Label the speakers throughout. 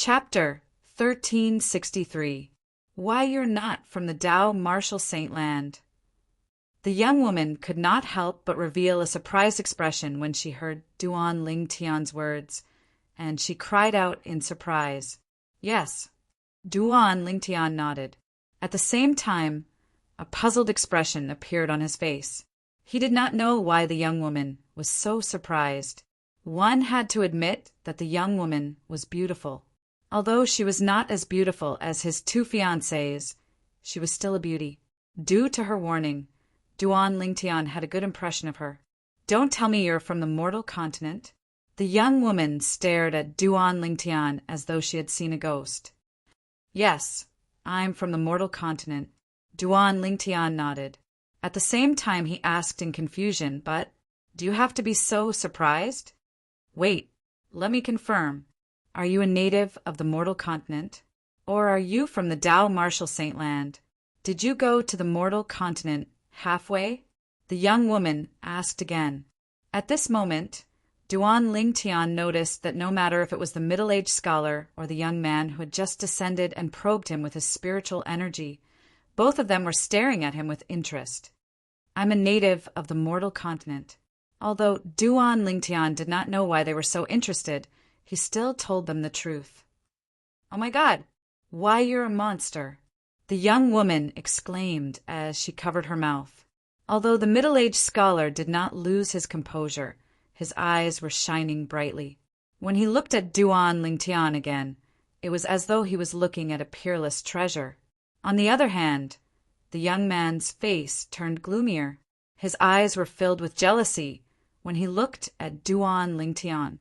Speaker 1: Chapter 1363. Why You're Not from the Tao Marshall Saint Land. The young woman could not help but reveal a surprised expression when she heard Duan Ling Tian's words, and she cried out in surprise, "Yes." Duan Ling Tian nodded. At the same time, a puzzled expression appeared on his face. He did not know why the young woman was so surprised. One had to admit that the young woman was beautiful. Although she was not as beautiful as his two fiancées, she was still a beauty. Due to her warning, Duan Ling Tian had a good impression of her. "Don't tell me you're from the mortal continent." The young woman stared at Duan Ling Tian as though she had seen a ghost. "Yes, I'm from the mortal continent." Duan Ling Tian nodded. At the same time he asked in confusion, "But do you have to be so surprised?" "Wait, let me confirm. Are you a native of the mortal continent? Or are you from the Tao Marshall Saint Land? Did you go to the mortal continent halfway?" The young woman asked again. At this moment, Duan Ling Tian noticed that no matter if it was the middle-aged scholar or the young man who had just descended and probed him with his spiritual energy, both of them were staring at him with interest. "I'm a native of the mortal continent." Although Duan Ling Tian did not know why they were so interested, he still told them the truth. "Oh my God, why you're a monster!" the young woman exclaimed as she covered her mouth. Although the middle-aged scholar did not lose his composure, his eyes were shining brightly. When he looked at Duan Ling Tian again, it was as though he was looking at a peerless treasure. On the other hand, the young man's face turned gloomier. His eyes were filled with jealousy when he looked at Duan Ling Tian.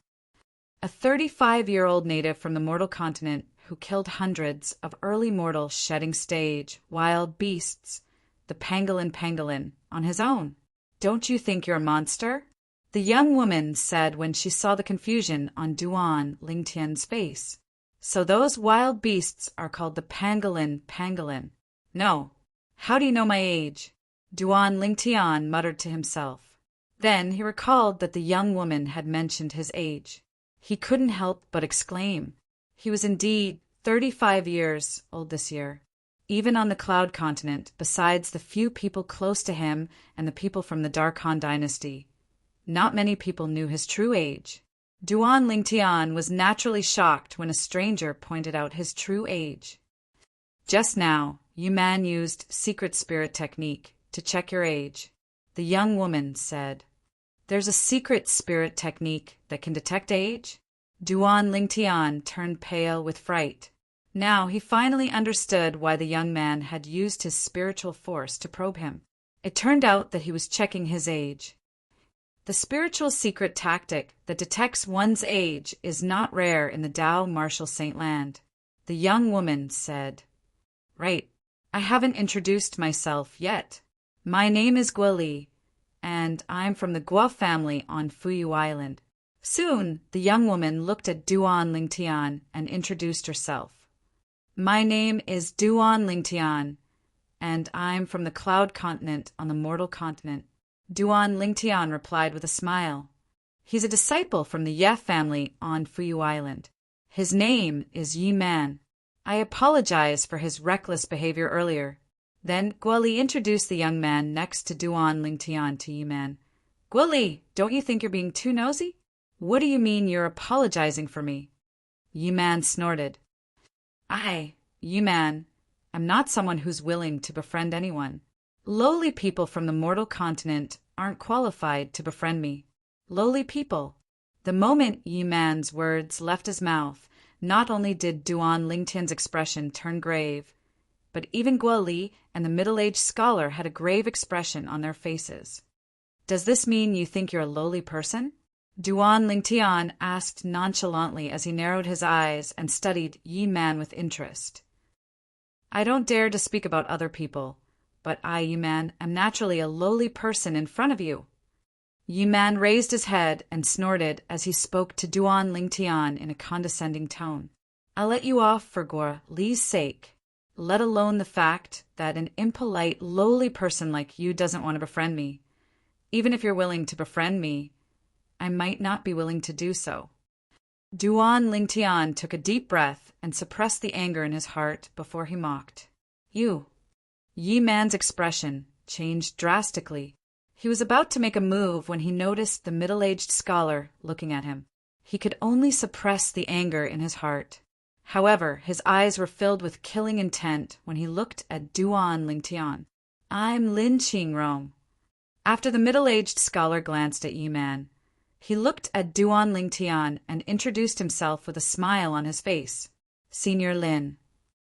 Speaker 1: A 35-year-old native from the mortal continent who killed hundreds of early mortal shedding stage wild beasts, the pangolin, on his own. "Don't you think you're a monster?" the young woman said when she saw the confusion on Duan Ling Tian's face. "So those wild beasts are called the pangolin. No. How do you know my age?" Duan Ling Tian muttered to himself. Then he recalled that the young woman had mentioned his age. He couldn't help but exclaim. He was indeed 35 years old this year. Even on the Cloud Continent, besides the few people close to him and the people from the Dark Han dynasty, not many people knew his true age. Duan Ling Tian was naturally shocked when a stranger pointed out his true age. "Just now, you man used secret spirit technique to check your age," the young woman said. "There's a secret spirit technique that can detect age?" Duan Ling Tian turned pale with fright. Now he finally understood why the young man had used his spiritual force to probe him. It turned out that he was checking his age. The spiritual secret tactic that detects one's age is not rare in the Tao Marshall Saint Land, the young woman said. "Right. I haven't introduced myself yet. My name is Guoli, and I'm from the Guo family on Fuyu Island." Soon, the young woman looked at Duan Ling Tian and introduced herself. "My name is Duan Ling Tian, and I'm from the Cloud Continent on the mortal continent." Duan Ling Tian replied with a smile. "He's a disciple from the Ye family on Fuyu Island. His name is Yi Man. I apologize for his reckless behavior earlier." Then Guoli introduced the young man next to Duan Ling Tian to Yi Man. "Guoli, don't you think you're being too nosy? What do you mean you're apologizing for me?" Yi Man snorted. Yi Man, I'm not someone who's willing to befriend anyone. Lowly people from the mortal continent aren't qualified to befriend me. Lowly people." The moment Yi Man's words left his mouth, not only did Duan Ling Tian's expression turn grave, but even Guoli and the middle-aged scholar had a grave expression on their faces. "Does this mean you think you're a lowly person?" Duan Ling Tian asked nonchalantly as he narrowed his eyes and studied Yi Man with interest. "I don't dare to speak about other people, but I, Yi Man, am naturally a lowly person in front of you." Yi Man raised his head and snorted as he spoke to Duan Ling Tian in a condescending tone. "I'll let you off for Guo Li's sake, let alone the fact that an impolite, lowly person like you doesn't want to befriend me. Even if you're willing to befriend me, I might not be willing to do so." Duan Lingtian took a deep breath and suppressed the anger in his heart before he mocked. You. Yi Man's expression changed drastically. He was about to make a move when he noticed the middle-aged scholar looking at him. He could only suppress the anger in his heart. However, his eyes were filled with killing intent when he looked at Duan Lingtian. I'm Lin Qingrong. After the middle-aged scholar glanced at Yi Man, he looked at Duan Lingtian and introduced himself with a smile on his face. Senior Lin.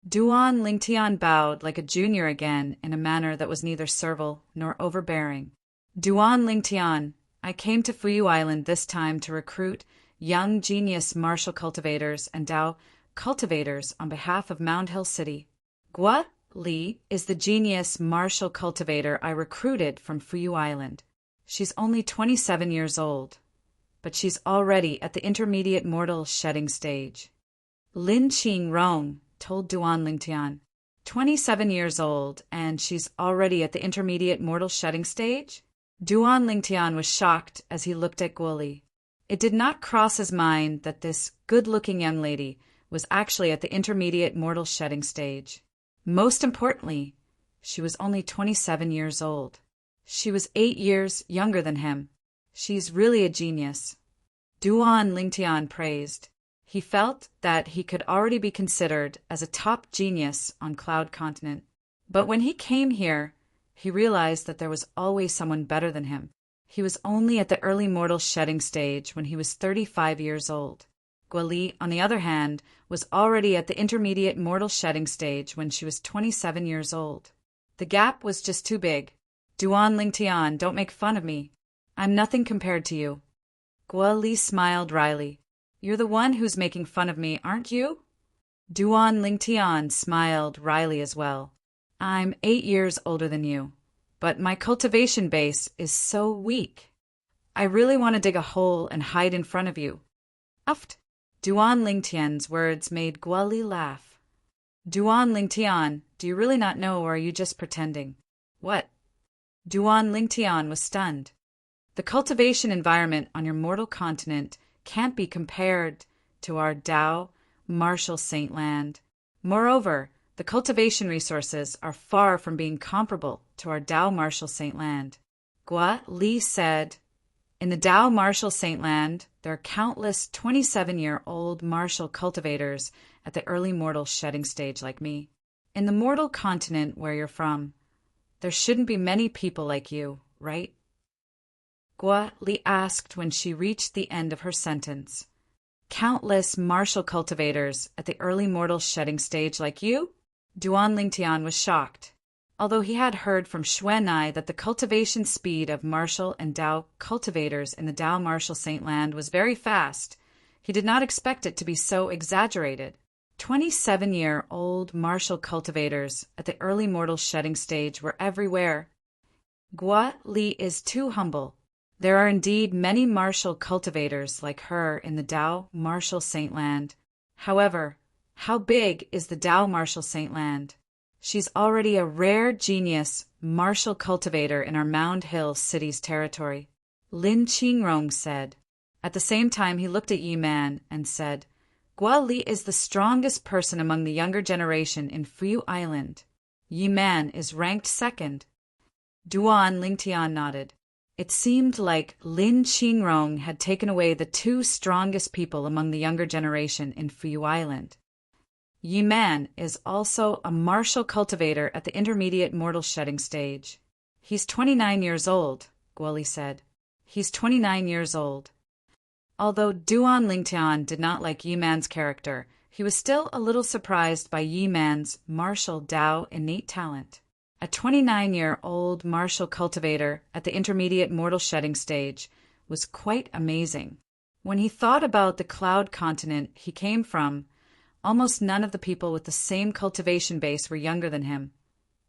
Speaker 1: Duan Lingtian bowed like a junior again in a manner that was neither servile nor overbearing. Duan Lingtian, I came to Fuyu Island this time to recruit young genius martial cultivators and Dao cultivators on behalf of Mound Hill City. Gua Li is the genius martial cultivator I recruited from Fuyu Island. She's only 27 years old, but she's already at the intermediate mortal shedding stage. Lin Qingrong told Duan Lingtian, 27 years old, and she's already at the intermediate mortal shedding stage? Duan Lingtian was shocked as he looked at Guoli. It did not cross his mind that this good-looking young lady was actually at the intermediate mortal shedding stage. Most importantly, she was only 27 years old. She was 8 years younger than him. She's really a genius. Duan Lingtian praised. He felt that he could already be considered as a top genius on Cloud Continent. But when he came here, he realized that there was always someone better than him. He was only at the early mortal shedding stage when he was 35 years old. Guoli, on the other hand, was already at the intermediate mortal shedding stage when she was 27 years old. The gap was just too big. Duan Lingtian, don't make fun of me. I'm nothing compared to you. Guoli smiled wryly. You're the one who's making fun of me, aren't you? Duan Lingtian smiled wryly as well. I'm 8 years older than you, but my cultivation base is so weak. I really want to dig a hole and hide in front of you. Uft. Duan Lingtian's words made Guoli laugh. Duan Lingtian, do you really not know, or are you just pretending? What? Duan Lingtian was stunned. The cultivation environment on your mortal continent can't be compared to our Dao martial saint land. Moreover, the cultivation resources are far from being comparable to our Dao martial saint land. Gua Li said, in the Dao martial saint land, there are countless 27-year-old martial cultivators at the early mortal shedding stage like me. In the mortal continent where you're from, there shouldn't be many people like you, right? Gua Li asked when she reached the end of her sentence. Countless martial cultivators at the early mortal shedding stage like you? Duan Lingtian was shocked. Although he had heard from Xuanai that the cultivation speed of martial and Dao cultivators in the Dao martial saint land was very fast, he did not expect it to be so exaggerated. 27-year-old martial cultivators at the early mortal shedding stage were everywhere. Gua Li is too humble. There are indeed many martial cultivators like her in the Dao martial saint land. However, how big is the Dao martial saint land? She's already a rare genius martial cultivator in our Mound Hill city's territory, Lin Qingrong said. At the same time, he looked at Yi Man and said, Gua Li is the strongest person among the younger generation in Fuyu Island. Yi Man is ranked second. Duan Lingtian nodded. It seemed like Lin Qingrong had taken away the two strongest people among the younger generation in Fuyu Island. Yi Man is also a martial cultivator at the intermediate mortal shedding stage. He's 29 years old, Guoli said. He's 29 years old. Although Duan Lingtian did not like Yi Man's character, he was still a little surprised by Yi Man's martial Dao innate talent. A 29-year-old martial cultivator at the intermediate mortal shedding stage was quite amazing. When he thought about the Cloud Continent he came from, almost none of the people with the same cultivation base were younger than him,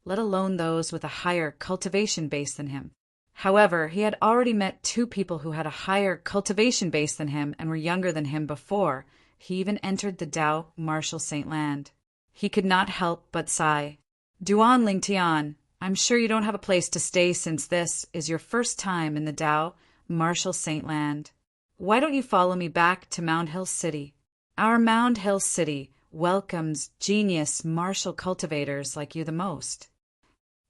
Speaker 1: let alone those with a higher cultivation base than him. However, he had already met two people who had a higher cultivation base than him and were younger than him before he even entered the Dao martial saint land. He could not help but sigh. Duan Lingtian, I'm sure you don't have a place to stay since this is your first time in the Dao martial saint land. Why don't you follow me back to Mound Hill City? Our Mound Hill City welcomes genius martial cultivators like you the most.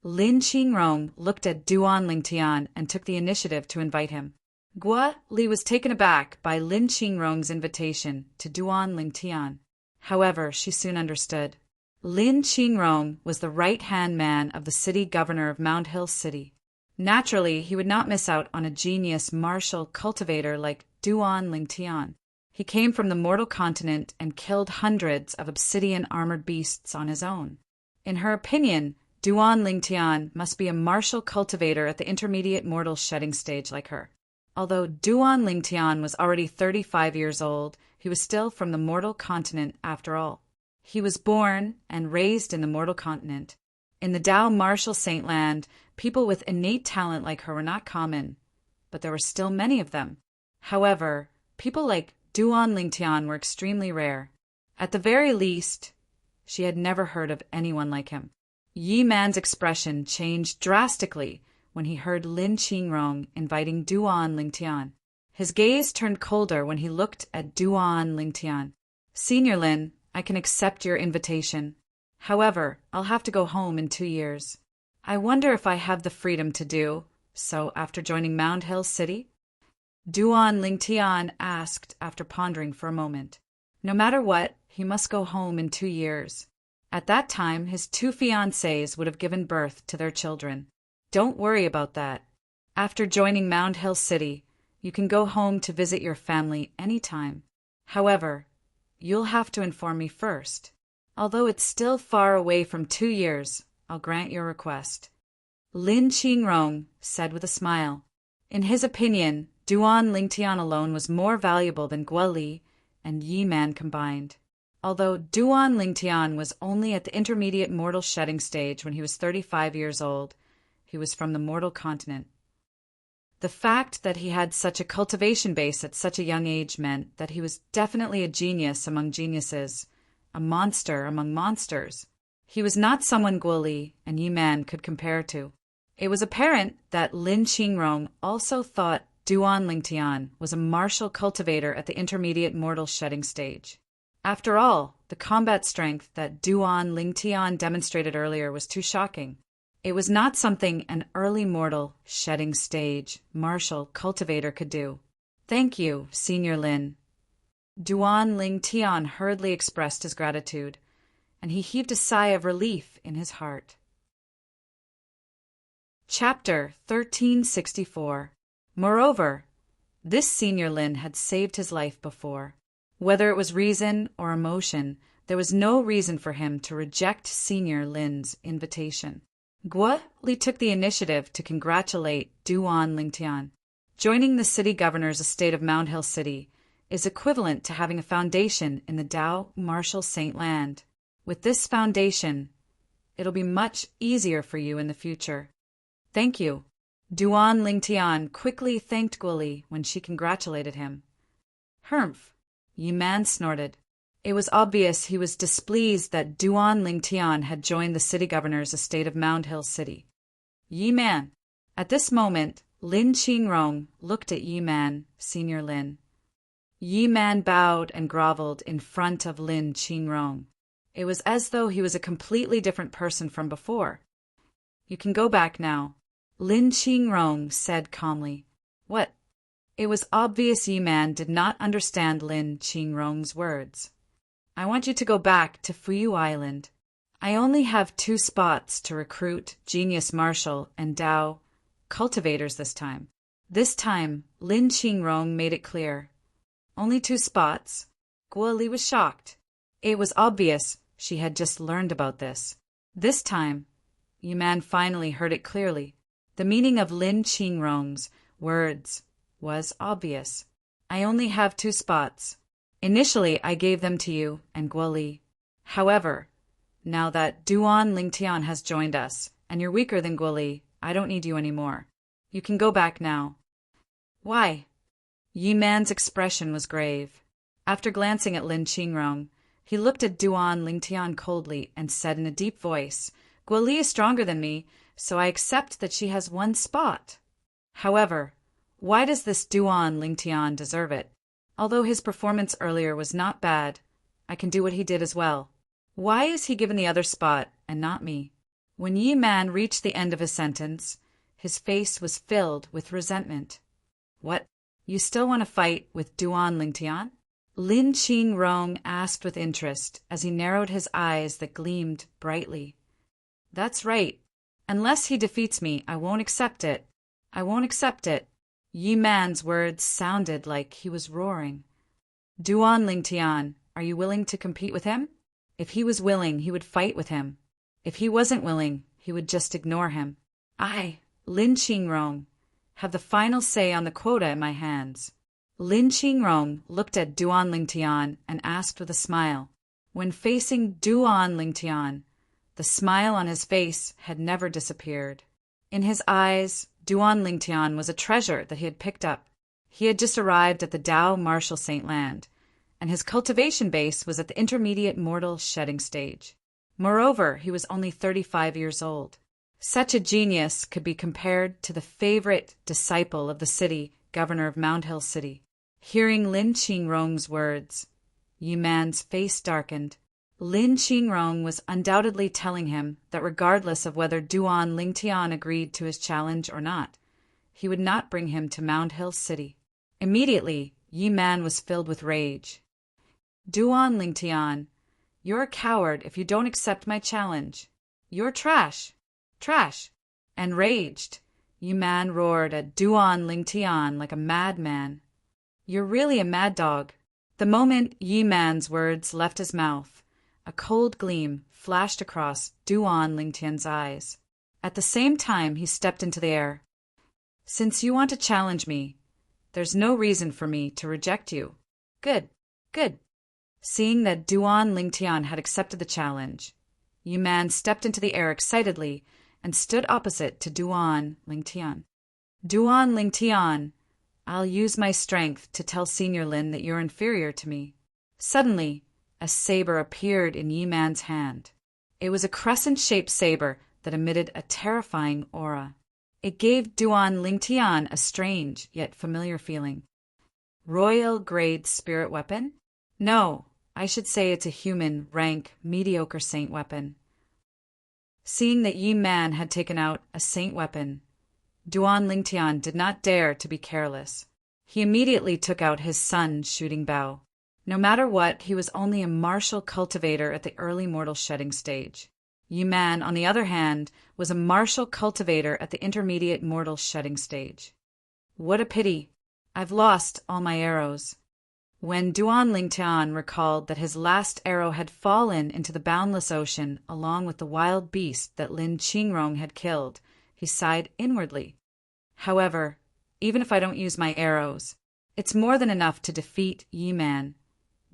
Speaker 1: Lin Qingrong looked at Duan Lingtian and took the initiative to invite him. Guo Li was taken aback by Lin Qingrong's invitation to Duan Lingtian. However, she soon understood. Lin Qingrong was the right-hand man of the city governor of Mound Hill City. Naturally, he would not miss out on a genius martial cultivator like Duan Lingtian. He came from the mortal continent and killed hundreds of obsidian-armored beasts on his own. In her opinion, Duan Lingtian must be a martial cultivator at the intermediate mortal shedding stage like her. Although Duan Lingtian was already 35 years old, he was still from the mortal continent after all. He was born and raised in the mortal continent. In the Dao martial saint land, people with innate talent like her were not common, but there were still many of them. However, people like Duan Lingtian were extremely rare. At the very least, she had never heard of anyone like him. Yi Man's expression changed drastically when he heard Lin Qingrong inviting Duan Lingtian. His gaze turned colder when he looked at Duan Lingtian. Senior Lin, I can accept your invitation. However, I'll have to go home in 2 years. I wonder if I have the freedom to do so after joining Mound Hill City? Duan Lingtian asked after pondering for a moment. No matter what, he must go home in 2 years. At that time, his 2 fiancées would have given birth to their children. Don't worry about that. After joining Mound Hill City, you can go home to visit your family anytime. However, you'll have to inform me first. Although it's still far away from 2 years, I'll grant your request. Lin Qingrong said with a smile. In his opinion, Duan Lingtian alone was more valuable than Guo Li and Yi Man combined. Although Duan Lingtian was only at the intermediate mortal shedding stage when he was 35 years old, he was from the mortal continent. The fact that he had such a cultivation base at such a young age meant that he was definitely a genius among geniuses, a monster among monsters. He was not someone Guo Li and Yi Man could compare to. It was apparent that Lin Qingrong also thought Duan Lingtian was a martial cultivator at the intermediate mortal shedding stage. After all, the combat strength that Duan Lingtian demonstrated earlier was too shocking. It was not something an early mortal shedding stage martial cultivator could do. Thank you, Senior Lin. Duan Lingtian hurriedly expressed his gratitude, and he heaved a sigh of relief in his heart. Chapter 1364. Moreover, this Senior Lin had saved his life before. Whether it was reason or emotion, there was no reason for him to reject Senior Lin's invitation. Guo Li took the initiative to congratulate Duan Lingtian. Joining the city governor's estate of Mound Hill City is equivalent to having a foundation in the Dao martial saint land. With this foundation, it'll be much easier for you in the future. Thank you. Duan Lingtian quickly thanked Guo Li when she congratulated him. Humph. Yi Man snorted. It was obvious he was displeased that Duan Lingtian had joined the city governor's estate of Mound Hill City. Yi Man. At this moment, Lin Qingrong looked at Yi Man, Senior Lin. Yi Man bowed and groveled in front of Lin Qingrong. It was as though he was a completely different person from before. You can go back now, Lin Qingrong said calmly. What? It was obvious Yi Man did not understand Lin Qingrong's words. I want you to go back to Fuyu Island. I only have 2 spots to recruit genius martial and Dao cultivators this time. This time, Lin Qingrong made it clear. Only 2 spots? Guo Li was shocked. It was obvious she had just learned about this. This time, Yi Man finally heard it clearly. The meaning of Lin Qingrong's words was obvious. I only have 2 spots. Initially, I gave them to you and Guo Li. However, now that Duan Lingtian has joined us, and you're weaker than Guo Li, I don't need you anymore. You can go back now. Why? Yi Man's expression was grave. After glancing at Lin Qingrong, he looked at Duan Lingtian coldly and said in a deep voice, Guo Li is stronger than me, so I accept that she has 1 spot. However, Why does this Duan Lingtian deserve it? Although his performance earlier was not bad, I can do what he did as well. Why is he given the other spot and not me? When Yi Man reached the end of his sentence, his face was filled with resentment. What? You still want to fight with Duan Lingtian? Lin Qingrong asked with interest as he narrowed his eyes that gleamed brightly. That's right. Unless he defeats me, I won't accept it. I won't accept it. Yi Man's words sounded like he was roaring. Duan Lingtian, are you willing to compete with him? If he was willing, he would fight with him. If he wasn't willing, he would just ignore him. I, Lin Qingrong, have the final say on the quota in my hands. Lin Qingrong looked at Duan Lingtian and asked with a smile. When facing Duan Lingtian, the smile on his face had never disappeared. In his eyes, Duan Lingtian was a treasure that he had picked up. He had just arrived at the Dao Martial Saint Land, and his cultivation base was at the intermediate mortal shedding stage. Moreover, he was only 35 years old. Such a genius could be compared to the favorite disciple of the city, governor of Mount Hill City. Hearing Lin Qingrong's words, Yi Man's face darkened. Lin Qingrong was undoubtedly telling him that regardless of whether Duan Lingtian agreed to his challenge or not, he would not bring him to Mount Hill City. Immediately, Yi Man was filled with rage. Duan Lingtian, you're a coward if you don't accept my challenge. You're trash. Trash. Enraged, Yi Man roared at Duan Lingtian like a madman. You're really a mad dog. The moment Yi Man's words left his mouth, a cold gleam flashed across Duan Lingtian's eyes. At the same time, he stepped into the air. Since you want to challenge me, there's no reason for me to reject you. Good, good. Seeing that Duan Lingtian had accepted the challenge, Yi Man stepped into the air excitedly and stood opposite to Duan Lingtian. Duan Lingtian, I'll use my strength to tell Senior Lin that you're inferior to me. Suddenly, a saber appeared in Yi Man's hand. It was a crescent-shaped saber that emitted a terrifying aura. It gave Duan Lingtian a strange yet familiar feeling. Royal-grade spirit weapon? No, I should say it's a human, rank, mediocre saint weapon. Seeing that Yi Man had taken out a saint weapon, Duan Lingtian did not dare to be careless. He immediately took out his sun's shooting bow. No matter what, he was only a martial cultivator at the early mortal shedding stage. Yi Man, on the other hand, was a martial cultivator at the intermediate mortal shedding stage. What a pity! I've lost all my arrows. When Duan Lingtian recalled that his last arrow had fallen into the boundless ocean along with the wild beast that Lin Qingrong had killed, he sighed inwardly. However, even if I don't use my arrows, it's more than enough to defeat Yi Man.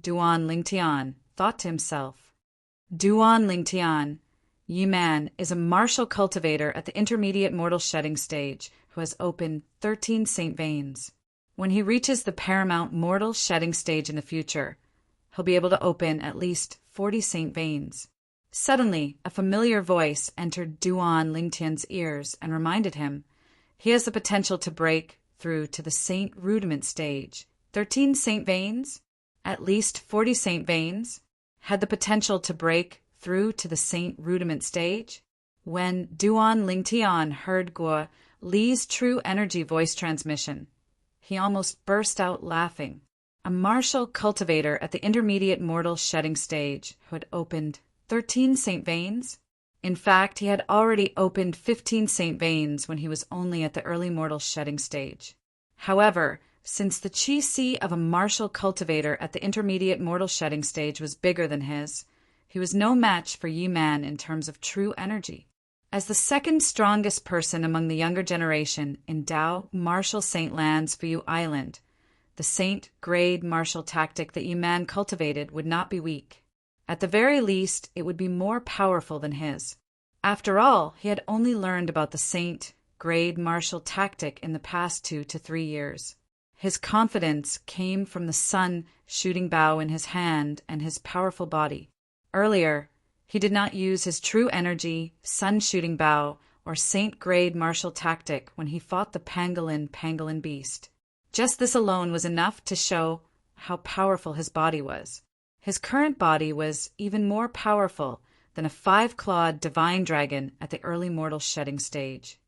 Speaker 1: Duan Lingtian thought to himself. Duan Lingtian, Yi Man is a martial cultivator at the intermediate mortal shedding stage who has opened 13 saint veins. When he reaches the paramount mortal shedding stage in the future, he'll be able to open at least 40 saint veins. Suddenly, a familiar voice entered Duan Lingtian's ears and reminded him he has the potential to break through to the saint rudiment stage. 13 saint veins, at least 40 saint veins, had the potential to break through to the saint rudiment stage. When Duan Lingtian heard Guo Li's true energy voice transmission, he almost burst out laughing. A martial cultivator at the intermediate mortal shedding stage who had opened 13 saint veins? In fact, he had already opened 15 saint veins when he was only at the early mortal shedding stage. However, since the chi-si of a martial cultivator at the intermediate mortal shedding stage was bigger than his, he was no match for Yi Man in terms of true energy. As the second strongest person among the younger generation in Dao Martial Saint Land's Fuyu Island, the saint grade martial tactic that Yi Man cultivated would not be weak. At the very least, it would be more powerful than his. After all, he had only learned about the saint grade martial tactic in the past 2 to 3 years. His confidence came from the sun shooting bow in his hand and his powerful body. Earlier, he did not use his true energy, sun shooting bow, or saint-grade martial tactic when he fought the pangolin beast. Just this alone was enough to show how powerful his body was. His current body was even more powerful than a 5-clawed divine dragon at the early mortal shedding stage.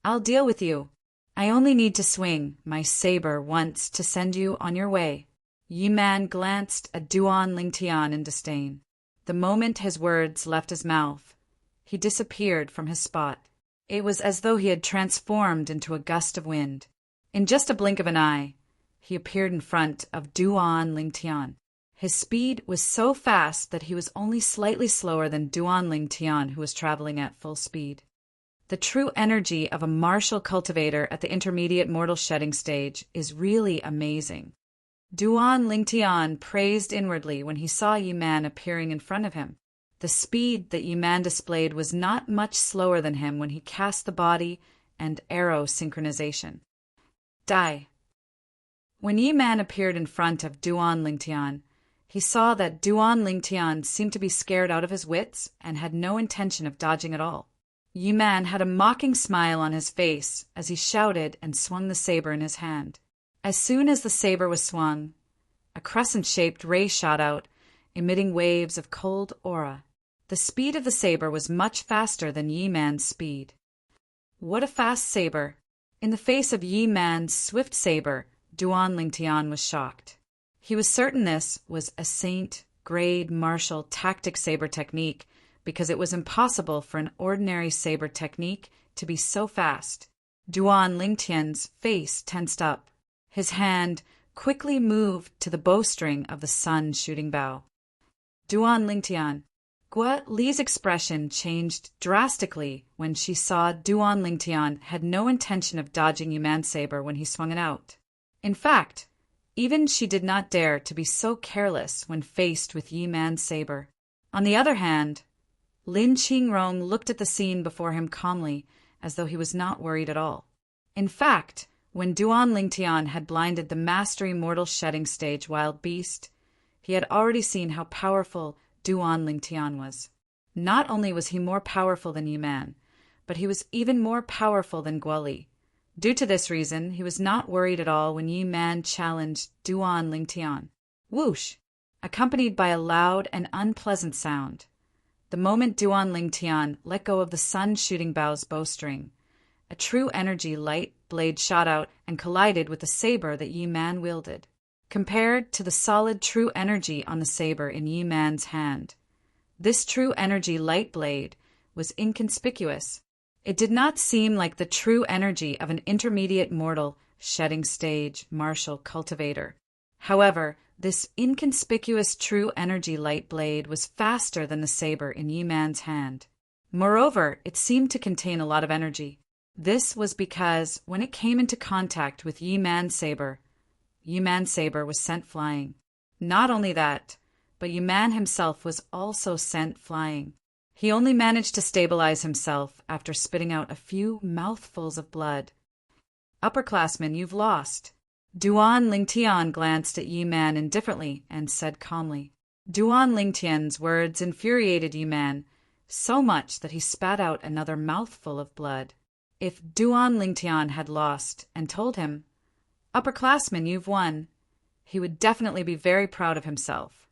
Speaker 1: I'll deal with you. I only need to swing my saber once to send you on your way. Yi Man glanced at Duan Lingtian in disdain. The moment his words left his mouth, he disappeared from his spot. It was as though he had transformed into a gust of wind. In just a blink of an eye, he appeared in front of Duan Lingtian. His speed was so fast that he was only slightly slower than Duan Lingtian, who was traveling at full speed. The true energy of a martial cultivator at the intermediate mortal shedding stage is really amazing. Duan Lingtian praised inwardly when he saw Yi Man appearing in front of him. The speed that Yi Man displayed was not much slower than him when he cast the body and arrow synchronization. Die. When Yi Man appeared in front of Duan Lingtian, he saw that Duan Lingtian seemed to be scared out of his wits and had no intention of dodging at all. Yi Man had a mocking smile on his face as he shouted and swung the saber in his hand. As soon as the saber was swung, a crescent-shaped ray shot out, emitting waves of cold aura. The speed of the saber was much faster than Yi Man's speed. What a fast saber! In the face of Yi Man's swift saber, Duan Lingtian was shocked. He was certain this was a saint-grade martial tactic saber technique because it was impossible for an ordinary saber technique to be so fast. Duan Lingtian's face tensed up. His hand quickly moved to the bowstring of the sun-shooting bow. Duan Lingtian. Gua Li's expression changed drastically when she saw Duan Lingtian had no intention of dodging Yi Man's saber when he swung it out. In fact, even she did not dare to be so careless when faced with Yi Man's saber. On the other hand, Lin Qingrong looked at the scene before him calmly, as though he was not worried at all. In fact, when Duan Lingtian had blinded the mastery mortal shedding stage wild beast, he had already seen how powerful Duan Lingtian was. Not only was he more powerful than Yi Man, but he was even more powerful than Gua Li. Due to this reason, he was not worried at all when Yi Man challenged Duan Lingtian. Whoosh! Accompanied by a loud and unpleasant sound. The moment Duan Lingtian let go of the sun-shooting bow's bowstring, a true energy light blade shot out and collided with the saber that Yi Man wielded. Compared to the solid true energy on the saber in Yi Man's hand, this true energy light blade was inconspicuous. It did not seem like the true energy of an intermediate mortal shedding stage martial cultivator. However, this inconspicuous true energy light blade was faster than the saber in Yi Man's hand. Moreover, it seemed to contain a lot of energy. This was because when it came into contact with Yi Man's saber was sent flying. Not only that, but Yi Man himself was also sent flying. He only managed to stabilize himself after spitting out a few mouthfuls of blood. Upperclassmen, you've lost. Duan Lingtian glanced at Yi Man indifferently and said calmly. Duan Lingtian's words infuriated Yi Man so much that he spat out another mouthful of blood. If Duan Lingtian had lost and told him, "Upperclassmen, you've won," he would definitely be very proud of himself.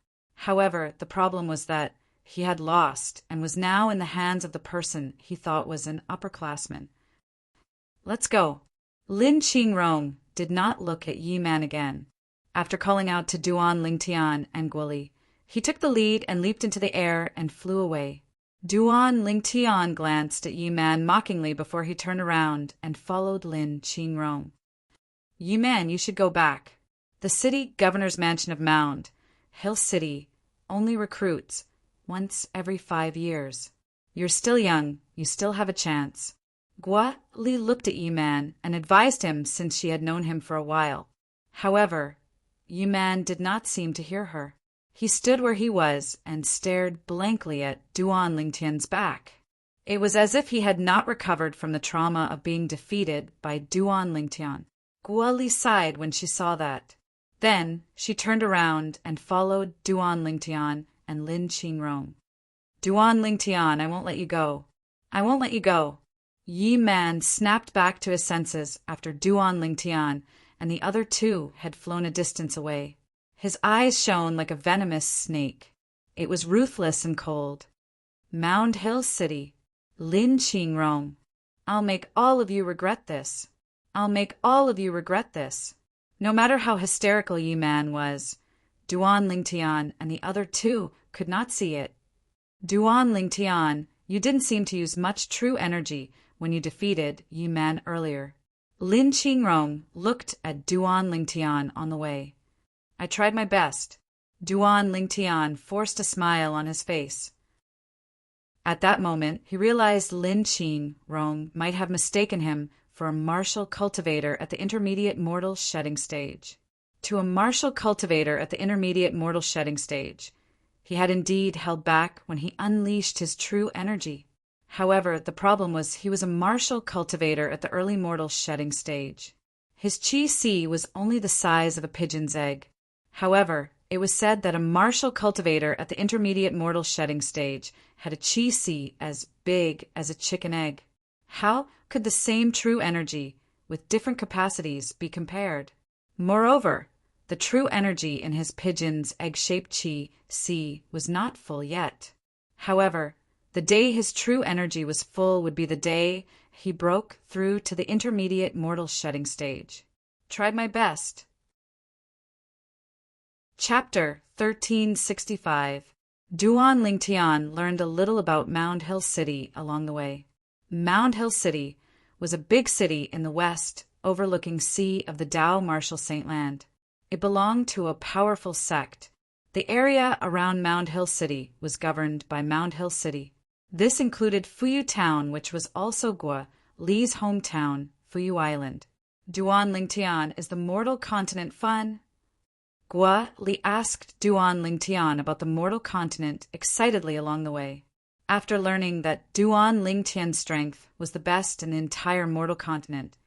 Speaker 1: However, the problem was that he had lost and was now in the hands of the person he thought was an upperclassman. Let's go. Lin Qingrong did not look at Yi Man again. After calling out to Duan Lingtian and Gua Li, he took the lead and leaped into the air and flew away. Duan Lingtian glanced at Yi Man mockingly before he turned around and followed Lin Qingrong. Yi Man, you should go back. The city governor's mansion of Mound, Hill City, only recruits once every 5 years. You're still young. You still have a chance. Gua Li looked at Yi Man and advised him since she had known him for a while. However, Yi Man did not seem to hear her. He stood where he was and stared blankly at Duan Lingtian's back. It was as if he had not recovered from the trauma of being defeated by Duan Lingtian. Gua Li sighed when she saw that. Then she turned around and followed Duan Lingtian and Lin Qingrong. Duan Lingtian, I won't let you go. I won't let you go. Yi Man snapped back to his senses after Duan Lingtian and the other two had flown a distance away. His eyes shone like a venomous snake. It was ruthless and cold. Mound Hill City. Lin Qingrong. I'll make all of you regret this. I'll make all of you regret this. No matter how hysterical Yi Man was, Duan Lingtian and the other two could not see it. Duan Lingtian, you didn't seem to use much true energy when you defeated Yi Man earlier. Lin Qingrong looked at Duan Lingtian on the way. I tried my best. Duan Lingtian forced a smile on his face. At that moment, he realized Lin Qingrong might have mistaken him for a martial cultivator at the intermediate mortal shedding stage. To a martial cultivator at the intermediate mortal shedding stage, he had indeed held back when he unleashed his true energy. However, the problem was he was a martial cultivator at the early mortal shedding stage. His qi was only the size of a pigeon's egg. However, it was said that a martial cultivator at the intermediate mortal shedding stage had a qi as big as a chicken egg. How could the same true energy, with different capacities, be compared? Moreover, the true energy in his pigeon's egg-shaped qi was not full yet. However, the day his true energy was full would be the day he broke through to the intermediate mortal shedding stage. Tried my best. Chapter 1365. Duan Lingtian learned a little about Mound Hill City along the way. Mound Hill City was a big city in the west overlooking sea of the Dao Martial Saint Land. It belonged to a powerful sect. The area around Mound Hill City was governed by Mound Hill City. This included Fuyu Town, which was also Gua Li's hometown, Fuyu Island. Duan Lingtian, is the mortal continent fun? Gua Li asked Duan Lingtian about the mortal continent excitedly along the way. After learning that Duan Lingtian's strength was the best in the entire mortal continent,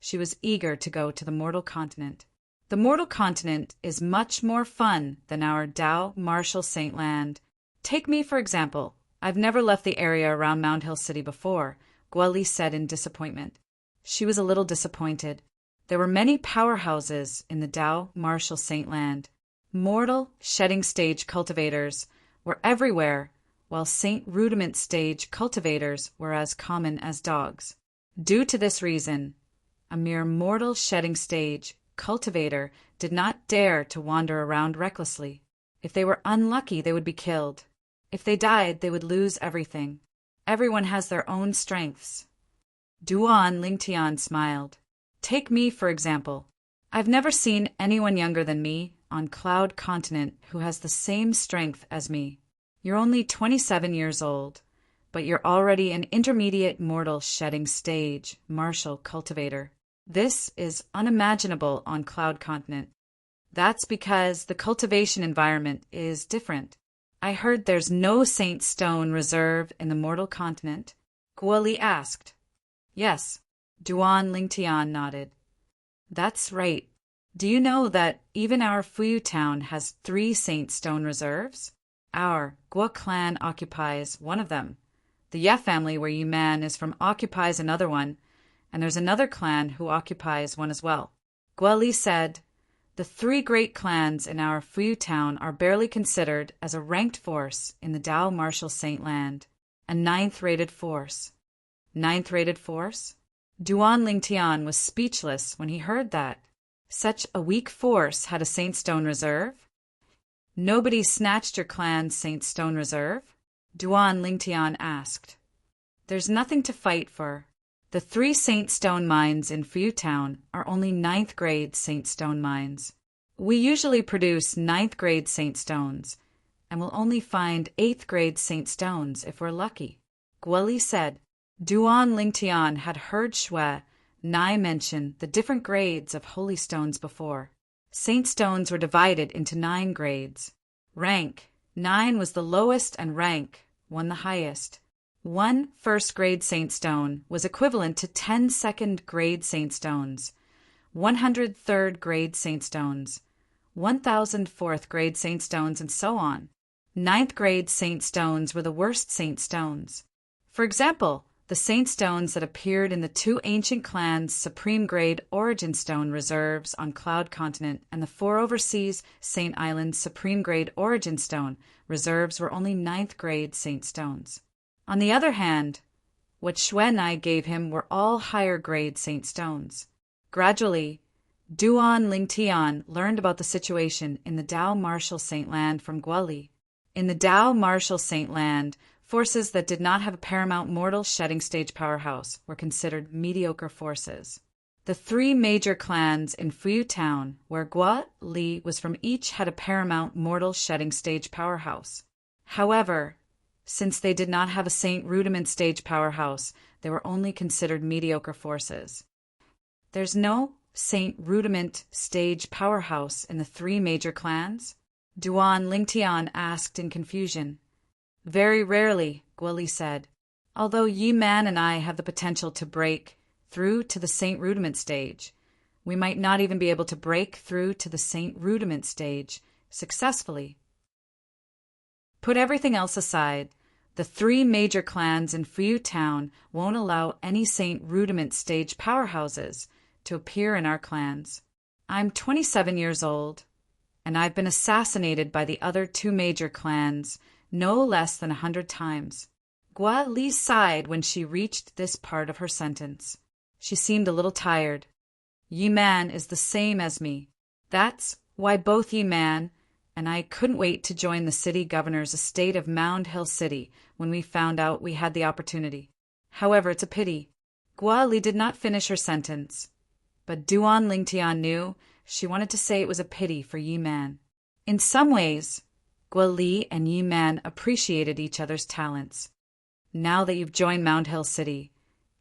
Speaker 1: she was eager to go to the mortal continent. The mortal continent is much more fun than our Dao Martial Saint Land. Take me, for example. I've never left the area around Mound Hill City before, Gua Li said in disappointment. She was a little disappointed. There were many powerhouses in the Dao Martial Saint Land. Mortal shedding stage cultivators were everywhere, while Saint Rudiment stage cultivators were as common as dogs. Due to this reason, a mere mortal shedding stage cultivator did not dare to wander around recklessly. If they were unlucky, they would be killed. If they died, they would lose everything. Everyone has their own strengths. Duan Lingtian smiled. Take me, for example. I've never seen anyone younger than me on Cloud Continent who has the same strength as me. You're only 27 years old, but you're already an intermediate mortal shedding stage martial cultivator. This is unimaginable on Cloud Continent. That's because the cultivation environment is different. I heard there's no Saint Stone Reserve in the mortal continent, Gua Li asked. Yes, Duan Lingtian nodded. That's right. Do you know that even our Fuyu town has 3 Saint Stone Reserves? Our Gua clan occupies one of them. The Ye family, where Yi Man is from, occupies another one, and there's another clan who occupies one as well. Gua Li said, the 3 great clans in our Fuyu town are barely considered as a ranked force in the Dao Martial Saint Land, a 9th-rated force. 9th-rated force? Duan Lingtian was speechless when he heard that. Such a weak force had a Saint Stone Reserve? Nobody snatched your clan's Saint Stone Reserve? Duan Lingtian asked. There's nothing to fight for. The 3 Saint Stone mines in Fuyu Town are only 9th grade Saint Stone mines. We usually produce 9th grade Saint Stones, and will only find 8th grade Saint Stones if we're lucky, Gua Li said. Duan Lingtian had heard Shui Nai mention the different grades of holy stones before. Saint Stones were divided into 9 grades. Rank 9 was the lowest and rank 1 the highest. 1 first-grade Saint Stone was equivalent to 10 second-grade Saint Stones, 100 third-grade Saint Stones, 1,000 fourth-grade Saint Stones, and so on. 9th-grade Saint Stones were the worst Saint Stones. For example, the saint stones that appeared in the two ancient clans' supreme-grade origin stone reserves on Cloud Continent and the four overseas Saint Islands supreme-grade origin stone reserves were only ninth-grade saint stones. On the other hand, what Xuanai gave him were all higher-grade saint stones. Gradually, Duan Lingtian learned about the situation in the Dao Martial Saint Land from Guoli. In the Dao Martial Saint Land, forces that did not have a paramount mortal shedding stage powerhouse were considered mediocre forces. The three major clans in Fuyu Town, where Gua Li was from, each had a paramount mortal shedding stage powerhouse. However, since they did not have a Saint Rudiment stage powerhouse, they were only considered mediocre forces. There's no Saint Rudiment stage powerhouse in the three major clans? Duan Lingtian asked in confusion. Very rarely, Guoli said. Although Yi Man and I have the potential to break through to the Saint Rudiment stage, we might not even be able to break through to the Saint Rudiment stage successfully. Put everything else aside, the three major clans in Fuyu Town won't allow any Saint Rudiment stage powerhouses to appear in our clans. I'm 27 years old, and I've been assassinated by the other two major clans no less than 100 times. Gua Li sighed when she reached this part of her sentence. She seemed a little tired. Yi Man is the same as me. That's why both Yi Man and I couldn't wait to join the city governor's estate of Mound Hill City when we found out we had the opportunity. However, it's a pity. Gua Li did not finish her sentence, but Duan Lingtian knew she wanted to say it was a pity for Yi Man. In some ways, Gua Li and Yi Man appreciated each other's talents. Now that you've joined Mound Hill City,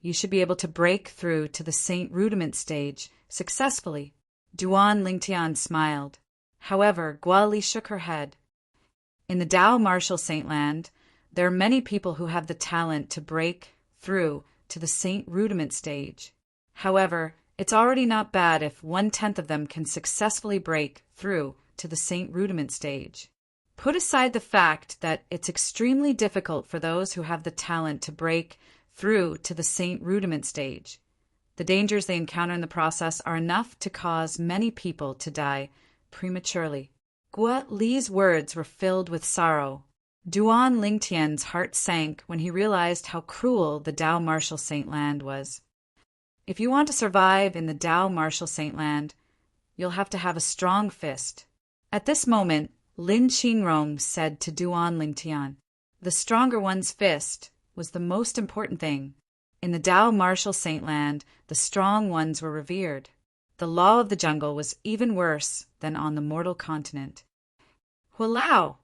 Speaker 1: you should be able to break through to the Saint Rudiment stage successfully. Duan Lingtian smiled. However, Gua Li shook her head. In the Dao Martial Saint Land, there are many people who have the talent to break through to the Saint Rudiment stage. However, it's already not bad if 1/10 of them can successfully break through to the Saint Rudiment stage. Put aside the fact that it's extremely difficult for those who have the talent to break through to the Saint Rudiment stage. The dangers they encounter in the process are enough to cause many people to die prematurely. Gua Li's words were filled with sorrow. Duan Lingtian's heart sank when he realized how cruel the Dao Martial Saint Land was. If you want to survive in the Dao Martial Saint Land, you'll have to have a strong fist. At this moment, Lin Qingrong said to Duan Lingtian, the stronger one's fist was the most important thing. In the Dao Martial Saint Land, the strong ones were revered. The law of the jungle was even worse than on the mortal continent. Hulao,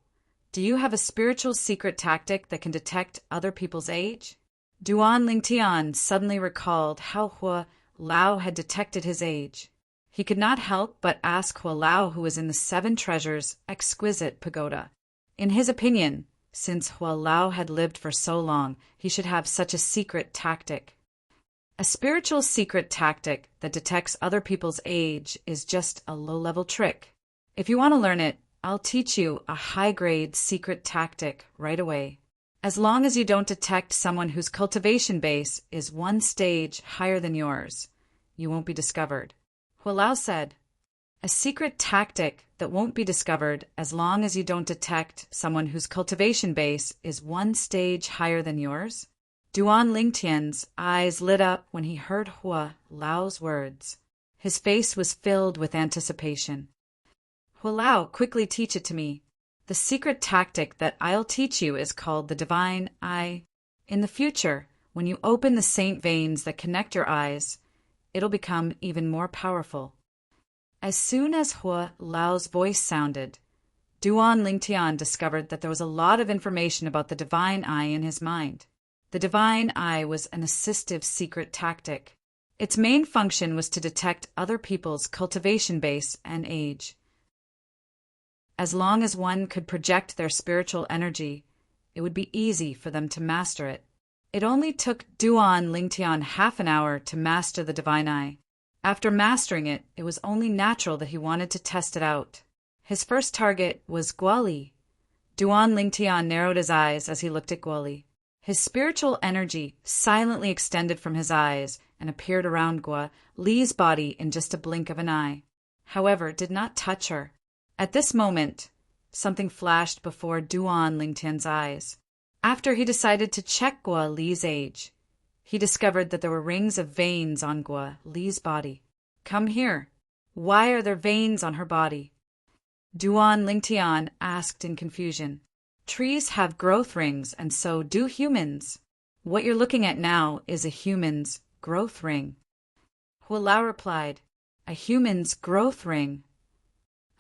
Speaker 1: do you have a spiritual secret tactic that can detect other people's age? Duan Lingtian suddenly recalled how Hua Lao had detected his age. He could not help but ask Hua Lao, who was in the Seven Treasures exquisite pagoda. In his opinion, since Hua Lao had lived for so long, he should have such a secret tactic. A spiritual secret tactic that detects other people's age is just a low-level trick. If you want to learn it, I'll teach you a high-grade secret tactic right away. As long as you don't detect someone whose cultivation base is one stage higher than yours, you won't be discovered. Hua Lao said, a secret tactic that won't be discovered as long as you don't detect someone whose cultivation base is one stage higher than yours? Duan Lingtian's eyes lit up when he heard Hua Lao's words. His face was filled with anticipation. Hua Lao, quickly teach it to me. The secret tactic that I'll teach you is called the Divine Eye. In the future, when you open the saint veins that connect your eyes, it'll become even more powerful. As soon as Hua Lao's voice sounded, Duan Lingtian discovered that there was a lot of information about the Divine Eye in his mind. The Divine Eye was an assistive secret tactic. Its main function was to detect other people's cultivation base and age. As long as one could project their spiritual energy, it would be easy for them to master it. It only took Duan Lingtian half an hour to master the Divine Eye. After mastering it, it was only natural that he wanted to test it out. His first target was Guoli. Duan Lingtian narrowed his eyes as he looked at Guoli. His spiritual energy silently extended from his eyes and appeared around Gua Li's body in just a blink of an eye. However, it did not touch her. At this moment, something flashed before Duan Lingtian's eyes. After he decided to check Gua Li's age, he discovered that there were rings of veins on Gua Li's body. "Come here. Why are there veins on her body?" Duan Lingtian asked in confusion. "Trees have growth rings, and so do humans. What you're looking at now is a human's growth ring." Hua Lao replied, "A human's growth ring?"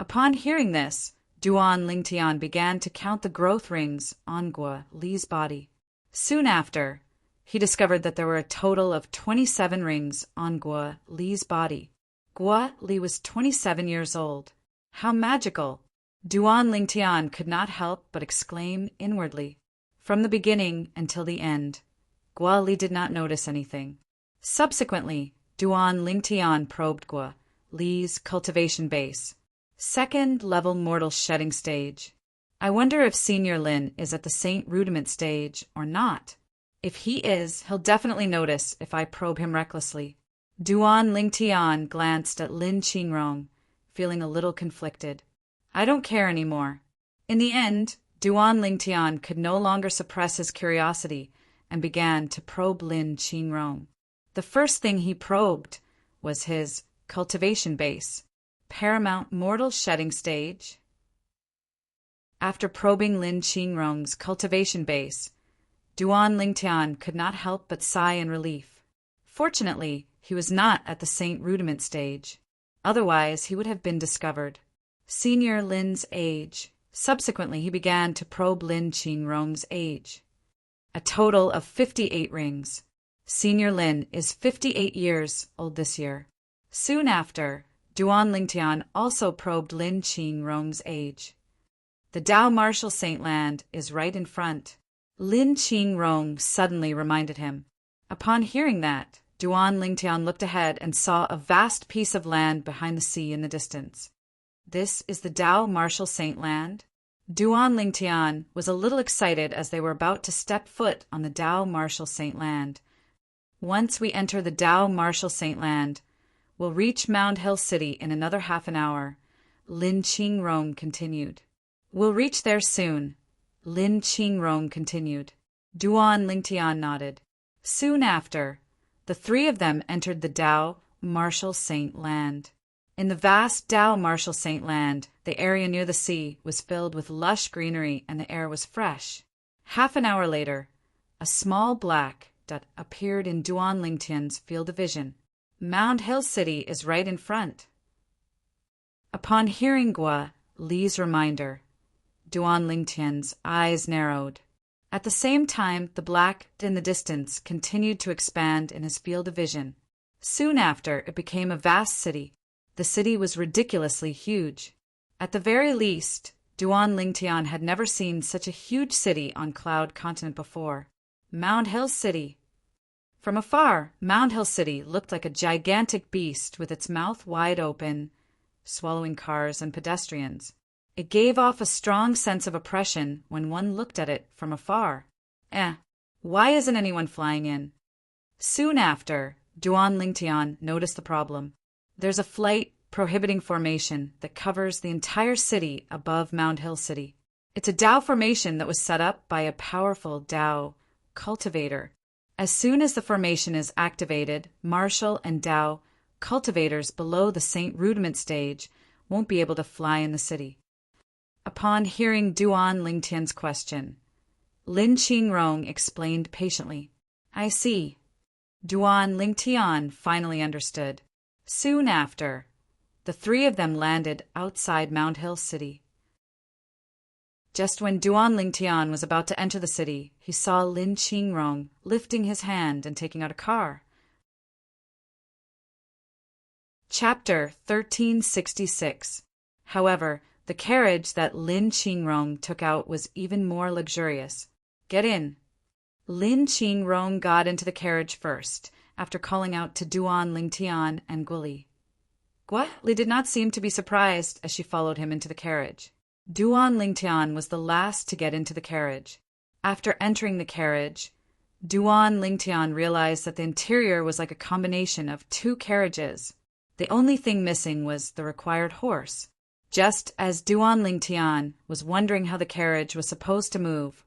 Speaker 1: Upon hearing this, Duan Lingtian began to count the growth rings on Gua Li's body. Soon after, he discovered that there were a total of 27 rings on Gua Li's body. Gua Li was 27 years old. How magical! Duan Lingtian could not help but exclaim inwardly. From the beginning until the end, Gua Li did not notice anything. Subsequently, Duan Lingtian probed Gua Li's cultivation base. Second-level mortal shedding stage. I wonder if Senior Lin is at the Saint Rudiment stage or not. If he is, he'll definitely notice if I probe him recklessly. Duan Lingtian glanced at Lin Qingrong, feeling a little conflicted. I don't care anymore. In the end, Duan Lingtian could no longer suppress his curiosity and began to probe Lin Qingrong. The first thing he probed was his cultivation base. Paramount mortal shedding stage. After probing Lin Qingrong's cultivation base, Duan Lingtian could not help but sigh in relief. Fortunately, he was not at the Saint Rudiment stage. Otherwise, he would have been discovered. Senior Lin's age. Subsequently, he began to probe Lin Qingrong's age. A total of 58 rings. Senior Lin is 58 years old this year. Soon after, Duan Lingtian also probed Lin Qingrong's age. The Dao Martial Saint Land is right in front. Lin Qingrong suddenly reminded him. Upon hearing that, Duan Lingtian looked ahead and saw a vast piece of land behind the sea in the distance. This is the Dao Martial Saint Land? Duan Lingtian was a little excited as they were about to step foot on the Dao Martial Saint Land. Once we enter the Dao Martial Saint Land, we'll reach Mound Hill City in another half an hour, Lin Qingrong continued. We'll reach there soon, Lin Qingrong continued. Duan Lingtian nodded. Soon after, the three of them entered the Dao Martial Saint Land. In the vast Dao Martial Saint Land, the area near the sea was filled with lush greenery and the air was fresh. Half an hour later, a small black dot appeared in Duan Lingtian's field of vision. Mound Hill City is right in front. Upon hearing Gua Li's reminder, Duan Lingtian's eyes narrowed. At the same time, the black in the distance continued to expand in his field of vision. Soon after, it became a vast city. The city was ridiculously huge. At the very least, Duan Lingtian had never seen such a huge city on Cloud Continent before. Mound Hill City. From afar, Mound Hill City looked like a gigantic beast with its mouth wide open, swallowing cars and pedestrians. It gave off a strong sense of oppression when one looked at it from afar. Why isn't anyone flying in? Soon after, Duan Lingtian noticed the problem. There's a flight prohibiting formation that covers the entire city above Mound Hill City. It's a Dao formation that was set up by a powerful Dao cultivator. As soon as the formation is activated, martial and Dao cultivators below the Saint Rudiment stage won't be able to fly in the city. Upon hearing Duan Lingtian's question, Lin Qingrong explained patiently. I see. Duan Lingtian finally understood. Soon after, the three of them landed outside Mound Hill City. Just when Duan Lingtian was about to enter the city, he saw Lin Qingrong lifting his hand and taking out a car. Chapter 1366. However, the carriage that Lin Qingrong took out was even more luxurious. Get in. Lin Qingrong got into the carriage first, after calling out to Duan Lingtian and Guli. Gua Li did not seem to be surprised as she followed him into the carriage. Duan Lingtian was the last to get into the carriage. After entering the carriage, Duan Lingtian realized that the interior was like a combination of two carriages. The only thing missing was the required horse. Just as Duan Lingtian was wondering how the carriage was supposed to move,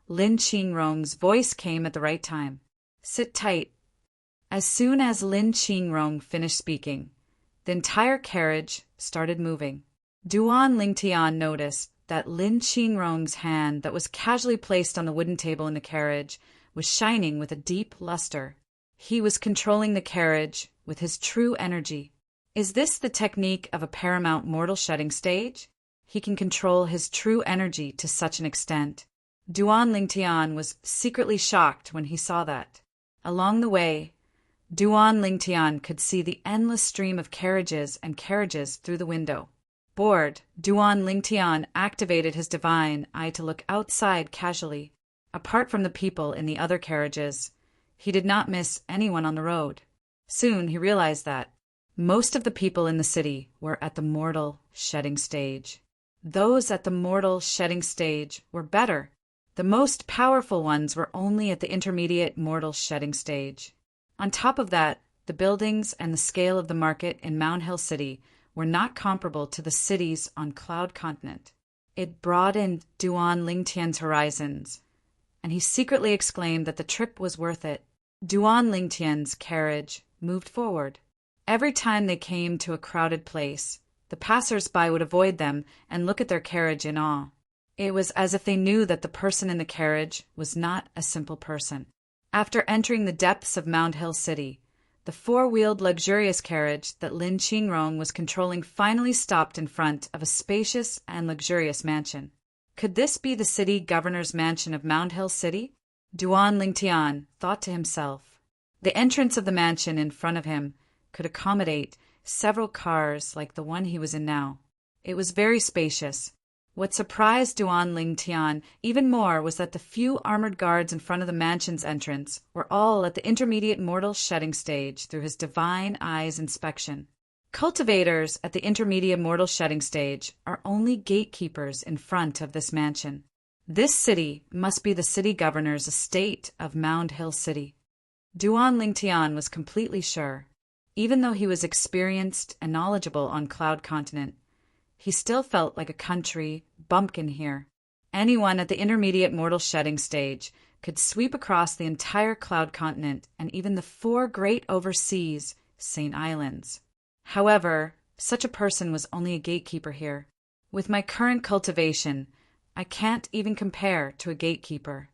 Speaker 1: Lin Qingrong's voice came at the right time. "Sit tight." As soon as Lin Qingrong finished speaking, the entire carriage started moving. Duan Lingtian noticed that Lin Qingrong's hand that was casually placed on the wooden table in the carriage was shining with a deep luster. He was controlling the carriage with his true energy. Is this the technique of a paramount mortal shedding stage? He can control his true energy to such an extent. Duan Lingtian was secretly shocked when he saw that. Along the way, Duan Lingtian could see the endless stream of carriages and carriages through the window. Bored, Duan Lingtian activated his divine eye to look outside casually. Apart from the people in the other carriages, he did not miss anyone on the road. Soon he realized that most of the people in the city were at the mortal shedding stage. Those at the mortal shedding stage were better. The most powerful ones were only at the intermediate mortal shedding stage. On top of that, the buildings and the scale of the market in Mound Hill City were not comparable to the cities on Cloud Continent. It broadened Duan Lingtian's horizons, and he secretly exclaimed that the trip was worth it. Duan Lingtian's carriage moved forward. Every time they came to a crowded place, the passers-by would avoid them and look at their carriage in awe. It was as if they knew that the person in the carriage was not a simple person. After entering the depths of Mound Hill City, the four-wheeled luxurious carriage that Lin Qingrong was controlling finally stopped in front of a spacious and luxurious mansion. Could this be the city governor's mansion of Mound Hill City? Duan Lingtian thought to himself. The entrance of the mansion in front of him could accommodate several cars like the one he was in now. It was very spacious. What surprised Duan Lingtian even more was that the few armored guards in front of the mansion's entrance were all at the intermediate mortal shedding stage through his divine eye's inspection. Cultivators at the intermediate mortal shedding stage are only gatekeepers in front of this mansion. This city must be the city governor's estate of Mound Hill City. Duan Lingtian was completely sure. Even though he was experienced and knowledgeable on Cloud Continent, he still felt like a country bumpkin here. Anyone at the intermediate mortal shedding stage could sweep across the entire Cloud Continent and even the four great overseas Saint Islands. However, such a person was only a gatekeeper here. With my current cultivation, I can't even compare to a gatekeeper.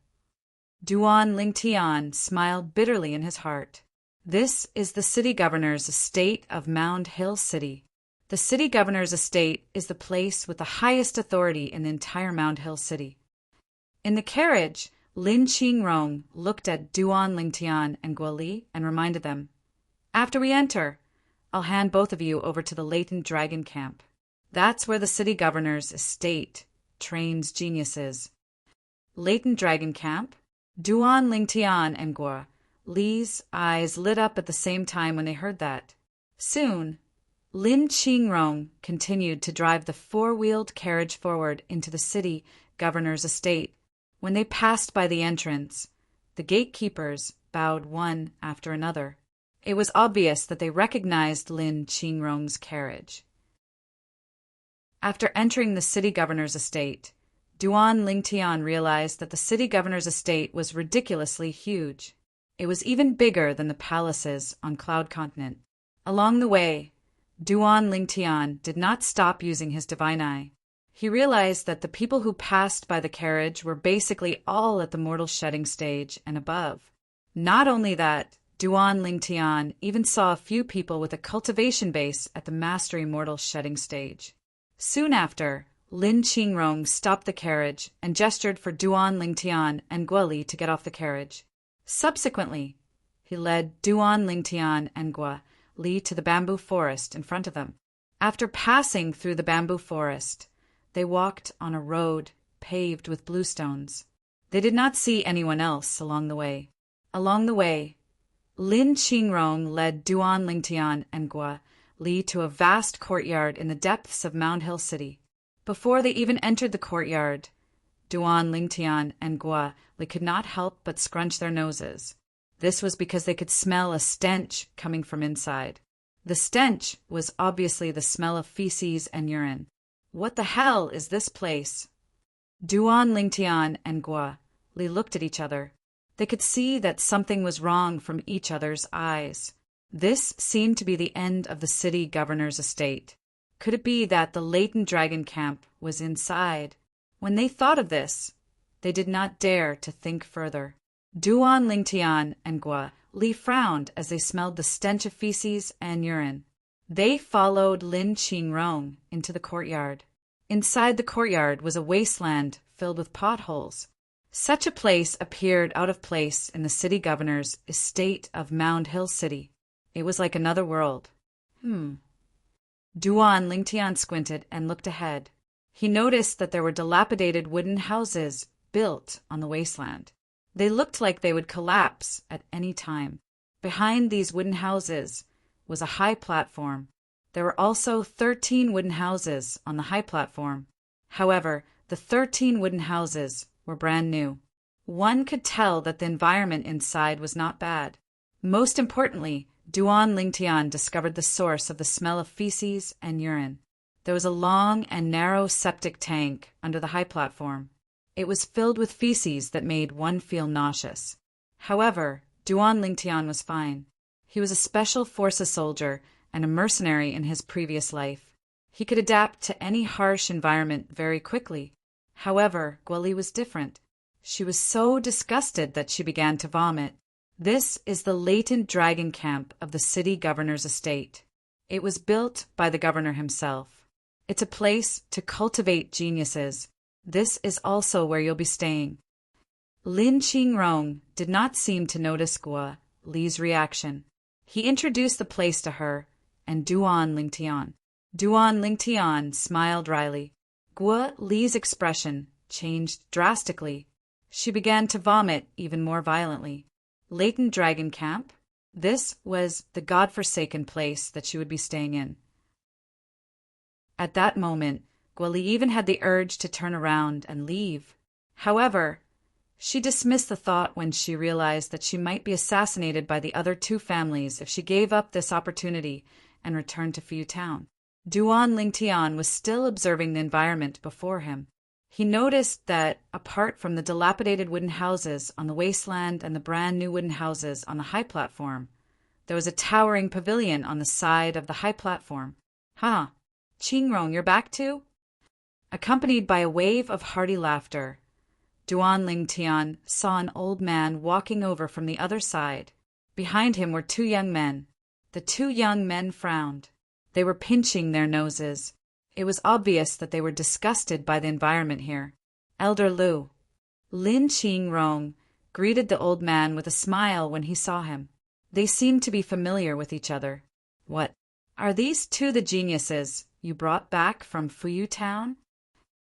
Speaker 1: Duan Lingtian smiled bitterly in his heart. This is the city governor's estate of Mound Hill City. The city governor's estate is the place with the highest authority in the entire Mound Hill City. In the carriage, Lin Qingrong looked at Duan Lingtian and Guo Li and reminded them, "After we enter, I'll hand both of you over to the Latent Dragon Camp. That's where the city governor's estate trains geniuses." Latent Dragon Camp? Duan Lingtian and Guo Li's eyes lit up at the same time when they heard that. Soon, Lin Qingrong continued to drive the four-wheeled carriage forward into the city governor's estate. When they passed by the entrance, the gatekeepers bowed one after another. It was obvious that they recognized Lin Qingrong's carriage. After entering the city governor's estate, Duan Lingtian realized that the city governor's estate was ridiculously huge. It was even bigger than the palaces on Cloud Continent. Along the way, Duan Lingtian did not stop using his divine eye. He realized that the people who passed by the carriage were basically all at the mortal shedding stage and above. Not only that, Duan Lingtian even saw a few people with a cultivation base at the mastery mortal shedding stage. Soon after, Lin Qingrong stopped the carriage and gestured for Duan Lingtian and Guo Li to get off the carriage. Subsequently, he led Duan Lingtian and Guo Li to the bamboo forest in front of them. After passing through the bamboo forest, they walked on a road paved with bluestones. They did not see anyone else along the way. Along the way, Lin Qingrong led Duan Lingtian and Guo Li to a vast courtyard in the depths of Mound Hill City. Before they even entered the courtyard, Duan, Lingtian, and Gua Li could not help but scrunch their noses. This was because they could smell a stench coming from inside. The stench was obviously the smell of feces and urine. What the hell is this place? Duan, Lingtian, and Gua Li looked at each other. They could see that something was wrong from each other's eyes. This seemed to be the end of the city governor's estate. Could it be that the latent dragon camp was inside? When they thought of this, they did not dare to think further. Duan, Lingtian, and Gua Li frowned as they smelled the stench of feces and urine. They followed Lin Qingrong into the courtyard. Inside the courtyard was a wasteland filled with potholes. Such a place appeared out of place in the city governor's estate of Mound Hill City. It was like another world. Duan, Lingtian squinted and looked ahead. He noticed that there were dilapidated wooden houses built on the wasteland. They looked like they would collapse at any time. Behind these wooden houses was a high platform. There were also 13 wooden houses on the high platform. However, the 13 wooden houses were brand new. One could tell that the environment inside was not bad. Most importantly, Duan, Lingtian discovered the source of the smell of feces and urine. There was a long and narrow septic tank under the high platform. It was filled with feces that made one feel nauseous. However, Duan, Lingtian was fine. He was a special forces soldier and a mercenary in his previous life. He could adapt to any harsh environment very quickly. However, Gua Li was different. She was so disgusted that she began to vomit. This is the latent dragon camp of the city governor's estate. It was built by the governor himself. It's a place to cultivate geniuses. This is also where you'll be staying. Lin Qingrong did not seem to notice Gua Li's reaction. He introduced the place to her and Duan, Lingtian. Duan, Lingtian smiled wryly. Gua Li's expression changed drastically. She began to vomit even more violently. Latent Dragon Camp? This was the godforsaken place that she would be staying in. At that moment, Gua Li even had the urge to turn around and leave. However, she dismissed the thought when she realized that she might be assassinated by the other two families if she gave up this opportunity and returned to Fu Town. Duan Lingtian was still observing the environment before him. He noticed that, apart from the dilapidated wooden houses on the wasteland and the brand new wooden houses on the high platform, there was a towering pavilion on the side of the high platform. Huh, Qingrong, you're back too? Accompanied by a wave of hearty laughter, Duan Lingtian saw an old man walking over from the other side. Behind him were two young men. The two young men frowned. They were pinching their noses. It was obvious that they were disgusted by the environment here. Elder Lu. Lin Qingrong greeted the old man with a smile when he saw him. They seemed to be familiar with each other. What? Are these two the geniuses you brought back from Fuyu Town?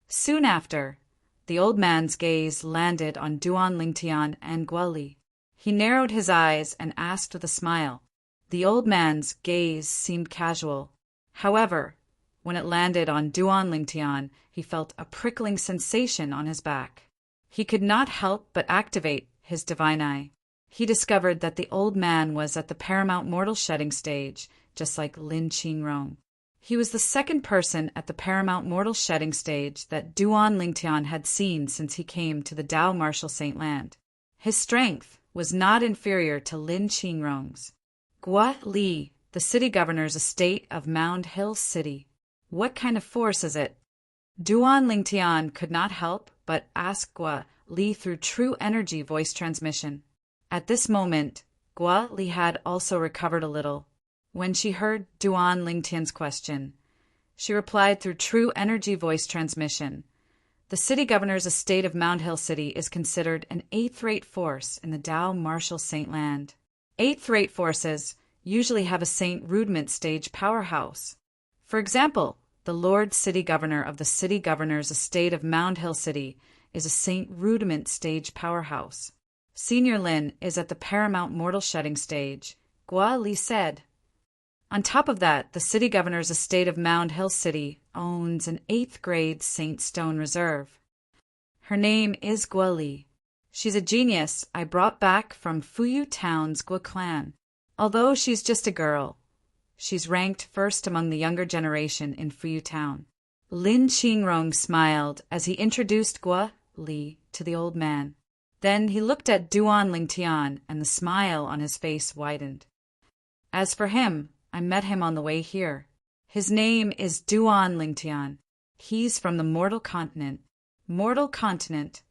Speaker 1: Soon after, the old man's gaze landed on Duan Lingtian and Gua Li. He narrowed his eyes and asked with a smile. The old man's gaze seemed casual. However, when it landed on Duan Lingtian, he felt a prickling sensation on his back. He could not help but activate his divine eye. He discovered that the old man was at the paramount mortal shedding stage, just like Lin Qingrong. He was the second person at the paramount mortal shedding stage that Duan Lingtian had seen since he came to the Dao Martial Saint Land. His strength was not inferior to Lin Qingrong's. Gua Li, the city governor's estate of Mound Hill City. What kind of force is it? Duan Lingtian could not help but ask Gua Li through true energy voice transmission. At this moment, Gua Li had also recovered a little. When she heard Duan Lingtian's question, she replied through true energy voice transmission. The city governor's estate of Mound Hill City is considered an eighth-rate force in the Dao Martial Saint Land. Eighth-rate forces usually have a Saint Rudiment stage powerhouse. For example, the Lord City Governor of the City Governor's estate of Mound Hill City is a Saint Rudiment stage powerhouse. Senior Lin is at the paramount mortal shedding stage, Gua Li said. On top of that, the City Governor's estate of Mound Hill City owns an 8th grade Saint Stone Reserve. Her name is Guoli. She's a genius I brought back from Fuyu Town's Gua clan. Although she's just a girl, she's ranked first among the younger generation in Fuyu Town. Lin Qingrong smiled as he introduced Gua Li to the old man. Then he looked at Duan Lingtian, and the smile on his face widened. As for him, I met him on the way here. His name is Duan Lingtian. He's from the Mortal Continent. Mortal Continent.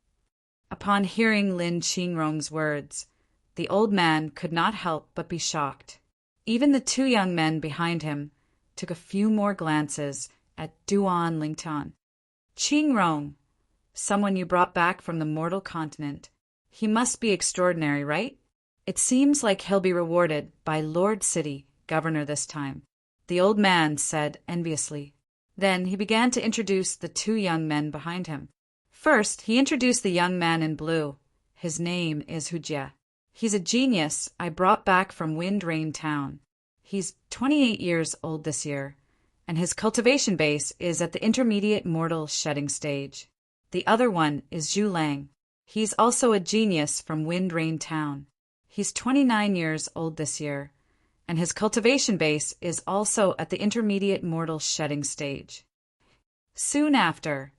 Speaker 1: Upon hearing Lin Qingrong's words, the old man could not help but be shocked. Even the two young men behind him took a few more glances at Duan Lingtian. Qingrong, someone you brought back from the Mortal Continent. He must be extraordinary, right? It seems like he'll be rewarded by Lord City, Governor this time, the old man said enviously. Then he began to introduce the two young men behind him. First, he introduced the young man in blue. His name is Hujie. He's a genius I brought back from Wind Rain Town. He's 28 years old this year, and his cultivation base is at the intermediate mortal shedding stage. The other one is Zhu Lang. He's also a genius from Wind Rain Town. He's 29 years old this year, and his cultivation base is also at the intermediate mortal shedding stage. Soon after,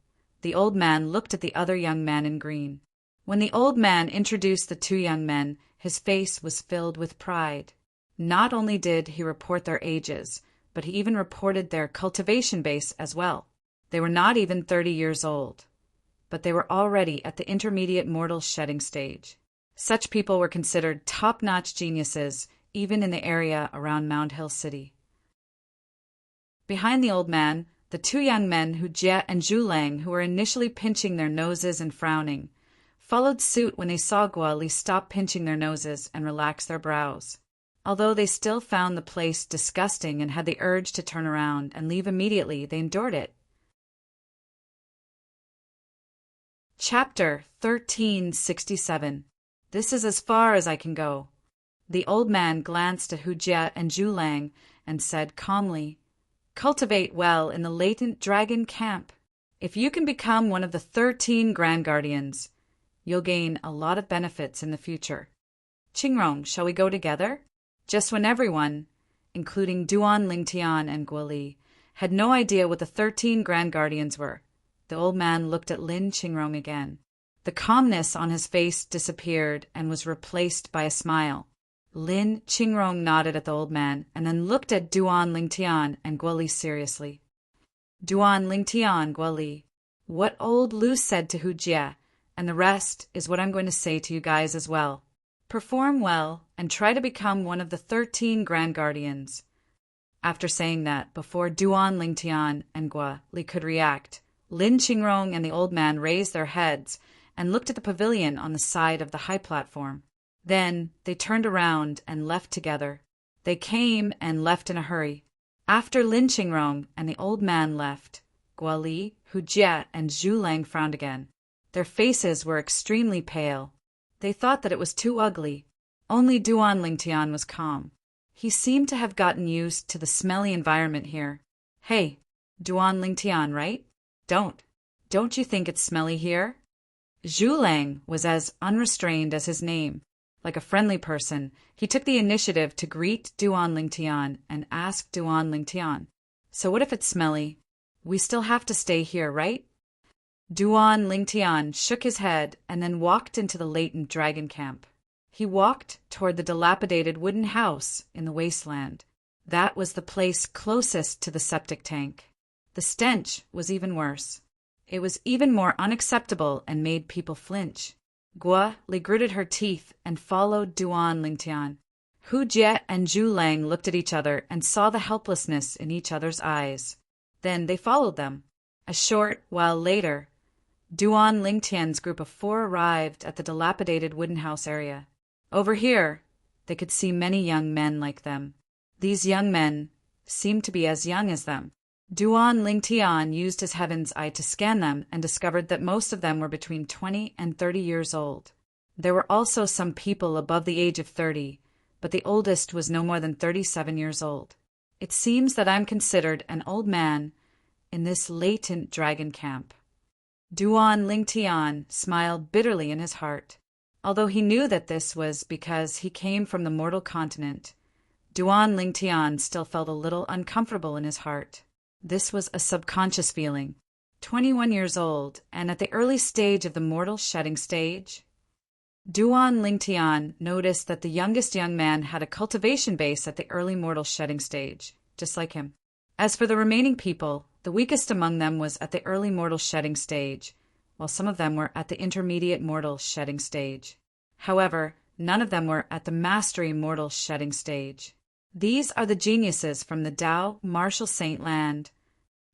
Speaker 1: the old man looked at the other young man in green. When the old man introduced the two young men, his face was filled with pride. Not only did he report their ages, but he even reported their cultivation base as well. They were not even 30 years old, but they were already at the intermediate mortal shedding stage. Such people were considered top-notch geniuses, even in the area around Mound Hill City. Behind the old man, the two young men, Hujie and Zhu Lang, who were initially pinching their noses and frowning, followed suit when they saw Gua Li stop pinching their noses and relax their brows. Although they still found the place disgusting and had the urge to turn around and leave immediately, they endured it. Chapter 1367. This is as far as I can go. The old man glanced at Hujie and Zhu Lang and said calmly, "Cultivate well in the latent dragon camp. If you can become one of the 13 Grand Guardians, you'll gain a lot of benefits in the future. Qingrong, shall we go together?" Just when everyone, including Duan Lingtian and Gua Li, had no idea what the 13 Grand Guardians were, the old man looked at Lin Qingrong again. The calmness on his face disappeared and was replaced by a smile. Lin Qingrong nodded at the old man and then looked at Duan Lingtian and Gua Li seriously. Duan Lingtian, Gua Li, what old Lu said to Hujie, and the rest is what I'm going to say to you guys as well. Perform well and try to become one of the 13 Grand Guardians. After saying that, before Duan Lingtian and Gua Li could react, Lin Qingrong and the old man raised their heads and looked at the pavilion on the side of the high platform. Then they turned around and left together. They came and left in a hurry. After Lin Qingrong and the old man left, Gua Li, Hujie, and Zhu Lang frowned again. Their faces were extremely pale. They thought that it was too ugly. Only Duan Lingtian was calm. He seemed to have gotten used to the smelly environment here. Hey, Duan Lingtian, right? Don't you think it's smelly here? Zhu Lang was as unrestrained as his name. Like a friendly person, he took the initiative to greet Duan Lingtian and ask Duan Lingtian, "So what if it's smelly? We still have to stay here, right?" Duan Lingtian shook his head and then walked into the latent dragon camp. He walked toward the dilapidated wooden house in the wasteland. That was the place closest to the septic tank. The stench was even worse. It was even more unacceptable and made people flinch. Gua Li gritted her teeth and followed Duan Lingtian. Hujie and Zhu Lang looked at each other and saw the helplessness in each other's eyes. Then they followed them. A short while later, Duan Lingtian's group of 4 arrived at the dilapidated wooden house area. Over here, they could see many young men like them. These young men seemed to be as young as them. Duan Lingtian used his heaven's eye to scan them and discovered that most of them were between 20 and 30 years old. There were also some people above the age of 30, but the oldest was no more than 37 years old. It seems that I'm considered an old man in this latent dragon camp. Duan Lingtian smiled bitterly in his heart. Although he knew that this was because he came from the mortal continent, Duan Lingtian still felt a little uncomfortable in his heart. This was a subconscious feeling. 21 years old, and at the early stage of the mortal shedding stage, Duan Lingtian noticed that the youngest young man had a cultivation base at the early mortal shedding stage, just like him. As for the remaining people, the weakest among them was at the early mortal shedding stage, while some of them were at the intermediate mortal shedding stage. However, none of them were at the mastery mortal shedding stage. These are the geniuses from the Tao Martial Saint Land,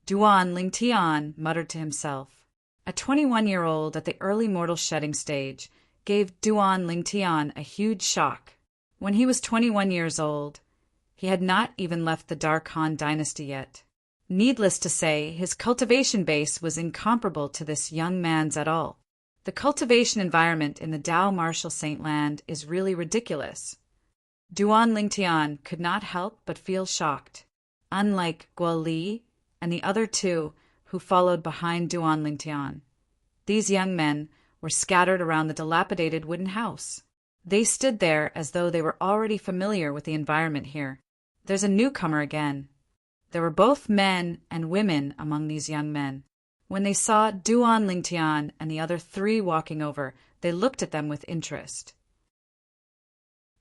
Speaker 1: Duan Lingtian muttered to himself. A 21-year-old at the early mortal shedding stage gave Duan Lingtian a huge shock. When he was 21 years old, he had not even left the Dark Han dynasty yet. Needless to say, his cultivation base was incomparable to this young man's at all. The cultivation environment in the Tao Martial Saint Land is really ridiculous. Duan Lingtian could not help but feel shocked. Unlike Guo Li and the other two who followed behind Duan Lingtian, these young men were scattered around the dilapidated wooden house. They stood there as though they were already familiar with the environment here. There's a newcomer again. There were both men and women among these young men. When they saw Duan Lingtian and the other three walking over, they looked at them with interest.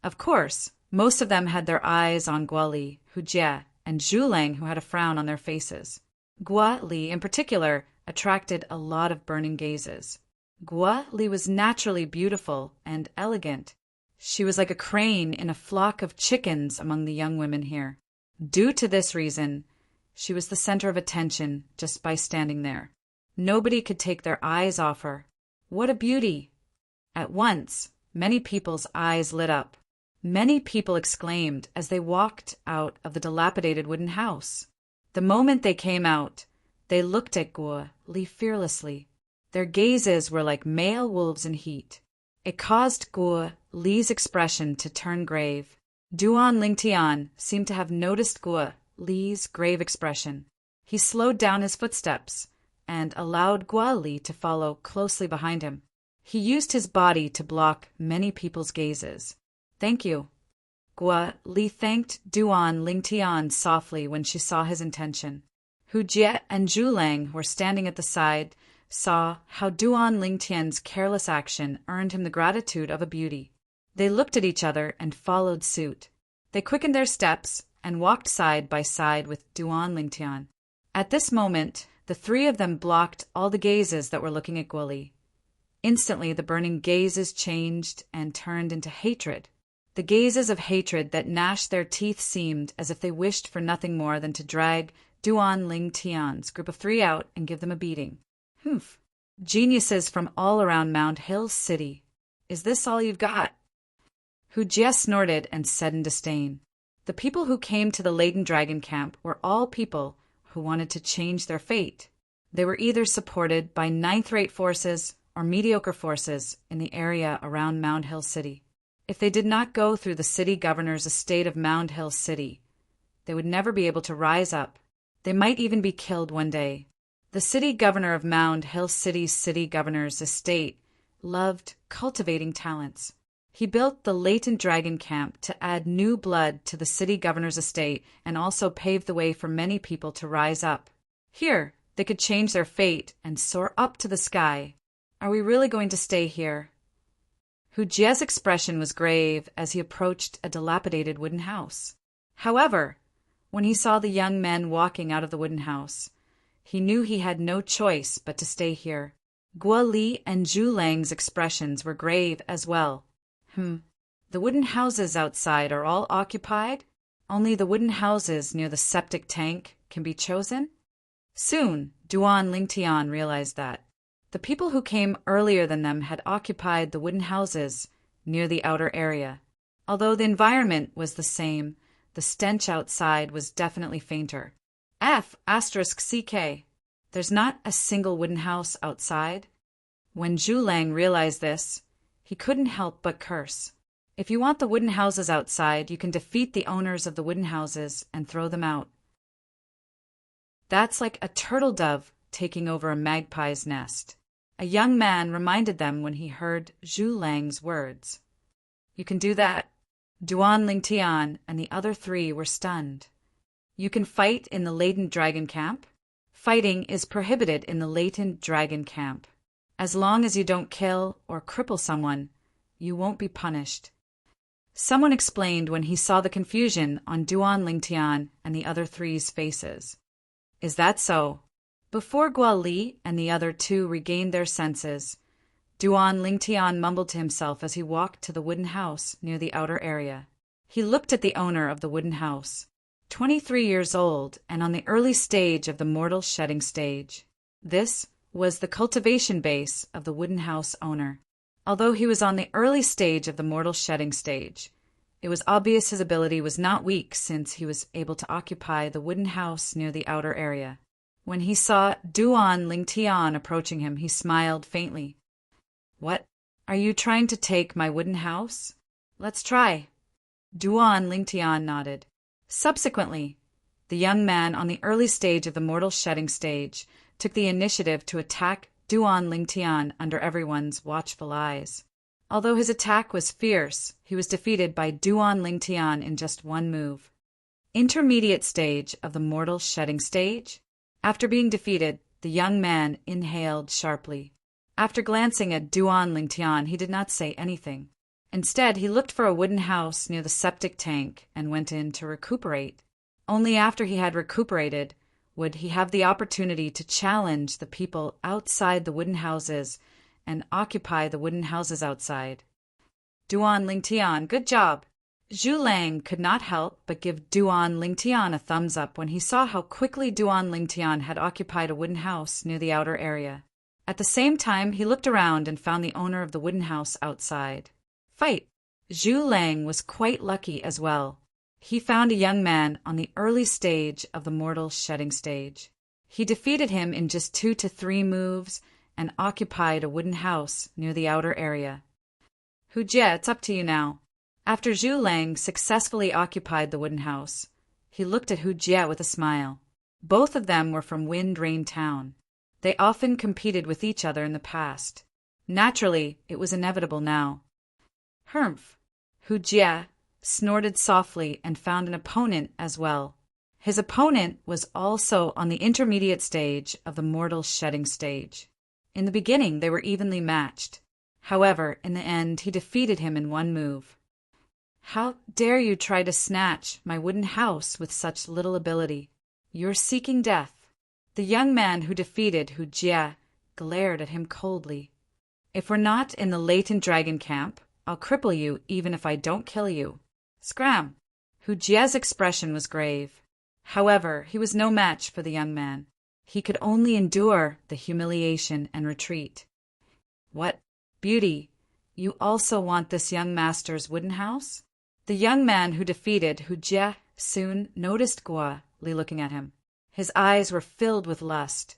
Speaker 1: Of course, most of them had their eyes on Guo Li, Hu Jie, and Zhu Lang, who had a frown on their faces. Guo Li, in particular, attracted a lot of burning gazes. Guo Li was naturally beautiful and elegant. She was like a crane in a flock of chickens among the young women here. Due to this reason, she was the center of attention just by standing there. Nobody could take their eyes off her. What a beauty! At once, many people's eyes lit up. Many people exclaimed as they walked out of the dilapidated wooden house. The moment they came out, they looked at Guo Li fearlessly. Their gazes were like male wolves in heat. It caused Guo Li's expression to turn grave. Duan Lingtian seemed to have noticed Guo Li's grave expression. He slowed down his footsteps and allowed Guo Li to follow closely behind him. He used his body to block many people's gazes. "Thank you." Guo Li thanked Duan Lingtian softly when she saw his intention. Hu Jie and Zhu Lang, who were standing at the side, saw how Duan Lingtian's careless action earned him the gratitude of a beauty. They looked at each other and followed suit. They quickened their steps and walked side by side with Duan Lingtian. At this moment, the three of them blocked all the gazes that were looking at Guo Li. Instantly, the burning gazes changed and turned into hatred. The gazes of hatred that gnashed their teeth seemed as if they wished for nothing more than to drag Duan Lingtian's group of three out and give them a beating. "Humph. Geniuses from all around Mound Hill City. Is this all you've got?" Hu Jie snorted and said in disdain. The people who came to the Laden Dragon camp were all people who wanted to change their fate. They were either supported by ninth-rate forces or mediocre forces in the area around Mound Hill City. If they did not go through the city governor's estate of Mound Hill City, they would never be able to rise up. They might even be killed one day. The city governor of Mound Hill City's city governor's estate loved cultivating talents. He built the Latent Dragon Camp to add new blood to the city governor's estate and also pave the way for many people to rise up. Here, they could change their fate and soar up to the sky. Are we really going to stay here? Hu Jie's expression was grave as he approached a dilapidated wooden house. However, when he saw the young men walking out of the wooden house, he knew he had no choice but to stay here. Guo Li and Zhu Lang's expressions were grave as well. The wooden houses outside are all occupied? Only the wooden houses near the septic tank can be chosen? Soon, Duan Lingtian realized that. The people who came earlier than them had occupied the wooden houses near the outer area. Although the environment was the same, the stench outside was definitely fainter. F***CK. There's not a single wooden house outside. When Zhu Lang realized this, he couldn't help but curse. If you want the wooden houses outside, you can defeat the owners of the wooden houses and throw them out. That's like a turtle dove taking over a magpie's nest. A young man reminded them when he heard Zhu Lang's words. You can do that. Duan Lingtian and the other three were stunned. You can fight in the latent dragon camp? Fighting is prohibited in the latent dragon camp. As long as you don't kill or cripple someone, you won't be punished. Someone explained when he saw the confusion on Duan Lingtian and the other three's faces. Is that so? Before Guo Li and the other two regained their senses, Duan Lingtian mumbled to himself as he walked to the wooden house near the outer area. He looked at the owner of the wooden house, 23 years old and on the early stage of the mortal shedding stage. This was the cultivation base of the wooden house owner. Although he was on the early stage of the mortal shedding stage, it was obvious his ability was not weak since he was able to occupy the wooden house near the outer area. When he saw Duan Lingtian approaching him, he smiled faintly. What? Are you trying to take my wooden house? Let's try. Duan Lingtian nodded. Subsequently, the young man on the early stage of the mortal shedding stage took the initiative to attack Duan Lingtian under everyone's watchful eyes. Although his attack was fierce, he was defeated by Duan Lingtian in just one move. Intermediate stage of the mortal shedding stage? After being defeated, the young man inhaled sharply. After glancing at Duan Lingtian, he did not say anything. Instead, he looked for a wooden house near the septic tank and went in to recuperate. Only after he had recuperated would he have the opportunity to challenge the people outside the wooden houses and occupy the wooden houses outside. Duan Lingtian, good job! Zhu Lang could not help but give Duan Lingtian a thumbs up when he saw how quickly Duan Lingtian had occupied a wooden house near the outer area. At the same time, he looked around and found the owner of the wooden house outside. Fight! Zhu Lang was quite lucky as well. He found a young man on the early stage of the mortal shedding stage. He defeated him in just 2 to 3 moves and occupied a wooden house near the outer area. Hu Jie, it's up to you now. After Zhu Lang successfully occupied the wooden house, he looked at Hu Jie with a smile. Both of them were from Wind Rain Town. They often competed with each other in the past. Naturally, it was inevitable now. Humph! Hu Jie snorted softly and found an opponent as well. His opponent was also on the intermediate stage of the mortal shedding stage. In the beginning, they were evenly matched. However, in the end, he defeated him in one move. How dare you try to snatch my wooden house with such little ability? You're seeking death. The young man who defeated Hu Jie glared at him coldly. If we're not in the latent dragon camp, I'll cripple you even if I don't kill you. Scram! Hu Jie's expression was grave. However, he was no match for the young man. He could only endure the humiliation and retreat. What, beauty, you also want this young master's wooden house? The young man who defeated Hu Jie soon noticed Guo Li looking at him. His eyes were filled with lust.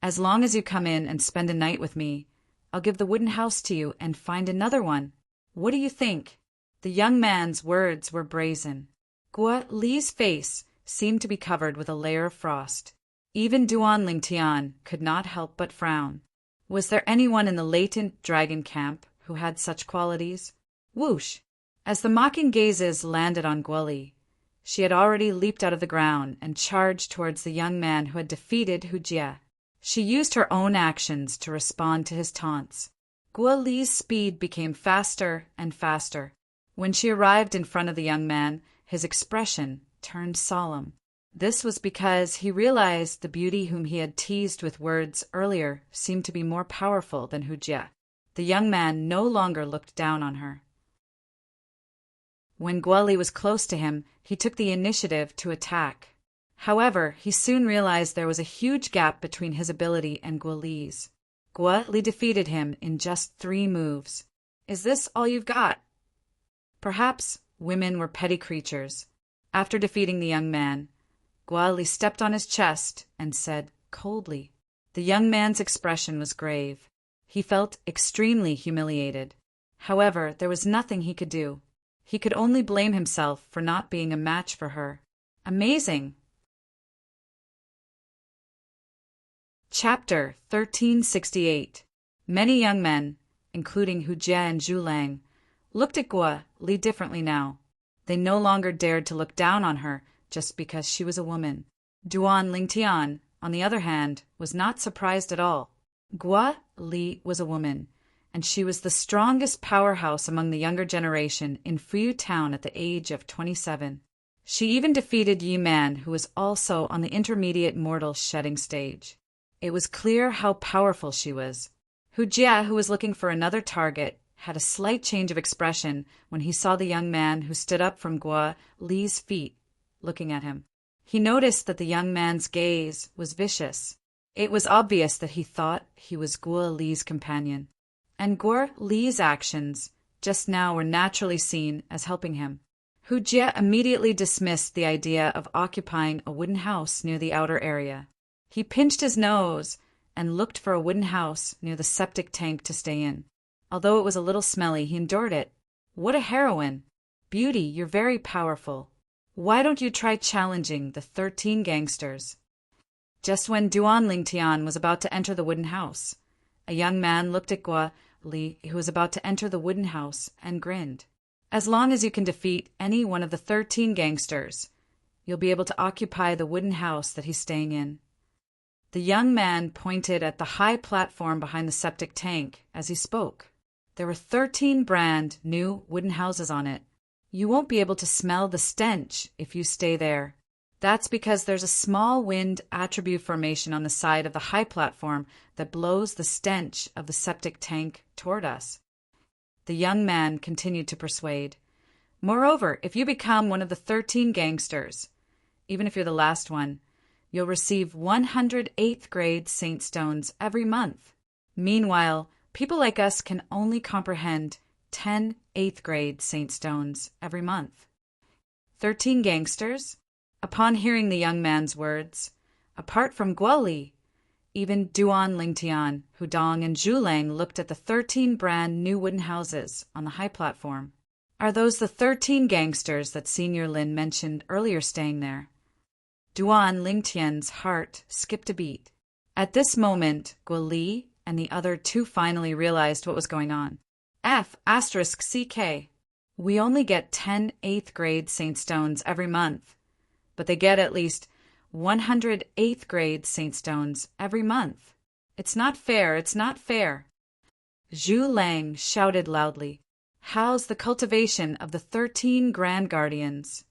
Speaker 1: As long as you come in and spend a night with me, I'll give the wooden house to you and find another one. What do you think? The young man's words were brazen. Guo Li's face seemed to be covered with a layer of frost. Even Duan Lingtian could not help but frown. Was there anyone in the latent dragon camp who had such qualities? Whoosh! As the mocking gazes landed on Guo Li, she had already leaped out of the ground and charged towards the young man who had defeated Hu Jie. She used her own actions to respond to his taunts. Guo Li's speed became faster and faster. When she arrived in front of the young man, his expression turned solemn. This was because he realized the beauty whom he had teased with words earlier seemed to be more powerful than Hu Jie. The young man no longer looked down on her. When Guo Li was close to him, he took the initiative to attack. However, he soon realized there was a huge gap between his ability and Guo Li's. Guo Li defeated him in just 3 moves. Is this all you've got? Perhaps women were petty creatures. After defeating the young man, Guo Li stepped on his chest and said coldly. The young man's expression was grave. He felt extremely humiliated. However, there was nothing he could do. He could only blame himself for not being a match for her. Amazing! Chapter 1368. Many young men, including Hu Jie and Zhu Lang, looked at Guo Li differently now. They no longer dared to look down on her just because she was a woman. Duan Lingtian, on the other hand, was not surprised at all. Guo Li was a woman, and she was the strongest powerhouse among the younger generation in Fuyu Town at the age of 27. She even defeated Yi Man, who was also on the intermediate mortal shedding stage. It was clear how powerful she was. Hu Jie, who was looking for another target, had a slight change of expression when he saw the young man who stood up from Guo Li's feet, looking at him. He noticed that the young man's gaze was vicious. It was obvious that he thought he was Guo Li's companion. And Guo Li's actions just now were naturally seen as helping him. Hu Jie immediately dismissed the idea of occupying a wooden house near the outer area. He pinched his nose and looked for a wooden house near the septic tank to stay in. Although it was a little smelly, he endured it. What a heroine! Beauty, you're very powerful. Why don't you try challenging the 13 gangsters? Just when Duan Lingtian was about to enter the wooden house, a young man looked at Guo Li, who was about to enter the wooden house, and grinned. As long as you can defeat any one of the 13 gangsters, you'll be able to occupy the wooden house that he's staying in. The young man pointed at the high platform behind the septic tank as he spoke. There were 13 brand new wooden houses on it. You won't be able to smell the stench if you stay there. That's because there's a small wind attribute formation on the side of the high platform that blows the stench of the septic tank toward us. The young man continued to persuade. Moreover, if you become one of the 13 gangsters, even if you're the last one, you'll receive 100 8th grade saint stones every month. Meanwhile, people like us can only comprehend 10 8th grade saint stones every month. 13 gangsters? Upon hearing the young man's words, apart from Guo Li, even Duan Lingtian, Hudong, and Zhu Lang looked at the 13 brand new wooden houses on the high platform. Are those the 13 gangsters that Senior Lin mentioned earlier staying there? Duan Lingtian's heart skipped a beat. At this moment, Guo Li and the other two finally realized what was going on. F***CK. We only get 10 8th grade saint stones every month, but they get at least 100 8th grade saint stones every month. It's not fair, it's not fair. Zhu Lang shouted loudly. How's the cultivation of the 13 Grand Guardians?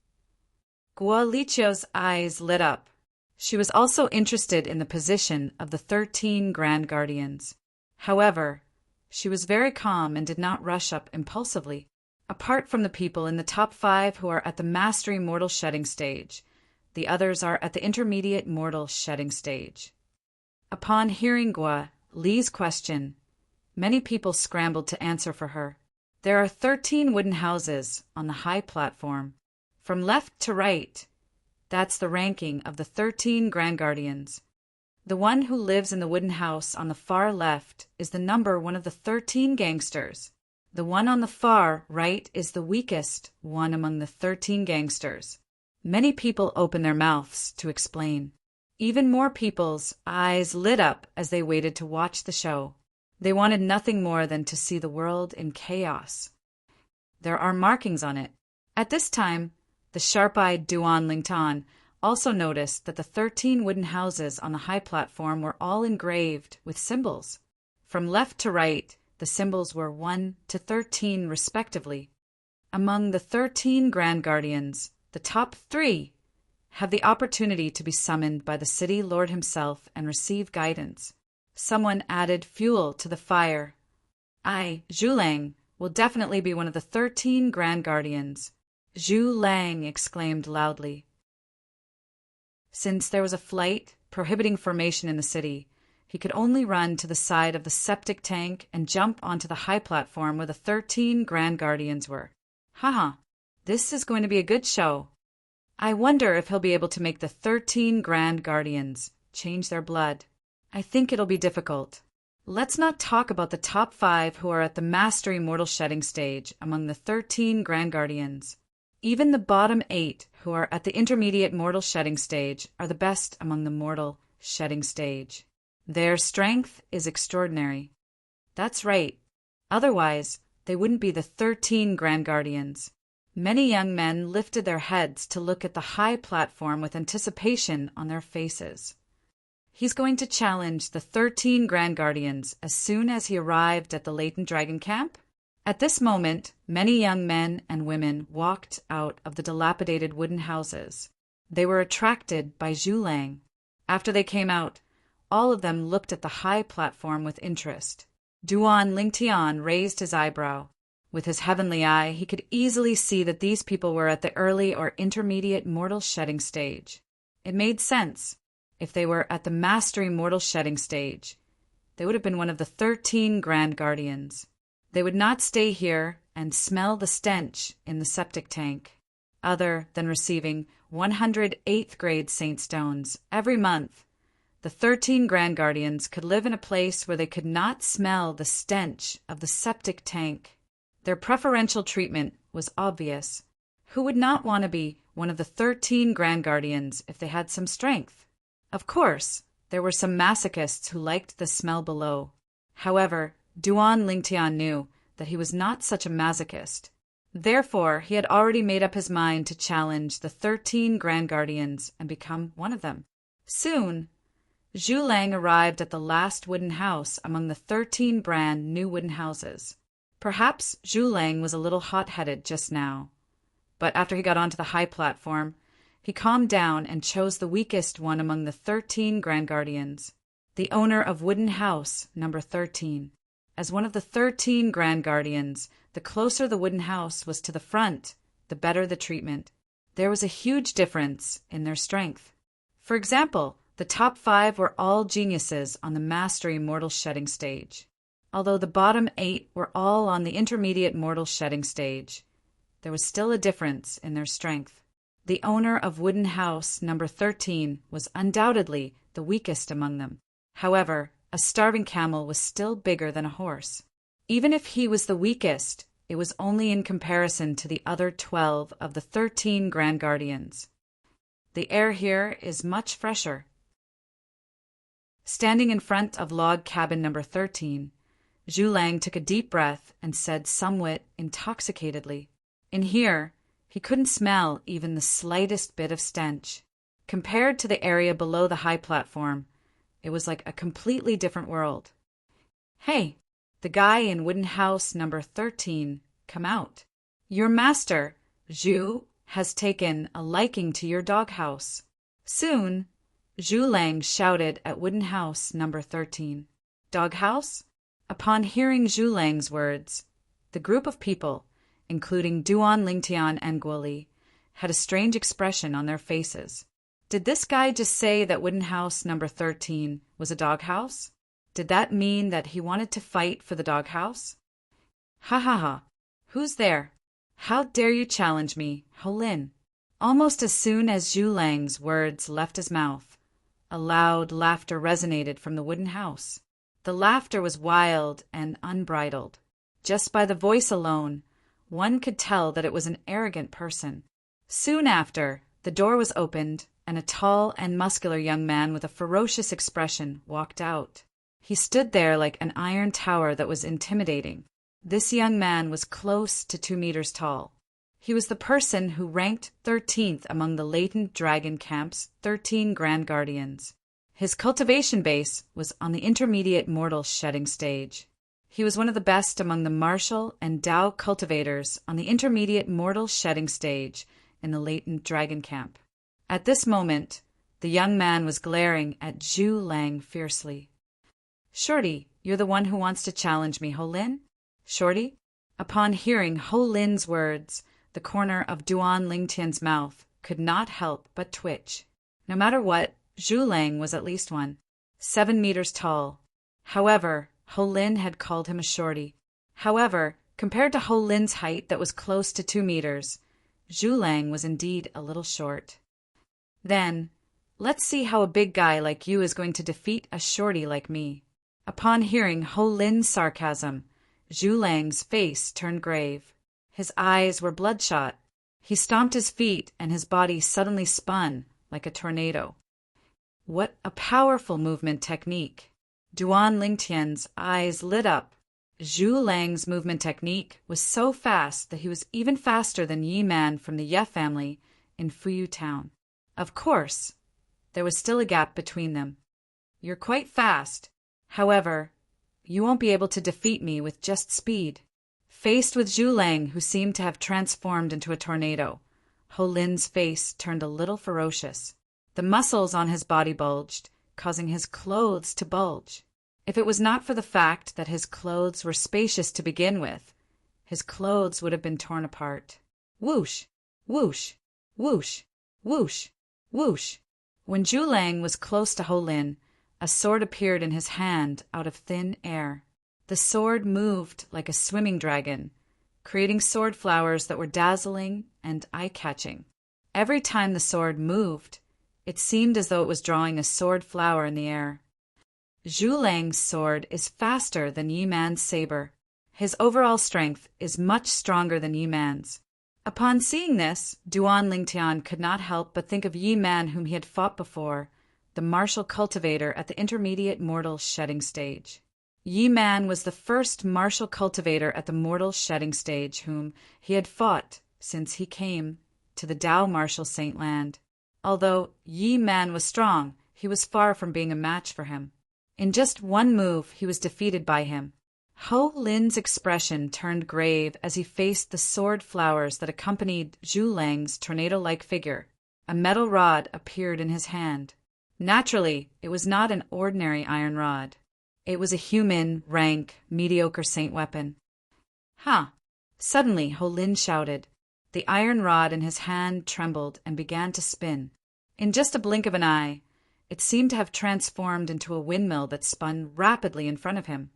Speaker 1: Guo Liqiu's eyes lit up. She was also interested in the position of the 13 Grand Guardians. However, she was very calm and did not rush up impulsively. Apart from the people in the top 5 who are at the Mastery Mortal Shedding stage, the others are at the Intermediate Mortal Shedding stage. Upon hearing Guo Li's question, many people scrambled to answer for her. There are 13 wooden houses on the high platform. From left to right, that's the ranking of the 13 Grand Guardians. The one who lives in the wooden house on the far left is the number one of the 13 gangsters. The one on the far right is the weakest one among the 13 gangsters. Many people opened their mouths to explain. Even more people's eyes lit up as they waited to watch the show. They wanted nothing more than to see the world in chaos. There are markings on it. At this time, the sharp-eyed Duan Lingtan also noticed that the 13 wooden houses on the high platform were all engraved with symbols. From left to right, the symbols were 1 to 13 respectively. Among the 13 Grand Guardians, the top 3 have the opportunity to be summoned by the city lord himself and receive guidance. Someone added fuel to the fire. I, Zhu Lang, will definitely be one of the 13 Grand Guardians. Zhu Lang exclaimed loudly. Since there was a flight prohibiting formation in the city, he could only run to the side of the septic tank and jump onto the high platform where the 13 Grand Guardians were. Haha, this is going to be a good show. I wonder if he'll be able to make the 13 Grand Guardians change their blood. I think it'll be difficult. Let's not talk about the top 5 who are at the Mastery Mortal Shedding stage among the 13 Grand Guardians. Even the bottom 8 who are at the Intermediate Mortal Shedding stage are the best among the Mortal Shedding stage. Their strength is extraordinary. That's right. Otherwise, they wouldn't be the 13 Grand Guardians. Many young men lifted their heads to look at the high platform with anticipation on their faces. He's going to challenge the 13 Grand Guardians as soon as he arrived at the latent dragon camp? At this moment, many young men and women walked out of the dilapidated wooden houses. They were attracted by Zhu Lang. After they came out, all of them looked at the high platform with interest. Duan Lingtian raised his eyebrow. With his heavenly eye, he could easily see that these people were at the early or intermediate mortal shedding stage. It made sense. If they were at the mastery mortal shedding stage, they would have been one of the 13 Grand Guardians. They would not stay here and smell the stench in the septic tank, other than receiving 100 8th grade saint stones every month. The 13 Grand Guardians could live in a place where they could not smell the stench of the septic tank. Their preferential treatment was obvious. Who would not want to be one of the 13 Grand Guardians if they had some strength? Of course, there were some masochists who liked the smell below. However, Duan Lingtian knew that he was not such a masochist. Therefore, he had already made up his mind to challenge the 13 Grand Guardians and become one of them. Soon, Zhu Lang arrived at the last wooden house among the 13 brand new wooden houses. Perhaps Zhu Lang was a little hot-headed just now, but after he got onto the high platform, he calmed down and chose the weakest one among the 13 Grand Guardians, the owner of wooden house number 13. As one of the 13 Grand Guardians, the closer the wooden house was to the front, the better the treatment. There was a huge difference in their strength. For example, the top 5 were all geniuses on the mastery mortal shedding stage, although the bottom 8 were all on the intermediate mortal shedding stage. There was still a difference in their strength. The owner of wooden house number 13 was undoubtedly the weakest among them. However, a starving camel was still bigger than a horse. Even if he was the weakest, it was only in comparison to the other 12 of the 13 Grand Guardians. The air here is much fresher. Standing in front of log cabin number 13, Zhu Lang took a deep breath and said somewhat intoxicatedly, "In here, he couldn't smell even the slightest bit of stench. Compared to the area below the high platform, it was like a completely different world. Hey, the guy in wooden house number 13, come out. Your master, Zhu, has taken a liking to your doghouse." Soon, Zhu Lang shouted at wooden house number 13. Doghouse? Upon hearing Zhu Lang's words, the group of people, including Duan Lingtian and Guoli, had a strange expression on their faces. Did this guy just say that wooden house number 13 was a doghouse? Did that mean that he wanted to fight for the doghouse? Ha ha ha. Who's there? How dare you challenge me, Ho Lin? Almost as soon as Zhu Lang's words left his mouth, a loud laughter resonated from the wooden house. The laughter was wild and unbridled. Just by the voice alone, one could tell that it was an arrogant person. Soon after, the door was opened, and a tall and muscular young man with a ferocious expression walked out. He stood there like an iron tower that was intimidating. This young man was close to 2 meters tall. He was the person who ranked 13th among the latent dragon camp's 13 Grand Guardians. His cultivation base was on the intermediate mortal shedding stage. He was one of the best among the martial and Dao cultivators on the intermediate mortal shedding stage in the latent dragon camp. At this moment, the young man was glaring at Zhu Lang fiercely. "Shorty, you're the one who wants to challenge me, Ho Lin?" Shorty? Upon hearing Ho Lin's words, the corner of Duan Lingtian's mouth could not help but twitch. No matter what, Zhu Lang was at least 7 meters tall. However, Ho Lin had called him a shorty. However, compared to Ho Lin's height that was close to 2 meters, Zhu Lang was indeed a little short. Then, let's see how a big guy like you is going to defeat a shorty like me. Upon hearing Ho Lin's sarcasm, Zhu Lang's face turned grave. His eyes were bloodshot. He stomped his feet and his body suddenly spun like a tornado. What a powerful movement technique! Duan Lingtian's eyes lit up Zhu Lang's movement technique was so fast that he was even faster than Yi Man from the Ye family in Fuyu Town. Of course, there was still a gap between them. You're quite fast. However, you won't be able to defeat me with just speed. Faced with Zhu Lang, who seemed to have transformed into a tornado, Ho Lin's face turned a little ferocious. The muscles on his body bulged, causing his clothes to bulge. If it was not for the fact that his clothes were spacious to begin with, his clothes would have been torn apart. Whoosh, whoosh, whoosh, whoosh, whoosh. When Zhu Lang was close to Ho Lin, a sword appeared in his hand out of thin air. The sword moved like a swimming dragon, creating sword flowers that were dazzling and eye-catching. Every time the sword moved, it seemed as though it was drawing a sword flower in the air. Zhu Lang's sword is faster than Yi Man's saber. His overall strength is much stronger than Yi Man's. Upon seeing this, Duan Lingtian could not help but think of Yi Man, whom he had fought before, the martial cultivator at the intermediate mortal shedding stage. Yi Man was the first martial cultivator at the mortal shedding stage whom he had fought since he came to the Tao martial Saint Land. Although Yi Man was strong, he was far from being a match for him. In just one move, he was defeated by him. Ho Lin's expression turned grave as he faced the sword flowers that accompanied Zhu Lang's tornado-like figure. A metal rod appeared in his hand. Naturally, it was not an ordinary iron rod. It was a human, rank, mediocre saint weapon. Ha! Suddenly, Ho Lin shouted. The iron rod in his hand trembled and began to spin. In just a blink of an eye, it seemed to have transformed into a windmill that spun rapidly in front of him.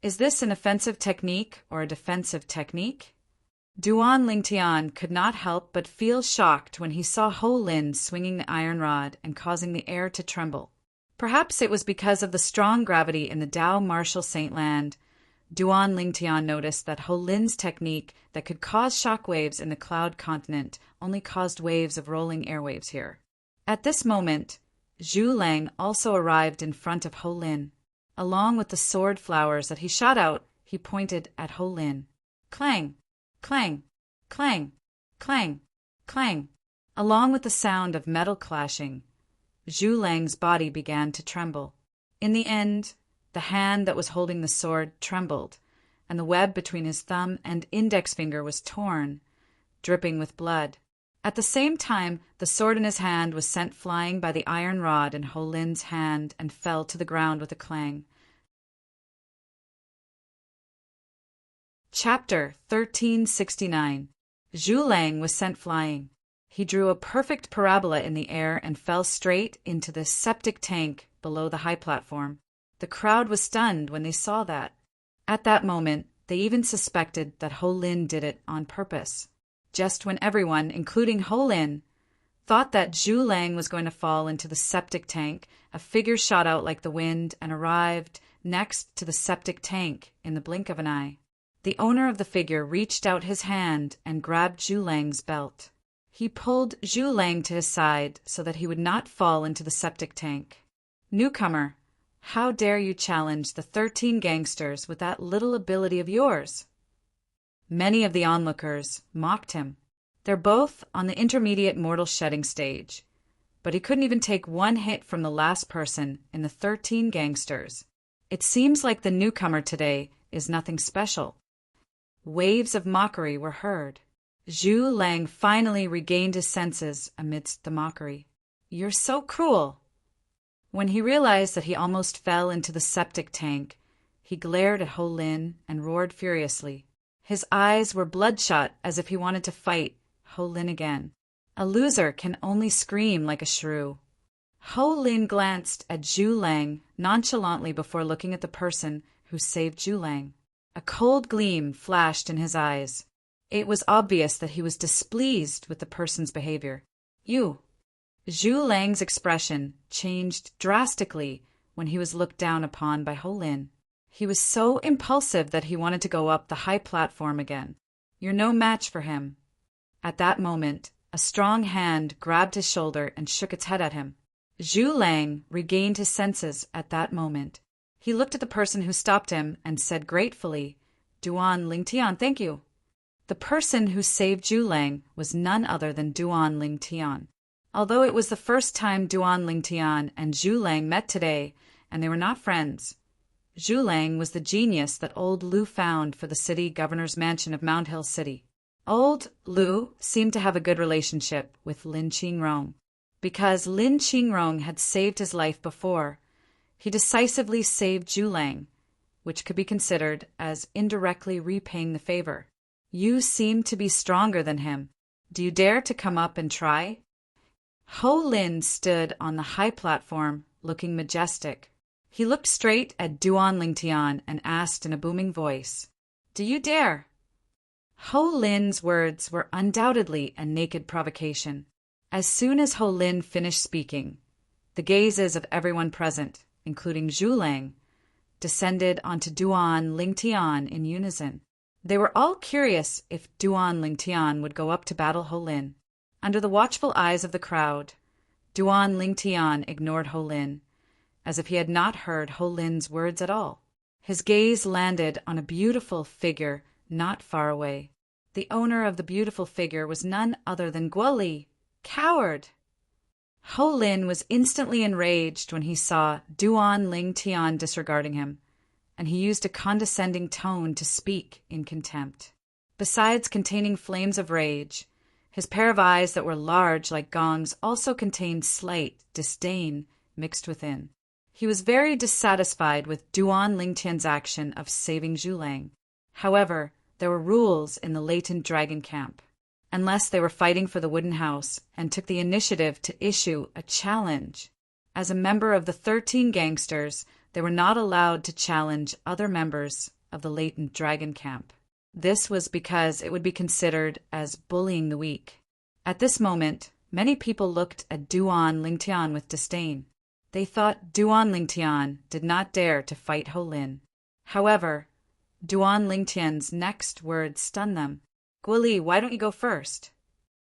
Speaker 1: Is this an offensive technique or a defensive technique? Duan Lingtian could not help but feel shocked when he saw Ho Lin swinging the iron rod and causing the air to tremble. Perhaps it was because of the strong gravity in the Tao martial Saint Land. Duan Lingtian noticed that Ho Lin's technique that could cause shock waves in the cloud continent only caused waves of rolling airwaves here. At this moment, Zhu Lang also arrived in front of Ho Lin. Along with the sword flowers that he shot out, he pointed at Ho Lin. Clang, clang, clang, clang, clang. Along with the sound of metal clashing, Zhu Lang's body began to tremble. In the end, the hand that was holding the sword trembled, and the web between his thumb and index finger was torn, dripping with blood. At the same time, the sword in his hand was sent flying by the iron rod in Ho Lin's hand and fell to the ground with a clang. Chapter 1369. Zhu Lang was sent flying. He drew a perfect parabola in the air and fell straight into the septic tank below the high platform. The crowd was stunned when they saw that. At that moment, they even suspected that Ho Lin did it on purpose. Just when everyone, including Ho Lin, thought that Zhu Lang was going to fall into the septic tank, a figure shot out like the wind and arrived next to the septic tank in the blink of an eye. The owner of the figure reached out his hand and grabbed Zhu Lang's belt. He pulled Zhu Lang to his side so that he would not fall into the septic tank. Newcomer, how dare you challenge the 13 gangsters with that little ability of yours? Many of the onlookers mocked him. They're both on the intermediate mortal shedding stage, but he couldn't even take one hit from the last person in the 13 gangsters. It seems like the newcomer today is nothing special. Waves of mockery were heard. Zhu Lang finally regained his senses amidst the mockery. You're so cruel. When he realized that he almost fell into the septic tank, he glared at Ho Lin and roared furiously. His eyes were bloodshot as if he wanted to fight Ho Lin again. A loser can only scream like a shrew. Ho Lin glanced at Zhu Lang nonchalantly before looking at the person who saved Zhu Lang. A cold gleam flashed in his eyes. It was obvious that he was displeased with the person's behavior. You. Zhu Lang's expression changed drastically when he was looked down upon by Ho Lin. He was so impulsive that he wanted to go up the high platform again. You're no match for him. At that moment, a strong hand grabbed his shoulder and shook its head at him. Zhu Lang regained his senses at that moment. He looked at the person who stopped him and said gratefully, Duan Lingtian, thank you. The person who saved Zhu Lang was none other than Duan Lingtian. Although it was the first time Duan Lingtian and Zhu Lang met today, and they were not friends, Zhu Lang was the genius that old Lu found for the city governor's mansion of Mount Hill City. Old Lu seemed to have a good relationship with Lin Qingrong. Because Lin Qingrong had saved his life before, he decisively saved Zhu Lang, which could be considered as indirectly repaying the favor. You seem to be stronger than him. Do you dare to come up and try? Ho Lin stood on the high platform, looking majestic. He looked straight at Duan Lingtian and asked in a booming voice, Do you dare? Ho Lin's words were undoubtedly a naked provocation. As soon as Ho Lin finished speaking, the gazes of everyone present, including Zhu Lang, descended onto Duan Lingtian in unison. They were all curious if Duan Lingtian would go up to battle Ho Lin. Under the watchful eyes of the crowd, Duan Lingtian ignored Ho Lin, as if he had not heard Ho Lin's words at all. His gaze landed on a beautiful figure not far away. The owner of the beautiful figure was none other than Guo Li. Coward! Ho Lin was instantly enraged when he saw Duan Lingtian disregarding him, and he used a condescending tone to speak in contempt. Besides containing flames of rage, his pair of eyes that were large like gongs also contained slight disdain mixed within. He was very dissatisfied with Duan Lingtian's action of saving Zhu Lang. However, there were rules in the latent dragon camp. Unless they were fighting for the wooden house and took the initiative to issue a challenge. As a member of the 13 gangsters, they were not allowed to challenge other members of the latent dragon camp. This was because it would be considered as bullying the weak. At this moment, many people looked at Duan Lingtian with disdain. They thought Duan Lingtian did not dare to fight Ho Lin. However, Duan Lingtian's next words stunned them. Guo Li, why don't you go first?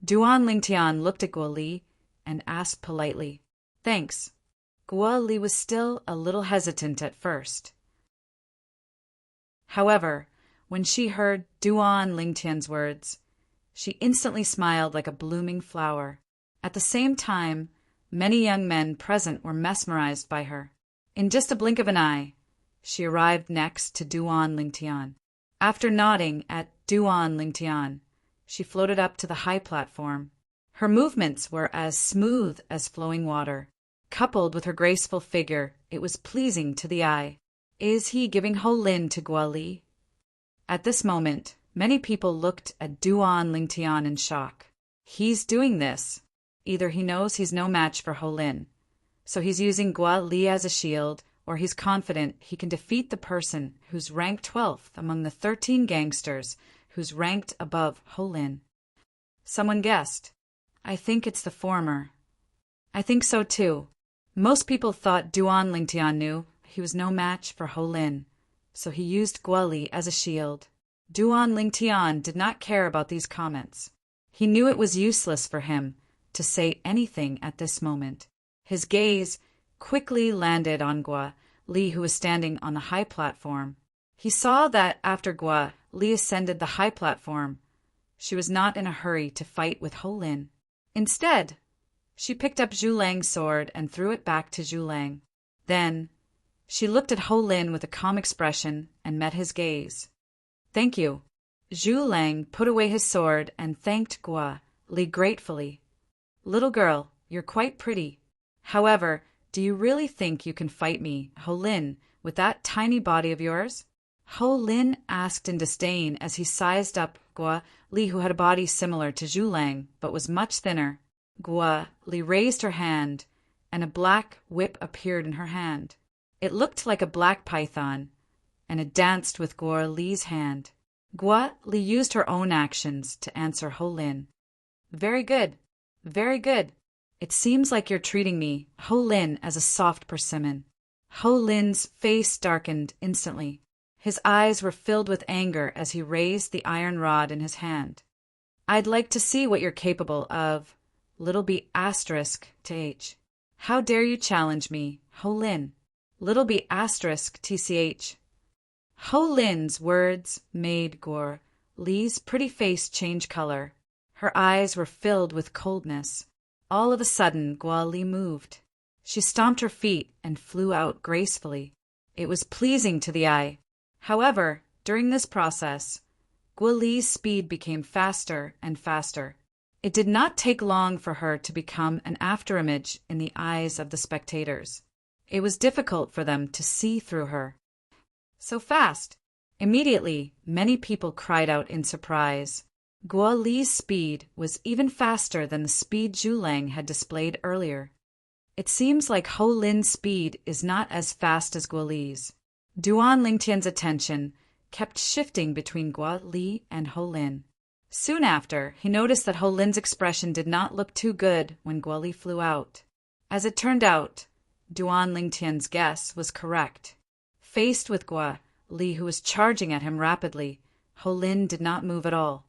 Speaker 1: Duan Lingtian looked at Guo Li and asked politely, Thanks. Guo Li was still a little hesitant at first. However, when she heard Duan Lingtian's words, she instantly smiled like a blooming flower. At the same time, many young men present were mesmerized by her. In just a blink of an eye, she arrived next to Duan Lingtian. After nodding at Duan Lingtian, she floated up to the high platform. Her movements were as smooth as flowing water. Coupled with her graceful figure, it was pleasing to the eye. Is he giving Ho Lin to Guo Li? At this moment, many people looked at Duan Lingtian in shock. He's doing this. Either he knows he's no match for Ho Lin, so he's using Guo Li as a shield, or he's confident he can defeat the person who's ranked 12th among the 13 gangsters who's ranked above Ho Lin. Someone guessed. I think it's the former. I think so too. Most people thought Duan Lingtian knew he was no match for Ho Lin, so he used Guo Li as a shield. Duan Lingtian did not care about these comments. He knew it was useless for him to say anything at this moment. His gaze quickly landed on Guo Li, who was standing on the high platform. He saw that after Guo Li ascended the high platform, she was not in a hurry to fight with Ho Lin. Instead, she picked up Zhu Lang's sword and threw it back to Zhu Lang. Then, she looked at Ho Lin with a calm expression and met his gaze. Thank you. Zhu Lang put away his sword and thanked Guo Li gratefully. Little girl, you're quite pretty. However, do you really think you can fight me, Ho Lin, with that tiny body of yours? Ho Lin asked in disdain as he sized up Guo Li, who had a body similar to Zhu Lang, but was much thinner. Guo Li raised her hand, and a black whip appeared in her hand. It looked like a black python, and it danced with Guo Li's hand. Guo Li used her own actions to answer Ho Lin. Very good, very good. It seems like you're treating me, Ho Lin, as a soft persimmon. Ho Lin's face darkened instantly. His eyes were filled with anger as he raised the iron rod in his hand. I'd like to see what you're capable of. Little b****th. How dare you challenge me, Ho Lin? little b asterisk tch. Ho Lin's words made Guo Li's pretty face change color. Her eyes were filled with coldness. All of a sudden, Guo Li moved. She stomped her feet and flew out gracefully. It was pleasing to the eye. However, during this process, Guo Li's speed became faster and faster. It did not take long for her to become an afterimage in the eyes of the spectators. It was difficult for them to see through her. So fast! Immediately, many people cried out in surprise. Guo Li's speed was even faster than the speed Zhu Lang had displayed earlier. It seems like Ho Lin's speed is not as fast as Guo Li's. Duan Lingtian's attention kept shifting between Guo Li and Ho Lin. Soon after, he noticed that Ho Lin's expression did not look too good when Guo Li flew out. As it turned out, Duan Lingtian's guess was correct. Faced with Guo Li, who was charging at him rapidly, Ho Lin did not move at all.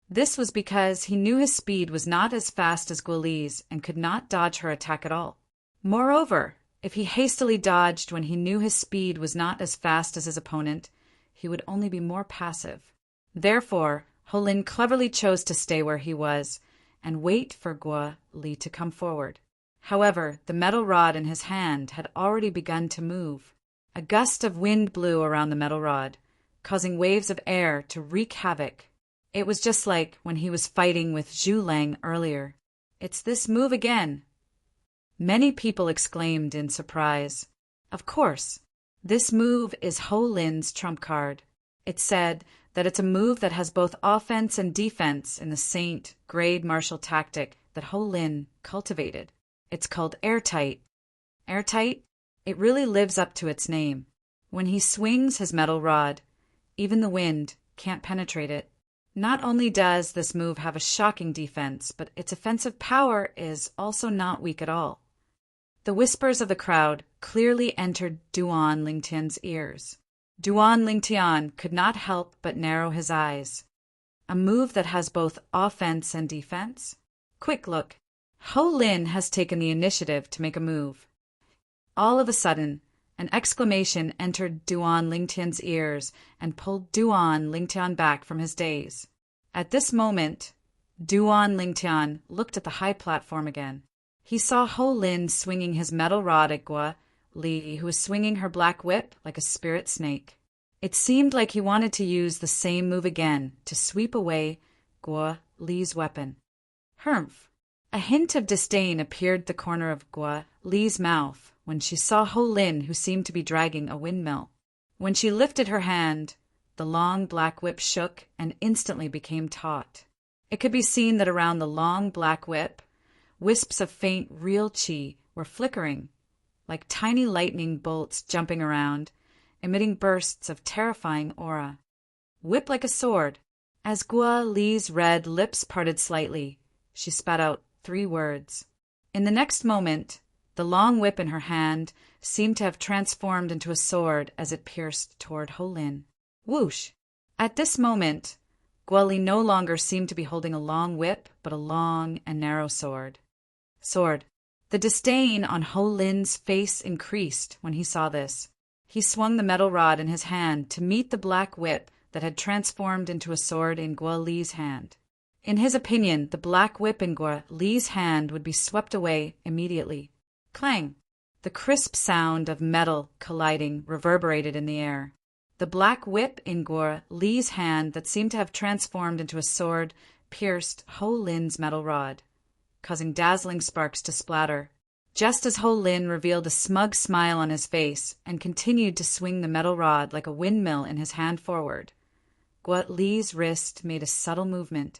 Speaker 1: This was because he knew his speed was not as fast as Guo Li's and could not dodge her attack at all. Moreover, if he hastily dodged when he knew his speed was not as fast as his opponent, he would only be more passive. Therefore, Ho Lin cleverly chose to stay where he was and wait for Guo Li to come forward. However, the metal rod in his hand had already begun to move. A gust of wind blew around the metal rod, causing waves of air to wreak havoc. It was just like when he was fighting with Zhu Lang earlier. It's this move again! Many people exclaimed in surprise. Of course, this move is Ho Lin's trump card. It said that it's a move that has both offense and defense in the Saint grade martial tactic that Ho Lin cultivated. It's called airtight. Airtight? It really lives up to its name. When he swings his metal rod, even the wind can't penetrate it. Not only does this move have a shocking defense, but its offensive power is also not weak at all. The whispers of the crowd clearly entered Duan Lingtian's ears. Duan Lingtian could not help but narrow his eyes. A move that has both offense and defense? Quick look. Ho Lin has taken the initiative to make a move. All of a sudden, an exclamation entered Duan Lingtian's ears and pulled Duan Lingtian back from his daze. At this moment, Duan Lingtian looked at the high platform again. He saw Ho Lin swinging his metal rod at Guo Li, who was swinging her black whip like a spirit snake. It seemed like he wanted to use the same move again to sweep away Guo Li's weapon. Humph! A hint of disdain appeared at the corner of Guo Li's mouth when she saw Ho Lin, who seemed to be dragging a windmill. When she lifted her hand, the long black whip shook and instantly became taut. It could be seen that around the long black whip, wisps of faint real qi were flickering, like tiny lightning bolts jumping around, emitting bursts of terrifying aura. Whip like a sword. As Guo Li's red lips parted slightly, she spat out 3 words. In the next moment, the long whip in her hand seemed to have transformed into a sword as it pierced toward Ho Lin. Whoosh! At this moment, Guo Li no longer seemed to be holding a long whip, but a long and narrow sword. Sword. The disdain on Ho Lin's face increased when he saw this. He swung the metal rod in his hand to meet the black whip that had transformed into a sword in Guo Li's hand. In his opinion, the black whip in Guo Li's hand would be swept away immediately. Clang! The crisp sound of metal colliding reverberated in the air. The black whip in Guo Li's hand that seemed to have transformed into a sword pierced Ho Lin's metal rod, causing dazzling sparks to splatter. Just as Ho Lin revealed a smug smile on his face and continued to swing the metal rod like a windmill in his hand forward, Guo Li's wrist made a subtle movement.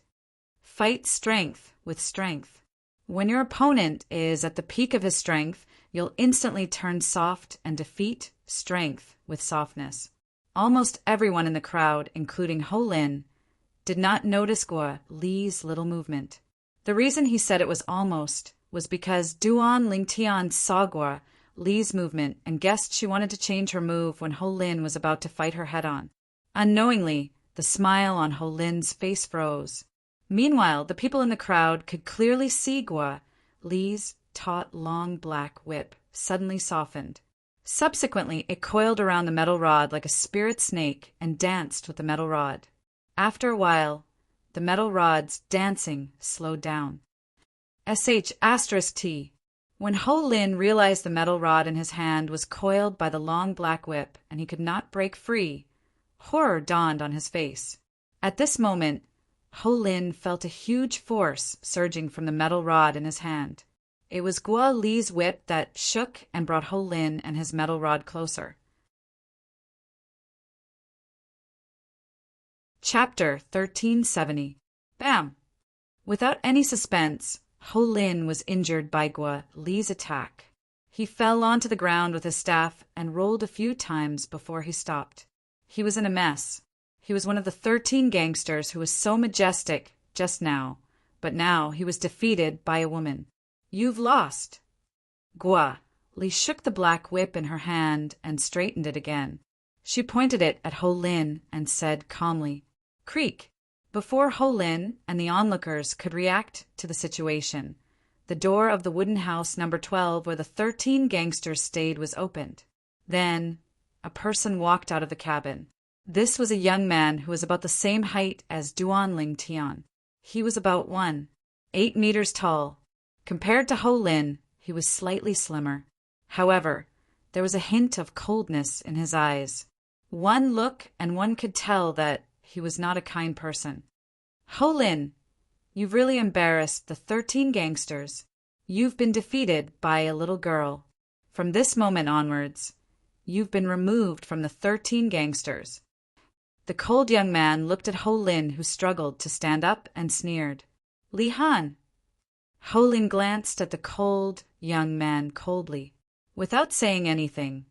Speaker 1: Fight strength with strength. When your opponent is at the peak of his strength, you'll instantly turn soft and defeat strength with softness. Almost everyone in the crowd, including Ho Lin, did not notice Guo Li's little movement. The reason he said it was almost was because Duan Lingtian saw Guo Li's movement and guessed she wanted to change her move when Ho Lin was about to fight her head-on. Unknowingly, the smile on Ho Lin's face froze. Meanwhile, the people in the crowd could clearly see Guo Li's taut long black whip suddenly softened. Subsequently, it coiled around the metal rod like a spirit snake and danced with the metal rod. After a while, the metal rod's dancing slowed down. **T. When Ho Lin realized the metal rod in his hand was coiled by the long black whip and he could not break free, horror dawned on his face. At this moment, Ho Lin felt a huge force surging from the metal rod in his hand. It was Guo Li's whip that shook and brought Ho Lin and his metal rod closer. Chapter 1370. Bam! Without any suspense, Ho Lin was injured by Guo Li's attack. He fell onto the ground with his staff and rolled a few times before he stopped. He was in a mess. He was one of the 13 gangsters who was so majestic just now, but now he was defeated by a woman. You've lost. Guo Li shook the black whip in her hand and straightened it again. She pointed it at Ho Lin and said calmly, "Creak." Before Ho Lin and the onlookers could react to the situation, the door of the wooden house number 12 where the 13 gangsters stayed was opened. Then, a person walked out of the cabin. This was a young man who was about the same height as Duan Ling Tian. He was about 1.8 meters tall. Compared to Ho Lin, he was slightly slimmer. However, there was a hint of coldness in his eyes. One look and one could tell that he was not a kind person. Ho Lin, you've really embarrassed the 13 gangsters. You've been defeated by a little girl. From this moment onwards, you've been removed from the 13 gangsters. The cold young man looked at Ho Lin, who struggled to stand up, and sneered. Li Han. Ho Lin glanced at the cold young man coldly. Without saying anything,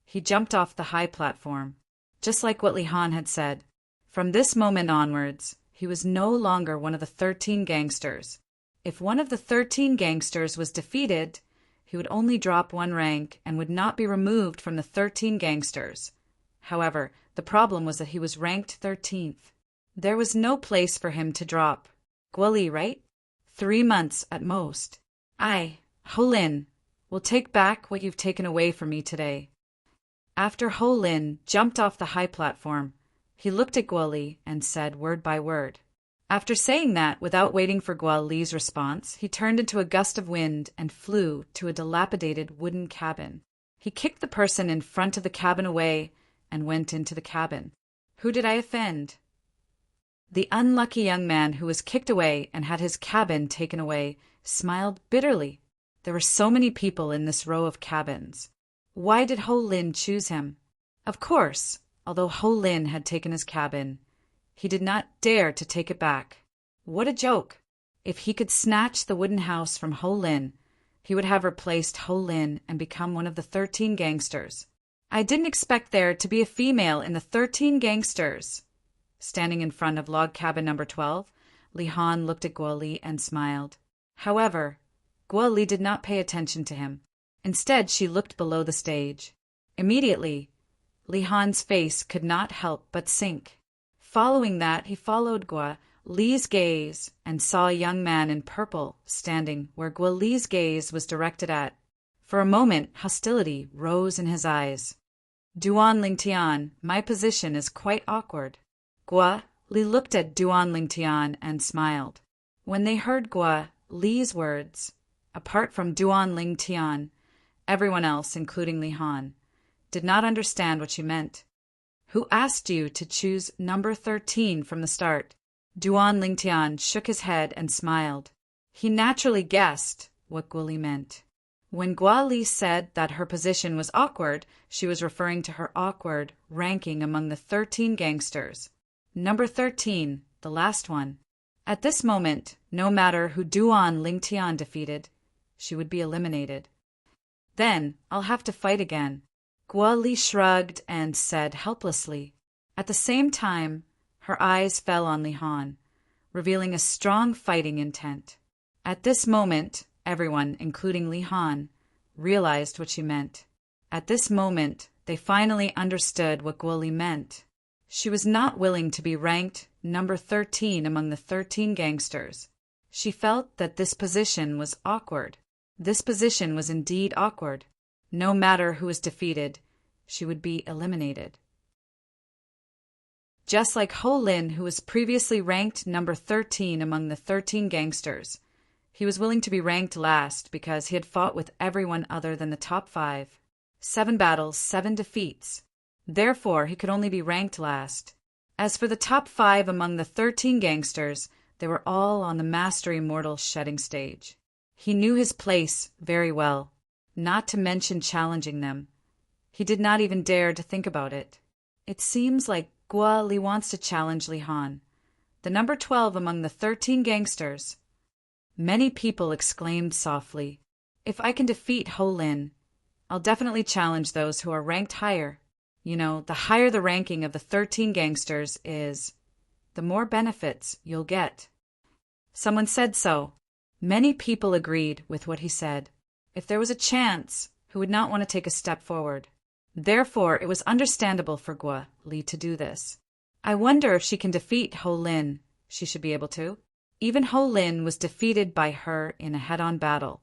Speaker 1: he jumped off the high platform, just like what Li Han had said. From this moment onwards, he was no longer one of the 13 gangsters. If one of the 13 gangsters was defeated, he would only drop one rank and would not be removed from the 13 gangsters. However, the problem was that he was ranked 13th. There was no place for him to drop. Guo Li, right? 3 months at most. I, Ho Lin, will take back what you've taken away from me today. After Ho Lin jumped off the high platform, he looked at Guo Li and said word by word. After saying that, without waiting for Guo Li's response, he turned into a gust of wind and flew to a dilapidated wooden cabin. He kicked the person in front of the cabin away and went into the cabin. Who did I offend? The unlucky young man who was kicked away and had his cabin taken away smiled bitterly. There were so many people in this row of cabins. Why did Ho Lin choose him? Of course, although Ho Lin had taken his cabin, he did not dare to take it back. What a joke! If he could snatch the wooden house from Ho Lin, he would have replaced Ho Lin and become one of the 13 gangsters. I didn't expect there to be a female in the 13 gangsters. Standing in front of log cabin number 12, Li Han looked at Guo Li and smiled. However, Guo Li did not pay attention to him. Instead, she looked below the stage. Immediately, Li Han's face could not help but sink. Following that, he followed Guo Li's gaze and saw a young man in purple standing where Guo Li's gaze was directed at. For a moment, hostility rose in his eyes. Duan Ling Tian, my position is quite awkward. Guo Li looked at Duan Ling Tian and smiled. When they heard Guo Li's words, apart from Duan Ling Tian, everyone else, including Li Han, did not understand what she meant. Who asked you to choose number 13 from the start? Duan Ling Tian shook his head and smiled. He naturally guessed what Guo Li meant. When Guo Li said that her position was awkward, she was referring to her awkward ranking among the 13 gangsters. Number 13, the last one. At this moment, no matter who Duan Ling Tian defeated, she would be eliminated. Then I'll have to fight again. Guo Li shrugged and said helplessly. At the same time, her eyes fell on Li Han, revealing a strong fighting intent. At this moment, everyone, including Li Han, realized what she meant. At this moment, they finally understood what Guo Li meant. She was not willing to be ranked number 13 among the 13 gangsters. She felt that this position was awkward. This position was indeed awkward. No matter who was defeated, she would be eliminated. Just like Ho Lin, who was previously ranked number 13 among the 13 gangsters, he was willing to be ranked last because he had fought with everyone other than the top 5. 7 battles, 7 defeats. Therefore, he could only be ranked last. As for the top 5 among the 13 gangsters, they were all on the Master Immortal shedding stage. He knew his place very well, not to mention challenging them. He did not even dare to think about it. It seems like Guo Li wants to challenge Li Han, the number 12 among the 13 gangsters. Many people exclaimed softly, "If I can defeat Ho Lin, I'll definitely challenge those who are ranked higher. You know, the higher the ranking of the 13 gangsters is, the more benefits you'll get." Someone said so. Many people agreed with what he said. If there was a chance, who would not want to take a step forward? Therefore, it was understandable for Guo Li to do this. I wonder if she can defeat Ho Lin. She should be able to. Even Ho Lin was defeated by her in a head-on battle.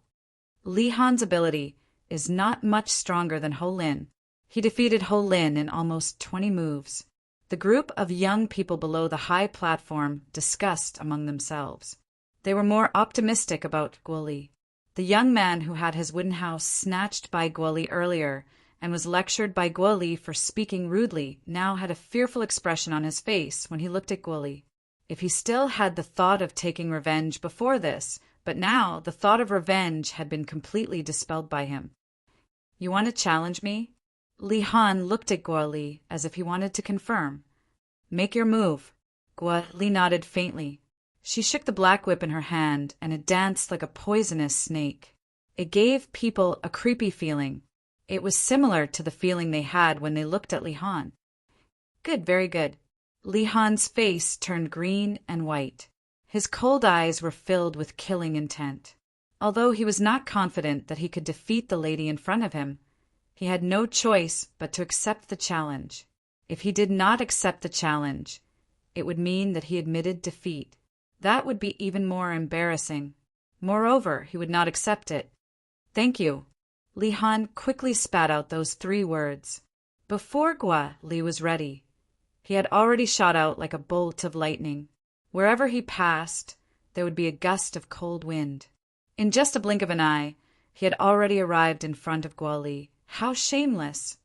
Speaker 1: Li Han's ability is not much stronger than Ho Lin. He defeated Ho Lin in almost 20 moves. The group of young people below the high platform discussed among themselves. They were more optimistic about Guo Li. The young man who had his wooden house snatched by Guo Li earlier and was lectured by Guo Li for speaking rudely now had a fearful expression on his face when he looked at Guo Li. If he still had the thought of taking revenge before this, but now the thought of revenge had been completely dispelled by him. "You want to challenge me?" Li Han looked at Guo Li as if he wanted to confirm. "Make your move." Guo Li nodded faintly. She shook the black whip in her hand, and it danced like a poisonous snake. It gave people a creepy feeling. It was similar to the feeling they had when they looked at Li Han. "Good, very good." Li Han's face turned green and white. His cold eyes were filled with killing intent. Although he was not confident that he could defeat the lady in front of him, he had no choice but to accept the challenge. If he did not accept the challenge, it would mean that he admitted defeat. That would be even more embarrassing. Moreover, he would not accept it. "Thank you." Li Han quickly spat out those 3 words. Before Guo Li was ready, he had already shot out like a bolt of lightning. Wherever he passed, there would be a gust of cold wind. In just a blink of an eye, he had already arrived in front of Guo Li. How shameless!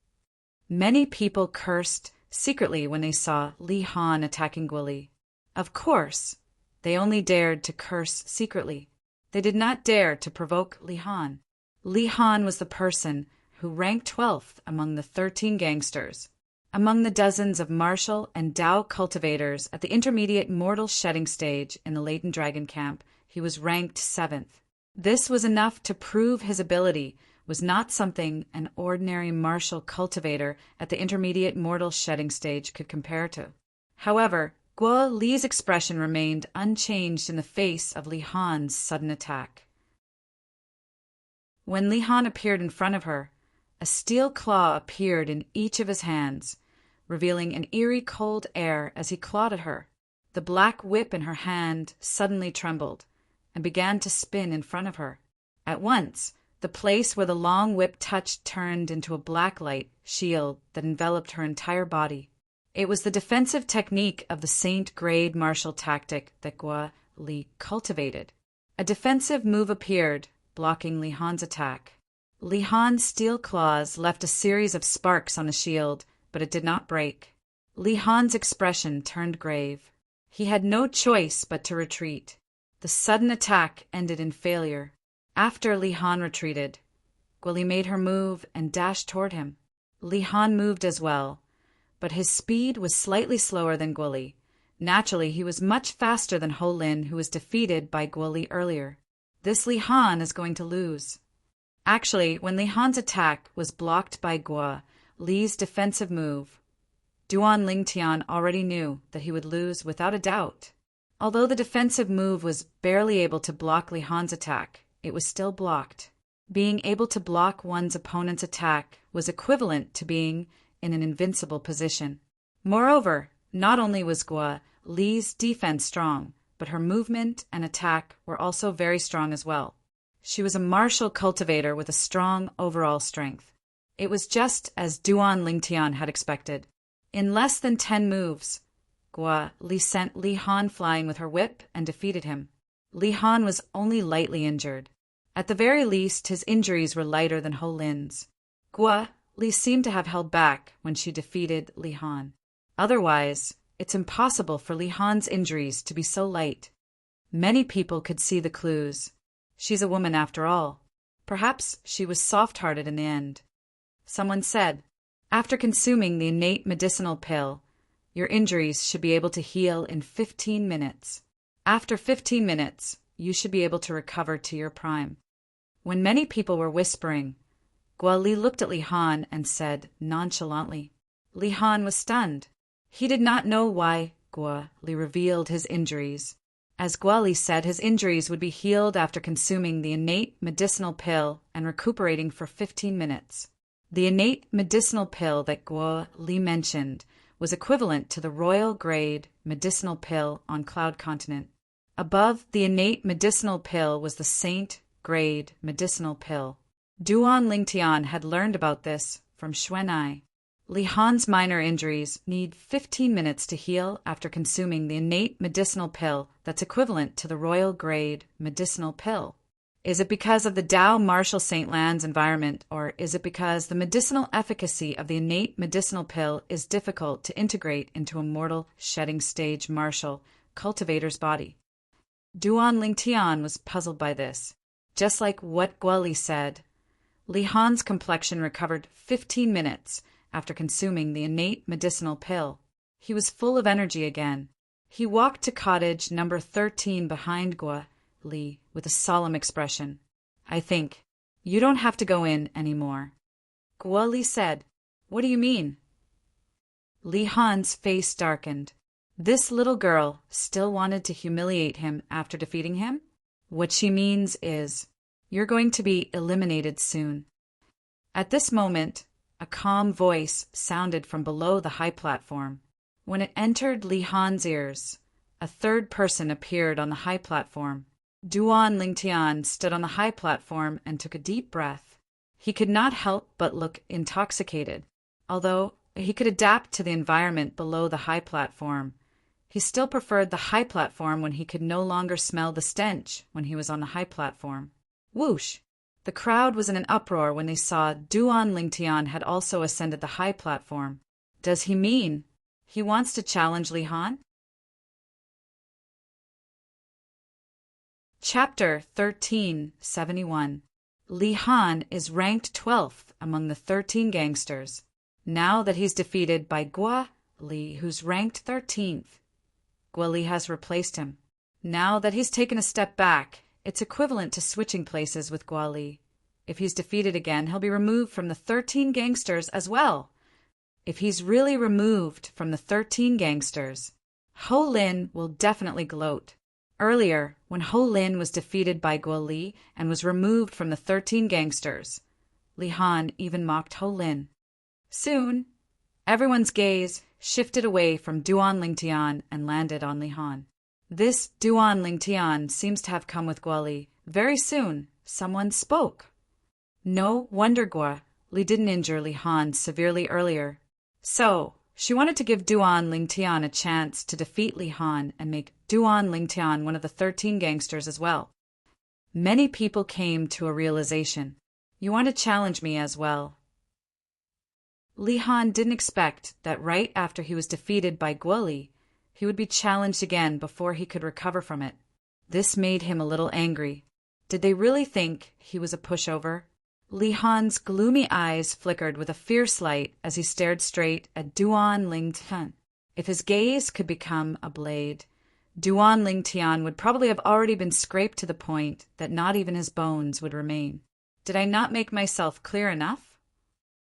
Speaker 1: Many people cursed secretly when they saw Li Han attacking Guo Li. Of course, they only dared to curse secretly. They did not dare to provoke Li Han. Li Han was the person who ranked 12th among the 13 gangsters. Among the dozens of martial and Dao cultivators at the intermediate mortal shedding stage in the Latent Dragon camp, he was ranked 7th. This was enough to prove his ability was not something an ordinary martial cultivator at the intermediate mortal shedding stage could compare to. However, Guo Li's expression remained unchanged in the face of Li Han's sudden attack. When Li Han appeared in front of her, a steel claw appeared in each of his hands, revealing an eerie cold air as he clawed at her. The black whip in her hand suddenly trembled and began to spin in front of her. At once, the place where the long whip touched turned into a black light shield that enveloped her entire body. It was the defensive technique of the Saint-grade martial tactic that Guo Li cultivated. A defensive move appeared, blocking Li Han's attack. Li Han's steel claws left a series of sparks on the shield, but it did not break. Li Han's expression turned grave. He had no choice but to retreat. The sudden attack ended in failure. After Li Han retreated, Guo Li made her move and dashed toward him. Li Han moved as well, but his speed was slightly slower than Guo Li. Naturally, he was much faster than Ho Lin, who was defeated by Guo Li earlier. This Li Han is going to lose. Actually, when Li Han's attack was blocked by Guo Li's defensive move, Duan Lingtian already knew that he would lose without a doubt. Although the defensive move was barely able to block Li Han's attack, it was still blocked. Being able to block one's opponent's attack was equivalent to being in an invincible position. Moreover, not only was Guo Li's defense strong, but her movement and attack were also very strong as well. She was a martial cultivator with a strong overall strength. It was just as Duan Lingtian had expected. In less than 10 moves, Gua Li sent Li Han flying with her whip and defeated him. Li Han was only lightly injured. At the very least, his injuries were lighter than Ho Lin's. Gua Li seemed to have held back when she defeated Li Han. Otherwise, it's impossible for Li Han's injuries to be so light. Many people could see the clues. She's a woman after all. Perhaps she was soft-hearted in the end. Someone said, after consuming the innate medicinal pill, your injuries should be able to heal in 15 minutes. After 15 minutes, you should be able to recover to your prime. When many people were whispering, Gua Li looked at Li Han and said nonchalantly. Li Han was stunned. He did not know why Gua Li revealed his injuries. As Gua Li said, his injuries would be healed after consuming the innate medicinal pill and recuperating for 15 minutes. The innate medicinal pill that Gua Li mentioned was equivalent to the royal grade medicinal pill on Cloud Continent. Above the innate medicinal pill was the saint grade medicinal pill. Duan Lingtian had learned about this from Xuanai. Li Han's minor injuries need 15 minutes to heal after consuming the innate medicinal pill that's equivalent to the royal grade medicinal pill. Is it because of the Dao Martial Saint Land's environment, or is it because the medicinal efficacy of the innate medicinal pill is difficult to integrate into a mortal shedding stage martial cultivator's body? Duan Lingtian was puzzled by this. Just like what Gua Li said, Li Han's complexion recovered 15 minutes after consuming the innate medicinal pill. He was full of energy again. He walked to cottage number 13 behind Gua Li with a solemn expression. I think you don't have to go in anymore. Gua Li said, What do you mean? Li Han's face darkened. This little girl still wanted to humiliate him after defeating him? What she means is, you're going to be eliminated soon. At this moment, a calm voice sounded from below the high platform. When it entered Li Han's ears, a third person appeared on the high platform. Duan Lingtian stood on the high platform and took a deep breath. He could not help but look intoxicated. Although he could adapt to the environment below the high platform, he still preferred the high platform when he could no longer smell the stench when he was on the high platform. Whoosh! The crowd was in an uproar when they saw Duan Lingtian had also ascended the high platform. Does he mean he wants to challenge Li Han? Chapter 1371. Li Han is ranked 12th among the 13 gangsters. Now that he's defeated by Gua Li, who's ranked 13th, Gua Li has replaced him. Now that he's taken a step back, it's equivalent to switching places with Gua Li. If he's defeated again, he'll be removed from the 13 gangsters as well. If he's really removed from the 13 gangsters, Ho Lin will definitely gloat. Earlier, when Ho Lin was defeated by Gua Li and was removed from the 13 gangsters, Li Han even mocked Ho Lin. Soon, everyone's gaze shifted away from Duan Lingtian and landed on Li Han. This Duan Lingtian seems to have come with Gua Li. Very soon, someone spoke. No wonder Gua Li didn't injure Li Han severely earlier. So, she wanted to give Duan Lingtian a chance to defeat Li Han and make Duan Lingtian one of the 13 gangsters as well. Many people came to a realization. You want to challenge me as well. Li Han didn't expect that right after he was defeated by Gua Li, he would be challenged again before he could recover from it. This made him a little angry. Did they really think he was a pushover? Li Han's gloomy eyes flickered with a fierce light as he stared straight at Duan Lingtian. If his gaze could become a blade, Duan Lingtian would probably have already been scraped to the point that not even his bones would remain. Did I not make myself clear enough?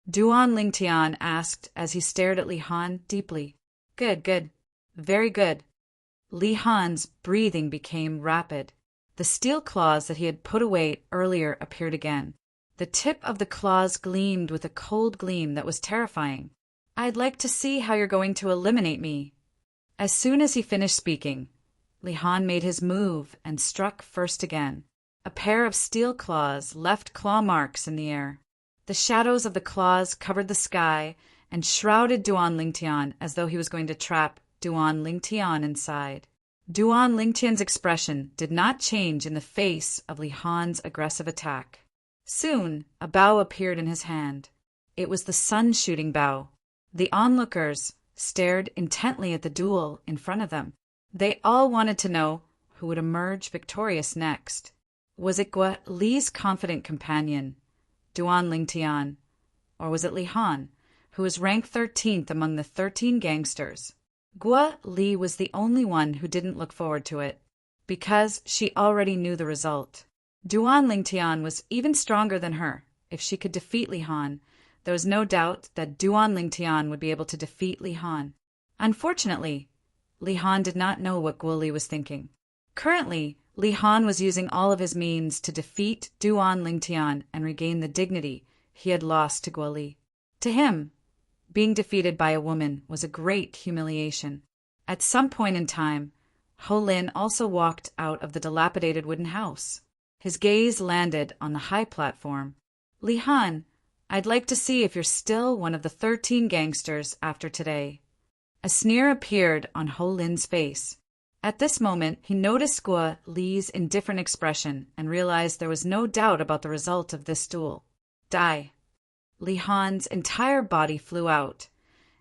Speaker 1: Duan Lingtian asked as he stared at Li Han deeply. Good. Very good. Li Han's breathing became rapid. The steel claws that he had put away earlier appeared again. The tip of the claws gleamed with a cold gleam that was terrifying. I'd like to see how you're going to eliminate me. As soon as he finished speaking, Li Han made his move and struck first again. A pair of steel claws left claw marks in the air. The shadows of the claws covered the sky and shrouded Duan Lingtian as though he was going to trap Duan Lingtian inside. Duan Lingtian's expression did not change in the face of Li Han's aggressive attack. Soon, a bow appeared in his hand. It was the sun-shooting bow. The onlookers stared intently at the duel in front of them. They all wanted to know who would emerge victorious next. Was it Gua Li's confident companion, Duan Lingtian, or was it Li Han, who was ranked 13th among the 13 gangsters? Gua Li was the only one who didn't look forward to it, because she already knew the result. Duan Lingtian was even stronger than her. If she could defeat Li Han, there was no doubt that Duan Lingtian would be able to defeat Li Han. Unfortunately, Li Han did not know what Gua Li was thinking. Currently, Li Han was using all of his means to defeat Duan Lingtian and regain the dignity he had lost to Gua Li. To him, being defeated by a woman was a great humiliation. At some point in time, Ho Lin also walked out of the dilapidated wooden house. His gaze landed on the high platform. Li Han, I'd like to see if you're still one of the 13 gangsters after today. A sneer appeared on Ho Lin's face. At this moment, he noticed Gua Li's indifferent expression and realized there was no doubt about the result of this duel. Die. Li Han's entire body flew out,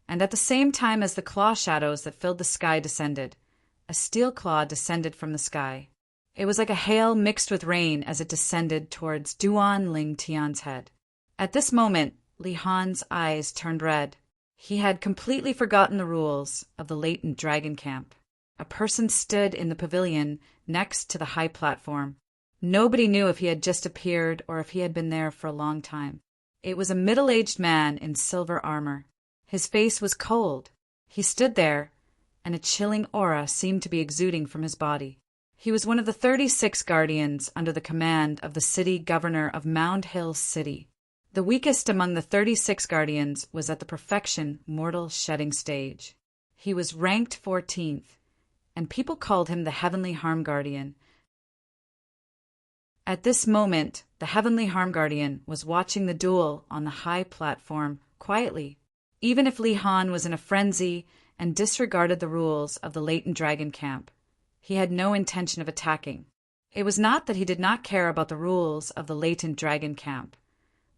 Speaker 1: and at the same time as the claw shadows that filled the sky descended, a steel claw descended from the sky. It was like a hail mixed with rain as it descended towards Duan Lingtian's head. At this moment, Li Han's eyes turned red. He had completely forgotten the rules of the latent dragon camp. A person stood in the pavilion next to the high platform. Nobody knew if he had just appeared or if he had been there for a long time. It was a middle-aged man in silver armor. His face was cold. He stood there, and a chilling aura seemed to be exuding from his body. He was one of the 36 guardians under the command of the city governor of Mound Hill City. The weakest among the 36 guardians was at the perfection mortal shedding stage. He was ranked 14th, and people called him the Heavenly Harm Guardian. At this moment, the Heavenly Harm Guardian was watching the duel on the high platform quietly. Even if Li Han was in a frenzy and disregarded the rules of the latent dragon camp, he had no intention of attacking. It was not that he did not care about the rules of the latent dragon camp,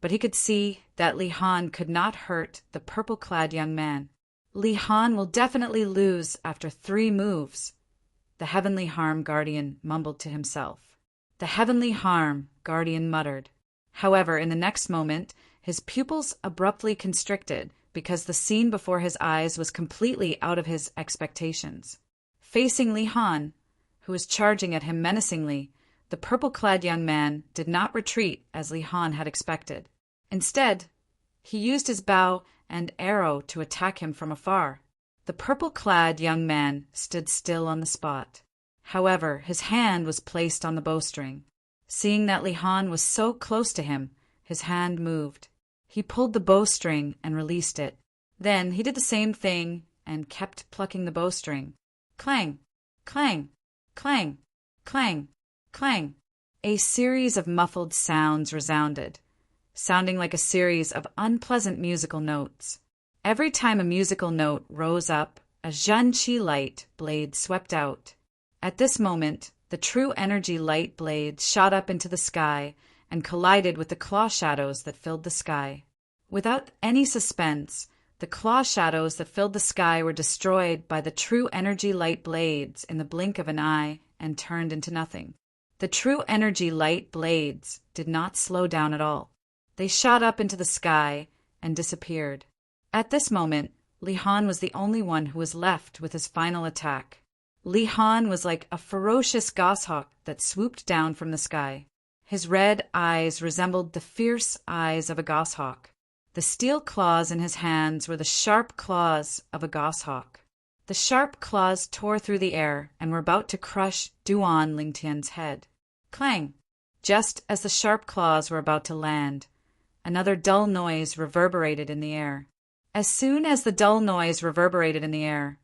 Speaker 1: but he could see that Li Han could not hurt the purple-clad young man. Li Han will definitely lose after 3 moves, the Heavenly Harm Guardian mumbled to himself. The Heavenly Harm Guardian muttered. However, in the next moment, his pupils abruptly constricted because the scene before his eyes was completely out of his expectations. Facing Li Han, who was charging at him menacingly, the purple-clad young man did not retreat as Li Han had expected. Instead, he used his bow and arrow to attack him from afar. The purple-clad young man stood still on the spot. However, his hand was placed on the bowstring. Seeing that Li Han was so close to him, his hand moved. He pulled the bowstring and released it. Then he did the same thing and kept plucking the bowstring. Clang, clang, clang, clang, clang. A series of muffled sounds resounded, sounding like a series of unpleasant musical notes. Every time a musical note rose up, a Zhanqi light blade swept out. At this moment, the true energy light blades shot up into the sky and collided with the claw shadows that filled the sky. Without any suspense, the claw shadows that filled the sky were destroyed by the true energy light blades in the blink of an eye and turned into nothing. The true energy light blades did not slow down at all. They shot up into the sky and disappeared. At this moment, Li Han was the only one who was left with his final attack. Li Han was like a ferocious goshawk that swooped down from the sky. His red eyes resembled the fierce eyes of a goshawk. The steel claws in his hands were the sharp claws of a goshawk. The sharp claws tore through the air and were about to crush Duan Lingtian's head. Clang! Just as the sharp claws were about to land, another dull noise reverberated in the air. As soon as the dull noise reverberated in the air,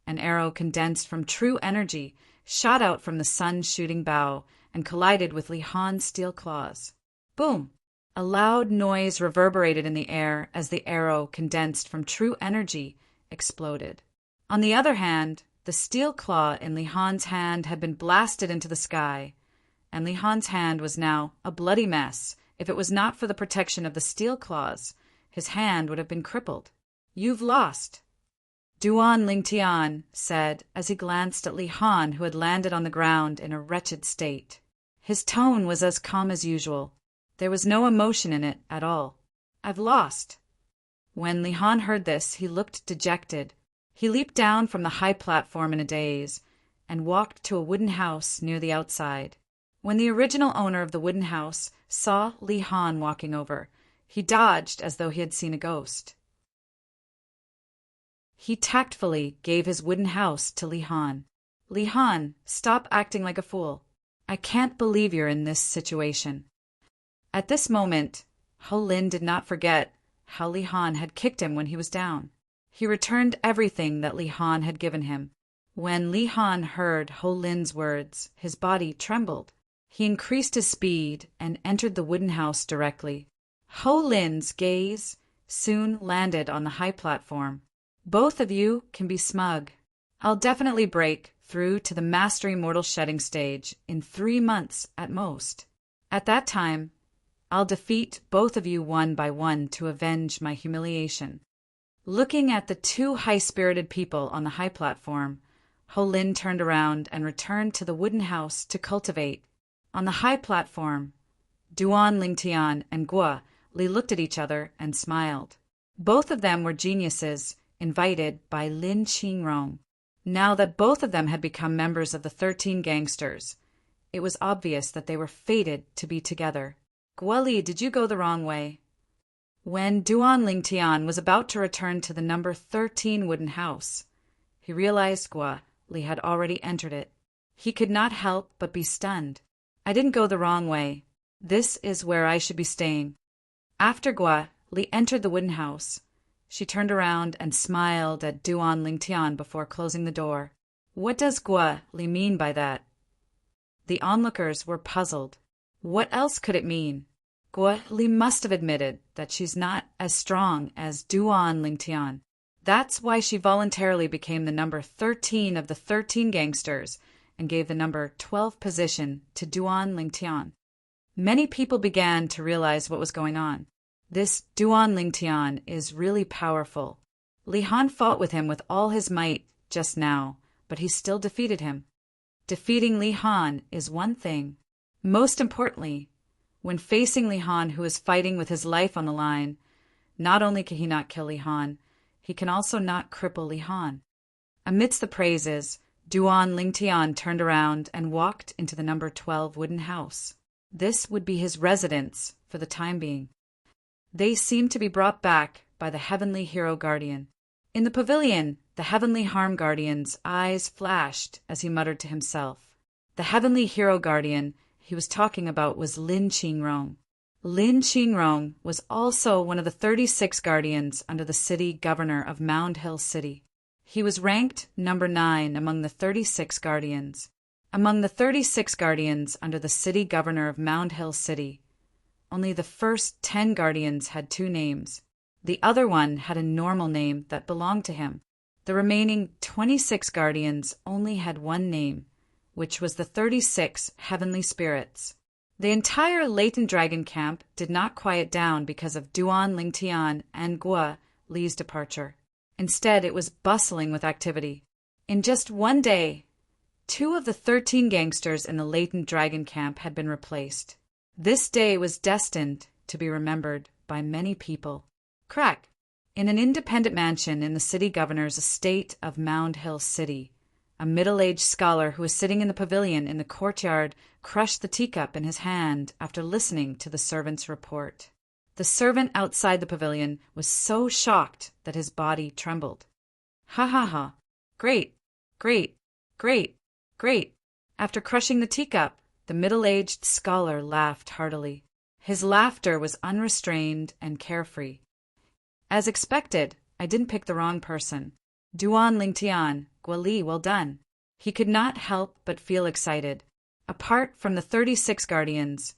Speaker 1: an arrow condensed from true energy shot out from the sun-shooting bow and collided with Li Han's steel claws. Boom! A loud noise reverberated in the air as the arrow, condensed from true energy, exploded. On the other hand, the steel claw in Li Han's hand had been blasted into the sky, and Li Han's hand was now a bloody mess. If it was not for the protection of the steel claws, his hand would have been crippled. "You've lost," Duan Lingtian said as he glanced at Li Han, who had landed on the ground in a wretched state. His tone was as calm as usual. There was no emotion in it at all. "I've lost." When Li Han heard this, he looked dejected. He leaped down from the high platform in a daze and walked to a wooden house near the outside. When the original owner of the wooden house saw Li Han walking over, he dodged as though he had seen a ghost. He tactfully gave his wooden house to Li Han. "Li Han, stop acting like a fool. I can't believe you're in this situation." At this moment, Ho Lin did not forget how Li Han had kicked him when he was down. He returned everything that Li Han had given him. When Li Han heard Ho Lin's words, his body trembled. He increased his speed and entered the wooden house directly. Ho Lin's gaze soon landed on the high platform. "Both of you can be smug. I'll definitely break through to the Mastery Mortal Shedding stage in 3 months at most. At that time, I'll defeat both of you one by one to avenge my humiliation." Looking at the 2 high-spirited people on the high platform, Ho Lin turned around and returned to the wooden house to cultivate. On the high platform, Duan Lingtian and Guo Li looked at each other and smiled. Both of them were geniuses invited by Lin Qingrong. Now that both of them had become members of the 13 gangsters, it was obvious that they were fated to be together. "Guo Li, did you go the wrong way?" When Duan Lingtian was about to return to the number 13 wooden house, he realized Guo Li had already entered it. He could not help but be stunned. "I didn't go the wrong way. This is where I should be staying." After Guo Li entered the wooden house, she turned around and smiled at Duan Lingtian before closing the door. What does Guo Li mean by that? The onlookers were puzzled. What else could it mean? Guo Li must have admitted that she's not as strong as Duan Lingtian. That's why she voluntarily became the number 13 of the 13 gangsters and gave the number 12 position to Duan Lingtian. Many people began to realize what was going on. This Duan Lingtian is really powerful. Li Han fought with him with all his might just now, but he still defeated him. Defeating Li Han is one thing. Most importantly, when facing Li Han, who is fighting with his life on the line, not only can he not kill Li Han, he can also not cripple Li Han. Amidst the praises, Duan Lingtian turned around and walked into the number 12 wooden house. This would be his residence for the time being. They seemed to be brought back by the Heavenly Hero Guardian. In the pavilion, the Heavenly Harm Guardian's eyes flashed as he muttered to himself. The Heavenly Hero Guardian he was talking about was Lin Qingrong. Lin Qingrong was also one of the 36 guardians under the city governor of Mound Hill City. He was ranked number 9 among the 36 guardians. Among the 36 guardians under the city governor of Mound Hill City, only the first 10 guardians had 2 names. The other one had a normal name that belonged to him. The remaining 26 guardians only had 1 name, which was the 36 heavenly spirits. The entire latent dragon camp did not quiet down because of Duan Lingtian and Guo Li's departure. Instead, it was bustling with activity. In just one day, 2 of the 13 gangsters in the latent dragon camp had been replaced. This day was destined to be remembered by many people. Crack! In an independent mansion in the city governor's estate of Mound Hill City, a middle-aged scholar who was sitting in the pavilion in the courtyard crushed the teacup in his hand after listening to the servant's report. The servant outside the pavilion was so shocked that his body trembled. Ha ha ha! Great! Great! Great! Great! After crushing the teacup, the middle-aged scholar laughed heartily. His laughter was unrestrained and carefree. As expected, I didn't pick the wrong person. Duan Lingtian, Guo Li, well done. He could not help but feel excited. Apart from the 36 guardians,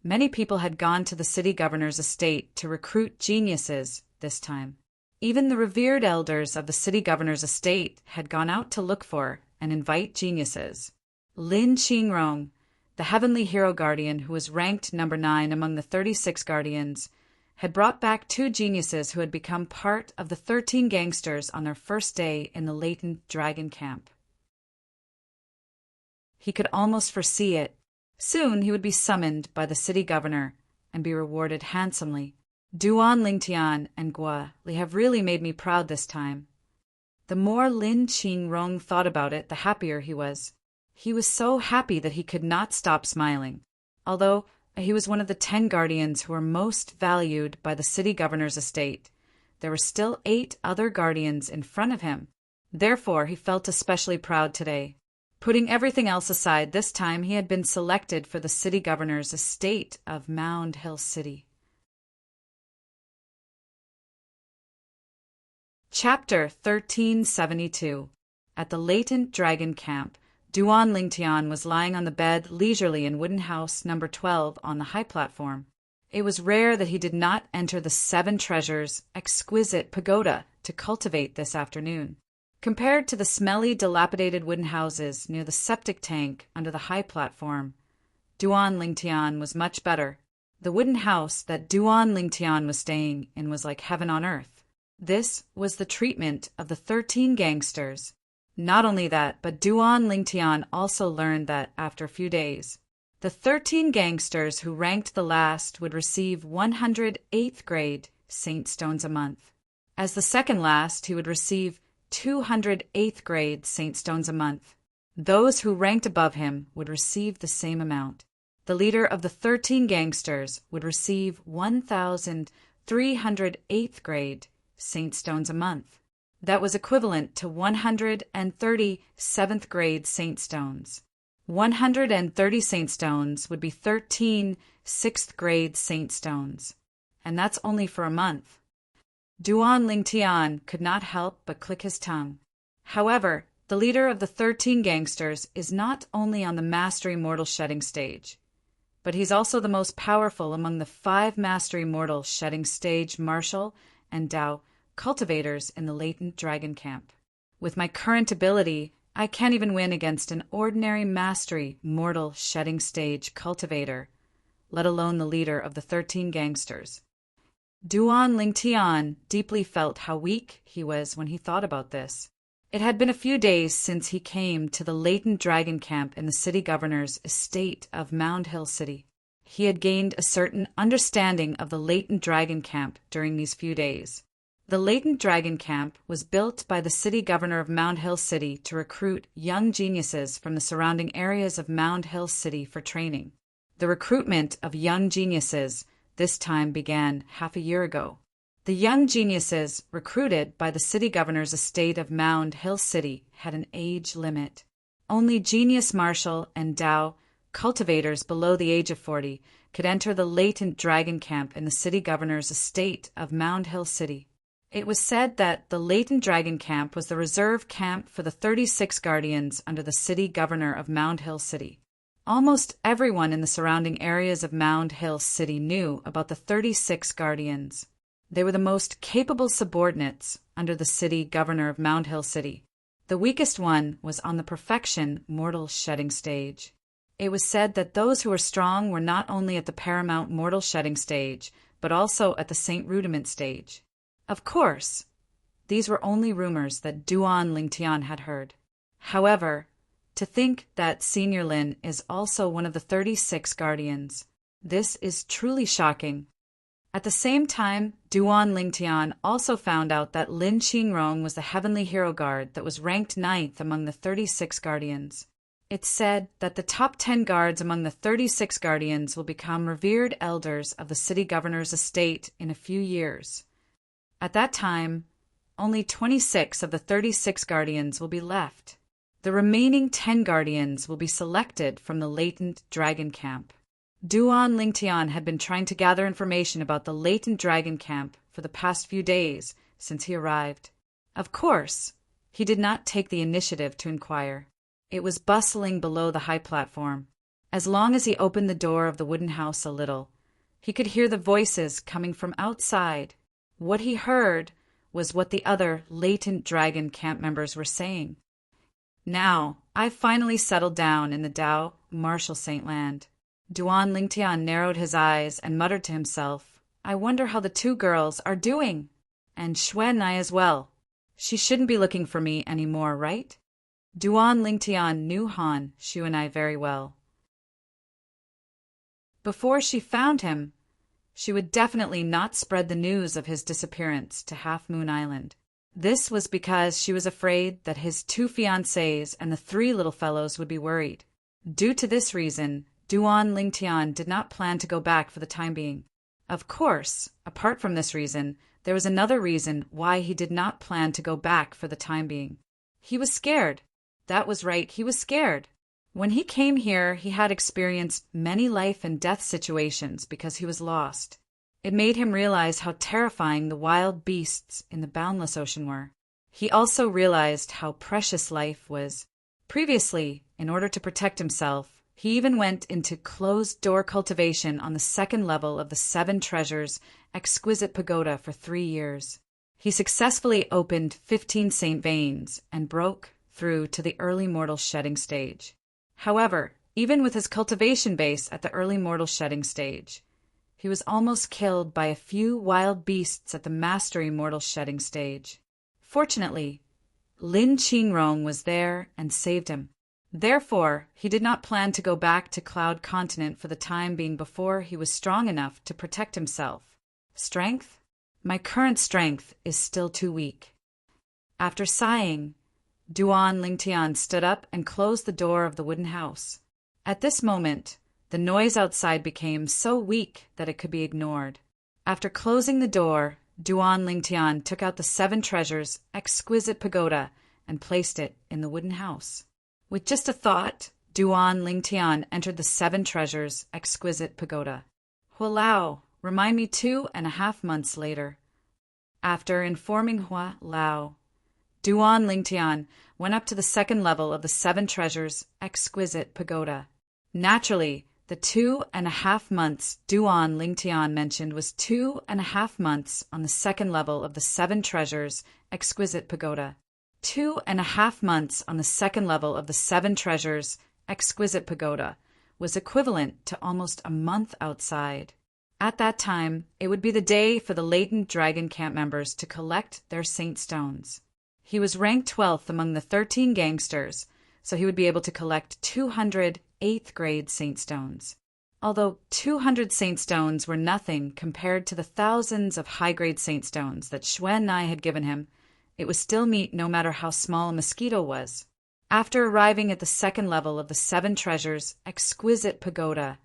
Speaker 1: many people had gone to the city governor's estate to recruit geniuses this time. Even the revered elders of the city governor's estate had gone out to look for and invite geniuses. Lin Qingrong, the heavenly hero guardian who was ranked number 9 among the 36 guardians, had brought back 2 geniuses who had become part of the 13 gangsters on their first day in the latent dragon camp. He could almost foresee it. Soon he would be summoned by the city governor and be rewarded handsomely. Duan Lingtian and Gua Li have really made me proud this time. The more Lin Qingrong thought about it, the happier he was. He was so happy that he could not stop smiling. Although he was one of the 10 guardians who were most valued by the city governor's estate, there were still 8 other guardians in front of him. Therefore, he felt especially proud today. Putting everything else aside, this time he had been selected for the city governor's estate of Mound Hill City. Chapter 1372. At the latent dragon camp, Duan Lingtian was lying on the bed leisurely in wooden house number 12 on the high platform. It was rare that he did not enter the 7 treasures exquisite pagoda to cultivate this afternoon. Compared to the smelly, dilapidated wooden houses near the septic tank under the high platform, Duan Lingtian was much better. The wooden house that Duan Lingtian was staying in was like heaven on earth. This was the treatment of the 13 gangsters. Not only that, but Duan Lingtian also learned that after a few days, the 13 gangsters who ranked the last would receive 108th grade saint stones a month. As the second last, he would receive 208th grade saint stones a month. Those who ranked above him would receive the same amount. The leader of the 13 gangsters would receive 1,308th grade saint stones a month. That was equivalent to 137th grade saint stones. 130 saint stones would be 13 6th grade saint stones. And that's only for a month. Duan Lingtian could not help but click his tongue. However, the leader of the 13 gangsters is not only on the mastery mortal shedding stage, but he's also the most powerful among the 5 mastery mortal shedding stage martial and Dao cultivators in the latent dragon camp. With my current ability, I can't even win against an ordinary mastery mortal shedding stage cultivator, let alone the leader of the 13 gangsters. Duan Lingtian deeply felt how weak he was when he thought about this. It had been a few days since he came to the latent dragon camp in the city governor's estate of Mound Hill City. He had gained a certain understanding of the latent dragon camp during these few days. The latent dragon camp was built by the city governor of Mound Hill City to recruit young geniuses from the surrounding areas of Mound Hill City for training. The recruitment of young geniuses this time began half a year ago. The young geniuses recruited by the city governor's estate of Mound Hill City had an age limit. Only genius martial and Dao cultivators below the age of 40 could enter the latent dragon camp in the city governor's estate of Mound Hill City. It was said that the latent dragon camp was the reserve camp for the 36 guardians under the city governor of Mound Hill City. Almost everyone in the surrounding areas of Mound Hill City knew about the 36 guardians. They were the most capable subordinates under the city governor of Mound Hill City. The weakest one was on the perfection mortal shedding stage. It was said that those who were strong were not only at the paramount mortal shedding stage, but also at the Saint Rudiment stage. Of course, these were only rumors that Duan Lingtian had heard. However, to think that Senior Lin is also one of the 36 guardians, this is truly shocking. At the same time, Duan Lingtian also found out that Lin Qingrong was the heavenly hero guard that was ranked 9th among the 36 guardians. It's said that the top 10 guards among the 36 guardians will become revered elders of the city governor's estate in a few years. At that time, only 26 of the 36 guardians will be left. The remaining 10 guardians will be selected from the latent dragon camp. Duan Lingtian had been trying to gather information about the latent dragon camp for the past few days since he arrived. Of course, he did not take the initiative to inquire. It was bustling below the high platform. As long as he opened the door of the wooden house a little, he could hear the voices coming from outside. What he heard was what the other latent dragon camp members were saying. Now, I've finally settled down in the Dao Martial Saint Land. Duan Lingtian narrowed his eyes and muttered to himself, I wonder how the two girls are doing. And Xuanai as well. She shouldn't be looking for me anymore, right? Duan Lingtian knew Han Xuanai very well. Before she found him, she would definitely not spread the news of his disappearance to Half Moon Island. This was because she was afraid that his two fiancés and the three little fellows would be worried. Due to this reason, Duan Lingtian did not plan to go back for the time being. Of course, apart from this reason, there was another reason why he did not plan to go back for the time being. He was scared. That was right, he was scared. When he came here, he had experienced many life and death situations because he was lost. It made him realize how terrifying the wild beasts in the boundless ocean were. He also realized how precious life was. Previously, in order to protect himself, he even went into closed-door cultivation on the second level of the Seven Treasures exquisite pagoda for 3 years. He successfully opened 15 Saint Veins and broke through to the early mortal shedding stage. However, even with his cultivation base at the early mortal shedding stage, he was almost killed by a few wild beasts at the mastery mortal shedding stage. Fortunately, Lin Qingrong was there and saved him. Therefore, he did not plan to go back to Cloud Continent for the time being before he was strong enough to protect himself. Strength? My current strength is still too weak. After sighing, Duan Lingtian stood up and closed the door of the wooden house. At this moment, the noise outside became so weak that it could be ignored. After closing the door, Duan Lingtian took out the Seven Treasures exquisite pagoda and placed it in the wooden house. With just a thought, Duan Lingtian entered the Seven Treasures exquisite pagoda. Hua Lao, remind me 2.5 months later. After informing Hua Lao, Duan Lingtian went up to the second level of the Seven Treasures exquisite pagoda. Naturally, the 2.5 months Duan Lingtian mentioned was 2.5 months on the second level of the Seven Treasures exquisite pagoda. 2.5 months on the second level of the Seven Treasures exquisite pagoda was equivalent to almost a month outside. At that time, it would be the day for the latent dragon camp members to collect their saint stones. He was ranked 12th among the 13 gangsters, so he would be able to collect 200 8th grade saint stones. Although 200 saint stones were nothing compared to the thousands of high-grade saint stones that Xuanai had given him, it was still meat no matter how small a mosquito was. After arriving at the second level of the Seven Treasures exquisite pagoda,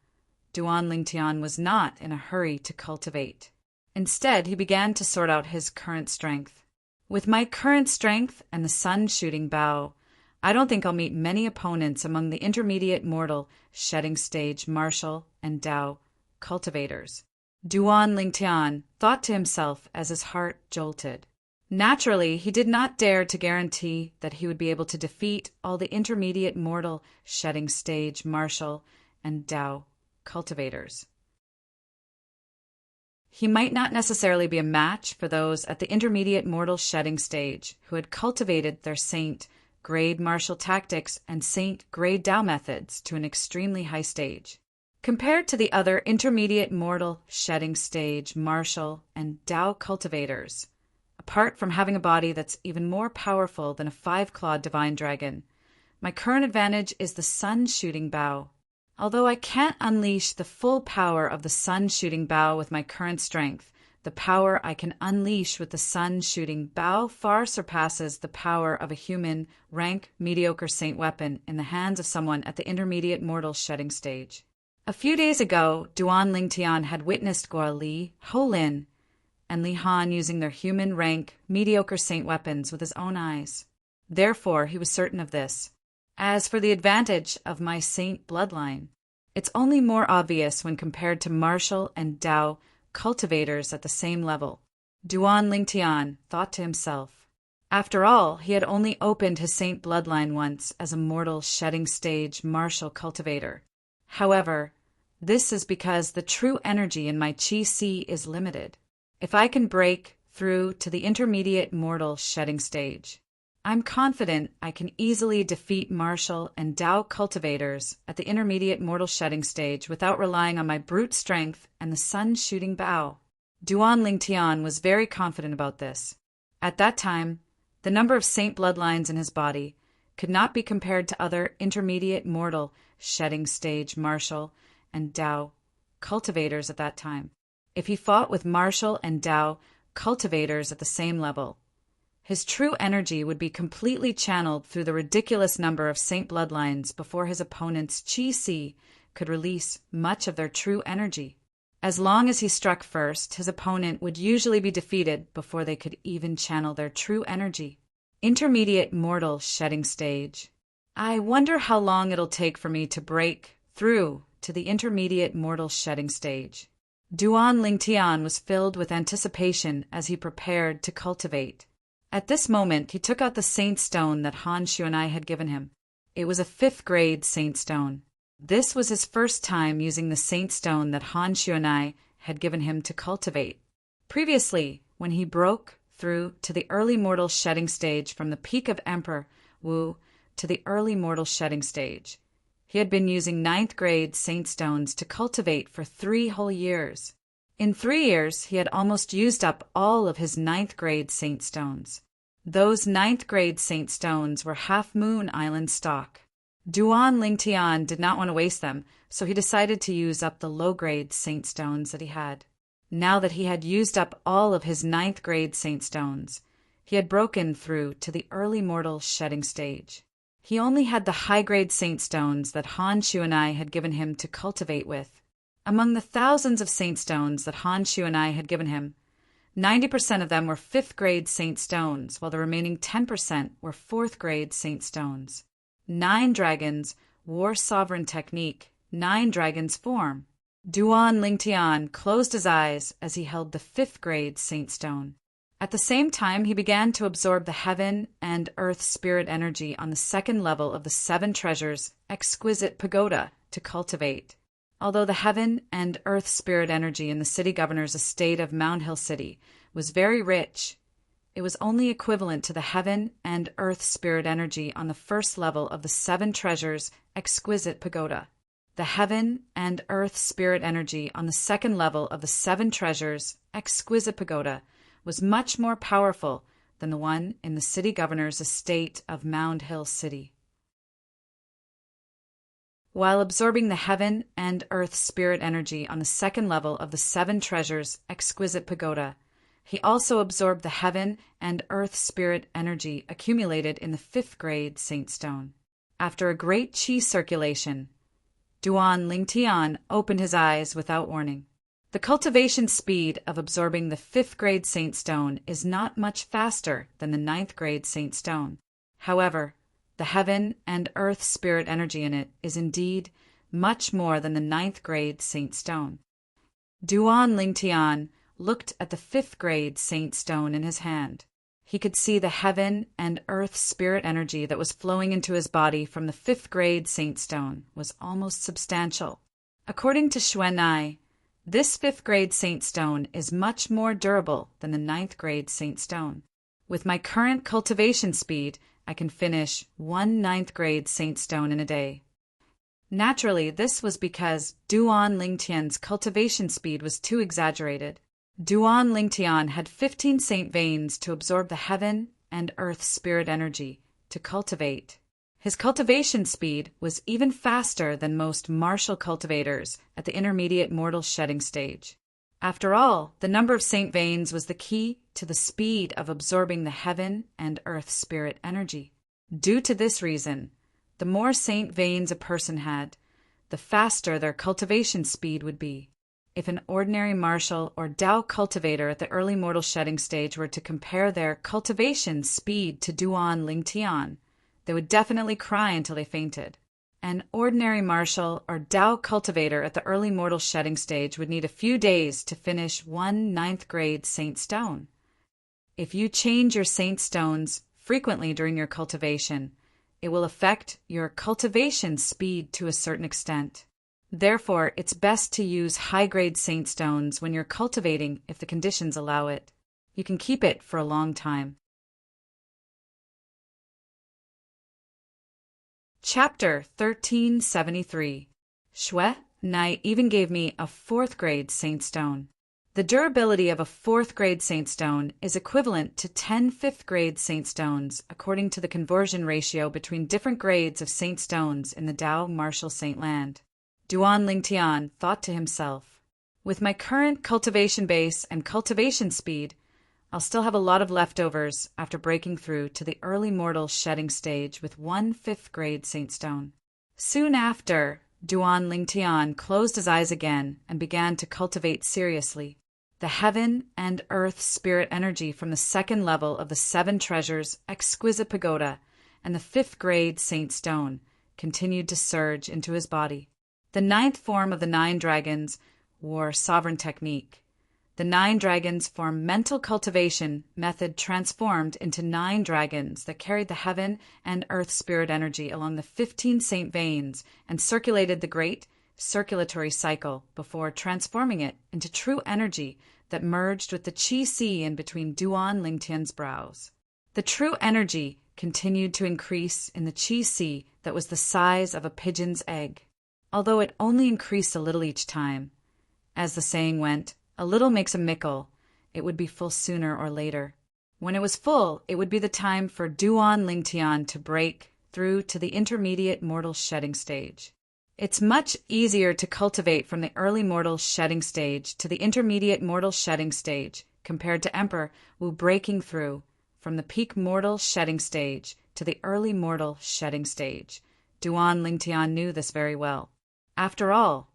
Speaker 1: Duan Lingtian was not in a hurry to cultivate. Instead, he began to sort out his current strength. With my current strength and the sun-shooting bow, I don't think I'll meet many opponents among the intermediate mortal, shedding stage, martial, and Dao cultivators. Duan Lingtian thought to himself as his heart jolted. Naturally, he did not dare to guarantee that he would be able to defeat all the intermediate mortal, shedding stage, martial, and Dao cultivators. He might not necessarily be a match for those at the intermediate mortal shedding stage who had cultivated their saint grade martial tactics and saint grade Dao methods to an extremely high stage. Compared to the other intermediate mortal shedding stage, martial, and Dao cultivators, apart from having a body that's even more powerful than a 5-clawed divine dragon, my current advantage is the sun-shooting bow. Although I can't unleash the full power of the sun-shooting bow with my current strength, the power I can unleash with the sun-shooting bow far surpasses the power of a human, rank, mediocre saint weapon in the hands of someone at the intermediate mortal shedding stage. A few days ago, Duan Lingtian had witnessed Guo Li, Ho Lin, and Li Han using their human, rank, mediocre saint weapons with his own eyes. Therefore, he was certain of this. As for the advantage of my saint bloodline, it's only more obvious when compared to martial and Dao cultivators at the same level. Duan Lingtian thought to himself. After all, he had only opened his saint bloodline once as a mortal shedding stage martial cultivator. However, this is because the true energy in my Qi Si is limited. If I can break through to the intermediate mortal shedding stage, I'm confident I can easily defeat martial and Tao cultivators at the intermediate mortal shedding stage without relying on my brute strength and the sun shooting bow. Duan Lingtian was very confident about this. At that time, the number of saint bloodlines in his body could not be compared to other intermediate mortal shedding stage martial and Tao cultivators at that time. If he fought with martial and Tao cultivators at the same level, his true energy would be completely channeled through the ridiculous number of saint bloodlines before his opponent's Qi Si could release much of their true energy. As long as he struck first, his opponent would usually be defeated before they could even channel their true energy. Intermediate mortal shedding stage. I wonder how long it'll take for me to break through to the intermediate mortal shedding stage. Duan Lingtian was filled with anticipation as he prepared to cultivate. At this moment, he took out the saint stone that Han Xuan'ai had given him. It was a 5th grade saint stone. This was his first time using the saint stone that Han Xuan'ai had given him to cultivate. Previously, when he broke through to the early mortal shedding stage from the peak of Emperor Wu to the early mortal shedding stage, he had been using 9th grade saint stones to cultivate for 3 whole years. In 3 years, he had almost used up all of his 9th grade saint stones. Those 9th grade saint stones were Half Moon Island stock. Duan Lingtian did not want to waste them, so he decided to use up the low-grade saint stones that he had. Now that he had used up all of his 9th grade saint stones, he had broken through to the early mortal shedding stage. He only had the high-grade saint stones that Han Xuan'ai had given him to cultivate with. Among the thousands of saint stones that Han Xuan'ai had given him, 90% of them were 5th grade saint stones, while the remaining 10% were 4th grade saint stones. 9 dragons, war sovereign technique, 9 dragons form. Duan Lingtian closed his eyes as he held the 5th grade saint stone. At the same time, he began to absorb the heaven and earth spirit energy on the 2nd level of the 7 treasures exquisite pagoda to cultivate. Although the heaven and earth spirit energy in the city governor's estate of Mound Hill City was very rich, it was only equivalent to the heaven and earth spirit energy on the 1st level of the 7 treasures exquisite pagoda. The heaven and earth spirit energy on the 2nd level of the 7 treasures exquisite pagoda was much more powerful than the one in the city governor's estate of Mound Hill City. While absorbing the heaven and earth spirit energy on the 2nd level of the 7 treasures exquisite pagoda, he also absorbed the heaven and earth spirit energy accumulated in the 5th grade saint stone. After a great qi circulation, Duan Lingtian opened his eyes without warning. The cultivation speed of absorbing the 5th grade saint stone is not much faster than the 9th grade saint stone. However, the heaven and earth spirit energy in it is indeed much more than the 9th grade saint stone. Duan Lingtian looked at the 5th grade saint stone in his hand. He could see the heaven and earth spirit energy that was flowing into his body from the 5th grade saint stone was almost substantial. According to Xuan'ai, this 5th grade saint stone is much more durable than the 9th grade saint stone. With my current cultivation speed, I can finish 1 9th grade saint stone in a day. Naturally, this was because Duan Lingtian's cultivation speed was too exaggerated. Duan Lingtian had 15 saint veins to absorb the heaven and earth spirit energy to cultivate. His cultivation speed was even faster than most martial cultivators at the intermediate mortal shedding stage. After all, the number of saint veins was the key to the speed of absorbing the heaven and earth spirit energy. Due to this reason, the more saint veins a person had, the faster their cultivation speed would be. If an ordinary martial or Tao cultivator at the early mortal shedding stage were to compare their cultivation speed to Duan Lingtian, they would definitely cry until they fainted. An ordinary martial or Tao cultivator at the early mortal shedding stage would need a few days to finish 1 9th grade saint stone. If you change your saint stones frequently during your cultivation, it will affect your cultivation speed to a certain extent. Therefore, it's best to use high-grade saint stones when you're cultivating if the conditions allow it. You can keep it for a long time. Chapter 1373. Shwe Nai even gave me a 4th-grade saint stone. The durability of a 4th-grade saint stone is equivalent to 10 5th-grade saint stones, according to the conversion ratio between different grades of saint stones in the Tao Martial Saint Land. Duan Lingtian thought to himself, with my current cultivation base and cultivation speed, I'll still have a lot of leftovers after breaking through to the early mortal shedding stage with 1 5th-grade saint stone. Soon after, Duan Lingtian closed his eyes again and began to cultivate seriously. The heaven and earth spirit energy from the 2nd level of the 7 treasures exquisite pagoda and the 5th-grade saint stone continued to surge into his body. The 9th form of the 9 dragons wore sovereign technique. The 9 dragons form mental cultivation method transformed into 9 dragons that carried the heaven and earth spirit energy along the 15 saint veins and circulated the great circulatory cycle before transforming it into true energy that merged with the qi si in between Duan Lingtian's brows. The true energy continued to increase in the qi si that was the size of a pigeon's egg, although it only increased a little each time. As the saying went, a little makes a mickle. It would be full sooner or later. When it was full, it would be the time for Duan Lingtian to break through to the intermediate mortal shedding stage. It's much easier to cultivate from the early mortal shedding stage to the intermediate mortal shedding stage compared to Emperor Wu breaking through from the peak mortal shedding stage to the early mortal shedding stage. Duan Lingtian knew this very well. After all,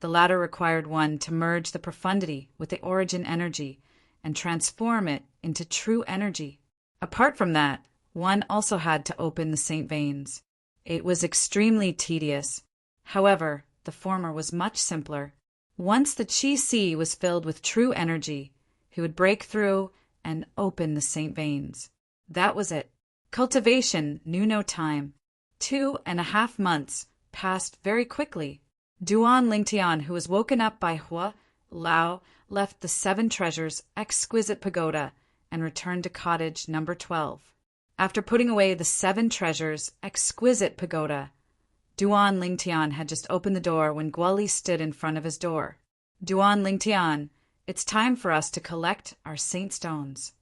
Speaker 1: the latter required one to merge the profundity with the origin energy and transform it into true energy. Apart from that, one also had to open the saint veins. It was extremely tedious. However, the former was much simpler. Once the qi si was filled with true energy, he would break through and open the saint veins. That was it. Cultivation knew no time. 2.5 months passed very quickly. Duan Lingtian, who was woken up by Hua Lao, left the 7 treasures exquisite pagoda and returned to cottage number 12. After putting away the 7 treasures exquisite pagoda, Duan Lingtian had just opened the door when Guoli stood in front of his door. Duan Lingtian, it's time for us to collect our saint stones.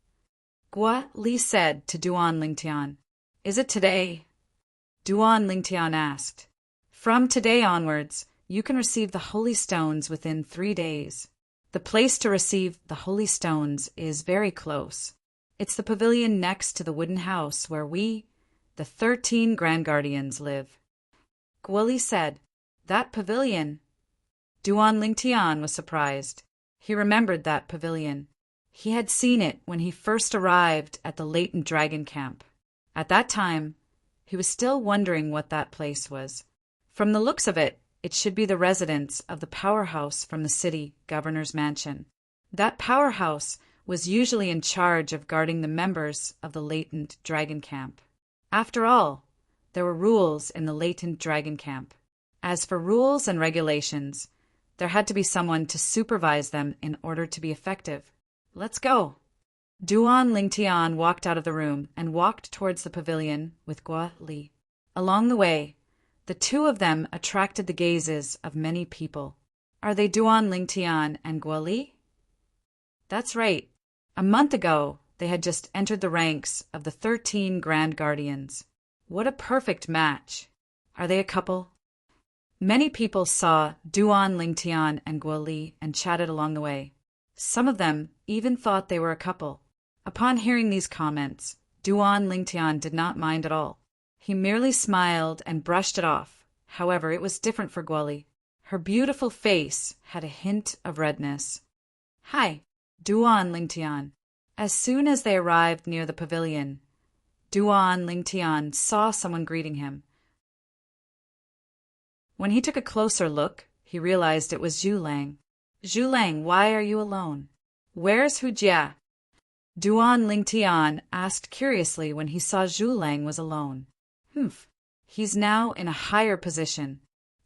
Speaker 1: Guoli said to Duan Lingtian, is it today? Duan Lingtian asked. From today onwards, you can receive the holy stones within 3 days. The place to receive the holy stones is very close. It's the pavilion next to the wooden house where we, the 13 Grand Guardians, live. Guoli said, that pavilion? Duan Lingtian was surprised. He remembered that pavilion. He had seen it when he first arrived at the latent dragon camp. At that time, he was still wondering what that place was. From the looks of it, it should be the residence of the powerhouse from the city governor's mansion. That powerhouse was usually in charge of guarding the members of the latent dragon camp. After all, there were rules in the latent dragon camp. As for rules and regulations, there had to be someone to supervise them in order to be effective. Let's go. Duan Lingtian walked out of the room and walked towards the pavilion with Guoli. Along the way, the 2 of them attracted the gazes of many people. Are they Duan Lingtian and Guoli? That's right. A month ago, they had just entered the ranks of the 13 Grand Guardians. What a perfect match. Are they a couple? Many people saw Duan Lingtian and Guoli and chatted along the way. Some of them even thought they were a couple. Upon hearing these comments, Duan Lingtian did not mind at all. He merely smiled and brushed it off. However, it was different for Guoli. Her beautiful face had a hint of redness. Hi, Duan Lingtian. As soon as they arrived near the pavilion, Duan Lingtian saw someone greeting him. When he took a closer look, he realized it was Zhu Lang. Zhu Lang, why are you alone? Where's Hu Jia? Duan Lingtian asked curiously when he saw Zhu Lang was alone. He's now in a higher position.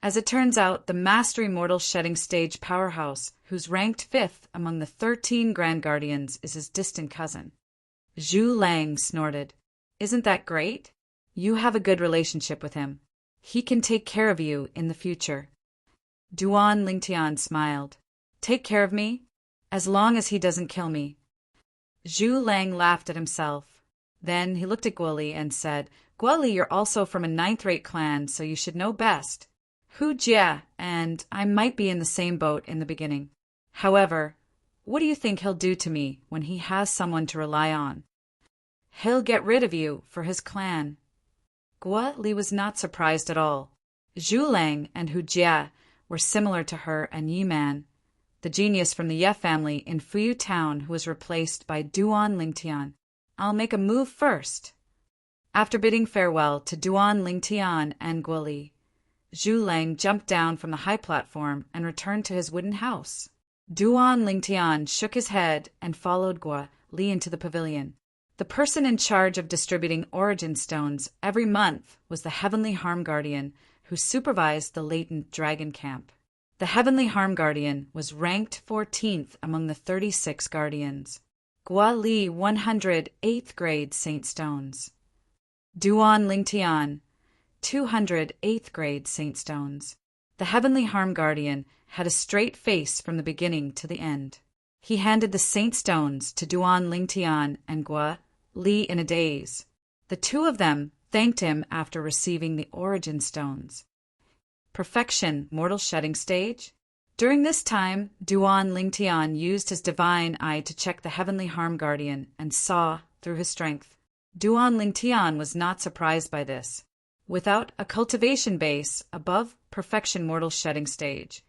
Speaker 1: As it turns out, the master immortal shedding stage powerhouse, who's ranked 5th among the 13 Grand Guardians, is his distant cousin. Zhu Lang snorted. Isn't that great? You have a good relationship with him. He can take care of you in the future. Duan Lingtian smiled. Take care of me? As long as he doesn't kill me. Zhu Lang laughed at himself. Then he looked at Guoli and said, Guoli, you're also from a 9th-rate clan, so you should know best. Hu Jie and I might be in the same boat in the beginning. However, what do you think he'll do to me when he has someone to rely on? He'll get rid of you for his clan. Guoli was not surprised at all. Zhu Lang and Hu Jie were similar to her and Yi Man, the genius from the Ye family in Fuyu Town who was replaced by Duan Lingtian. I'll make a move first. After bidding farewell to Duan Lingtian and Guoli, Zhu Lang jumped down from the high platform and returned to his wooden house. Duan Lingtian shook his head and followed Guoli into the pavilion. The person in charge of distributing origin stones every month was the Heavenly Harm Guardian, who supervised the latent dragon camp. The Heavenly Harm Guardian was ranked 14th among the 36 guardians. Guoli 100 8th grade Saint Stones. Duan Lingtian 200 8th grade Saint Stones. The Heavenly Harm Guardian had a straight face from the beginning to the end. He handed the Saint Stones to Duan Lingtian and Guoli in a daze. The two of them thanked him after receiving the origin stones. Perfection, mortal shedding stage. During this time, Duan Lingtian used his divine eye to check the Heavenly Harm Guardian and saw through his strength. Duan Lingtian was not surprised by this. Without a cultivation base above perfection mortal shedding stage,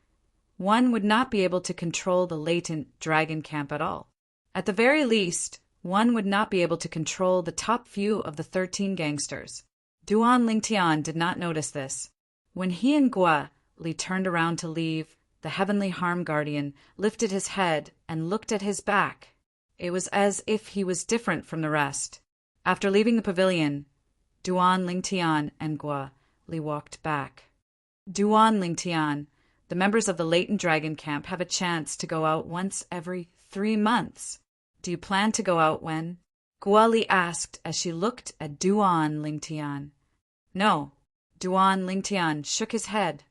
Speaker 1: one would not be able to control the latent dragon camp at all. At the very least, one would not be able to control the top few of the 13 gangsters. Duan Lingtian did not notice this. When he and Guoli turned around to leave, the Heavenly Harm Guardian lifted his head and looked at his back. It was as if he was different from the rest. After leaving the pavilion, Duan Lingtian and Guoli walked back. Duan Lingtian, the members of the latent dragon camp have a chance to go out once every 3 months. Do you plan to go out when? Guoli asked as she looked at Duan Lingtian. No. Duan Lingtian shook his head.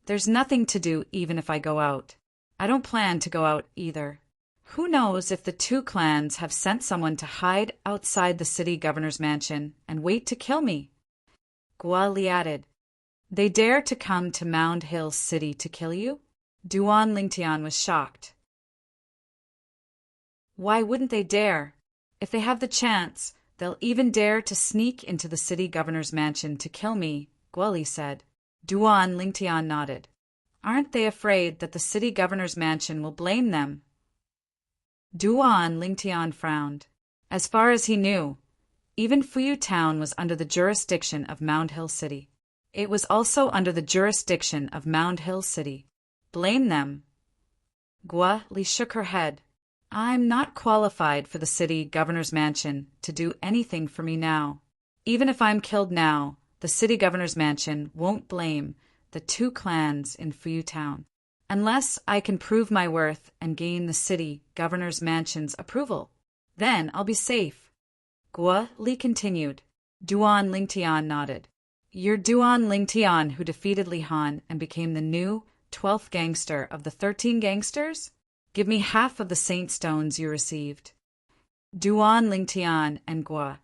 Speaker 1: There's nothing to do even if I go out. I don't plan to go out either. Who knows if the two clans have sent someone to hide outside the city governor's mansion and wait to kill me? Guoli added, They dare to come to Mound Hill City to kill you? Duan Lingtian was shocked. Why wouldn't they dare? If they have the chance, they'll even dare to sneak into the city governor's mansion to kill me, Guoli said. Duan Lingtian nodded. Aren't they afraid that the city governor's mansion will blame them? Duan Lingtian frowned. As far as he knew, even Fuyu Town was under the jurisdiction of Mound Hill City. It was also under the jurisdiction of Mound Hill City. Blame them? Guoli shook her head. I'm not qualified for the city governor's mansion to do anything for me now. Even if I'm killed now, the city governor's mansion won't blame the two clans in Fuyu Town, unless I can prove my worth and gain the city governor's mansion's approval. Then I'll be safe. Guoli continued. Duan Lingtian nodded. You're Duan Lingtian who defeated Li Han and became the new 12th gangster of the 13 gangsters? Give me half of the Saint Stones you received. Duan Lingtian and Guoli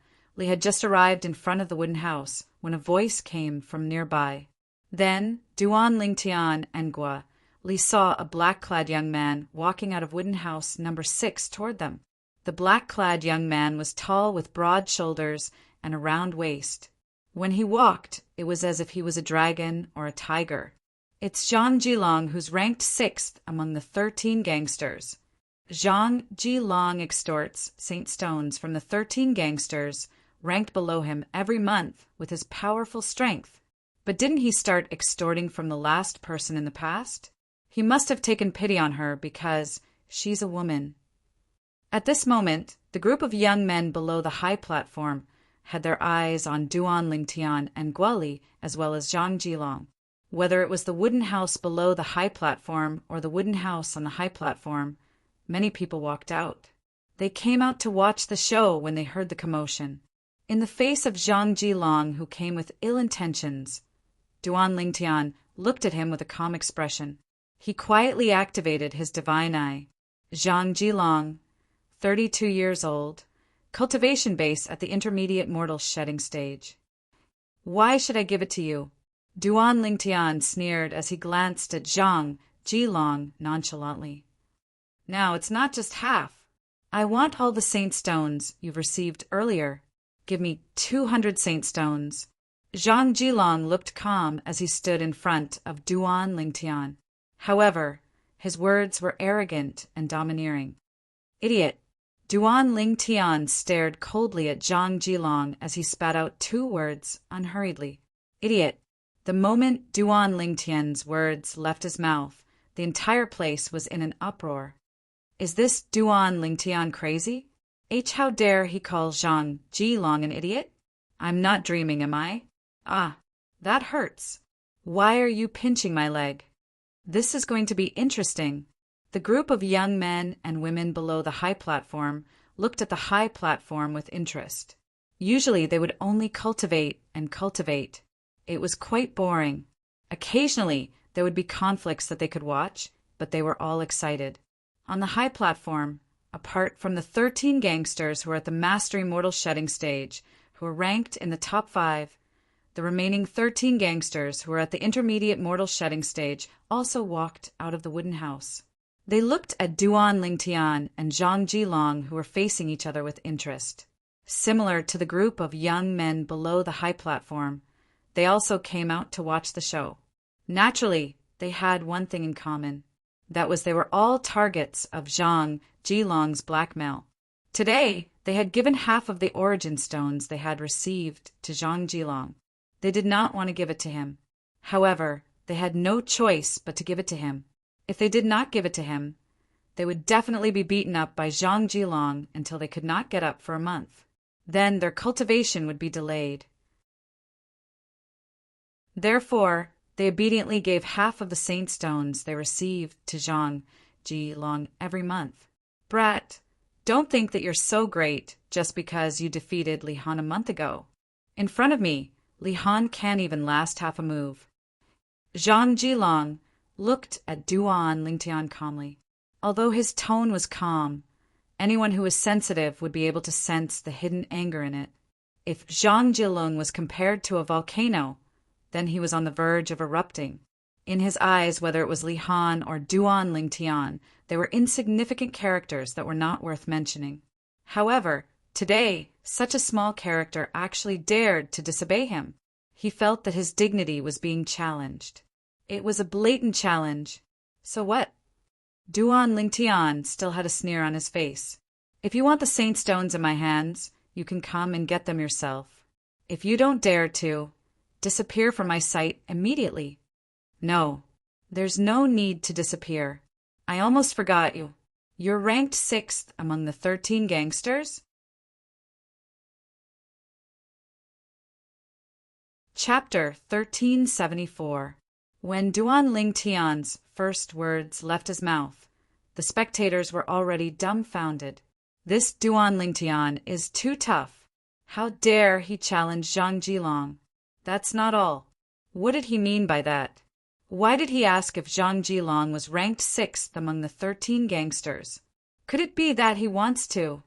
Speaker 1: had just arrived in front of the wooden house when a voice came from nearby. Then Duan Lingtian and Guoli saw a black-clad young man walking out of wooden house number 6 toward them. The black-clad young man was tall with broad shoulders and a round waist. When he walked, it was as if he was a dragon or a tiger. It's Zhang Jilong, who's ranked 6th among the 13 gangsters. Zhang Jilong extorts Saint Stones from the 13 gangsters ranked below him every month with his powerful strength. But didn't he start extorting from the last person in the past? He must have taken pity on her because she's a woman. At this moment, the group of young men below the high platform had their eyes on Duan Lingtian and Guoli as well as Zhang Jilong. Whether it was the wooden house below the high platform or the wooden house on the high platform, many people walked out. They came out to watch the show when they heard the commotion. In the face of Zhang Jilong, who came with ill intentions, Duan Lingtian looked at him with a calm expression. He quietly activated his divine eye. Zhang Jilong, 32 years old, cultivation base at the intermediate mortal shedding stage. Why should I give it to you? Duan Lingtian sneered as he glanced at Zhang Jilong nonchalantly. Now, it's not just half. I want all the saint stones you've received earlier. Give me 200 saint stones. Zhang Jilong looked calm as he stood in front of Duan Lingtian. However, his words were arrogant and domineering. Idiot! Duan Lingtian stared coldly at Zhang Jilong as he spat out 2 words unhurriedly. Idiot! The moment Duan Lingtian's words left his mouth, the entire place was in an uproar. Is this Duan Lingtian crazy? How dare he call Zhang Jilong an idiot? I'm not dreaming, am I? Ah, that hurts. Why are you pinching my leg? This is going to be interesting. The group of young men and women below the high platform looked at the high platform with interest. Usually they would only cultivate and cultivate. It was quite boring. Occasionally there would be conflicts that they could watch, but they were all excited. On the high platform, apart from the 13 gangsters who were at the mastery mortal shedding stage, who were ranked in the top 5, the remaining 13 gangsters who were at the intermediate mortal shedding stage also walked out of the wooden house. They looked at Duan Lingtian and Zhang Jilong, who were facing each other with interest. Similar to the group of young men below the high platform, they also came out to watch the show. Naturally, they had one thing in common. That was they were all targets of Zhang Jilong's blackmail. Today, they had given half of the origin stones they had received to Zhang Jilong. They did not want to give it to him. However, they had no choice but to give it to him. If they did not give it to him, they would definitely be beaten up by Zhang Jilong until they could not get up for a month. Then their cultivation would be delayed. Therefore, they obediently gave half of the saint stones they received to Zhang Jilong every month. Brat, don't think that you're so great just because you defeated Li Han a month ago. In front of me, Li Han can't even last half a move. Zhang Jilong looked at Duan Lingtian calmly. Although his tone was calm, anyone who was sensitive would be able to sense the hidden anger in it. If Zhang Jilong was compared to a volcano, then he was on the verge of erupting. In his eyes, whether it was Li Han or Duan Lingtian, they were insignificant characters that were not worth mentioning. However, today, such a small character actually dared to disobey him. He felt that his dignity was being challenged. It was a blatant challenge. So what? Duan Lingtian still had a sneer on his face. If you want the saint stones in my hands, you can come and get them yourself. If you don't dare to, disappear from my sight immediately. No, there's no need to disappear. I almost forgot you. You're ranked 6th among the 13 gangsters? Chapter 1374. When Duan Lingtian's first words left his mouth, the spectators were already dumbfounded. This Duan Lingtian is too tough. How dare he challenge Zhang Jilong? That's not all. What did he mean by that? Why did he ask if Zhang Jilong was ranked 6th among the 13 gangsters? Could it be that he wants to?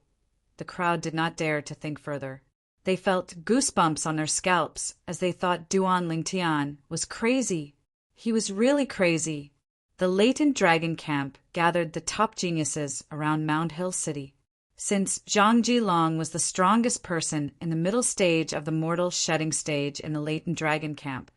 Speaker 1: The crowd did not dare to think further. They felt goosebumps on their scalps as they thought Duan Lingtian was crazy. He was really crazy. The latent dragon camp gathered the top geniuses around Mound Hill City. Since Zhang Jilong was the strongest person in the middle stage of the mortal shedding stage in the latent dragon camp,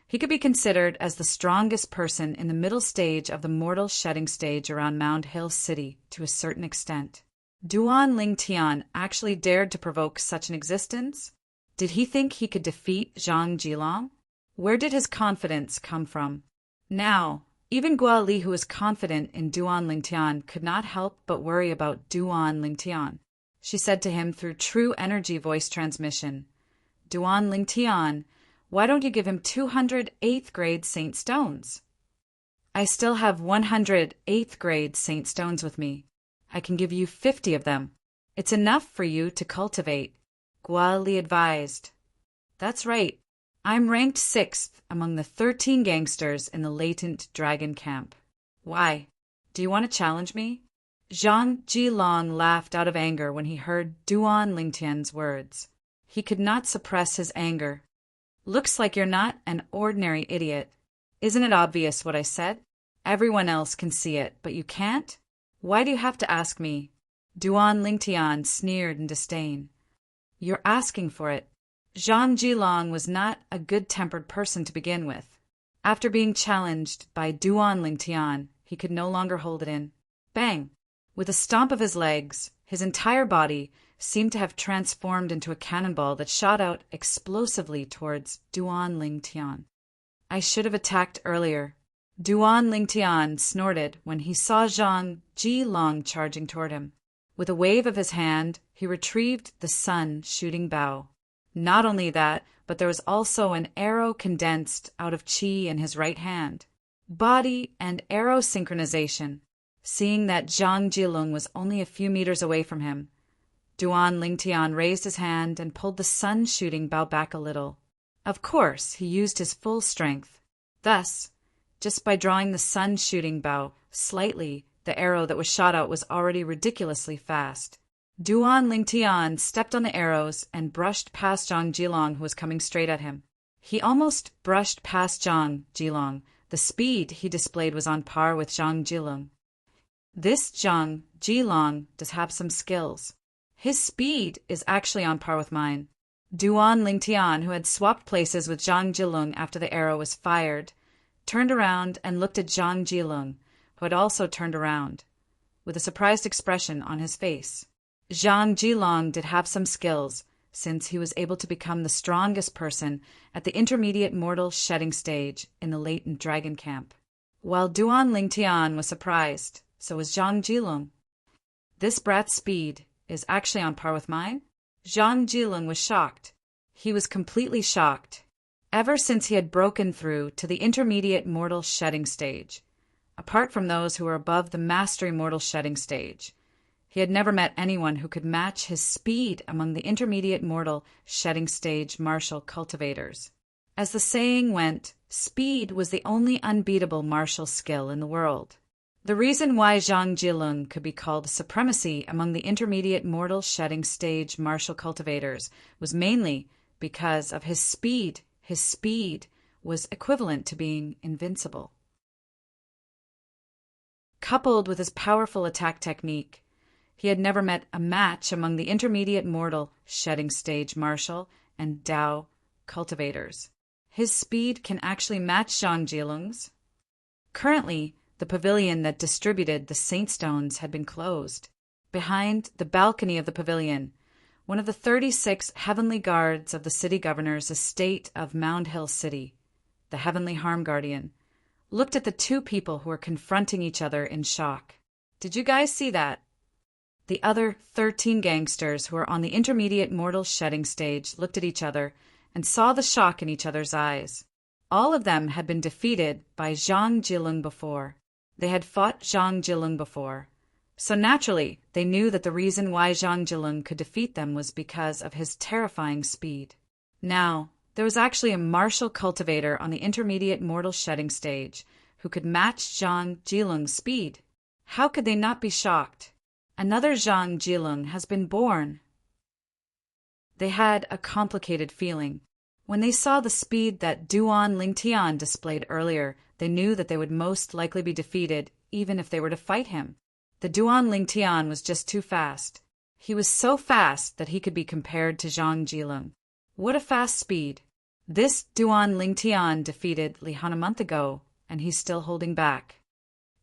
Speaker 1: he could be considered as the strongest person in the middle stage of the mortal shedding stage around Mound Hill City to a certain extent. Duan Lingtian actually dared to provoke such an existence? Did he think he could defeat Zhang Jilong? Where did his confidence come from? Now, even Guo Li, who was confident in Duan Lingtian, could not help but worry about Duan Lingtian. She said to him through true energy voice transmission, Duan Lingtian, Why don't you give him 200 8th grade Saint Stones? I still have 100 8th grade Saint Stones with me. I can give you 50 of them. It's enough for you to cultivate, Guo Li advised. That's right. I'm ranked 6th among the 13 gangsters in the latent dragon camp. Why? Do you want to challenge me? Zhang Jilong laughed out of anger when he heard Duan Lingtian's words. He could not suppress his anger. Looks like you're not an ordinary idiot. Isn't it obvious what I said? Everyone else can see it, but you can't? Why do you have to ask me? Duan Lingtian sneered in disdain. You're asking for it. Zhang Jilong was not a good-tempered person to begin with. After being challenged by Duan Lingtian, he could no longer hold it in. Bang! With a stomp of his legs, his entire body seemed to have transformed into a cannonball that shot out explosively towards Duan Lingtian. I should have attacked earlier. Duan Lingtian snorted when he saw Zhang Jilong charging toward him. With a wave of his hand, he retrieved the sun-shooting bow. Not only that, but there was also an arrow condensed out of qi in his right hand. Body and arrow synchronization. Seeing that Zhang Jilong was only a few meters away from him, Duan Lingtian raised his hand and pulled the sun-shooting bow back a little. Of course, he used his full strength. Thus, just by drawing the sun-shooting bow slightly, the arrow that was shot out was already ridiculously fast. Duan Lingtian stepped on the arrows and brushed past Zhang Jilong, who was coming straight at him. He almost brushed past Zhang Jilong. The speed he displayed was on par with Zhang Jilong. This Zhang Jilong does have some skills. His speed is actually on par with mine. Duan Lingtian, who had swapped places with Zhang Jilong after the arrow was fired, turned around and looked at Zhang Jilong, who had also turned around, with a surprised expression on his face. Zhang Jilong did have some skills, since he was able to become the strongest person at the intermediate mortal shedding stage in the latent dragon camp. While Duan Lingtian was surprised, so was Zhang Jilong. This brat's speed is actually on par with mine? Zhang Jilong was shocked. He was completely shocked. Ever since he had broken through to the intermediate mortal shedding stage, apart from those who were above the mastery mortal shedding stage, he had never met anyone who could match his speed among the intermediate mortal shedding stage martial cultivators. As the saying went, speed was the only unbeatable martial skill in the world. The reason why Zhang Jilong could be called supremacy among the intermediate mortal shedding stage martial cultivators was mainly because of his speed. His speed was equivalent to being invincible. Coupled with his powerful attack technique, he had never met a match among the intermediate mortal shedding stage martial and Dao cultivators. His speed can actually match Zhang Jilong's. Currently, the pavilion that distributed the Saint Stones had been closed. Behind the balcony of the pavilion, one of the 36 heavenly guards of the city governor's estate of Mound Hill City, the heavenly harm guardian, looked at the two people who were confronting each other in shock. Did you guys see that? The other 13 gangsters who were on the intermediate mortal shedding stage looked at each other and saw the shock in each other's eyes. All of them had been defeated by Zhang Jilong before. They had fought Zhang Jilong before. So naturally, they knew that the reason why Zhang Jilong could defeat them was because of his terrifying speed. Now, there was actually a martial cultivator on the intermediate mortal shedding stage who could match Zhang Jilong's speed. How could they not be shocked? Another Zhang Jilong has been born. They had a complicated feeling. When they saw the speed that Duan Lingtian displayed earlier, they knew that they would most likely be defeated even if they were to fight him. The Duan Lingtian was just too fast. He was so fast that he could be compared to Zhang Jilong. What a fast speed! This Duan Lingtian defeated Li Han a month ago, and he's still holding back.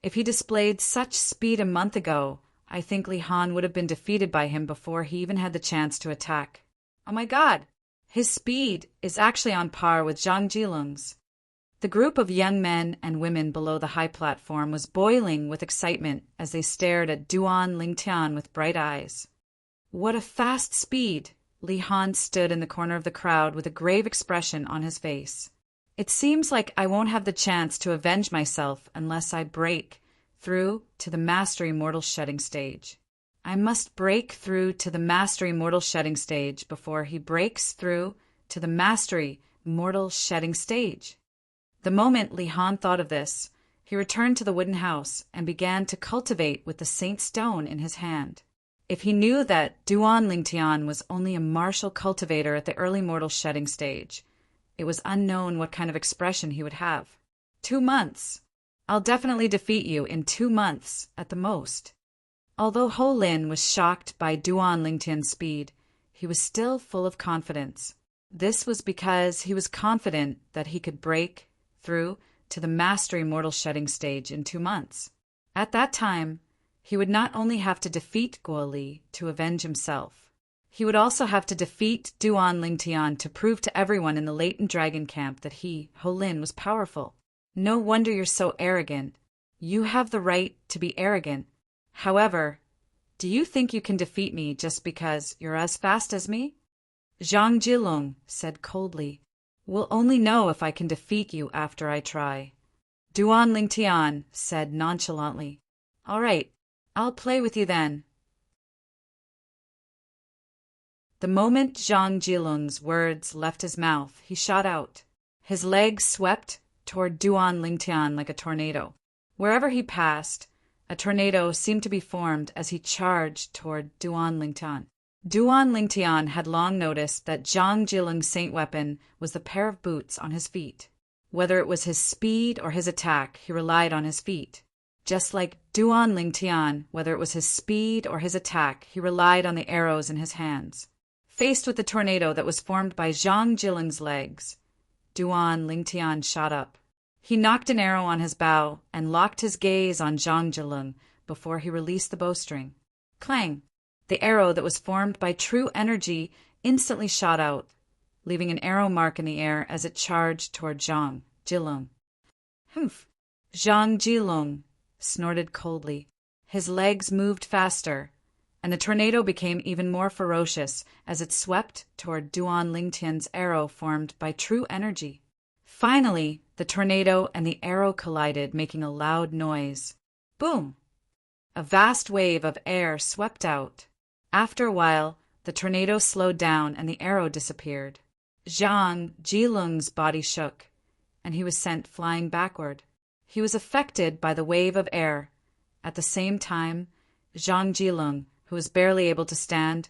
Speaker 1: If he displayed such speed a month ago, I think Li Han would have been defeated by him before he even had the chance to attack. Oh my God! His speed is actually on par with Zhang Jilong's. The group of young men and women below the high platform was boiling with excitement as they stared at Duan Lingtian with bright eyes. What a fast speed! Li Han stood in the corner of the crowd with a grave expression on his face. It seems like I won't have the chance to avenge myself unless I break through to the mastery mortal shedding stage. I must break through to the mastery mortal shedding stage before he breaks through to the mastery mortal shedding stage. The moment Li Han thought of this, he returned to the wooden house and began to cultivate with the saint stone in his hand. If he knew that Duan Lingtian was only a martial cultivator at the early mortal shedding stage, it was unknown what kind of expression he would have. 2 months. I'll definitely defeat you in 2 months at the most. Although Ho Lin was shocked by Duan Lingtian's speed, he was still full of confidence. This was because he was confident that he could break through to the mastery mortal shedding stage in 2 months. At that time, he would not only have to defeat Guo Li to avenge himself, he would also have to defeat Duan Lingtian to prove to everyone in the latent dragon camp that he, Ho Lin, was powerful. No wonder you're so arrogant. You have the right to be arrogant. However, do you think you can defeat me just because you're as fast as me? Zhang Jilong said coldly, "We'll only know if I can defeat you after I try." Duan Lingtian said nonchalantly, "All right, I'll play with you then." The moment Zhang Jilong's words left his mouth, he shot out. His legs swept toward Duan Lingtian like a tornado. Wherever he passed, a tornado seemed to be formed as he charged toward Duan Lingtian. Duan Lingtian had long noticed that Zhang Jilong's saint weapon was the pair of boots on his feet. Whether it was his speed or his attack, he relied on his feet. Just like Duan Lingtian, whether it was his speed or his attack, he relied on the arrows in his hands. Faced with the tornado that was formed by Zhang Jilong's legs, Duan Lingtian shot up. He knocked an arrow on his bow and locked his gaze on Zhang Jilong before he released the bowstring. Clang! The arrow that was formed by true energy instantly shot out, leaving an arrow mark in the air as it charged toward Zhang Jilong. Humph! Zhang Jilong snorted coldly. His legs moved faster, and the tornado became even more ferocious as it swept toward Duan Lingtian's arrow formed by true energy. Finally, the tornado and the arrow collided, making a loud noise. Boom! A vast wave of air swept out. After a while, the tornado slowed down and the arrow disappeared. Zhang Jilong's body shook, and he was sent flying backward. He was affected by the wave of air. At the same time, Zhang Jilong, who was barely able to stand,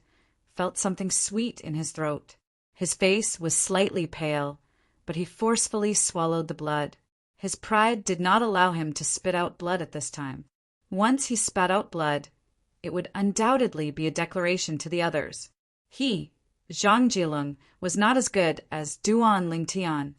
Speaker 1: felt something sweet in his throat. His face was slightly pale, but he forcefully swallowed the blood. His pride did not allow him to spit out blood at this time. Once he spat out blood, it would undoubtedly be a declaration to the others. He, Zhang Jilong, was not as good as Duan Lingtian.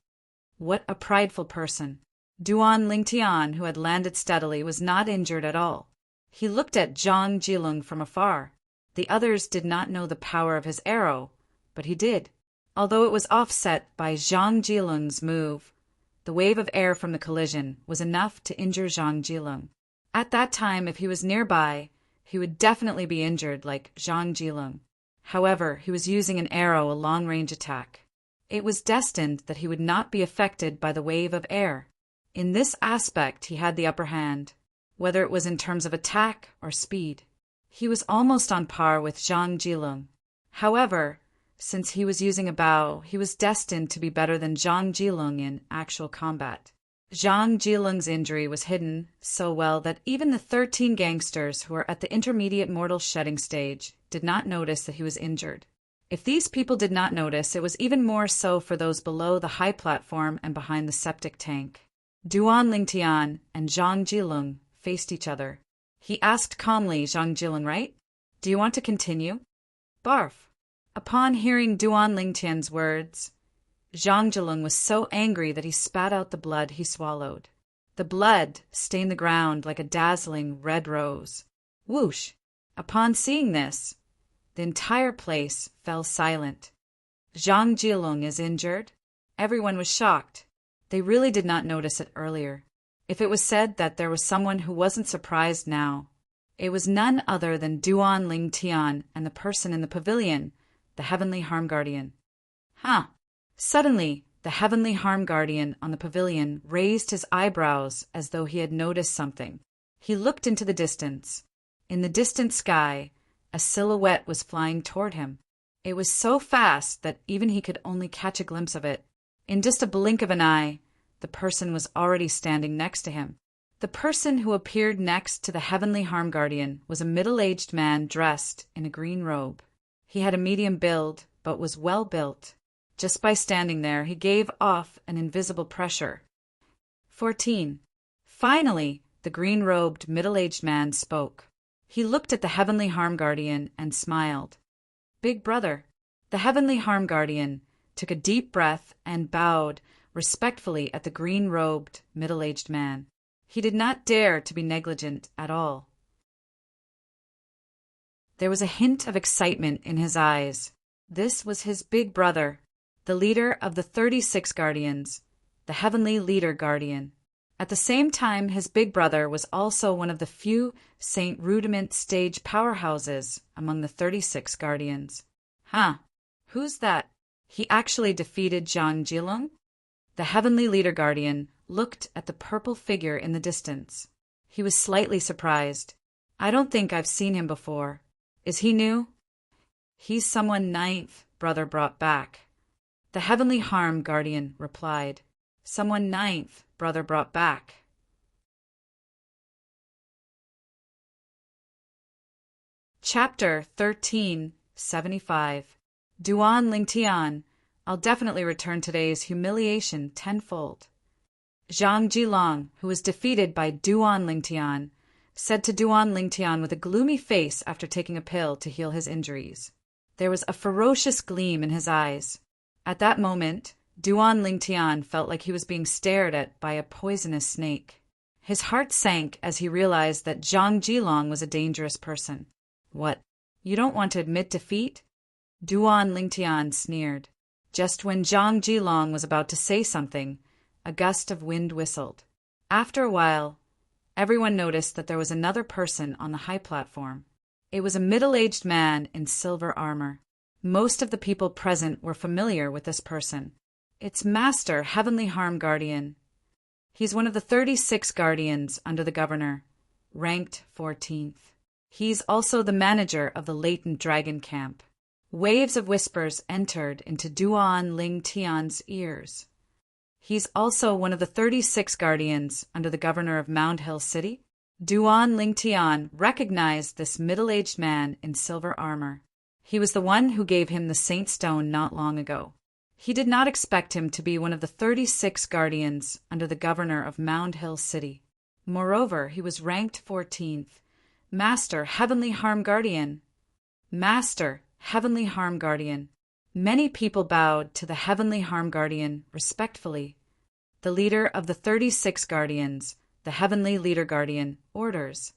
Speaker 1: What a prideful person! Duan Lingtian, who had landed steadily, was not injured at all. He looked at Zhang Jilong from afar. The others did not know the power of his arrow, but he did. Although it was offset by Zhang Jilong's move, the wave of air from the collision was enough to injure Zhang Jilong. At that time, if he was nearby, he would definitely be injured like Zhang Jilong. However, he was using an arrow, a long-range attack. It was destined that he would not be affected by the wave of air. In this aspect, he had the upper hand, whether it was in terms of attack or speed. He was almost on par with Zhang Jilong. However, since he was using a bow, he was destined to be better than Zhang Jilong in actual combat. Zhang Jilong's injury was hidden so well that even the 13 gangsters who were at the intermediate mortal shedding stage did not notice that he was injured. If these people did not notice, it was even more so for those below the high platform and behind the septic tank. Duan Lingtian and Zhang Jilong faced each other. He asked calmly, "Zhang Jilong, right? Do you want to continue?" Barf! Upon hearing Duan Lingtian's words, Zhang Jilong was so angry that he spat out the blood he swallowed. The blood stained the ground like a dazzling red rose. Whoosh! Upon seeing this, the entire place fell silent. Zhang Jilong is injured? Everyone was shocked. They really did not notice it earlier. If it was said that there was someone who wasn't surprised now, it was none other than Duan Lingtian and the person in the pavilion, the Heavenly Harm Guardian. Huh. Suddenly, the Heavenly Harm Guardian on the pavilion raised his eyebrows as though he had noticed something. He looked into the distance. In the distant sky, a silhouette was flying toward him. It was so fast that even he could only catch a glimpse of it. In just a blink of an eye, the person was already standing next to him. The person who appeared next to the Heavenly Harm Guardian was a middle-aged man dressed in a green robe. He had a medium build, but was well built. Just by standing there, he gave off an invisible pressure. 14. Finally, the green-robed, middle-aged man spoke. He looked at the Heavenly Harm Guardian and smiled. Big brother. The Heavenly Harm Guardian took a deep breath and bowed respectfully at the green-robed, middle-aged man. He did not dare to be negligent at all. There was a hint of excitement in his eyes. This was his big brother, the leader of the 36 Guardians, the Heavenly Leader Guardian. At the same time, his big brother was also one of the few Saint Rudiment stage powerhouses among the 36 Guardians. Huh, who's that? He actually defeated Zhang Jilong? The Heavenly Leader Guardian looked at the purple figure in the distance. He was slightly surprised. I don't think I've seen him before. Is he new? He's someone ninth brother brought back. The Heavenly Harm Guardian replied. Someone ninth brother brought back. Chapter 1375. Duan Lingtian. I'll definitely return today's humiliation tenfold. Zhang Jilong, who was defeated by Duan Lingtian, said to Duan Lingtian with a gloomy face after taking a pill to heal his injuries. There was a ferocious gleam in his eyes. At that moment, Duan Lingtian felt like he was being stared at by a poisonous snake. His heart sank as he realized that Zhang Jilong was a dangerous person. What? You don't want to admit defeat? Duan Lingtian sneered. Just when Zhang Jilong was about to say something, a gust of wind whistled. After a while, everyone noticed that there was another person on the high platform. It was a middle-aged man in silver armor. Most of the people present were familiar with this person. It's Master Heavenly Harm Guardian. He's one of the 36 Guardians under the governor, ranked 14th. He's also the manager of the latent dragon camp. Waves of whispers entered into Duan Lingtian's ears. He's also one of the 36 Guardians under the governor of Mound Hill City. Duan Lingtian recognized this middle-aged man in silver armor. He was the one who gave him the Saint Stone not long ago. He did not expect him to be one of the 36 Guardians under the governor of Mound Hill City. Moreover, he was ranked 14th. Master Heavenly Harm Guardian. Master Heavenly Harm Guardian. Many people bowed to the Heavenly Harm Guardian respectfully. The leader of the 36 Guardians, the Heavenly Leader Guardian, orders.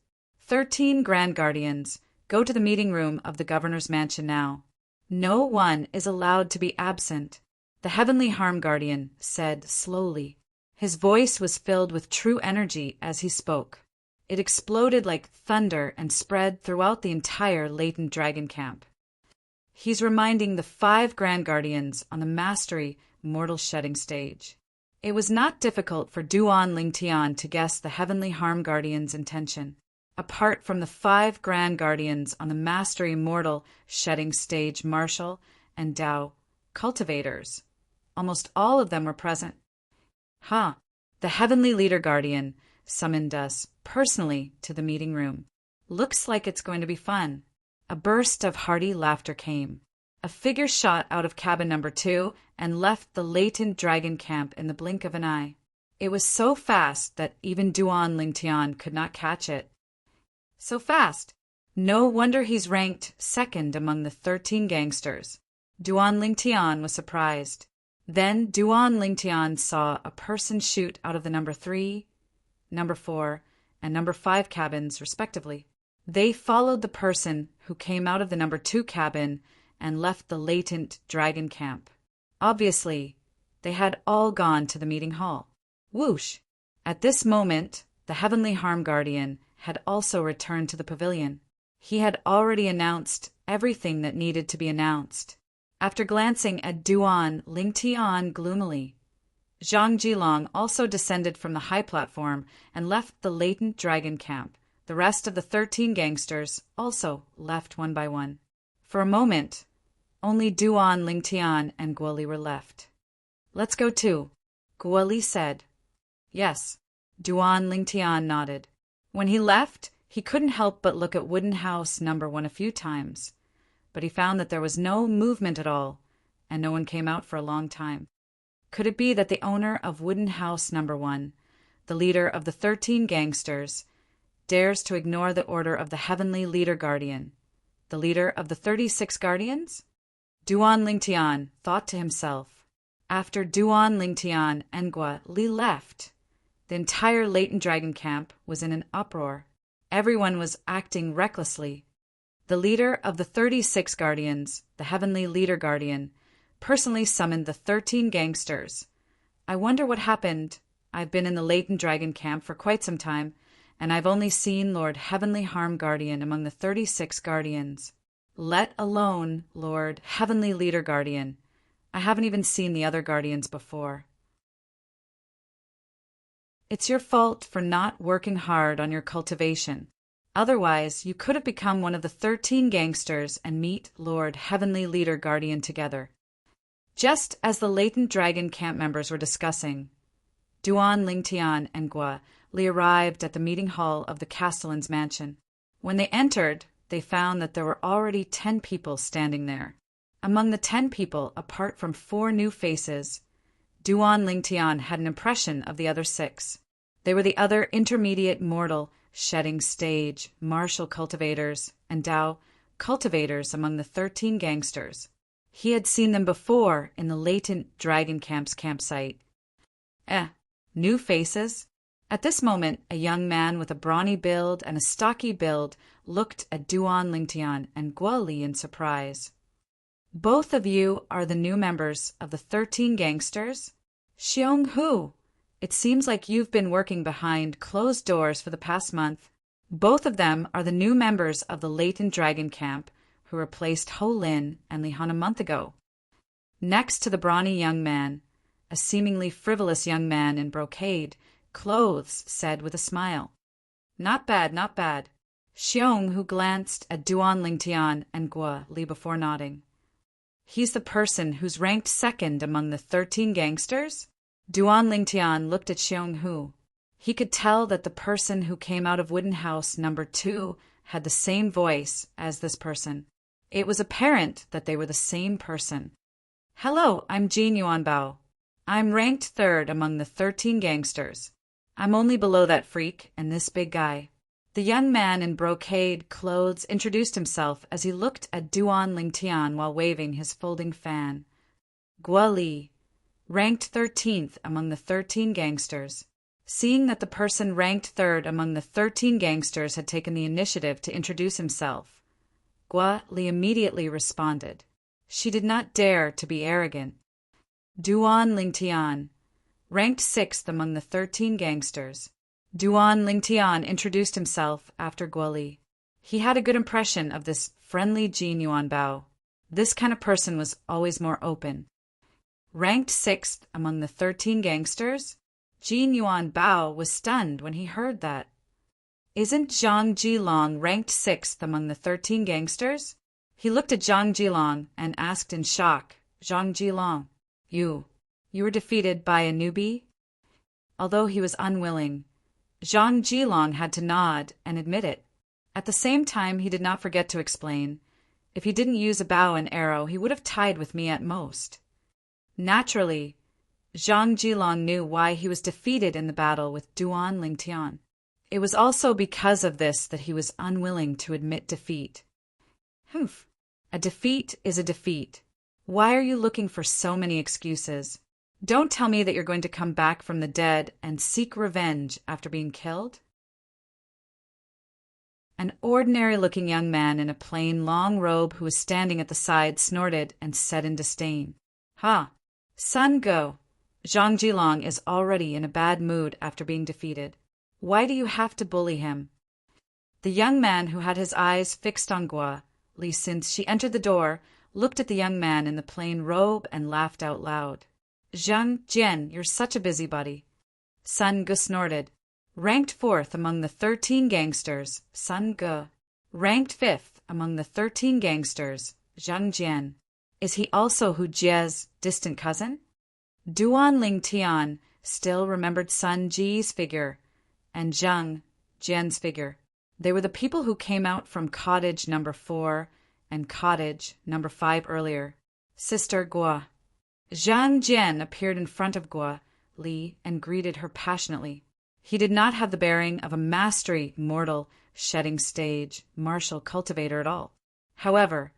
Speaker 1: 13 Grand Guardians, go to the meeting room of the governor's mansion now. No one is allowed to be absent, the Heavenly Harm Guardian said slowly. His voice was filled with true energy as he spoke. It exploded like thunder and spread throughout the entire latent dragon camp. He's reminding the 5 Grand Guardians on the Mastery Mortal Shedding stage. It was not difficult for Duan Lingtian to guess the Heavenly Harm Guardian's intention. Apart from the 5 Grand Guardians on the Mastery Mortal Shedding stage, Martial and Dao cultivators, almost all of them were present. The Heavenly Leader Guardian summoned us personally to the meeting room. Looks like it's going to be fun. A burst of hearty laughter came. A figure shot out of cabin number 2 and left the latent dragon camp in the blink of an eye. It was so fast that even Duan Lingtian could not catch it. So fast! No wonder he's ranked second among the 13 gangsters. Duan Lingtian was surprised. Then Duan Lingtian saw a person shoot out of the number 3, number 4, and number 5 cabins, respectively. They followed the person who came out of the number 2 cabin and left the latent dragon camp. Obviously, they had all gone to the meeting hall. Whoosh! At this moment, the Heavenly Harm Guardian had also returned to the pavilion. He had already announced everything that needed to be announced. After glancing at Duan Lingtian gloomily, Zhang Jilong also descended from the high platform and left the latent dragon camp. The rest of the 13 gangsters also left one by one. For a moment, only Duan Lingtian and Guoli were left. "Let's go too," Guoli said. "Yes," Duan Lingtian nodded. When he left, he couldn't help but look at Wooden House number 1 a few times, but he found that there was no movement at all, and no one came out for a long time. Could it be that the owner of Wooden House number 1, the leader of the 13 gangsters, dares to ignore the order of the heavenly leader guardian, the leader of the 36 guardians? Duan Lingtian thought to himself. After Duan Lingtian and Gua Li left, the entire latent dragon camp was in an uproar. Everyone was acting recklessly. The leader of the 36 guardians, the heavenly leader guardian, personally summoned the 13 gangsters. "I wonder what happened. I've been in the latent dragon camp for quite some time, and I've only seen Lord Heavenly Harm Guardian among the 36 guardians. Let alone Lord Heavenly Leader Guardian. I haven't even seen the other guardians before." It's your fault for not working hard on your cultivation. Otherwise, you could have become one of the 13 gangsters and meet Lord Heavenly Leader Guardian together. Just as the latent dragon camp members were discussing, Duan Lingtian and Gua Li arrived at the meeting hall of the Castellan's mansion. When they entered, they found that there were already 10 people standing there. Among the 10 people, apart from 4 new faces, Duan Lingtian had an impression of the other 6. They were the other intermediate mortal shedding stage, martial cultivators, and Dao cultivators among the 13 gangsters. He had seen them before in the latent dragon camp's campsite. New faces? At this moment, a young man with a brawny build and a stocky build looked at Duan Lingtian and Gua Li in surprise. "Both of you are the new members of the 13 gangsters? Xiong Hu, it seems like you've been working behind closed doors for the past month. Both of them are the new members of the latent dragon camp who replaced Ho Lin and Li Han a month ago." Next to the brawny young man, a seemingly frivolous young man in brocade clothes said with a smile, "Not bad, not bad." Xiong Hu glanced at Duan Lingtian and Gua Li before nodding. "He's the person who's ranked second among the 13 gangsters?" Duan Lingtian looked at Xiong Hu. He could tell that the person who came out of Wooden House number 2 had the same voice as this person. It was apparent that they were the same person. "Hello, I'm Jin Yuan Bao. I'm ranked 3rd among the 13 gangsters. I'm only below that freak and this big guy." The young man in brocade clothes introduced himself as he looked at Duan Lingtian while waving his folding fan. "Gua Li, ranked 13th among the 13 gangsters." Seeing that the person ranked 3rd among the 13 gangsters had taken the initiative to introduce himself, Gua Li immediately responded. She did not dare to be arrogant. "Duan Lingtian, ranked 6th among the 13 gangsters." Duan Lingtian introduced himself after Gua Li. He had a good impression of this friendly Jin Yuan Bao. This kind of person was always more open. Ranked 6th among the 13 gangsters? Jin Yuan Bao was stunned when he heard that. "Isn't Zhang Jilong ranked 6th among the 13 gangsters?" He looked at Zhang Jilong and asked in shock, "Zhang Jilong, you were defeated by a newbie?" Although he was unwilling, Zhang Jilong had to nod and admit it. At the same time, he did not forget to explain, "If he didn't use a bow and arrow, he would have tied with me at most." Naturally, Zhang Jilong knew why he was defeated in the battle with Duan Lingtian. It was also because of this that he was unwilling to admit defeat. "Humph, a defeat is a defeat. Why are you looking for so many excuses? Don't tell me that you're going to come back from the dead and seek revenge after being killed?" An ordinary-looking young man in a plain long robe who was standing at the side snorted and said in disdain, "Ha, Sun Go, Zhang Jilong is already in a bad mood after being defeated. Why do you have to bully him?" The young man who had his eyes fixed on Gua Li since she entered the door looked at the young man in the plain robe and laughed out loud. Zhang Jian, you're such a busybody. Sun Ge snorted. Ranked 4th among the 13 gangsters, Sun Ge. Ranked 5th among the 13 gangsters, Zhang Jian. Is he also Hu Jie's distant cousin? Duan Ling Tian still remembered Sun Ji's figure and Zhang Jian's figure. They were the people who came out from cottage number 4 and cottage number 5 earlier. Sister Guo. Zhang Jian appeared in front of Guo Li and greeted her passionately. He did not have the bearing of a mastery mortal shedding stage martial cultivator at all. However,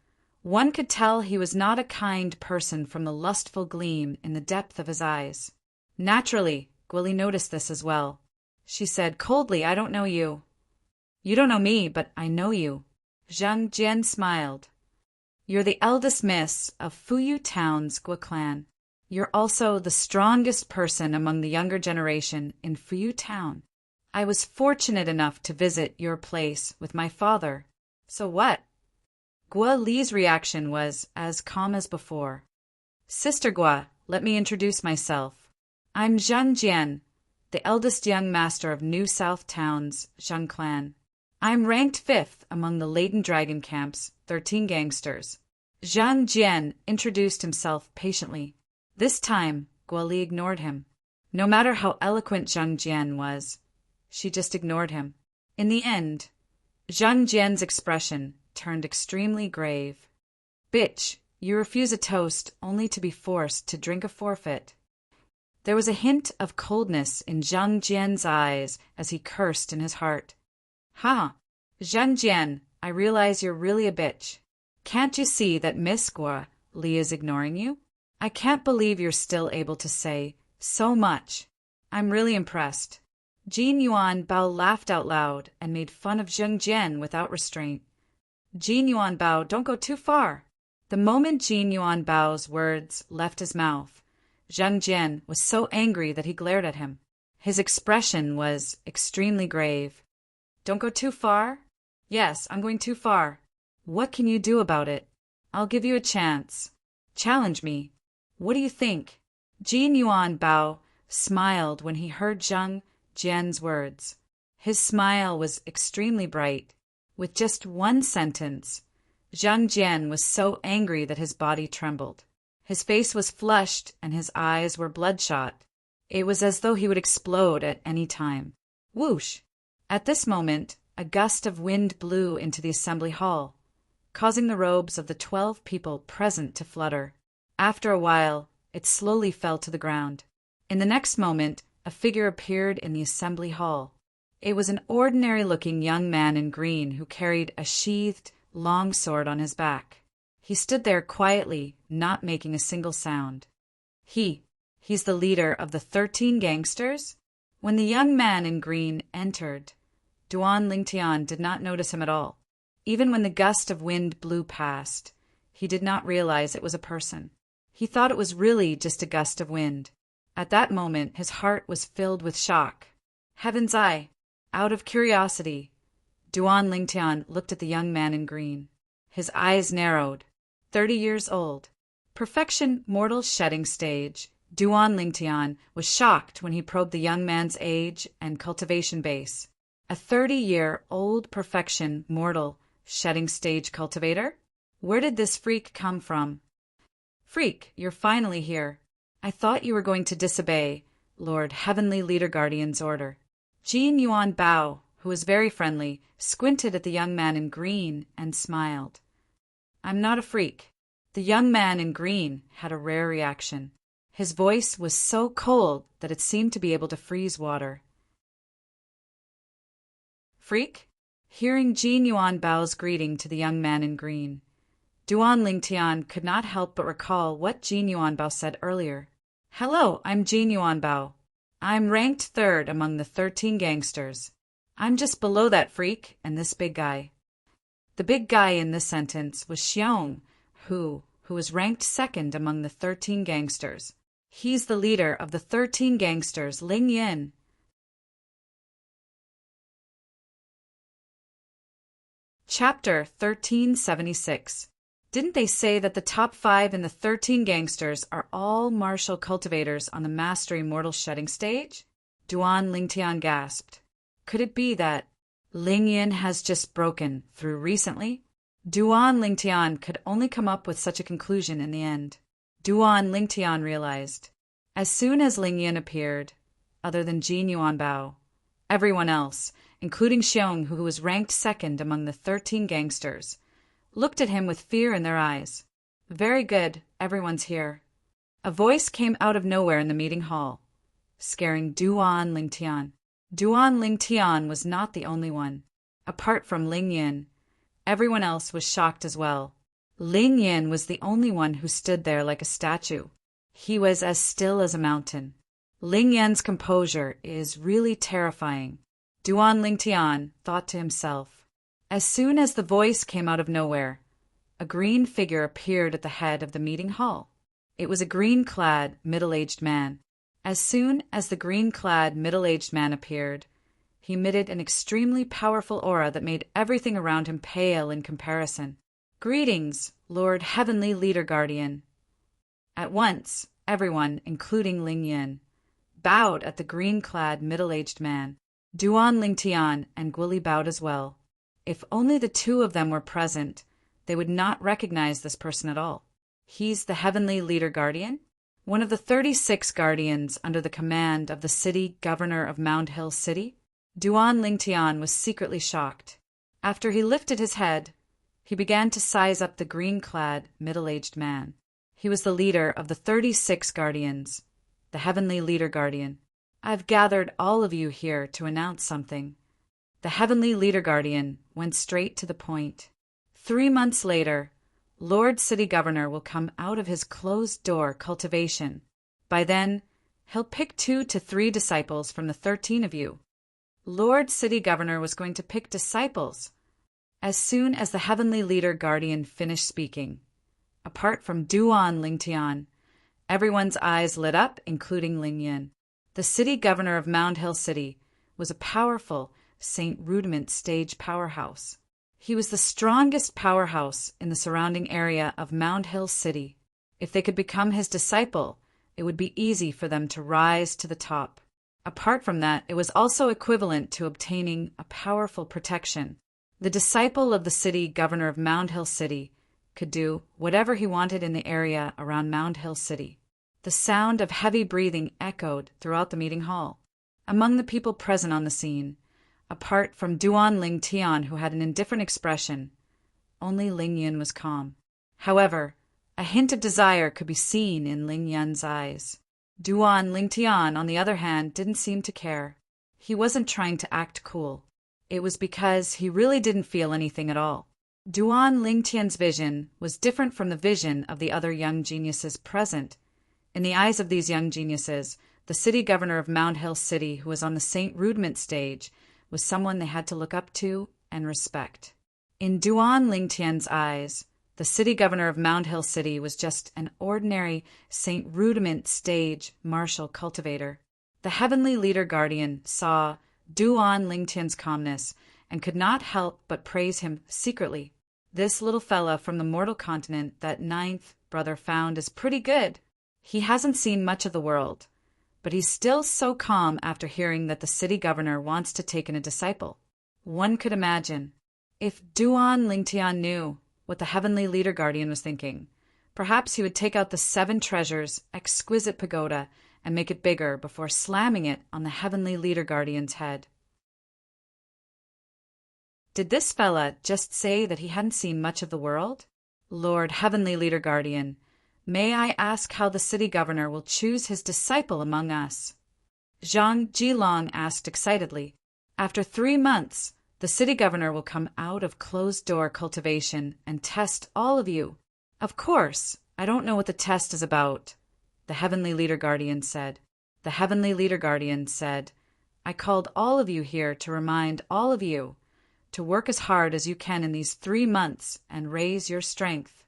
Speaker 1: one could tell he was not a kind person from the lustful gleam in the depth of his eyes. Naturally, Guo Li noticed this as well. She said coldly, I don't know you. You don't know me, but I know you. Zhang Jian smiled. You're the eldest miss of Fuyu Town's Guo clan. You're also the strongest person among the younger generation in Fuyu Town. I was fortunate enough to visit your place with my father. So what? Guo Li's reaction was as calm as before. Sister Guo, let me introduce myself. I'm Zhang Jian, the eldest young master of New South Town's Zhang clan. I'm ranked 5th among the Laden Dragon Camp's 13 gangsters. Zhang Jian introduced himself patiently. This time, Guo Li ignored him. No matter how eloquent Zhang Jian was, she just ignored him. In the end, Zhang Jian's expression turned extremely grave. Bitch, you refuse a toast only to be forced to drink a forfeit. There was a hint of coldness in Zhang Jian's eyes as he cursed in his heart. Ha! Zhang Jian, I realize you're really a bitch. Can't you see that Miss Guo Li is ignoring you? I can't believe you're still able to say so much. I'm really impressed. Jin Yuan Bao laughed out loud and made fun of Zhang Jian without restraint. Jin Yuan Bao, don't go too far. The moment Jin Yuan Bao's words left his mouth, Zhang Jian was so angry that he glared at him. His expression was extremely grave. Don't go too far? Yes, I'm going too far. What can you do about it? I'll give you a chance. Challenge me. What do you think? Jin Yuan Bao smiled when he heard Zhang Jian's words. His smile was extremely bright. With just one sentence, Zhang Jian was so angry that his body trembled. His face was flushed and his eyes were bloodshot. It was as though he would explode at any time. Whoosh! At this moment, a gust of wind blew into the assembly hall, causing the robes of the 12 people present to flutter. After a while, it slowly fell to the ground. In the next moment, a figure appeared in the assembly hall. It was an ordinary-looking young man in green who carried a sheathed, long sword on his back. He stood there quietly, not making a single sound. He's the leader of the 13 gangsters? When the young man in green entered, Duan Lingtian did not notice him at all. Even when the gust of wind blew past, he did not realize it was a person. He thought it was really just a gust of wind. At that moment, his heart was filled with shock. Heaven's eye! Out of curiosity, Duan Lingtian looked at the young man in green. His eyes narrowed. 30 years old. Perfection mortal shedding stage. Duan Lingtian was shocked when he probed the young man's age and cultivation base. A 30-year-old perfection mortal shedding stage cultivator? Where did this freak come from? Freak, you're finally here. I thought you were going to disobey Lord Heavenly Leader Guardian's order. Jin Yuan Bao, who was very friendly, squinted at the young man in green and smiled. I'm not a freak. The young man in green had a rare reaction. His voice was so cold that it seemed to be able to freeze water. Freak? Hearing Jin Yuan Bao's greeting to the young man in green, Duan Lingtian could not help but recall what Jin Yuan Bao said earlier. Hello, I'm Jin Yuan Bao. I'm ranked 3rd among the 13 gangsters. I'm just below that freak and this big guy. The big guy in this sentence was Xiong, who was ranked 2nd among the 13 gangsters. He's the leader of the 13 gangsters, Ling Yin. Chapter 1376. Didn't they say that the top 5 in the 13 gangsters are all martial cultivators on the Master Immortal shedding stage? Duan Lingtian gasped. Could it be that Ling Yin has just broken through recently? Duan Lingtian could only come up with such a conclusion in the end. Duan Lingtian realized. As soon as Ling Yin appeared, other than Jin Yuanbao, everyone else, including Xiong, who was ranked second among the 13 gangsters, looked at him with fear in their eyes. Very good, everyone's here. A voice came out of nowhere in the meeting hall, scaring Duan Lingtian. Duan Lingtian was not the only one. Apart from Ling Yin, everyone else was shocked as well. Ling Yin was the only one who stood there like a statue. He was as still as a mountain. Ling Yin's composure is really terrifying, Duan Lingtian thought to himself. As soon as the voice came out of nowhere, a green figure appeared at the head of the meeting hall. It was a green-clad, middle-aged man. As soon as the green-clad, middle-aged man appeared, he emitted an extremely powerful aura that made everything around him pale in comparison. Greetings, Lord Heavenly Leader Guardian. At once, everyone, including Ling Yin, bowed at the green-clad, middle-aged man. Duan Lingtian and Guili bowed as well. If only the two of them were present, they would not recognize this person at all. He's the Heavenly Leader Guardian? One of the 36 guardians under the command of the city governor of Mound Hill City? Duan Lingtian was secretly shocked. After he lifted his head, he began to size up the green-clad, middle-aged man. He was the leader of the 36 guardians, the Heavenly Leader Guardian. I've gathered all of you here to announce something. The Heavenly Leader Guardian went straight to the point. 3 months later, Lord City Governor will come out of his closed-door cultivation. By then, he'll pick 2 to 3 disciples from the 13 of you. Lord City Governor was going to pick disciples. As soon as the Heavenly Leader Guardian finished speaking, apart from Duan Lingtian, everyone's eyes lit up, including Ling Yin. The city governor of Mound Hill City was a powerful St. Rudiment stage powerhouse. He was the strongest powerhouse in the surrounding area of Mound Hill City. If they could become his disciple, it would be easy for them to rise to the top. Apart from that, it was also equivalent to obtaining a powerful protection. The disciple of the city governor of Mound Hill City could do whatever he wanted in the area around Mound Hill City. The sound of heavy breathing echoed throughout the meeting hall. Among the people present on the scene, apart from Duan Lingtian, who had an indifferent expression, only Ling Yin was calm. However, a hint of desire could be seen in Ling Yin's eyes. Duan Lingtian, on the other hand, didn't seem to care. He wasn't trying to act cool. It was because he really didn't feel anything at all. Duan Lingtian's vision was different from the vision of the other young geniuses present. In the eyes of these young geniuses, the city governor of Mound Hill City, who was on the St. Rudiment stage, was someone they had to look up to and respect. In Duan Lingtian's eyes, the city governor of Mound Hill City was just an ordinary St. Rudiment stage martial cultivator. The Heavenly Leader Guardian saw Duan Lingtian's calmness and could not help but praise him secretly. This little fella from the mortal continent that 9th brother found is pretty good. He hasn't seen much of the world, but he's still so calm after hearing that the city governor wants to take in a disciple. One could imagine, if Duan Lingtian knew what the Heavenly Leader Guardian was thinking, perhaps he would take out the 7 treasures exquisite pagoda and make it bigger before slamming it on the Heavenly Leader Guardian's head. Did this fella just say that he hadn't seen much of the world? Lord Heavenly Leader Guardian, may I ask how the city governor will choose his disciple among us? Zhang Jilong asked excitedly. After 3 months, the city governor will come out of closed-door cultivation and test all of you. Of course, I don't know what the test is about, the Heavenly Leader Guardian said. The Heavenly Leader Guardian said, I called all of you here to remind all of you to work as hard as you can in these 3 months and raise your strength.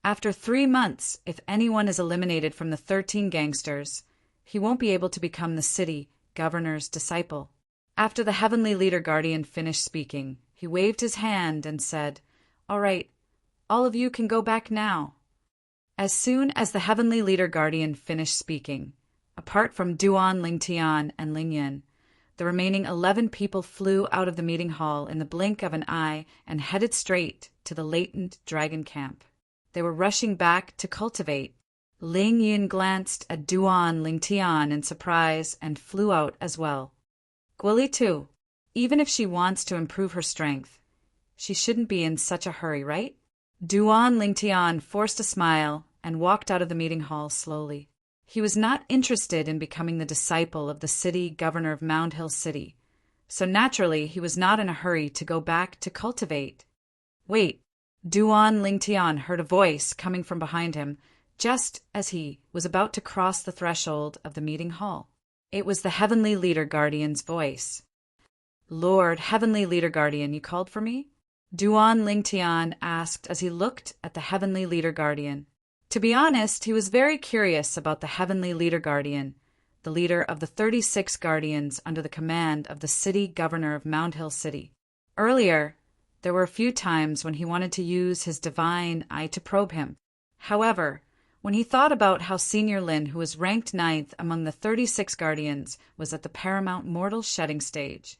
Speaker 1: After 3 months, if anyone is eliminated from the 13 gangsters, he won't be able to become the city governor's disciple. After the Heavenly Leader Guardian finished speaking, he waved his hand and said, All right, All of you can go back now." As soon as the Heavenly Leader Guardian finished speaking, apart from Duan, Lingtian, and Lingyan, the remaining 11 people flew out of the meeting hall in the blink of an eye and headed straight to the latent dragon camp. They were rushing back to cultivate. Ling Yin glanced at Duan Lingtian in surprise and flew out as well. Guoli too. Even if she wants to improve her strength, she shouldn't be in such a hurry, right? Duan Lingtian forced a smile and walked out of the meeting hall slowly. He was not interested in becoming the disciple of the city governor of Mound Hill City, so naturally he was not in a hurry to go back to cultivate. Wait, Duan Lingtian heard a voice coming from behind him just as he was about to cross the threshold of the meeting hall. It was the Heavenly Leader Guardian's voice. "Lord, Heavenly Leader Guardian, you called for me?" Duan Lingtian asked as he looked at the Heavenly Leader Guardian. To be honest, he was very curious about the Heavenly Leader Guardian, the leader of the 36 guardians under the command of the city governor of Mound Hill City. Earlier, there were a few times when he wanted to use his divine eye to probe him. However, when he thought about how Senior Lin, who was ranked 9th among the 36 guardians, was at the paramount mortal shedding stage,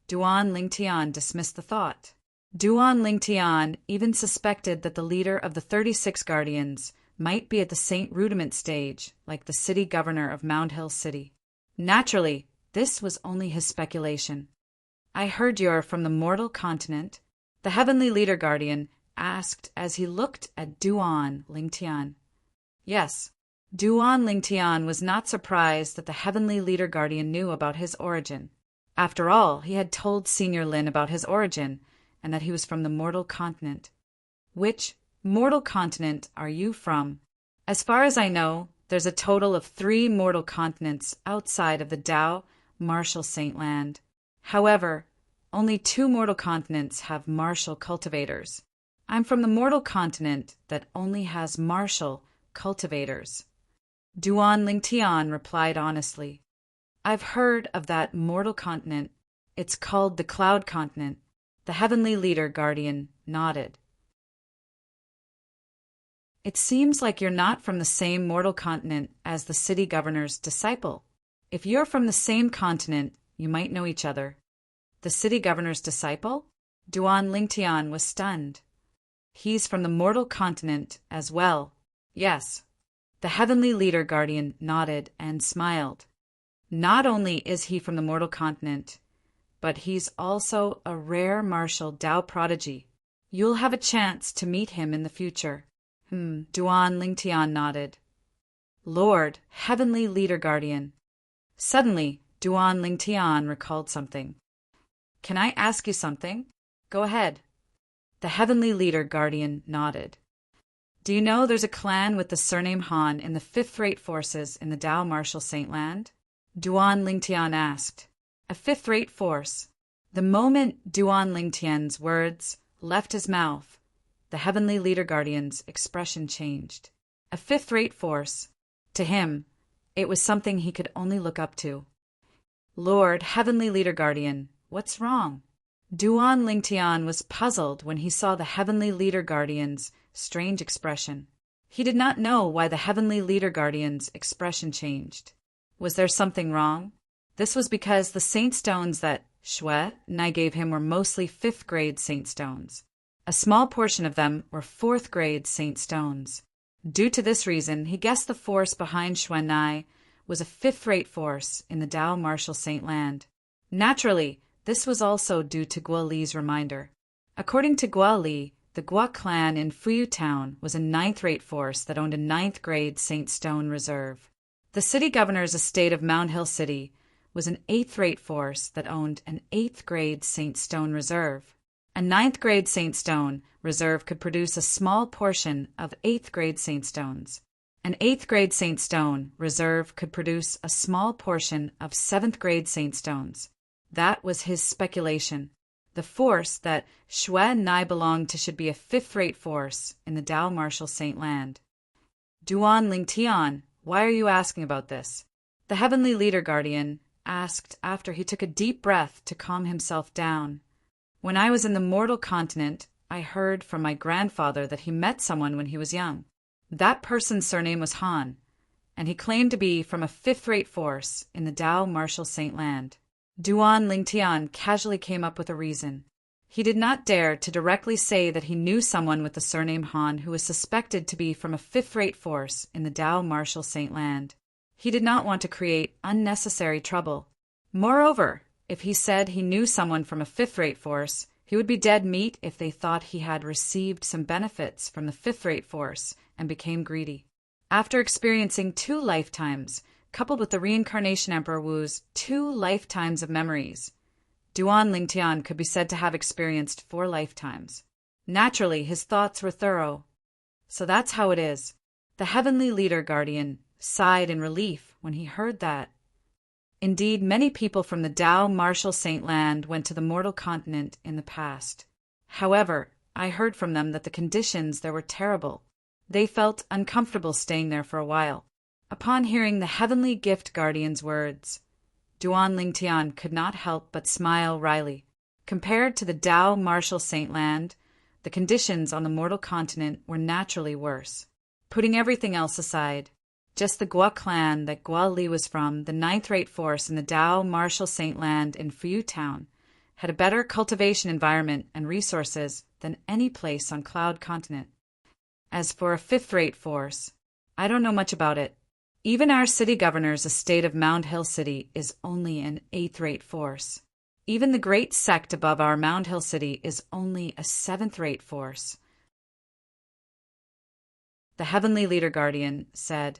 Speaker 1: Duan Lingtian dismissed the thought. Duan Lingtian even suspected that the leader of the 36 guardians might be at the Saint Rudiment stage, like the city governor of Mound Hill City. Naturally, this was only his speculation. "I heard you're from the mortal continent," the Heavenly Leader Guardian asked as he looked at Duan Lingtian. Yes, Duan Lingtian was not surprised that the Heavenly Leader Guardian knew about his origin. After all, he had told Senior Lin about his origin, and that he was from the mortal continent. "Which mortal continent are you from?" "As far as I know, there's a total of 3 mortal continents outside of the Dao Martial Saint Land. However, only 2 mortal continents have martial cultivators. I'm from the mortal continent that only has martial cultivators." Duan Lingtian replied honestly. "I've heard of that mortal continent. It's called the Cloud Continent." The Heavenly Leader Guardian nodded. "It seems like you're not from the same mortal continent as the city governor's disciple. If you're from the same continent, you might know each other." "The city governor's disciple?" Duan Lingtian was stunned. "He's from the mortal continent as well." "Yes." The Heavenly Leader Guardian nodded and smiled. "Not only is he from the mortal continent, but he's also a rare martial Dao prodigy. You'll have a chance to meet him in the future." Duan Lingtian nodded. "Lord, Heavenly Leader Guardian." Suddenly, Duan Lingtian recalled something. "Can I ask you something?" "Go ahead." The Heavenly Leader Guardian nodded. "Do you know there's a clan with the surname Han in the 5th-rate forces in the Dao Martial Saint Land?" Duan Lingtian asked. "A 5th-rate force." The moment Duan Lingtian's words left his mouth, the Heavenly Leader Guardian's expression changed. A 5th-rate force. To him, it was something he could only look up to. "Lord, Heavenly Leader Guardian, what's wrong?" Duan Lingtian was puzzled when he saw the Heavenly Leader Guardian's strange expression. He did not know why the Heavenly Leader Guardian's expression changed. Was there something wrong? This was because the saint stones that Shui Nai gave him were mostly 5th-grade saint stones. A small portion of them were 4th-grade saint stones. Due to this reason, he guessed the force behind Shui Nai was a 5th-rate force in the Dao Martial Saint Land. Naturally, this was also due to Guo Li's reminder. According to Guo Li, the Guo clan in Fuyu Town was a 9th-rate force that owned a 9th-grade saint stone reserve. The city governor's estate of Mound Hill City was an 8th-rate force that owned an 8th-grade saint stone reserve. A 9th-grade saint stone reserve could produce a small portion of 8th-grade saint stones. An 8th-grade saint stone reserve could produce a small portion of 7th-grade saint stones. That was his speculation. The force that Shui Nai belonged to should be a 5th-rate force in the Dao Martial Saint Land. "Duan Lingtian, why are you asking about this?" the Heavenly Leader Guardian asked after he took a deep breath to calm himself down. "When I was in the mortal continent, I heard from my grandfather that he met someone when he was young. That person's surname was Han, and he claimed to be from a fifth-rate force in the Dao Marshal Saint Land. Duan Lingtian casually came up with a reason. He did not dare to directly say that he knew someone with the surname Han who was suspected to be from a fifth-rate force in the Dao Marshal Saint Land. He did not want to create unnecessary trouble. Moreover, if he said he knew someone from a fifth-rate force, he would be dead meat if they thought he had received some benefits from the fifth-rate force and became greedy. After experiencing 2 lifetimes, coupled with the reincarnation Emperor Wu's 2 lifetimes of memories, Duan Lingtian could be said to have experienced 4 lifetimes. Naturally, his thoughts were thorough. So that's how it is. The heavenly leader guardian sighed in relief when he heard that. Indeed, many people from the Dao Marshal Saint Land went to the mortal continent in the past. However, I heard from them that the conditions there were terrible. They felt uncomfortable staying there for a while. Upon hearing the heavenly gift guardian's words, Duan Lingtian could not help but smile wryly. Compared to the Dao Marshal Saint Land, the conditions on the mortal continent were naturally worse. Putting everything else aside, just the Gua clan that Gua Li was from, the 9th-rate force in the Dao Marshal Saint Land in Fuyu Town, had a better cultivation environment and resources than any place on Cloud Continent. As for a 5th-rate force, I don't know much about it. Even our city governor's estate of Mound Hill City is only an 8th-rate force. Even the great sect above our Mound Hill City is only a 7th-rate force. The heavenly leader guardian said,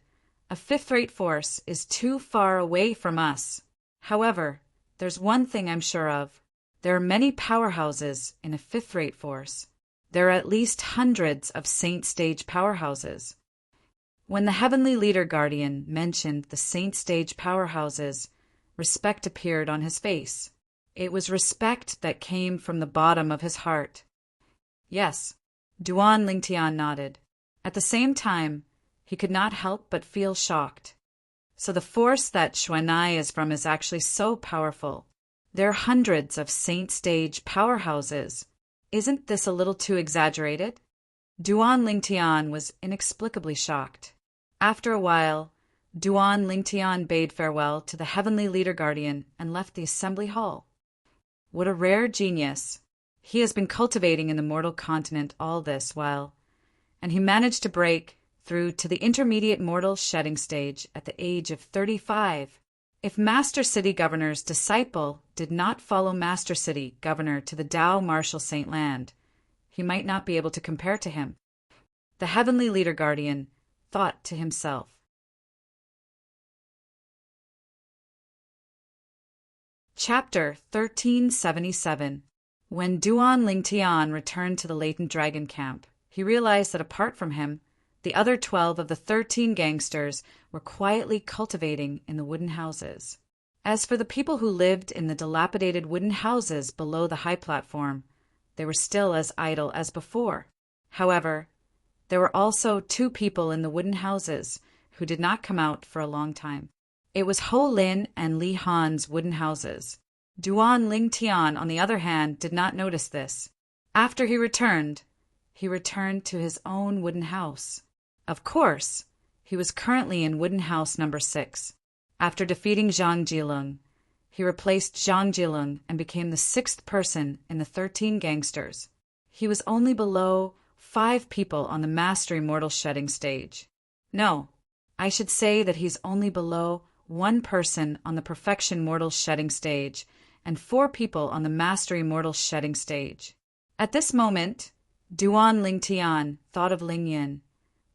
Speaker 1: "A 5th-rate force is too far away from us. However, there's one thing I'm sure of. There are many powerhouses in a 5th-rate force. There are at least hundreds of Saint Stage powerhouses." When the heavenly leader guardian mentioned the Saint Stage powerhouses, respect appeared on his face. It was respect that came from the bottom of his heart. Yes, Duan Lingtian nodded. At the same time, he could not help but feel shocked. So the force that Xuanai is from is actually so powerful. There are hundreds of Saint Stage powerhouses. Isn't this a little too exaggerated? Duan Lingtian was inexplicably shocked. After a while, Duan Lingtian bade farewell to the heavenly leader guardian and left the assembly hall. What a rare genius! He has been cultivating in the mortal continent all this while, and he managed to break through to the intermediate mortal shedding stage at the age of 35. If Master City Governor's disciple did not follow Master City Governor to the Dao Marshal Saint Land, he might not be able to compare to him. The heavenly leader guardian thought to himself. Chapter 1377. When Duan Lingtian returned to the latent dragon camp, he realized that apart from him, the other 12 of the 13 gangsters were quietly cultivating in the wooden houses. As for the people who lived in the dilapidated wooden houses below the high platform, they were still as idle as before. However, there were also 2 people in the wooden houses who did not come out for a long time. It was Ho Lin and Li Han's wooden houses. Duan Lingtian, on the other hand, did not notice this. After he returned to his own wooden house. Of course, he was currently in wooden house number 6. After defeating Zhang Jilung, he replaced Zhang Jilung and became the 6th person in the 13 gangsters. He was only below 5 people on the Mastery Mortal Shedding stage. No, I should say that he's only below 1 person on the Perfection Mortal Shedding stage and 4 people on the Mastery Mortal Shedding stage. At this moment, Duan Lingtian thought of Ling Yin,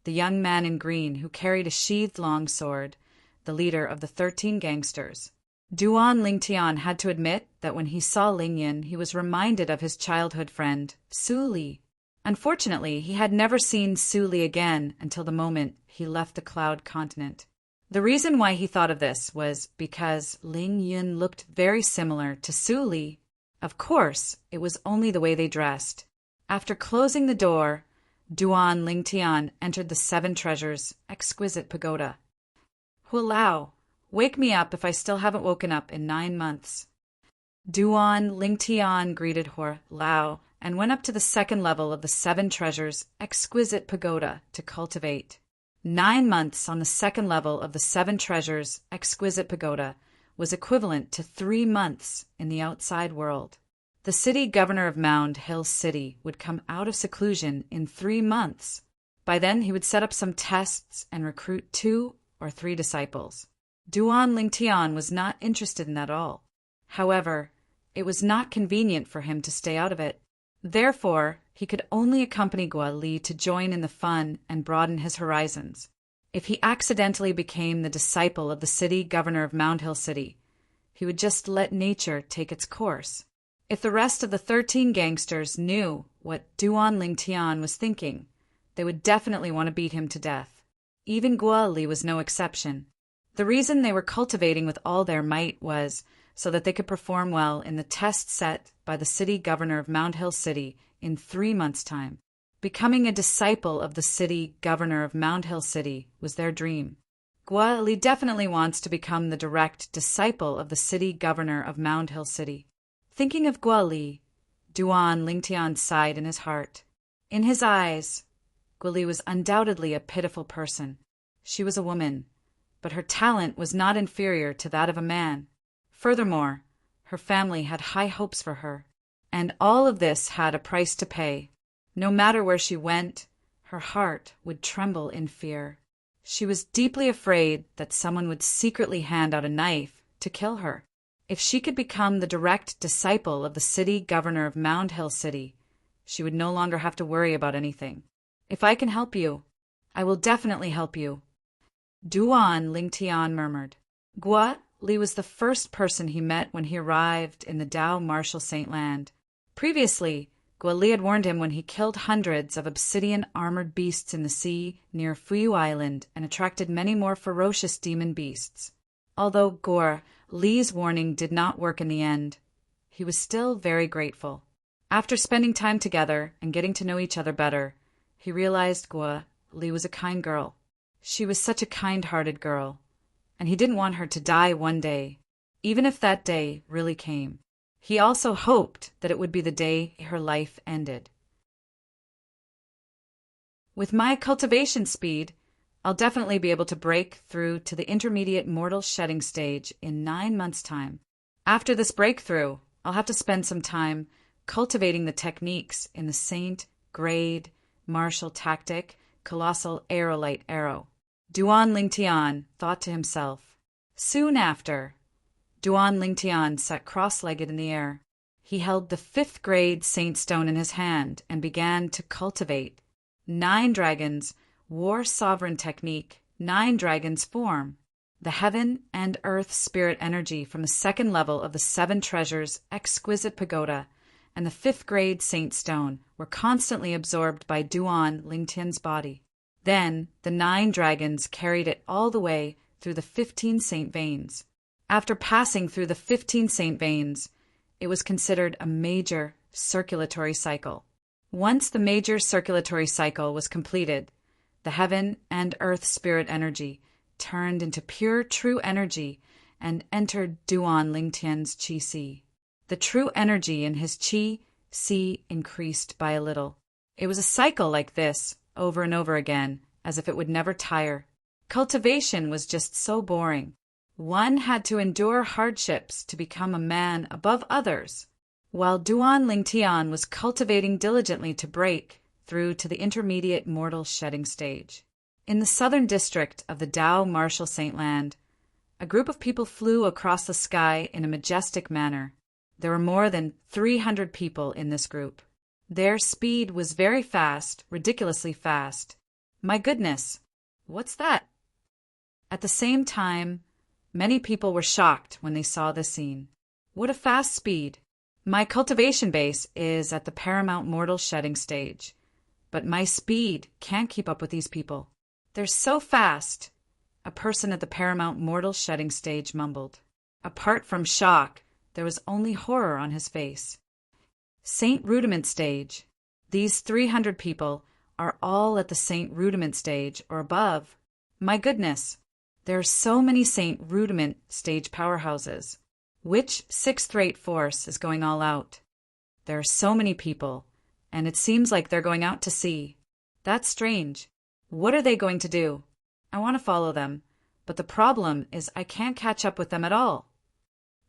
Speaker 1: the young man in green who carried a sheathed longsword, the leader of the 13 gangsters. Duan Lingtian had to admit that when he saw Ling Yin, he was reminded of his childhood friend, Su Li. Unfortunately, he had never seen Su Li again until the moment he left the Cloud Continent. The reason why he thought of this was because Ling Yin looked very similar to Su Li. Of course, it was only the way they dressed. After closing the door, Duan Lingtian entered the 7 Treasures' exquisite pagoda. Hulao, wake me up if I still haven't woken up in 9 months. Duan Lingtian greeted Hor Lao and went up to the second level of the Seven Treasures exquisite pagoda to cultivate. 9 months on the second level of the Seven Treasures exquisite pagoda was equivalent to 3 months in the outside world. The city governor of Mound Hill City would come out of seclusion in 3 months. By then, he would set up some tests and recruit 2 or 3 disciples. Duan Lingtian was not interested in that at all. However, it was not convenient for him to stay out of it. Therefore, he could only accompany Guo Li to join in the fun and broaden his horizons. If he accidentally became the disciple of the city governor of Mound Hill City, he would just let nature take its course. If the rest of the 13 gangsters knew what Duan Lingtian was thinking, they would definitely want to beat him to death. Even Guo Li was no exception. The reason they were cultivating with all their might was so that they could perform well in the test set by the city governor of Mound Hill City in 3 months' time. Becoming a disciple of the city governor of Mound Hill City was their dream. Guo Li definitely wants to become the direct disciple of the city governor of Mound Hill City. Thinking of Guo Li, Duan Lingtian sighed in his heart. In his eyes, Guo Li was undoubtedly a pitiful person. She was a woman, but her talent was not inferior to that of a man. Furthermore, her family had high hopes for her, and all of this had a price to pay. No matter where she went, her heart would tremble in fear. She was deeply afraid that someone would secretly hand out a knife to kill her. If she could become the direct disciple of the city governor of Mound Hill City, she would no longer have to worry about anything. If I can help you, I will definitely help you, Duan Lingtian murmured. Guo Li was the first person he met when he arrived in the Dao Martial Saint Land. Previously, Guo Li had warned him when he killed hundreds of obsidian-armored beasts in the sea near Fuyu Island and attracted many more ferocious demon beasts. Although Guo Li's warning did not work in the end, he was still very grateful. After spending time together and getting to know each other better, he realized Guo Li was a kind girl. She was such a kind-hearted girl, and he didn't want her to die one day, even if that day really came. He also hoped that it would be the day her life ended. With my cultivation speed, I'll definitely be able to break through to the intermediate mortal shedding stage in 9 months' time. After this breakthrough, I'll have to spend some time cultivating the techniques in the Saint, Grade, Martial Tactic, Colossal Aerolite Arrow. Duan Lingtian thought to himself. Soon after, Duan Lingtian sat cross-legged in the air. He held the 5th grade Saint Stone in his hand and began to cultivate. 9 dragons, War Sovereign Technique, 9 dragons form. The heaven and earth spirit energy from the 2nd level of the 7 Treasures Exquisite Pagoda and the 5th grade Saint Stone were constantly absorbed by Duan Lingtian's body. Then the 9 dragons carried it all the way through the 15 Saint Veins. After passing through the 15 Saint Veins, it was considered a major circulatory cycle. Once the major circulatory cycle was completed, the heaven and earth spirit energy turned into pure true energy and entered Duan Lingtian's Qi Si. The true energy in his Qi Si increased by a little. It was a cycle like this, over and over again, as if it would never tire. Cultivation was just so boring. One had to endure hardships to become a man above others, while Duan Lingtian was cultivating diligently to break through to the intermediate mortal shedding stage. In the southern district of the Dao Martial Saint Land, a group of people flew across the sky in a majestic manner. There were more than 300 people in this group. Their speed was very fast, ridiculously fast. My goodness, what's that? At the same time, many people were shocked when they saw this scene. What a fast speed! My cultivation base is at the paramount mortal shedding stage, but my speed can't keep up with these people. They're so fast, a person at the paramount mortal shedding stage mumbled. Apart from shock, there was only horror on his face. Saint Rudiment stage. These 300 people are all at the Saint Rudiment stage or above. My goodness, there are so many Saint Rudiment stage powerhouses. Which 6th rate force is going all out? There are so many people, and it seems like they're going out to sea. That's strange. What are they going to do? I want to follow them, but the problem is I can't catch up with them at all.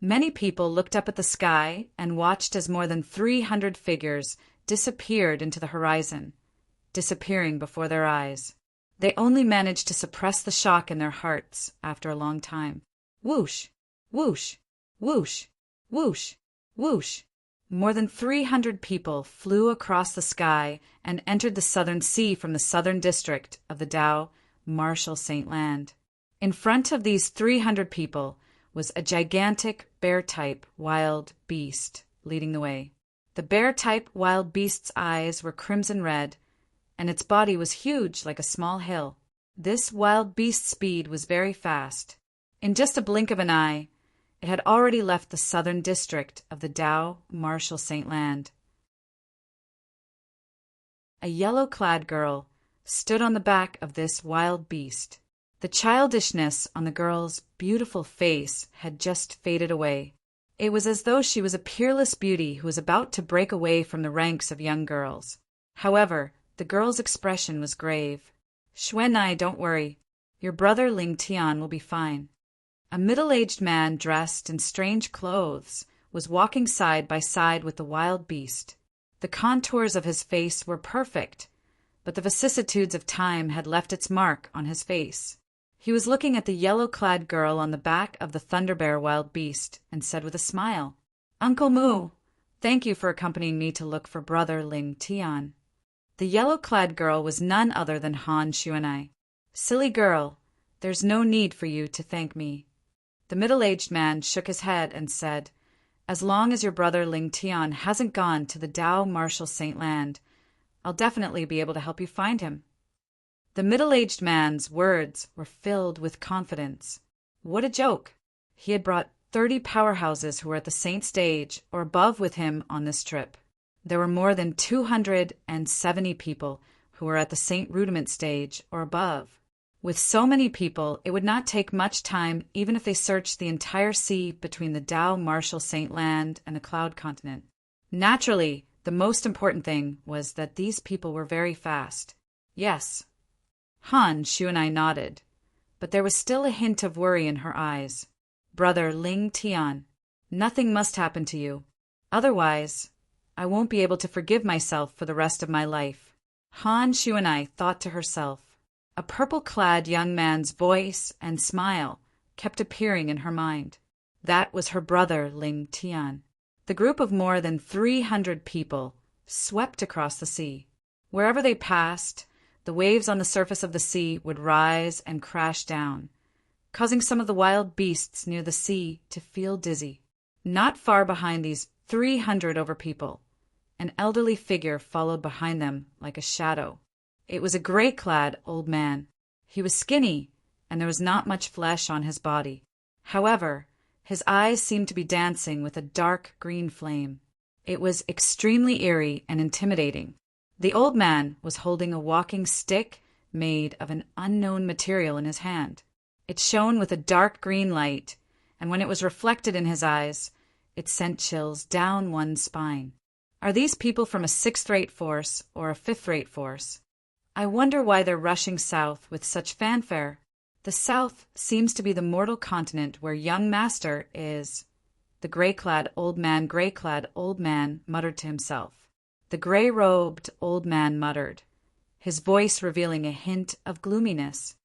Speaker 1: Many people looked up at the sky and watched as more than 300 figures disappeared into the horizon, disappearing before their eyes. They only managed to suppress the shock in their hearts after a long time. Whoosh, whoosh, whoosh, whoosh, whoosh. More than 300 people flew across the sky and entered the southern sea from the southern district of the Dow Marshall St. Land. In front of these 300 people was a gigantic bear-type wild beast leading the way. The bear-type wild beast's eyes were crimson red, and its body was huge like a small hill. This wild beast's speed was very fast. In just a blink of an eye, it had already left the southern district of the Dow Marshall St. Land. A yellow-clad girl stood on the back of this wild beast. The childishness on the girl's beautiful face had just faded away. It was as though she was a peerless beauty who was about to break away from the ranks of young girls. However, the girl's expression was grave. "Xuanai, don't worry. Your brother Ling Tian will be fine." A middle-aged man dressed in strange clothes was walking side by side with the wild beast. The contours of his face were perfect, but the vicissitudes of time had left its mark on his face. He was looking at the yellow-clad girl on the back of the Thunderbear wild beast and said with a smile, "Uncle Moo, thank you for accompanying me to look for brother Ling Tian." The yellow-clad girl was none other than Han Xuanai. "Silly girl, there's no need for you to thank me." The middle-aged man shook his head and said, "As long as your brother Ling Tian hasn't gone to the Dow Marshall St. Land, I'll definitely be able to help you find him." The middle-aged man's words were filled with confidence. What a joke! He had brought 30 powerhouses who were at the Saint stage or above with him on this trip. There were more than 270 people who were at the Saint Rudiment stage or above. With so many people, it would not take much time even if they searched the entire sea between the Dow Marshall St. Land and the Cloud Continent. Naturally, the most important thing was that these people were very fast. Yes. Han Xuanai nodded, but there was still a hint of worry in her eyes. "Brother Ling Tian, nothing must happen to you. Otherwise, I won't be able to forgive myself for the rest of my life." Han Xuanai thought to herself. A purple-clad young man's voice and smile kept appearing in her mind. That was her brother Ling Tian. The group of more than 300 people swept across the sea. Wherever they passed, the waves on the surface of the sea would rise and crash down, causing some of the wild beasts near the sea to feel dizzy. Not far behind these 300 over people, an elderly figure followed behind them like a shadow. It was a gray-clad old man. He was skinny, and there was not much flesh on his body. However, his eyes seemed to be dancing with a dark green flame. It was extremely eerie and intimidating. The old man was holding a walking stick made of an unknown material in his hand. It shone with a dark green light, and when it was reflected in his eyes, it sent chills down one's spine. Are these people from a 6th-rate force or a 5th-rate force? I wonder why they're rushing south with such fanfare. The south seems to be the mortal continent where young master is. The gray-clad old man muttered to himself. The gray-robed old man muttered, his voice revealing a hint of gloominess.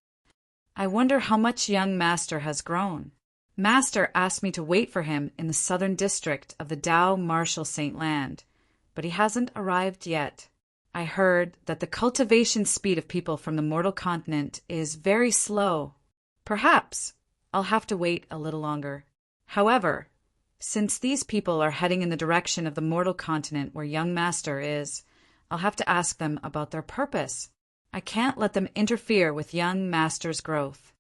Speaker 1: I wonder how much young master has grown. Master asked me to wait for him in the southern district of the Dow Marshall St. Land, but he hasn't arrived yet. I heard that the cultivation speed of people from the mortal continent is very slow. Perhaps I'll have to wait a little longer. However, since these people are heading in the direction of the mortal continent where young master is, I'll have to ask them about their purpose. I can't let them interfere with young master's growth.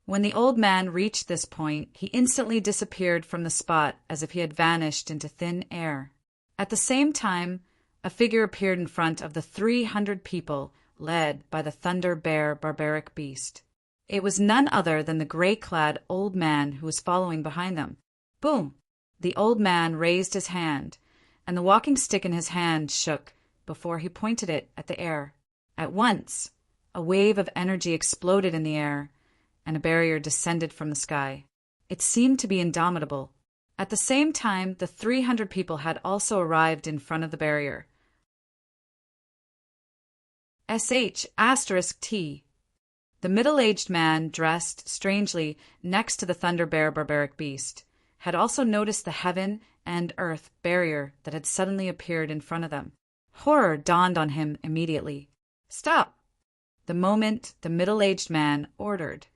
Speaker 1: When the old man reached this point, he instantly disappeared from the spot as if he had vanished into thin air. At the same time, a figure appeared in front of the 300 people led by the Thunder Bear barbaric beast. It was none other than the gray-clad old man who was following behind them. Boom! The old man raised his hand, and the walking stick in his hand shook before he pointed it at the air. At once, a wave of energy exploded in the air, and a barrier descended from the sky. It seemed to be indomitable. At the same time, the 300 people had also arrived in front of the barrier. *T. The middle-aged man, dressed strangely next to the Thunder Bear barbaric beast, had also noticed the heaven and earth barrier that had suddenly appeared in front of them. Horror dawned on him immediately. "Stop!" The moment the middle-aged man ordered,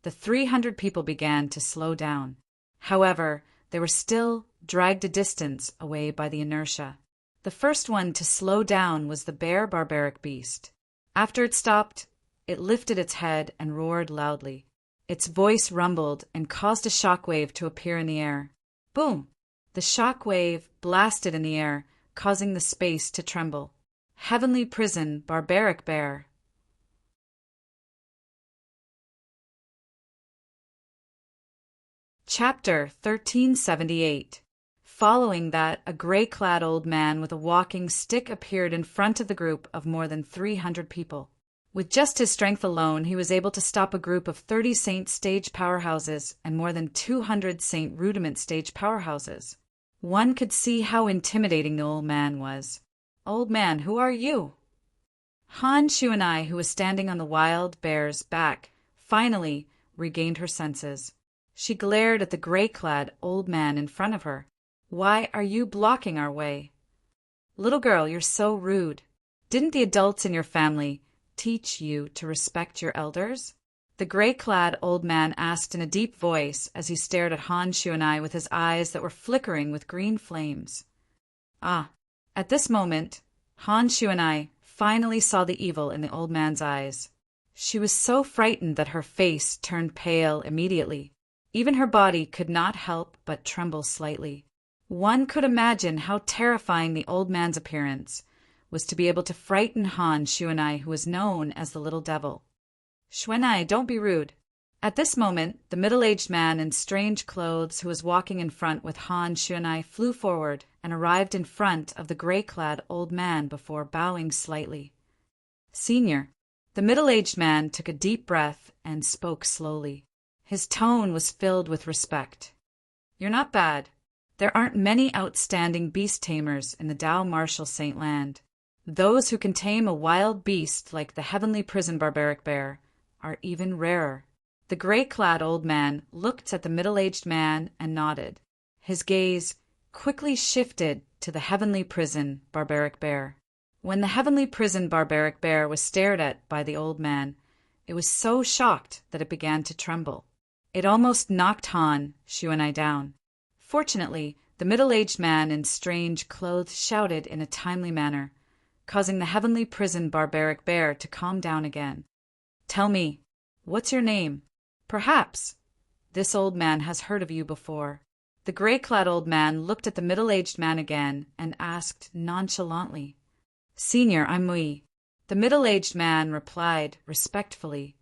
Speaker 1: the 300 people began to slow down. However, they were still dragged a distance away by the inertia. The first one to slow down was the bear barbaric beast. After it stopped, it lifted its head and roared loudly. Its voice rumbled and caused a shockwave to appear in the air. Boom! The shockwave blasted in the air, causing the space to tremble. Heavenly Prison Barbaric Bear. Chapter 1378. Following that, a gray-clad old man with a walking stick appeared in front of the group of more than 300 people. With just his strength alone, he was able to stop a group of 30 Saint stage powerhouses and more than 200 Saint Rudiment stage powerhouses. One could see how intimidating the old man was. "Old man, who are you?" Han Shuanai, who was standing on the wild bear's back, finally regained her senses. She glared at the gray-clad old man in front of her. "Why are you blocking our way?" "Little girl, you're so rude. Didn't the adults in your family teach you to respect your elders?" The gray-clad old man asked in a deep voice as he stared at Han Shuanai with his eyes that were flickering with green flames. At this moment, Han Shuanai finally saw the evil in the old man's eyes. She was so frightened that her face turned pale immediately. Even her body could not help but tremble slightly. One could imagine how terrifying the old man's appearance was to be able to frighten Han Shuanai, who was known as the Little Devil. "Shuanai, don't be rude." At this moment, the middle-aged man in strange clothes who was walking in front with Han Shuanai flew forward and arrived in front of the gray-clad old man before bowing slightly. "Senior." The middle-aged man took a deep breath and spoke slowly. His tone was filled with respect. "You're not bad. There aren't many outstanding beast tamers in the Dao Martial Saint Land. Those who can tame a wild beast like the Heavenly Prison Barbaric Bear are even rarer." The gray-clad old man looked at the middle-aged man and nodded. His gaze quickly shifted to the Heavenly Prison Barbaric Bear. When the Heavenly Prison Barbaric Bear was stared at by the old man, it was so shocked that it began to tremble. It almost knocked Han Shuanai down. Fortunately, the middle-aged man in strange clothes shouted in a timely manner, causing the Heavenly Prison Barbaric Bear to calm down again. "Tell me, what's your name? Perhaps this old man has heard of you before." The gray-clad old man looked at the middle-aged man again and asked nonchalantly, "Senior, I'm Mui." The middle-aged man replied respectfully,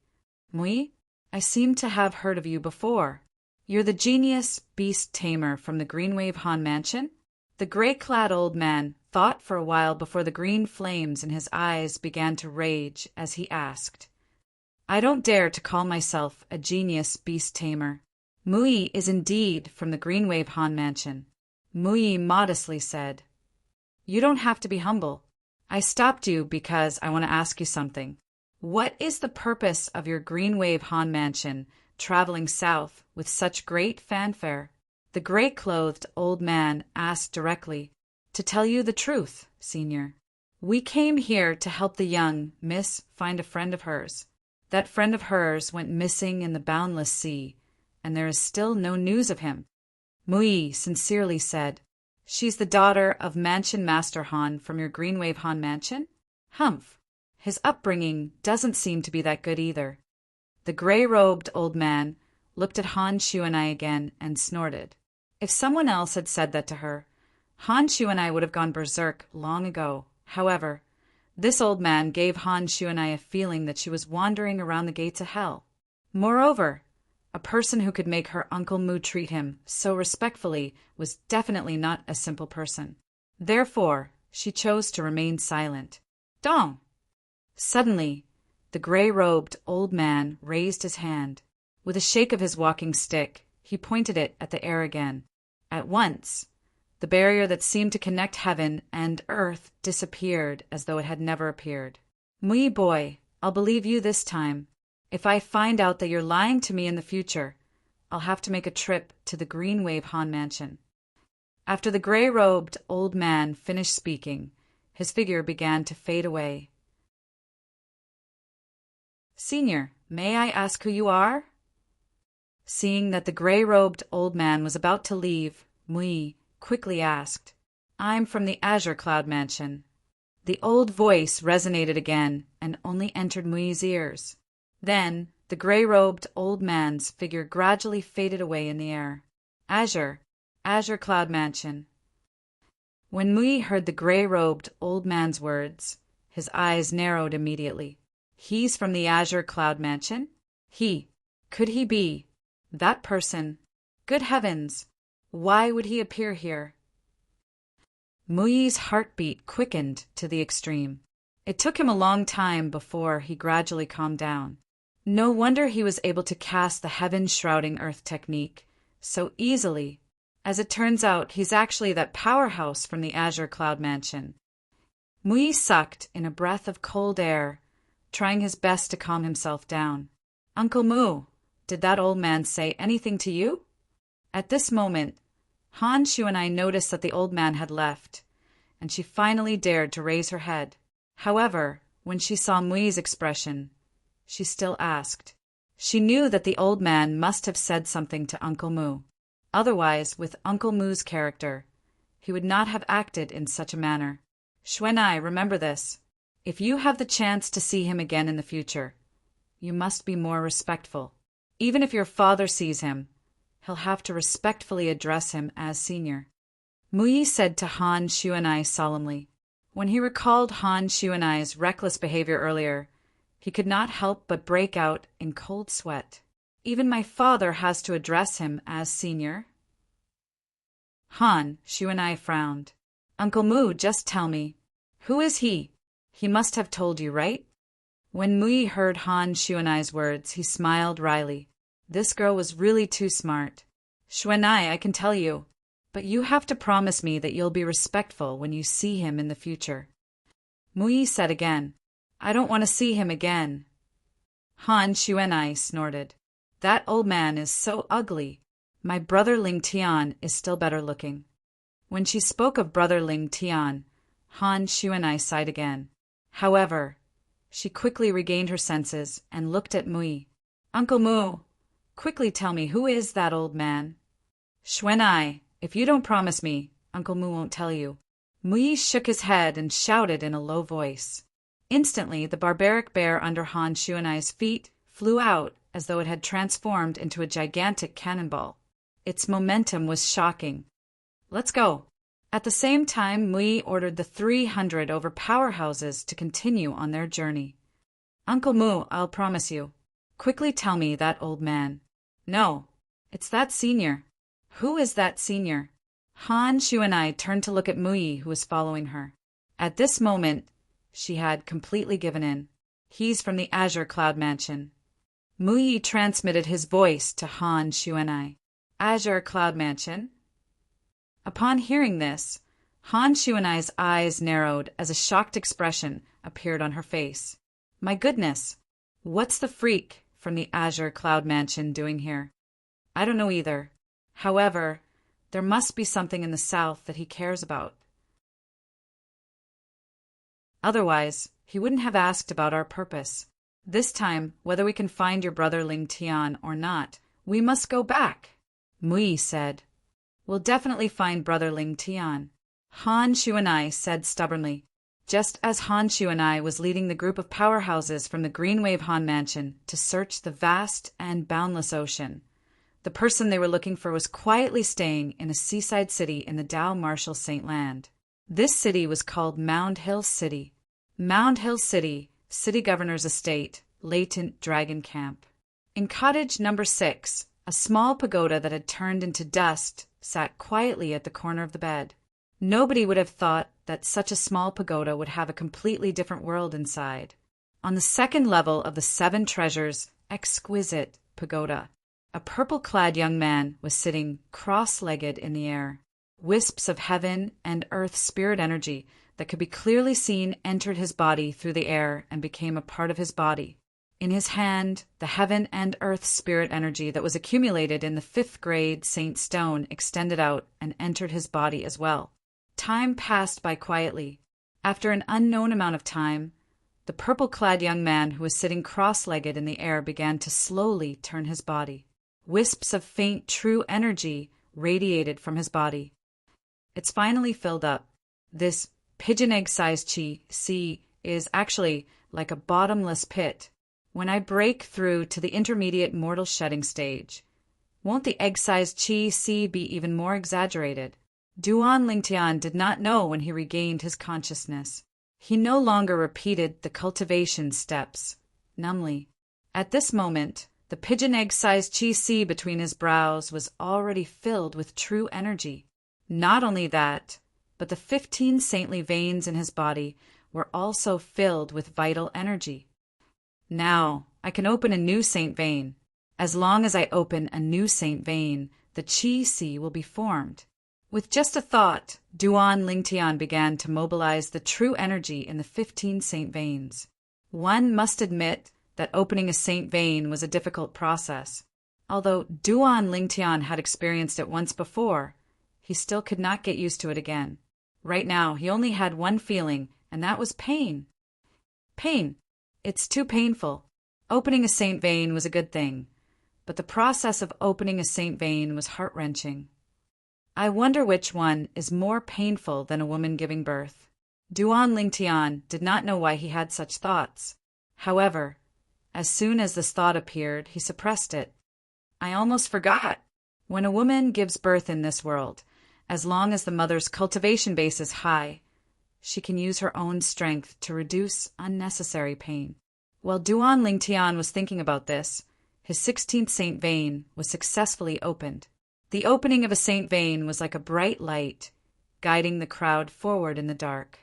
Speaker 1: "Mui, I seem to have heard of you before. You're the genius beast tamer from the Greenwave Han Mansion?" The gray-clad old man thought for a while before the green flames in his eyes began to rage as he asked, "I don't dare to call myself a genius beast tamer. Mui is indeed from the Greenwave Han Mansion." Mui modestly said, "You don't have to be humble. I stopped you because I want to ask you something. What is the purpose of your Greenwave Han Mansion traveling south with such great fanfare?" The gray-clothed old man asked directly, "To tell you the truth, Senior, we came here to help the young Miss find a friend of hers. That friend of hers went missing in the boundless sea, and there is still no news of him." Mui sincerely said, "She's the daughter of Mansion Master Han from your Greenwave Han Mansion? Humph. His upbringing doesn't seem to be that good either." The gray-robed old man looked at Han Shuanai again and snorted. If someone else had said that to her, Han Shuanai would have gone berserk long ago. However, this old man gave Han Shuanai a feeling that she was wandering around the gates of hell. Moreover, a person who could make her Uncle Mu treat him so respectfully was definitely not a simple person. Therefore, She chose to remain silent. Dong! Suddenly, the gray-robed old man raised his hand. With a shake of his walking stick, he pointed it at the air again. At once, the barrier that seemed to connect heaven and earth disappeared as though it had never appeared. Mui boy, I'll believe you this time. If I find out that you're lying to me in the future, I'll have to make a trip to the Green Wave Han Mansion. After the gray-robed old man finished speaking, his figure began to fade away. Senior, may I ask who you are? Seeing that the gray-robed old man was about to leave, Mui quickly asked, I'm from the Azure Cloud Mansion. The old voice resonated again and only entered Mui's ears. Then, the gray-robed old man's figure gradually faded away in the air. Azure Cloud Mansion. When Mui heard the gray-robed old man's words, his eyes narrowed immediately. He's from the Azure Cloud Mansion? Could he be that person? Good heavens! Why would he appear here? Mui's heartbeat quickened to the extreme. It took him a long time before he gradually calmed down. No wonder he was able to cast the heaven-shrouding earth technique so easily. As it turns out, he's actually that powerhouse from the Azure Cloud Mansion. Mui sucked in a breath of cold air, trying his best to calm himself down. Uncle Mu, did that old man say anything to you? At this moment, Han Shu and I noticed that the old man had left, and she finally dared to raise her head. However, when she saw Mui's expression, she still asked. She knew that the old man must have said something to Uncle Mu. Otherwise, with Uncle Mu's character, he would not have acted in such a manner. Xuanai, remember this. If you have the chance to see him again in the future, you must be more respectful. Even if your father sees him, he'll have to respectfully address him as senior. Mui said to Han Xuanai solemnly. When he recalled Han Xuanai's reckless behavior earlier, he could not help but break out in cold sweat. Even my father has to address him as senior. Han Xuanai frowned. Uncle Mu, just tell me, who is he? He must have told you, right? When Mui heard Han Xuanai's words, he smiled wryly. This girl was really too smart. Xuanai, I can tell you, but you have to promise me that you'll be respectful when you see him in the future. Mui said again, I don't want to see him again. Han Xuanai snorted. That old man is so ugly. My brother Ling Tian is still better looking. When she spoke of brother Ling Tian, Han Xuanai sighed again. However, she quickly regained her senses and looked at Mui. Uncle Mu, quickly tell me, who is that old man? Xuanai, if you don't promise me, Uncle Mu won't tell you. Mui shook his head and shouted in a low voice. Instantly, the barbaric bear under Han Xuanai's feet flew out as though it had transformed into a gigantic cannonball. Its momentum was shocking. Let's go. At the same time, Mui ordered the 300 over powerhouses to continue on their journey. Uncle Mu, I'll promise you. Quickly tell me that old man. No, it's that senior. Who is that senior? Han Xuanai turned to look at Mui, who was following her. At this moment, she had completely given in. He's from the Azure Cloud Mansion. Mui transmitted his voice to Han Xuanai. Azure Cloud Mansion? Upon hearing this, Han Xuanai's eyes narrowed as a shocked expression appeared on her face. My goodness, what's the freak from the Azure Cloud Mansion doing here? I don't know either. However, there must be something in the south that he cares about. Otherwise, he wouldn't have asked about our purpose. This time, whether we can find your brother Ling Tian or not, we must go back, Mui said. We'll definitely find brother Ling Tian, Han Xuanai said stubbornly. Just as Han Xuanai was leading the group of powerhouses from the Green Wave Han Mansion to search the vast and boundless ocean, the person they were looking for was quietly staying in a seaside city in the Dao Marshall Saint Land. This city was called Mound Hill City. Mound Hill City, City Governor's Estate, Latent Dragon Camp. In cottage number 6, a small pagoda that had turned into dust sat quietly at the corner of the bed. Nobody would have thought that such a small pagoda would have a completely different world inside. On the second level of the 7 treasures' exquisite pagoda, a purple-clad young man was sitting cross-legged in the air. Wisps of heaven and earth spirit energy that could be clearly seen entered his body through the air and became a part of his body. In his hand, the heaven and earth spirit energy that was accumulated in the 5th grade Saint Stone extended out and entered his body as well. Time passed by quietly. After an unknown amount of time, the purple-clad young man who was sitting cross-legged in the air began to slowly turn his body. Wisps of faint true energy radiated from his body. It's finally filled up. This pigeon egg-sized chi is actually like a bottomless pit. When I break through to the intermediate mortal shedding stage, won't the egg-sized chi be even more exaggerated? Duan Lingtian did not know when he regained his consciousness. He no longer repeated the cultivation steps, numbly. At this moment, the pigeon egg-sized chi between his brows was already filled with true energy. Not only that, but the 15 saintly veins in his body were also filled with vital energy. Now, I can open a new saint vein. As long as I open a new saint vein, the chi will be formed. With just a thought, Duan Lingtian began to mobilize the true energy in the 15 saint veins. One must admit that opening a saint vein was a difficult process. Although Duan Lingtian had experienced it once before, he still could not get used to it again. Right now, he only had one feeling, and that was pain. Pain. It's too painful. Opening a saint vein was a good thing, but the process of opening a saint vein was heart-wrenching. I wonder which one is more painful than a woman giving birth. Duan Lingtian did not know why he had such thoughts. However, as soon as this thought appeared, he suppressed it. I almost forgot. When a woman gives birth in this world, as long as the mother's cultivation base is high, she can use her own strength to reduce unnecessary pain. While Duan Lingtian was thinking about this, his 16th saint vein was successfully opened. The opening of a saint vein was like a bright light, guiding the crowd forward in the dark.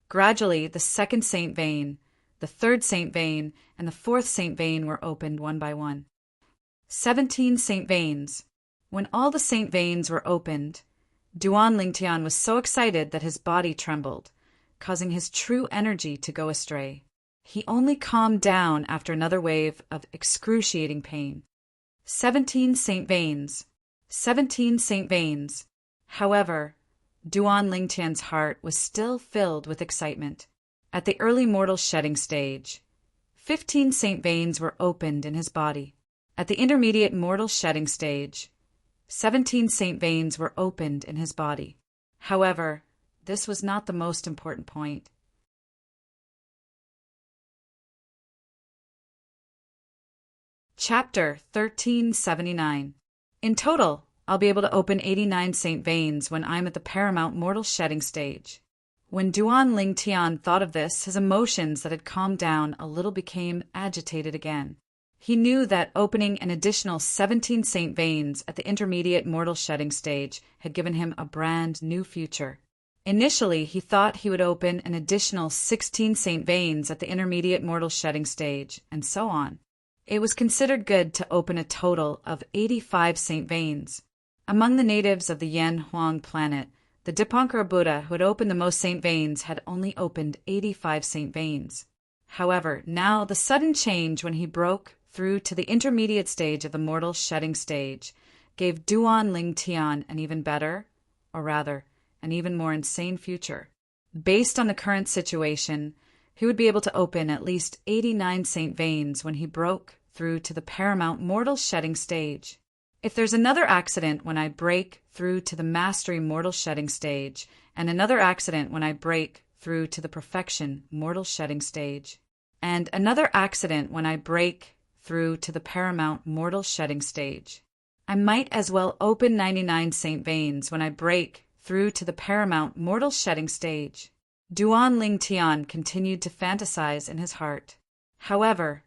Speaker 1: Gradually, the 2nd saint vein, the 3rd saint vein, and the 4th saint vein were opened one by one. 17 saint veins. When all the saint veins were opened, Duan Lingtian was so excited that his body trembled, causing his true energy to go astray. He only calmed down after another wave of excruciating pain. 17 saint veins. 17 saint veins. However, Duan Lingtian's heart was still filled with excitement. At the early mortal shedding stage, 15 saint veins were opened in his body. At the intermediate mortal shedding stage, 17 saint veins were opened in his body. However, this was not the most important point. Chapter 1379. In total, I'll be able to open 89 saint veins when I'm at the paramount mortal shedding stage. When Duan Lingtian thought of this, his emotions that had calmed down a little became agitated again. He knew that opening an additional 17 saint veins at the intermediate mortal shedding stage had given him a brand new future. Initially, he thought he would open an additional 16 saint veins at the intermediate mortal shedding stage, and so on. It was considered good to open a total of 85 saint veins. Among the natives of the Yan Huang planet, the Dipankara Buddha who had opened the most saint veins had only opened 85 saint veins. However, now the sudden change when he broke through to the intermediate stage of the mortal shedding stage gave Duan Lingtian an even better, or rather, an even more insane future. Based on the current situation, he would be able to open at least 89 saint veins when he broke through to the paramount mortal shedding stage. If there's another accident when I break through to the mastery mortal shedding stage, and another accident when I break through to the perfection mortal shedding stage, and another accident when I break through to the paramount mortal shedding stage, I might as well open 99 saint veins when I break through to the paramount mortal shedding stage. Duan Lingtian continued to fantasize in his heart. However,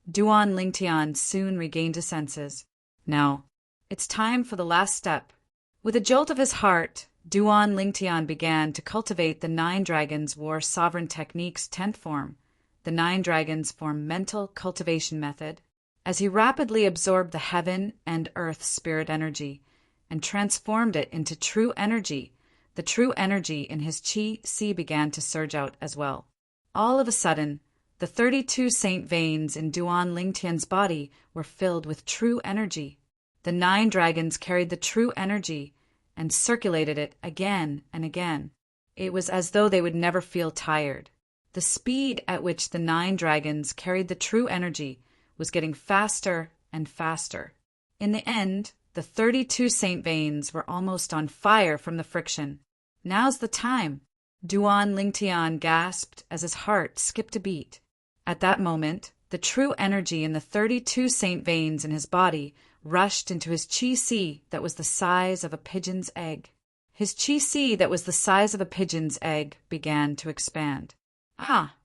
Speaker 1: Duan Lingtian soon regained his senses. Now, it's time for the last step. With a jolt of his heart, Duan Lingtian began to cultivate the Nine Dragons War Sovereign Technique's 10th form, the Nine Dragons Form Mental Cultivation Method, as he rapidly absorbed the heaven and earth spirit energy and transformed it into true energy. The true energy in his Qi began to surge out as well. All of a sudden, the 32 saint veins in Duan Lingtian's body were filled with true energy. The 9 dragons carried the true energy and circulated it again and again. It was as though they would never feel tired. The speed at which the 9 dragons carried the true energy was getting faster and faster. In the end, the 32 saint veins were almost on fire from the friction. Now's the time, Duan Lingtian gasped as his heart skipped a beat. At that moment, the true energy in the 32 saint veins in his body rushed into his Qi that was the size of a pigeon's egg. His Qi that was the size of a pigeon's egg began to expand. Ah!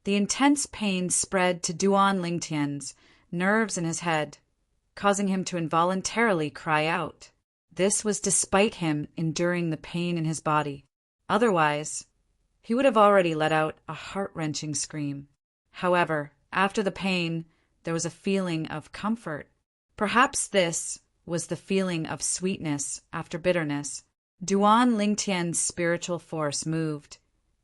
Speaker 1: The intense pain spread to Duan Lingtian's nerves in his head, causing him to involuntarily cry out. This was despite him enduring the pain in his body. Otherwise, he would have already let out a heart-wrenching scream. However, after the pain, there was a feeling of comfort. Perhaps this was the feeling of sweetness after bitterness. Duan Lingtian's spiritual force moved,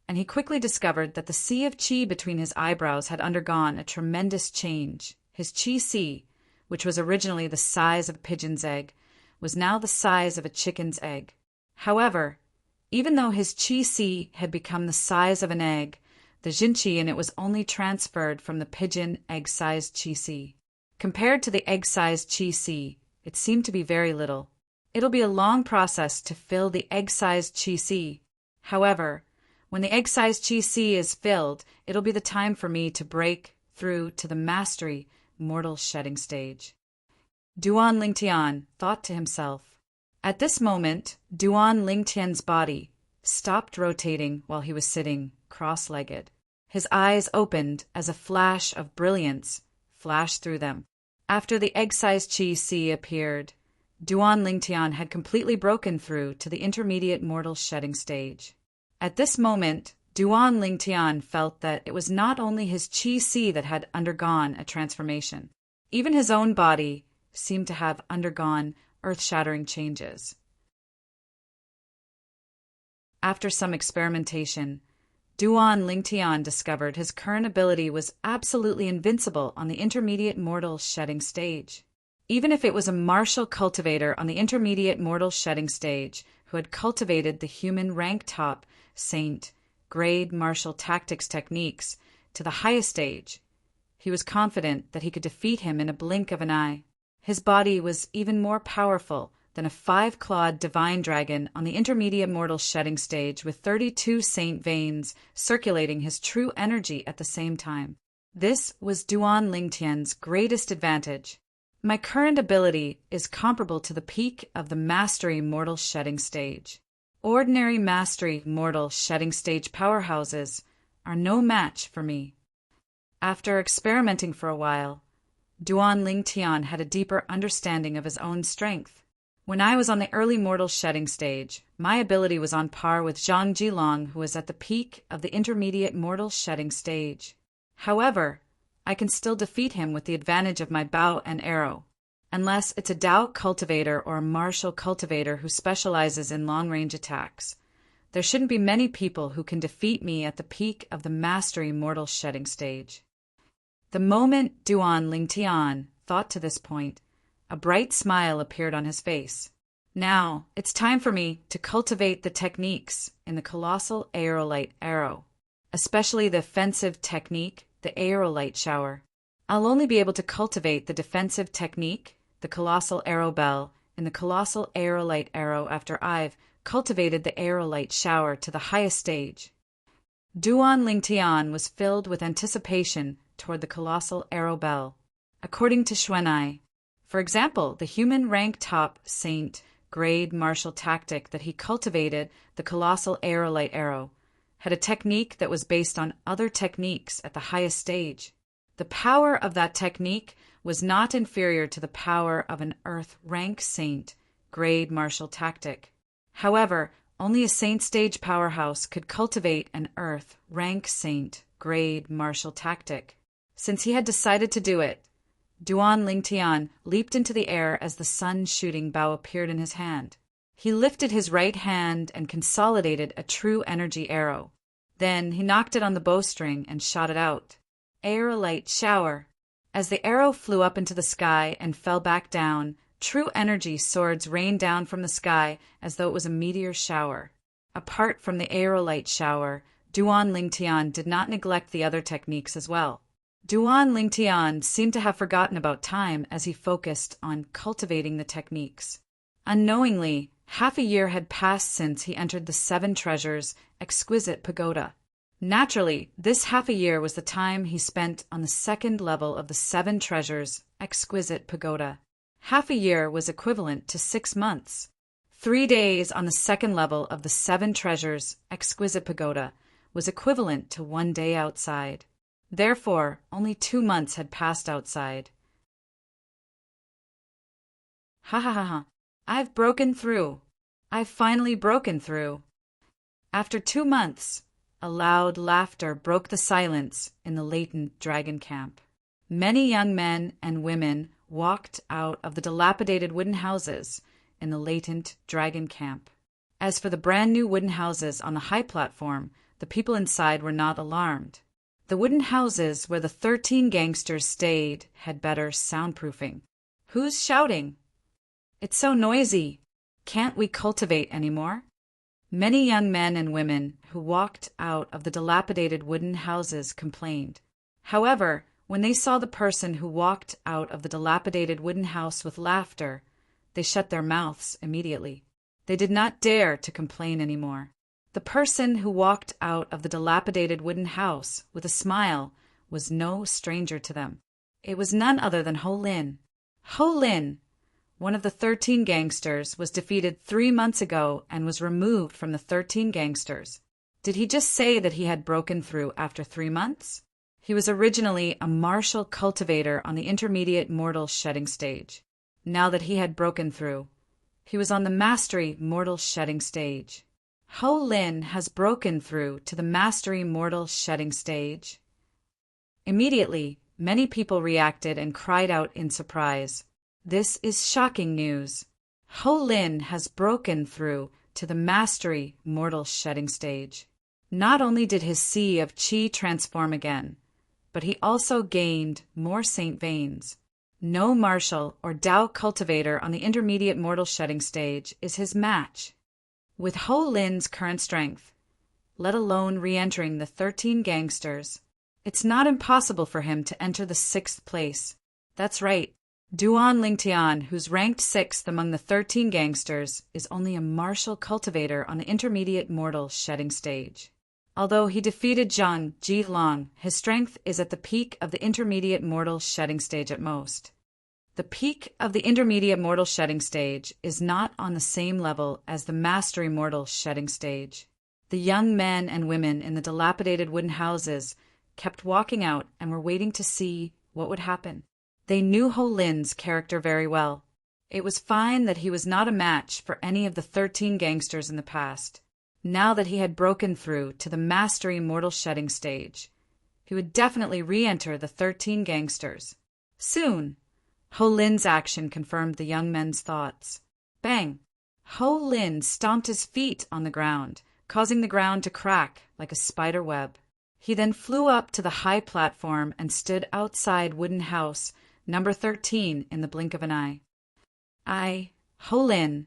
Speaker 1: and he quickly discovered that the sea of qi between his eyebrows had undergone a tremendous change. His qi, which was originally the size of a pigeon's egg, was now the size of a chicken's egg. However, even though his qi had become the size of an egg, the jinqi in it was only transferred from the pigeon egg-sized qi. Compared to the egg-sized qi, it seemed to be very little. It'll be a long process to fill the egg-sized qi. However, when the egg-sized qi is filled, it'll be the time for me to break through to the mastery mortal shedding stage. Duan Lingtian thought to himself. At this moment, Duan Lingtian's body stopped rotating while he was sitting cross-legged. His eyes opened as a flash of brilliance flashed through them. After the egg-sized qi appeared, Duan Lingtian had completely broken through to the intermediate mortal shedding stage. At this moment, Duan Lingtian felt that it was not only his qi that had undergone a transformation. Even his own body seemed to have undergone earth-shattering changes. After some experimentation, Duan Lingtian discovered his current ability was absolutely invincible on the intermediate mortal shedding stage. Even if it was a martial cultivator on the intermediate mortal shedding stage who had cultivated the human rank top saint grade martial tactics techniques to the highest stage, he was confident that he could defeat him in a blink of an eye. His body was even more powerful than a 5-clawed divine dragon on the intermediate mortal shedding stage with 32 saint veins circulating his true energy at the same time. This was Duan Lingtian's greatest advantage. My current ability is comparable to the peak of the mastery mortal shedding stage. Ordinary mastery mortal shedding stage powerhouses are no match for me. After experimenting for a while, Duan Lingtian had a deeper understanding of his own strength. When I was on the early mortal shedding stage, my ability was on par with Zhang Jilong, who was at the peak of the intermediate mortal shedding stage. However, I can still defeat him with the advantage of my bow and arrow. Unless it's a Dao cultivator or a martial cultivator who specializes in long-range attacks, there shouldn't be many people who can defeat me at the peak of the mastery mortal shedding stage. The moment Duan Lingtian thought to this point, a bright smile appeared on his face. Now, it's time for me to cultivate the techniques in the colossal aerolite arrow, especially the offensive technique, the aerolite shower. I'll only be able to cultivate the defensive technique, the colossal arrow bell, and the colossal aerolite arrow after I've cultivated the aerolite shower to the highest stage. Duan Lingtian was filled with anticipation toward the colossal arrow bell. According to Xuanai, for example, the human rank top saint grade martial tactic that he cultivated, the colossal aerolite arrow, had a technique that was based on other techniques at the highest stage. The power of that technique was not inferior to the power of an earth rank saint grade martial tactic. However, Only a saint stage powerhouse could cultivate an earth rank saint grade martial tactic. Since he had decided to do it, Duan Lingtian leaped into the air as the sun-shooting bow appeared in his hand. He lifted his right hand and consolidated a true energy arrow. Then he knocked it on the bowstring and shot it out. Aerolite shower. As the arrow flew up into the sky and fell back down, true energy swords rained down from the sky as though it was a meteor shower. Apart from the aerolite shower, Duan Lingtian did not neglect the other techniques as well. Duan Lingtian seemed to have forgotten about time as he focused on cultivating the techniques. Unknowingly, half a year had passed since he entered the Seven Treasures' exquisite pagoda. Naturally, this half a year was the time he spent on the second level of the Seven Treasures' exquisite pagoda. Half a year was equivalent to 6 months. 3 days on the second level of the Seven Treasures' exquisite pagoda was equivalent to 1 day outside. Therefore, only 2 months had passed outside. Ha ha ha ha. I've broken through. I've finally broken through. After 2 months, a loud laughter broke the silence in the latent dragon camp. Many young men and women walked out of the dilapidated wooden houses in the latent dragon camp. As for the brand new wooden houses on the high platform, the people inside were not alarmed. The wooden houses where the 13 gangsters stayed had better soundproofing. Who's shouting? It's so noisy. Can't we cultivate anymore? Many young men and women who walked out of the dilapidated wooden houses complained. However, when they saw the person who walked out of the dilapidated wooden house with laughter, they shut their mouths immediately. They did not dare to complain anymore. The person who walked out of the dilapidated wooden house with a smile was no stranger to them. It was none other than Ho Lin. Ho Lin, one of the 13 gangsters, was defeated 3 months ago and was removed from the 13 gangsters. Did he just say that he had broken through after 3 months? He was originally a martial cultivator on the intermediate mortal shedding stage. Now that he had broken through, he was on the mastery mortal shedding stage. Ho Lin has broken through to the mastery mortal shedding stage. Immediately, many people reacted and cried out in surprise. This is shocking news. Ho Lin has broken through to the mastery mortal shedding stage. Not only did his sea of qi transform again, but he also gained more saint veins. No martial or Tao cultivator on the intermediate mortal shedding stage is his match. With Ho Lin's current strength, let alone re-entering the 13 gangsters, it's not impossible for him to enter the 6th place. That's right. Duan Lingtian, who's ranked 6th among the 13 gangsters, is only a martial cultivator on the intermediate mortal shedding stage. Although he defeated Zhang Jilong, his strength is at the peak of the intermediate mortal shedding stage at most. The peak of the intermediate mortal shedding stage is not on the same level as the mastery mortal shedding stage. The young men and women in the dilapidated wooden houses kept walking out and were waiting to see what would happen. They knew Ho Lin's character very well. It was fine that he was not a match for any of the 13 gangsters in the past. Now that he had broken through to the mastery mortal shedding stage, he would definitely re-enter the 13 gangsters. Soon, Ho Lin's action confirmed the young men's thoughts. Bang! Ho Lin stomped his feet on the ground, causing the ground to crack like a spider web. He then flew up to the high platform and stood outside wooden house number 13 in the blink of an eye. I, Ho Lin,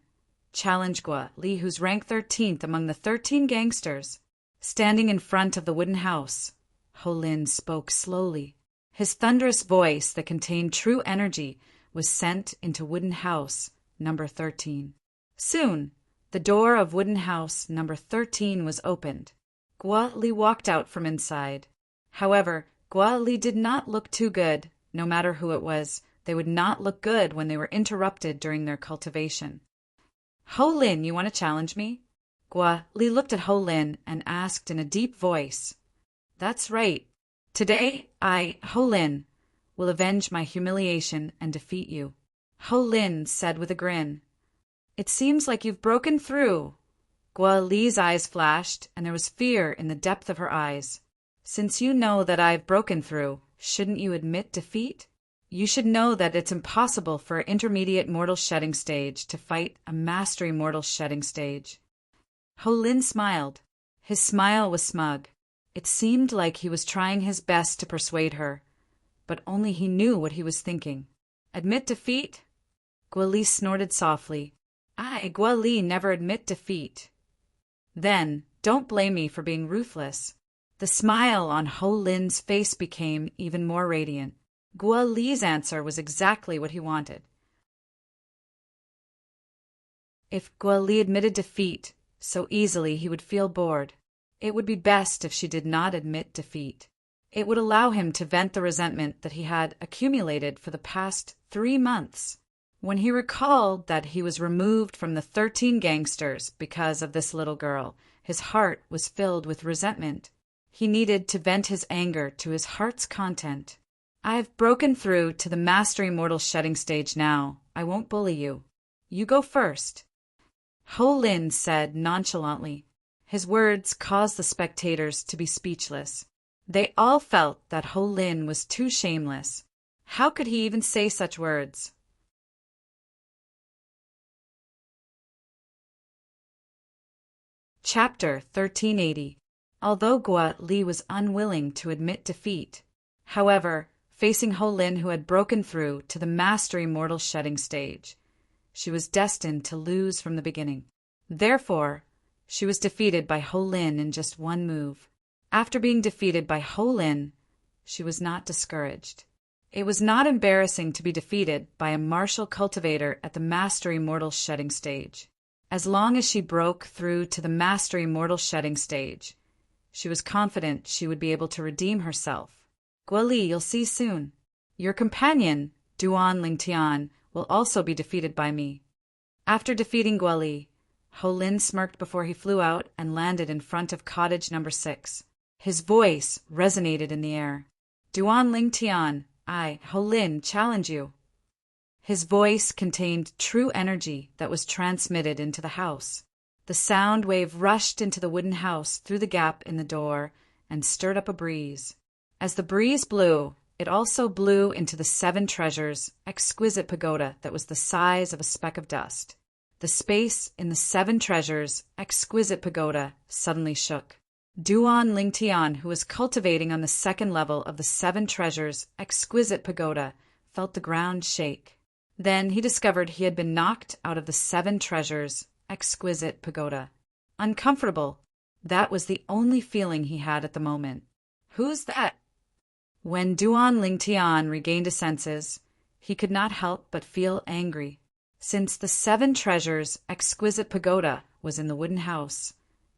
Speaker 1: challenge Gua Li, who's ranked 13th among the 13 gangsters. Standing in front of the wooden house, Ho Lin spoke slowly. His thunderous voice that contained true energy was sent into wooden house number 13. Soon, the door of wooden house number 13 was opened. Gua Li walked out from inside. However, Gua Li did not look too good. No matter who it was, they would not look good when they were interrupted during their cultivation. Ho Lin, you want to challenge me? Gua Li looked at Ho Lin and asked in a deep voice. That's right. Today, I, Ho Lin, will avenge my humiliation and defeat you. Ho Lin said with a grin. It seems like you've broken through. Gua Li's eyes flashed, and there was fear in the depth of her eyes. Since you know that I've broken through, shouldn't you admit defeat? You should know that it's impossible for an intermediate mortal shedding stage to fight a mastery mortal shedding stage. Ho Lin smiled. His smile was smug. It seemed like he was trying his best to persuade her, but only he knew what he was thinking. Admit defeat? Gua Li snorted softly. Gua Li never admit defeat. Then, don't blame me for being ruthless. The smile on Ho Lin's face became even more radiant. Gua Li's answer was exactly what he wanted. If Gua Li admitted defeat so easily, he would feel bored. It would be best if she did not admit defeat. It would allow him to vent the resentment that he had accumulated for the past 3 months. When he recalled that he was removed from the 13 gangsters because of this little girl, his heart was filled with resentment. He needed to vent his anger to his heart's content. I've broken through to the mastery mortal shedding stage now. I won't bully you. You go first. Ho Lin said nonchalantly. His words caused the spectators to be speechless. They all felt that Ho Lin was too shameless. How could he even say such words? Chapter 1380. Although Gua Li was unwilling to admit defeat, however, facing Ho Lin, who had broken through to the mastery mortal shedding stage, she was destined to lose from the beginning. Therefore, she was defeated by Ho Lin in just one move. After being defeated by Ho Lin, she was not discouraged. It was not embarrassing to be defeated by a martial cultivator at the mastery mortal shedding stage. As long as she broke through to the mastery mortal shedding stage, she was confident she would be able to redeem herself. Gua Li, you'll see soon. Your companion, Duan Lingtian, will also be defeated by me. After defeating Gua Li, Ho Lin smirked before he flew out and landed in front of cottage number 6. His voice resonated in the air. Duan Lingtian, I, Ho Lin, challenge you. His voice contained true energy that was transmitted into the house. The sound wave rushed into the wooden house through the gap in the door and stirred up a breeze. As the breeze blew, it also blew into the 7 treasures' exquisite pagoda that was the size of a speck of dust. The space in the 7 treasures' exquisite pagoda suddenly shook. Duan Lingtian, who was cultivating on the 2nd level of the 7 treasures' exquisite pagoda, felt the ground shake. Then he discovered he had been knocked out of the 7 treasures' exquisite pagoda. Uncomfortable. That was the only feeling he had at the moment. Who's that? When Duan Lingtian regained his senses, he could not help but feel angry. Since the 7 treasures' exquisite pagoda was in the wooden house,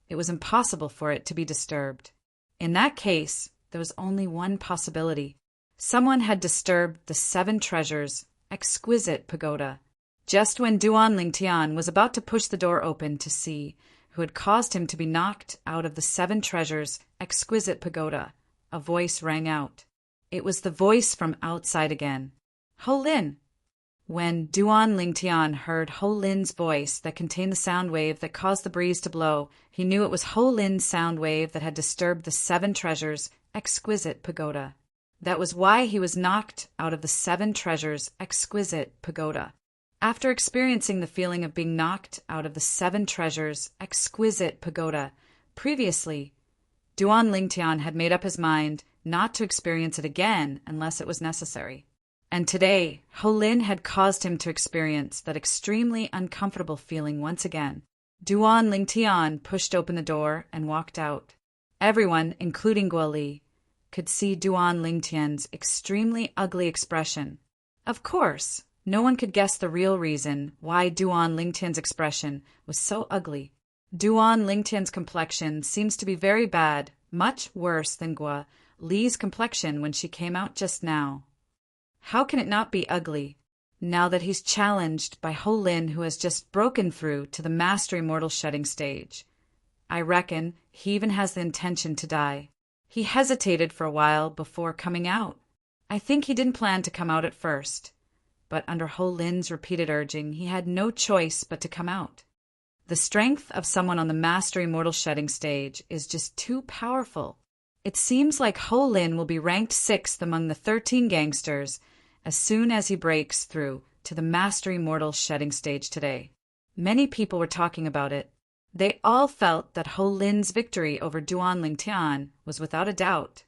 Speaker 1: it was impossible for it to be disturbed. In that case, there was only one possibility. Someone had disturbed the 7 treasures' exquisite pagoda. Just when Duan Lingtian was about to push the door open to see who had caused him to be knocked out of the 7 treasures' exquisite pagoda, a voice rang out. It was the voice from outside again. Ho Lin! When Duan Lingtian heard Ho Lin's voice that contained the sound wave that caused the breeze to blow, he knew it was Ho Lin's sound wave that had disturbed the 7 treasures' exquisite pagoda. That was why he was knocked out of the 7 treasures' exquisite pagoda. After experiencing the feeling of being knocked out of the 7 treasures' exquisite pagoda previously, Duan Lingtian had made up his mind not to experience it again unless it was necessary. And today, Ho Lin had caused him to experience that extremely uncomfortable feeling once again. Duan Lingtian pushed open the door and walked out. Everyone, including Gua Li, could see Duan Lingtian's extremely ugly expression. Of course, no one could guess the real reason why Duan Lingtian's expression was so ugly. Duan Lingtian's complexion seems to be very bad, much worse than Gua Li's complexion when she came out just now. How can it not be ugly, now that he's challenged by Ho Lin, who has just broken through to the mastery mortal shedding stage? I reckon he even has the intention to die. He hesitated for a while before coming out. I think he didn't plan to come out at first, but under Ho Lin's repeated urging, he had no choice but to come out. The strength of someone on the Mastery Mortal Shedding stage is just too powerful. It seems like Ho Lin will be ranked 6th among the 13 gangsters as soon as he breaks through to the Mastery Mortal Shedding stage today. Many people were talking about it. They all felt that Ho Lin's victory over Duan Lingtian was without a doubt.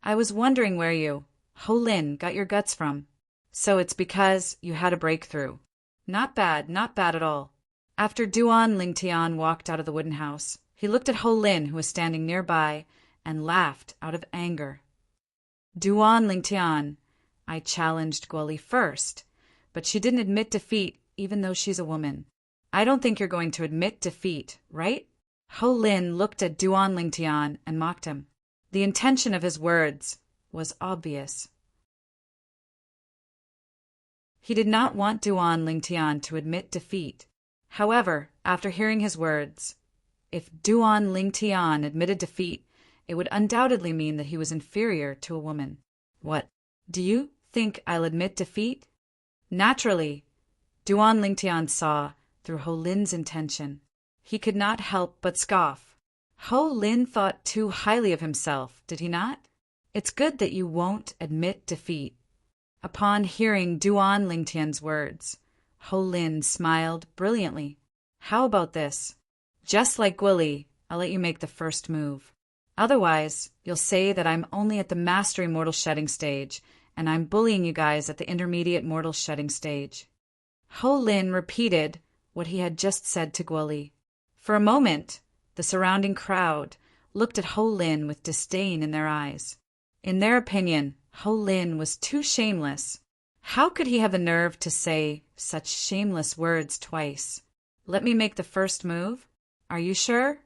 Speaker 1: I was wondering where you, Ho Lin, got your guts from. So it's because you had a breakthrough. Not bad at all. After Duan Lingtian walked out of the wooden house, he looked at Ho Lin, who was standing nearby, and laughed out of anger. Duan Lingtian, I challenged Guoli first, but she didn't admit defeat even though she's a woman. I don't think you're going to admit defeat, right? Ho Lin looked at Duan Lingtian and mocked him. The intention of his words was obvious. He did not want Duan Lingtian to admit defeat. However, after hearing his words, if Duan Lingtian admitted defeat, it would undoubtedly mean that he was inferior to a woman. What? Do you think I'll admit defeat? Naturally, Duan Lingtian saw through Ho Lin's intention. He could not help but scoff. Ho Lin thought too highly of himself, did he not? It's good that you won't admit defeat. Upon hearing Duan Lingtian's words, Ho Lin smiled brilliantly. How about this? Just like Guoli, I'll let you make the first move. Otherwise, you'll say that I'm only at the Mastery Mortal Shedding stage, and I'm bullying you guys at the Intermediate Mortal Shedding stage. Ho Lin repeated what he had just said to Guoli. For a moment, the surrounding crowd looked at Ho Lin with disdain in their eyes. In their opinion, Ho Lin was too shameless. How could he have the nerve to say such shameless words twice? Let me make the first move? Are you sure?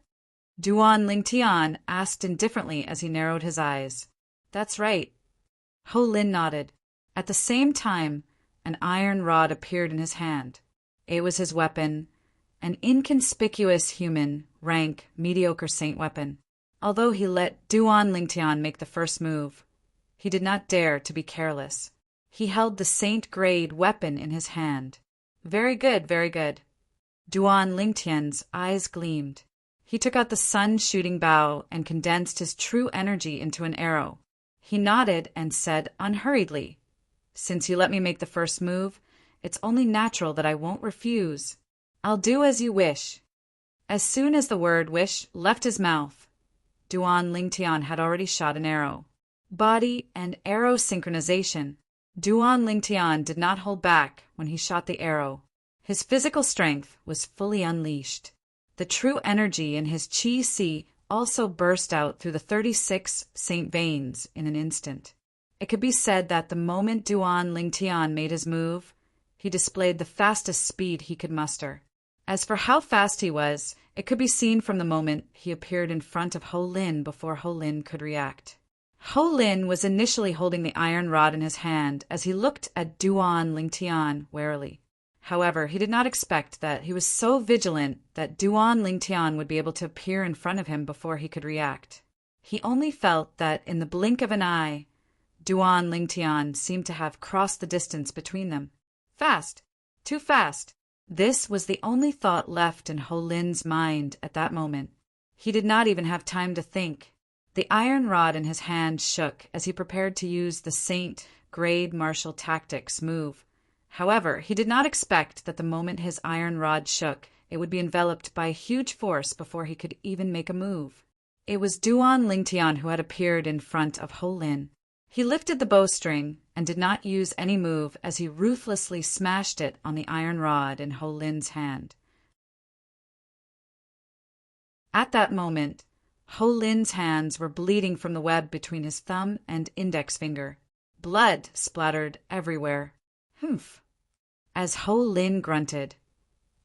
Speaker 1: Duan Lingtian asked indifferently as he narrowed his eyes. That's right. Ho Lin nodded. At the same time, an iron rod appeared in his hand. It was his weapon, an inconspicuous human, rank, mediocre saint weapon. Although he let Duan Lingtian make the first move, he did not dare to be careless. He held the saint-grade weapon in his hand. Very good, very good. Duan Lingtian's eyes gleamed. He took out the sun-shooting bow and condensed his true energy into an arrow. He nodded and said unhurriedly, Since you let me make the first move, it's only natural that I won't refuse. I'll do as you wish. As soon as the word wish left his mouth, Duan Lingtian had already shot an arrow. Body and arrow synchronization. Duan Lingtian did not hold back when he shot the arrow. His physical strength was fully unleashed. The true energy in his Qi also burst out through the 36 saint veins in an instant. It could be said that the moment Duan Lingtian made his move, he displayed the fastest speed he could muster. As for how fast he was, it could be seen from the moment he appeared in front of Ho Lin before Ho Lin could react. Ho Lin was initially holding the iron rod in his hand as he looked at Duan Lingtian warily. However, he did not expect that he was so vigilant that Duan Lingtian would be able to appear in front of him before he could react. He only felt that in the blink of an eye, Duan Lingtian seemed to have crossed the distance between them. Fast! Too fast! This was the only thought left in Ho Lin's mind at that moment. He did not even have time to think. The iron rod in his hand shook as he prepared to use the saint-grade martial tactics move. However, he did not expect that the moment his iron rod shook, it would be enveloped by a huge force before he could even make a move. It was Duan Lingtian who had appeared in front of Ho Lin. He lifted the bowstring and did not use any move as he ruthlessly smashed it on the iron rod in Ho Lin's hand. At that moment, Ho Lin's hands were bleeding from the web between his thumb and index finger. Blood splattered everywhere. Humph! As Ho Lin grunted.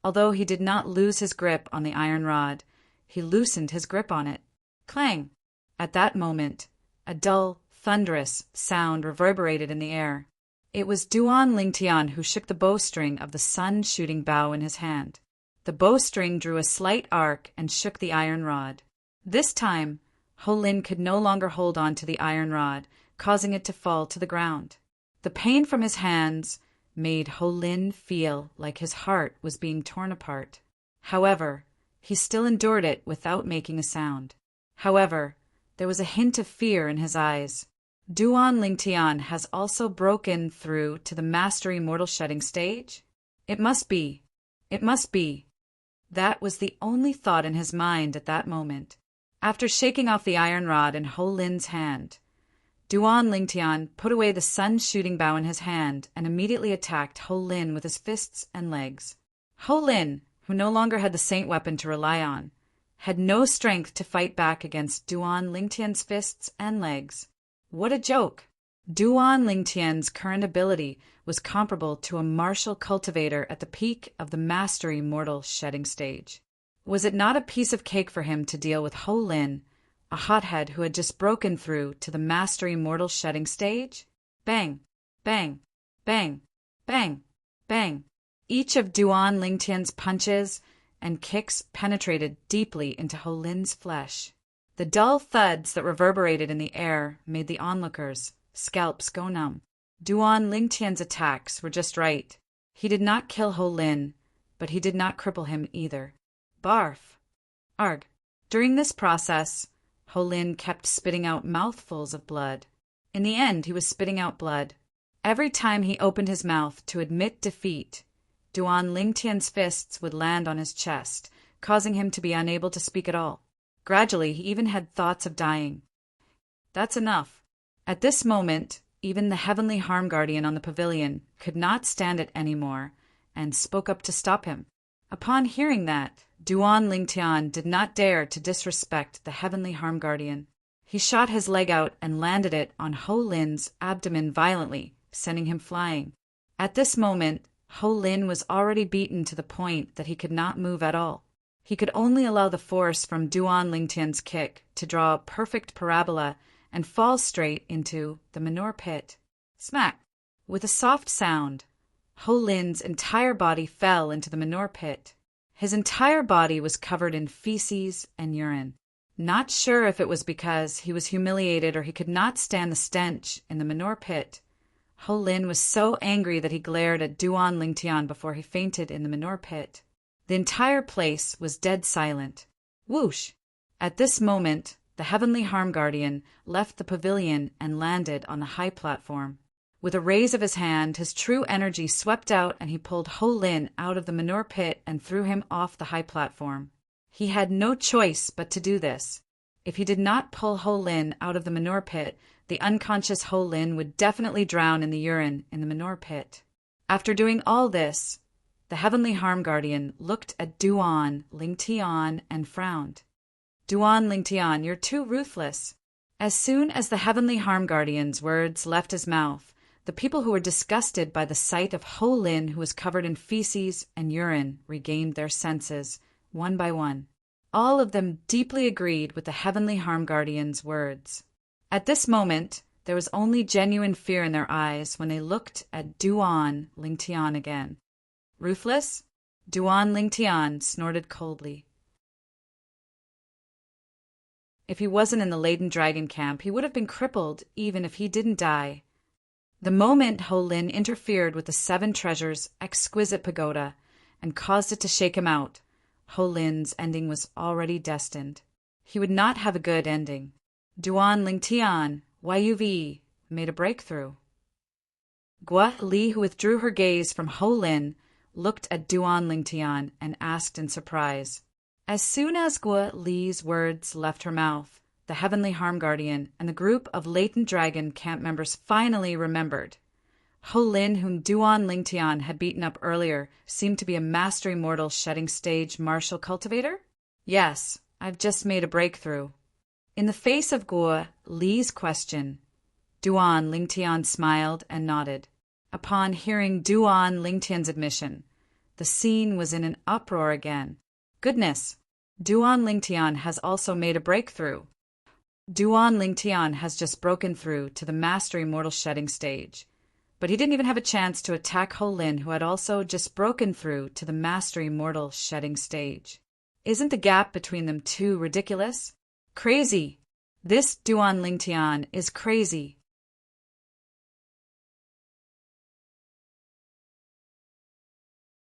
Speaker 1: Although he did not lose his grip on the iron rod, he loosened his grip on it. Clang! At that moment, a dull, thunderous sound reverberated in the air. It was Duan Lingtian who shook the bowstring of the sun-shooting bow in his hand. The bowstring drew a slight arc and shook the iron rod. This time, Ho Lin could no longer hold on to the iron rod, causing it to fall to the ground. The pain from his hands made Ho Lin feel like his heart was being torn apart. However, he still endured it without making a sound. However, there was a hint of fear in his eyes. Duan Lingtian has also broken through to the mastery mortal shedding stage? It must be. It must be. That was the only thought in his mind at that moment. After shaking off the iron rod in Ho Lin's hand, Duan Lingtian put away the sun's shooting bow in his hand and immediately attacked Ho Lin with his fists and legs. Ho Lin, who no longer had the saint weapon to rely on, had no strength to fight back against Duan Lingtian's fists and legs. What a joke! Duan Lingtian's current ability was comparable to a martial cultivator at the peak of the mastery mortal shedding stage. Was it not a piece of cake for him to deal with Ho Lin, a hothead who had just broken through to the mastery mortal shedding stage? Bang! Bang! Bang! Bang! Bang! Each of Duan Lingtian's punches and kicks penetrated deeply into Ho Lin's flesh. The dull thuds that reverberated in the air made the onlookers' scalps go numb. Duan Lingtian's attacks were just right. He did not kill Ho Lin, but he did not cripple him either. Barf! Arg! During this process, Ho Lin kept spitting out mouthfuls of blood. In the end, he was spitting out blood. Every time he opened his mouth to admit defeat, Duan Lingtian's fists would land on his chest, causing him to be unable to speak at all. Gradually, he even had thoughts of dying. That's enough. At this moment, even the heavenly harm guardian on the pavilion could not stand it anymore and spoke up to stop him. Upon hearing that, Duan Lingtian did not dare to disrespect the heavenly harm guardian. He shot his leg out and landed it on Ho Lin's abdomen violently, sending him flying. At this moment, Ho Lin was already beaten to the point that he could not move at all. He could only allow the force from Duan Lingtian's kick to draw a perfect parabola and fall straight into the manure pit. Smack! With a soft sound, Ho Lin's entire body fell into the manure pit. His entire body was covered in feces and urine. Not sure if it was because he was humiliated or he could not stand the stench in the manure pit, Ho Lin was so angry that he glared at Duan Lingtian before he fainted in the manure pit. The entire place was dead silent. Whoosh! At this moment, the heavenly harm guardian left the pavilion and landed on the high platform. With a raise of his hand, his true energy swept out and he pulled Ho Lin out of the manure pit and threw him off the high platform. He had no choice but to do this. If he did not pull Ho Lin out of the manure pit, the unconscious Ho Lin would definitely drown in the urine in the manure pit. After doing all this, the heavenly harm guardian looked at Duan Lingtian and frowned. Duan Lingtian, you're too ruthless. As soon as the heavenly harm guardian's words left his mouth, the people who were disgusted by the sight of Ho Lin, who was covered in feces and urine, regained their senses, one by one. All of them deeply agreed with the heavenly harm guardian's words. At this moment, there was only genuine fear in their eyes when they looked at Duan Lingtian again. Ruthless? Duan Lingtian snorted coldly. If he wasn't in the laden dragon camp, he would have been crippled even if he didn't die. The moment Ho Lin interfered with the Seven Treasures' exquisite pagoda and caused it to shake him out, Ho Lin's ending was already destined. He would not have a good ending. Duan Lingtian, YUV, made a breakthrough. Gua Li, who withdrew her gaze from Ho Lin, looked at Duan Lingtian and asked in surprise. As soon as Gua Li's words left her mouth, the heavenly harm guardian and the group of latent dragon camp members finally remembered. Ho Lin, whom Duan Lingtian had beaten up earlier, seemed to be a mastery mortal shedding stage martial cultivator? Yes, I've just made a breakthrough. In the face of Gua Li's question, Duan Lingtian smiled and nodded. Upon hearing Duan Lingtian's admission, the scene was in an uproar again. Goodness! Duan Lingtian has also made a breakthrough. Duan Lingtian has just broken through to the mastery mortal shedding stage. But he didn't even have a chance to attack Ho Lin, who had also just broken through to the mastery mortal shedding stage. Isn't the gap between them too ridiculous? Crazy! This Duan Lingtian is crazy.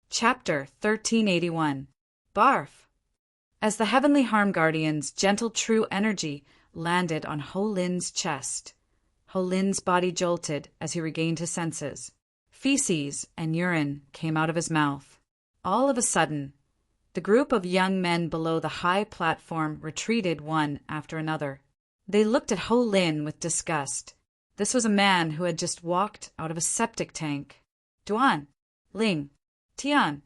Speaker 1: Chapter 1381. Barf! As the heavenly harm guardian's gentle true energy landed on Ho Lin's chest, Ho Lin's body jolted as he regained his senses. Feces and urine came out of his mouth. All of a sudden, the group of young men below the high platform retreated one after another. They looked at Ho Lin with disgust. This was a man who had just walked out of a septic tank. Duan, Ling, Tian.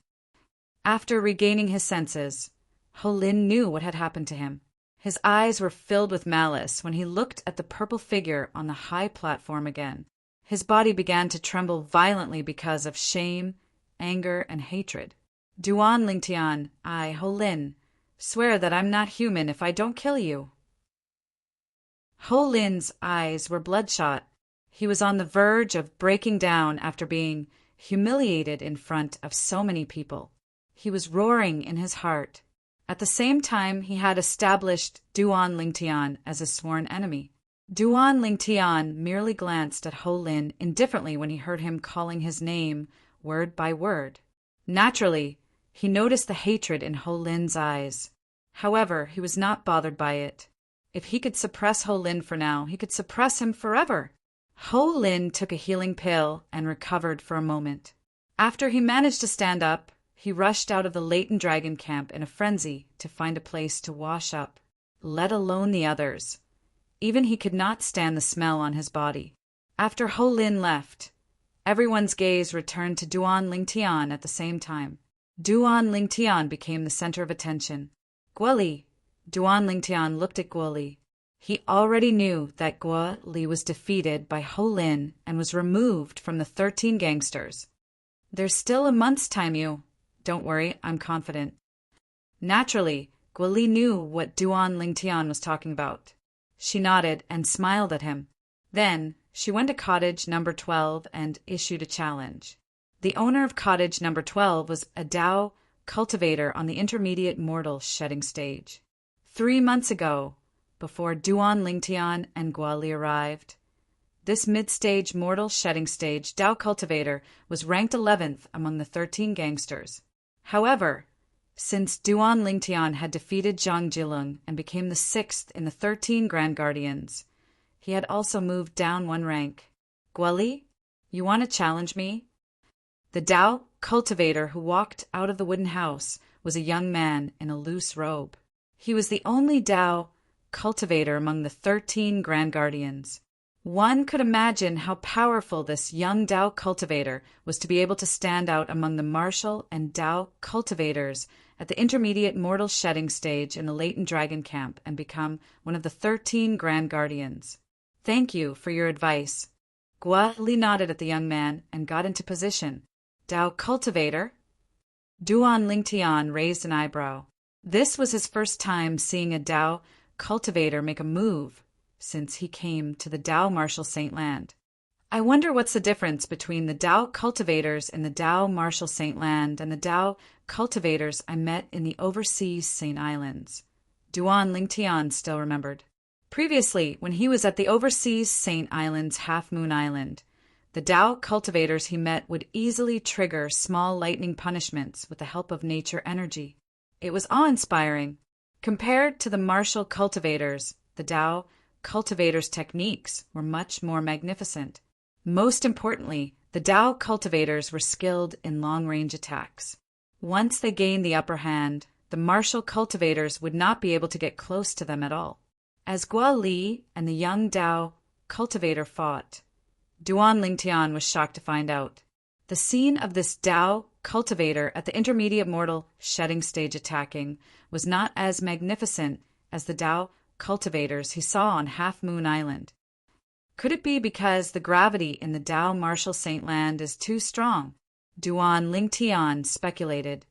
Speaker 1: After regaining his senses, Ho Lin knew what had happened to him. His eyes were filled with malice when he looked at the purple figure on the high platform again. His body began to tremble violently because of shame, anger, and hatred. Duan Lingtian, I, Ho Lin, swear that I'm not human if I don't kill you. Ho Lin's eyes were bloodshot. He was on the verge of breaking down after being humiliated in front of so many people. He was roaring in his heart. At the same time, he had established Duan Lingtian as a sworn enemy. Duan Lingtian merely glanced at Ho Lin indifferently when he heard him calling his name word by word. Naturally, he noticed the hatred in Ho Lin's eyes. However, he was not bothered by it. If he could suppress Ho Lin for now, he could suppress him forever. Ho Lin took a healing pill and recovered for a moment. After he managed to stand up, he rushed out of the Leighton Dragon camp in a frenzy to find a place to wash up, let alone the others. Even he could not stand the smell on his body. After Ho Lin left, everyone's gaze returned to Duan Lingtian at the same time. Duan Lingtian became the center of attention. Guoli! Duan Lingtian looked at Guoli. He already knew that Guoli was defeated by Ho Lin and was removed from the 13 gangsters. There's still a month's time, you. Don't worry, I'm confident. Naturally, Guoli knew what Duan Lingtian was talking about. She nodded and smiled at him. Then, she went to cottage number 12 and issued a challenge. The owner of cottage number 12 was a Dao cultivator on the intermediate mortal shedding stage. 3 months ago, before Duan Lingtian and Guoli arrived, this mid-stage mortal shedding stage Dao cultivator was ranked 11th among the 13 gangsters. However, since Duan Lingtian had defeated Zhang Jilung and became the 6th in the 13 Grand Guardians, he had also moved down 1 rank. Guoli, you want to challenge me? The Dao cultivator who walked out of the wooden house was a young man in a loose robe. He was the only Dao cultivator among the 13 Grand Guardians. One could imagine how powerful this young Dao cultivator was to be able to stand out among the martial and Dao cultivators at the intermediate mortal shedding stage in the Leighton Dragon camp and become one of the 13 Grand Guardians. Thank you for your advice. Guoli nodded at the young man and got into position. Dao cultivator? Duan Lingtian raised an eyebrow. This was his first time seeing a Dao cultivator make a move since he came to the Dao Martial Saint Land. I wonder what's the difference between the Dao cultivators in the Dao Martial Saint Land and the Dao cultivators I met in the overseas Saint Islands. Duan Lingtian still remembered. Previously, when he was at the overseas Saint Islands Half Moon Island, the Dao cultivators he met would easily trigger small lightning punishments with the help of nature energy. It was awe-inspiring. Compared to the martial cultivators, the Dao cultivators' techniques were much more magnificent. Most importantly, the Dao cultivators were skilled in long-range attacks. Once they gained the upper hand, the martial cultivators would not be able to get close to them at all. As Guoli and the young Dao cultivator fought, Duan Lingtian was shocked to find out. The scene of this Dao cultivator at the intermediate mortal shedding stage attacking was not as magnificent as the Dao cultivators he saw on Half Moon Island. Could it be because the gravity in the Dao Martial Saint Land is too strong? Duan Lingtian speculated.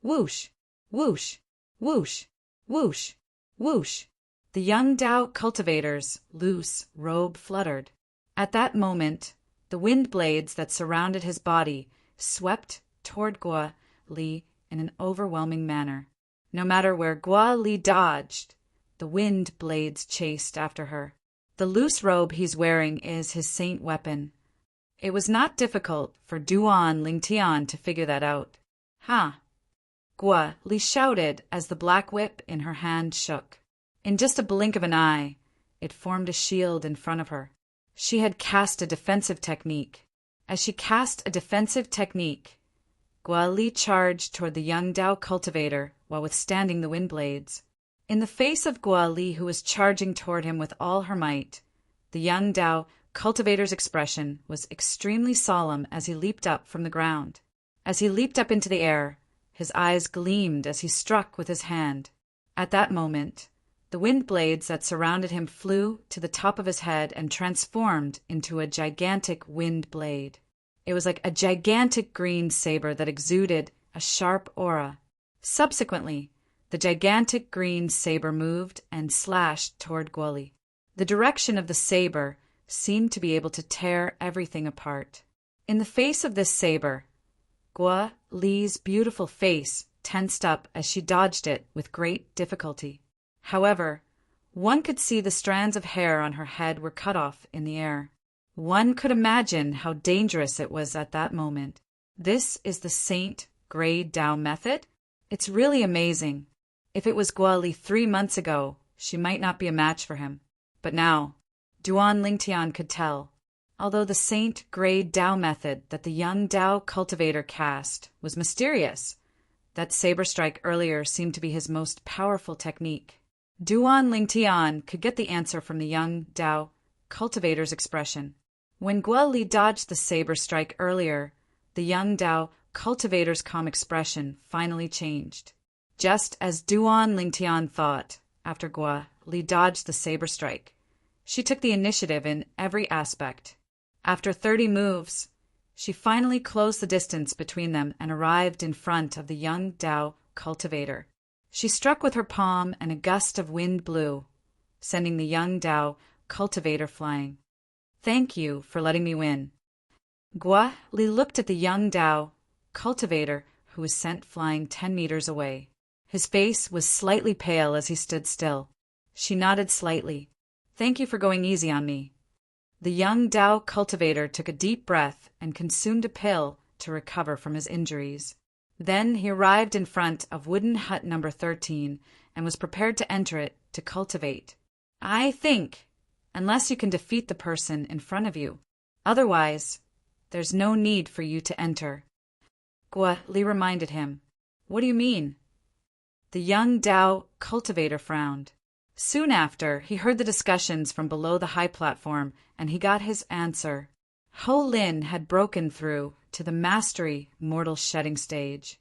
Speaker 1: Whoosh, whoosh, whoosh, whoosh, whoosh. The young Dao cultivator's loose robe fluttered. At that moment, the wind blades that surrounded his body swept toward Guoli in an overwhelming manner. No matter where Guoli dodged, the wind blades chased after her. The loose robe he's wearing is his saint weapon. It was not difficult for Duan Lingtian to figure that out. Ha! Gua Li shouted as the black whip in her hand shook. In just a blink of an eye, it formed a shield in front of her. She had cast a defensive technique. As she cast a defensive technique, Gua Li charged toward the young Dao cultivator while withstanding the wind blades. In the face of Gua Li, who was charging toward him with all her might, the young Dao cultivator's expression was extremely solemn as he leaped up from the ground. As he leaped up into the air, his eyes gleamed as he struck with his hand. At that moment, the wind blades that surrounded him flew to the top of his head and transformed into a gigantic wind blade. It was like a gigantic green saber that exuded a sharp aura. Subsequently, the gigantic green saber moved and slashed toward Gua Li. The direction of the saber seemed to be able to tear everything apart. In the face of this saber, Gua Li's beautiful face tensed up as she dodged it with great difficulty. However, one could see the strands of hair on her head were cut off in the air. One could imagine how dangerous it was at that moment. This is the Saint Grade Dao method? It's really amazing. If it was Gua Li 3 months ago, she might not be a match for him. But now, Duan Lingtian could tell. Although the Saint Grade Dao method that the young Dao cultivator cast was mysterious, that saber strike earlier seemed to be his most powerful technique. Duan Lingtian could get the answer from the young Dao cultivator's expression. When Gua Li dodged the saber strike earlier, the young Dao cultivator's calm expression finally changed. Just as Duan Lingtian thought, after Gua Li dodged the saber strike, she took the initiative in every aspect. After 30 moves, she finally closed the distance between them and arrived in front of the young Dao cultivator. She struck with her palm and a gust of wind blew, sending the young Dao cultivator flying. "Thank you for letting me win." Gua Li looked at the young Dao cultivator who was sent flying 10 meters away. His face was slightly pale as he stood still. She nodded slightly. "Thank you for going easy on me." The young Dao cultivator took a deep breath and consumed a pill to recover from his injuries. Then he arrived in front of wooden hut number 13 and was prepared to enter it to cultivate. "I think, unless you can defeat the person in front of you. Otherwise, there's no need for you to enter." Gua Li reminded him. "What do you mean?" The young Dao cultivator frowned. Soon after, he heard the discussions from below the high platform, and he got his answer. Ho Lin had broken through to the mastery mortal shedding stage.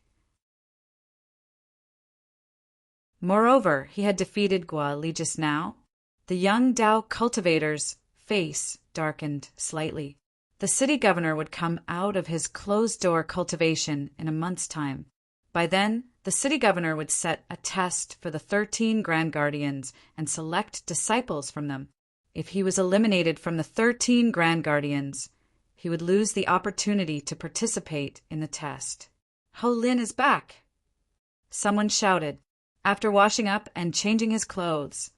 Speaker 1: Moreover, he had defeated Gua Li just now. The young Dao cultivator's face darkened slightly. The city governor would come out of his closed-door cultivation in a month's time. By then, the city governor would set a test for the 13 Grand Guardians and select disciples from them. If he was eliminated from the 13 Grand Guardians, he would lose the opportunity to participate in the test. "Ho Lin is back!" Someone shouted. After washing up and changing his clothes,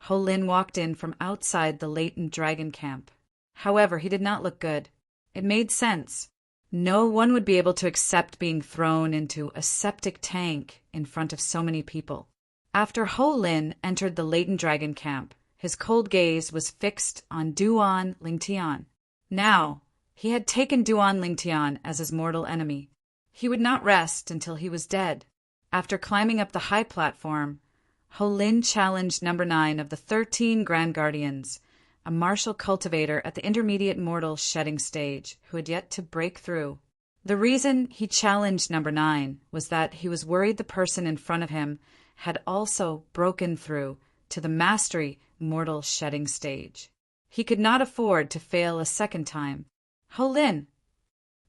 Speaker 1: Ho Lin walked in from outside the latent dragon camp. However, he did not look good. It made sense. No one would be able to accept being thrown into a septic tank in front of so many people. After Ho Lin entered the latent dragon camp, his cold gaze was fixed on Duan Lingtian. Now, he had taken Duan Lingtian as his mortal enemy. He would not rest until he was dead. After climbing up the high platform, Ho Lin challenged number 9 of the 13 Grand Guardians, a martial cultivator at the intermediate mortal shedding stage who had yet to break through. The reason he challenged number 9 was that he was worried the person in front of him had also broken through to the mastery mortal shedding stage. He could not afford to fail a second time. Ho Lin!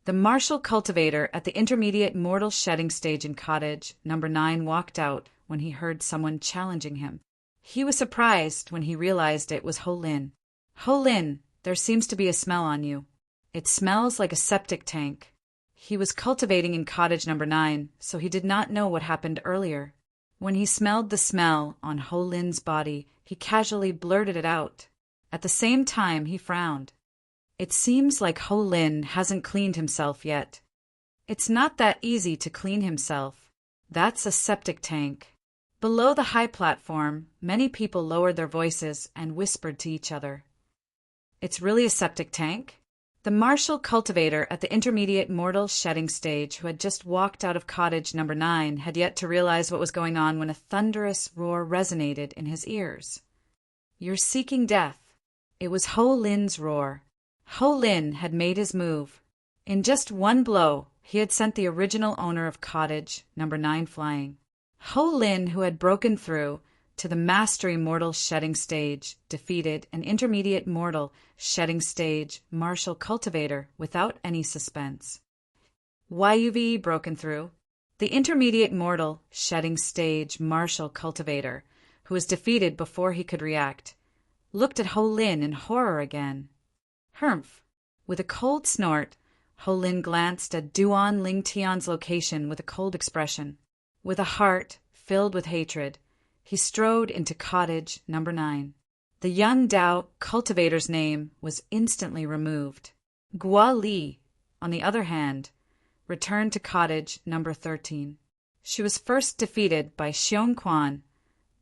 Speaker 1: The martial cultivator at the intermediate mortal shedding stage in cottage number 9 walked out when he heard someone challenging him. He was surprised when he realized it was Ho Lin. "Ho Lin, there seems to be a smell on you. It smells like a septic tank." He was cultivating in cottage number 9, so he did not know what happened earlier. When he smelled the smell on Ho Lin's body, he casually blurted it out. At the same time, he frowned. It seems like Ho Lin hasn't cleaned himself yet. It's not that easy to clean himself. That's a septic tank. Below the high platform, many people lowered their voices and whispered to each other. It's really a septic tank? The martial cultivator at the intermediate mortal shedding stage, who had just walked out of cottage number 9, had yet to realize what was going on when a thunderous roar resonated in his ears. You're seeking death. It was Ho Lin's roar. Ho Lin had made his move. In just one blow, he had sent the original owner of cottage number 9 flying. Ho Lin, who had broken through to the mastery mortal shedding stage, defeated an intermediate mortal shedding stage martial cultivator without any suspense. YUVE broken through. The intermediate mortal shedding stage martial cultivator, who was defeated before he could react, looked at Ho Lin in horror again. Humph! With a cold snort, Ho Lin glanced at Duan Ling Tian's location with a cold expression. With a heart filled with hatred, he strode into cottage number 9. The young Dao cultivator's name was instantly removed. Gua Li, on the other hand, returned to cottage number 13. She was first defeated by Xiong Quan,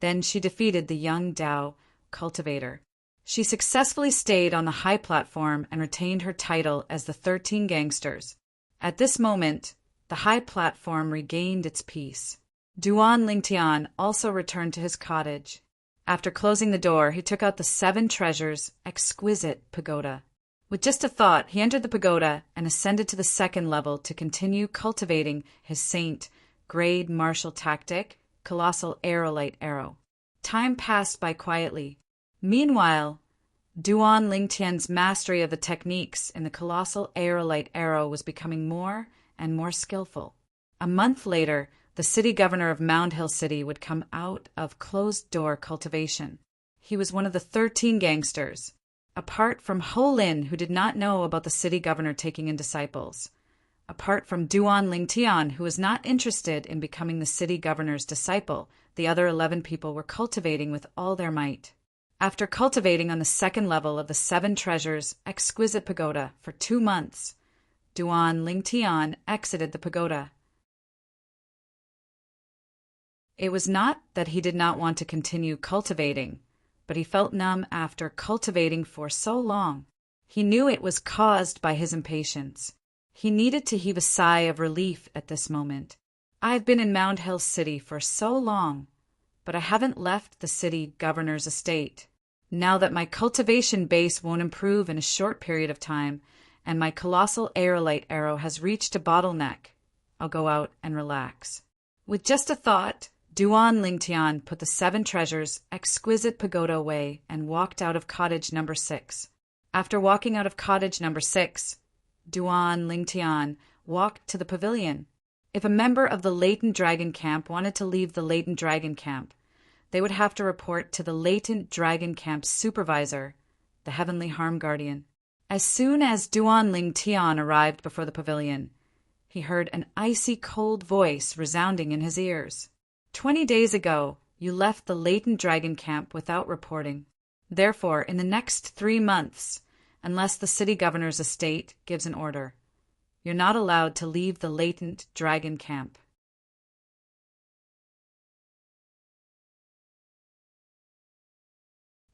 Speaker 1: then she defeated the young Dao cultivator. She successfully stayed on the high platform and retained her title as the 13 Gangsters. At this moment, the high platform regained its peace. Duan Lingtian also returned to his cottage. After closing the door, he took out the 7 treasures exquisite pagoda. With just a thought, he entered the pagoda and ascended to the 2nd level to continue cultivating his saint grade martial tactic, colossal aerolite arrow. Time passed by quietly. Meanwhile, Duan Lingtian's mastery of the techniques in the colossal aerolite arrow was becoming more and more skillful. A month later, the city governor of Mound Hill City would come out of closed-door cultivation. He was one of the 13 gangsters, apart from Ho Lin, who did not know about the city governor taking in disciples, apart from Duan Lingtian, who was not interested in becoming the city governor's disciple. The other 11 people were cultivating with all their might. After cultivating on the 2nd level of the 7 treasures exquisite pagoda for 2 months, Duan Lingtian exited the pagoda. It was not that he did not want to continue cultivating, but he felt numb after cultivating for so long. He knew it was caused by his impatience. He needed to heave a sigh of relief at this moment. I've been in Mound Hill City for so long, but I haven't left the city governor's estate. Now that my cultivation base won't improve in a short period of time, and my colossal aerolite arrow has reached a bottleneck, I'll go out and relax. With just a thought, Duan Lingtian put the 7 treasures exquisite pagoda away and walked out of cottage number 6. After walking out of cottage number 6, Duan Lingtian walked to the pavilion. If a member of the Latent Dragon Camp wanted to leave the Latent Dragon Camp, they would have to report to the Latent Dragon Camp's supervisor, the Heavenly Harm Guardian. As soon as Duan Lingtian arrived before the pavilion, he heard an icy cold voice resounding in his ears. 20 days ago, you left the Latent Dragon Camp without reporting. Therefore, in the next 3 months, unless the city governor's estate gives an order, you're not allowed to leave the Latent Dragon Camp.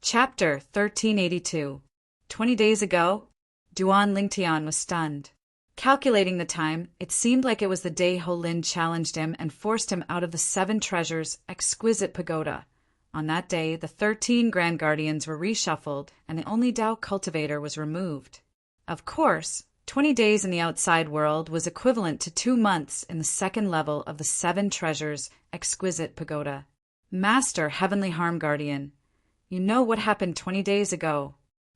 Speaker 1: Chapter 1382. 20 days ago, Duan Lingtian was stunned. Calculating the time, it seemed like it was the day Ho Lin challenged him and forced him out of the 7 treasures exquisite pagoda. On that day, the 13 Grand Guardians were reshuffled, and the only Dao cultivator was removed. Of course, 20 days in the outside world was equivalent to 2 months in the 2nd level of the 7 treasures exquisite pagoda. Master Heavenly Harm Guardian, you know what happened 20 days ago.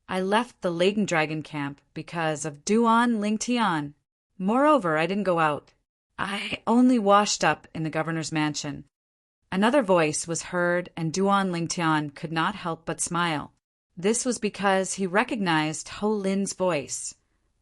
Speaker 1: I left the Latent Dragon Camp because of Duan Lingtian. Moreover, I didn't go out. I only washed up in the governor's mansion. Another voice was heard, and Duan Lingtian could not help but smile. This was because he recognized Ho Lin's voice.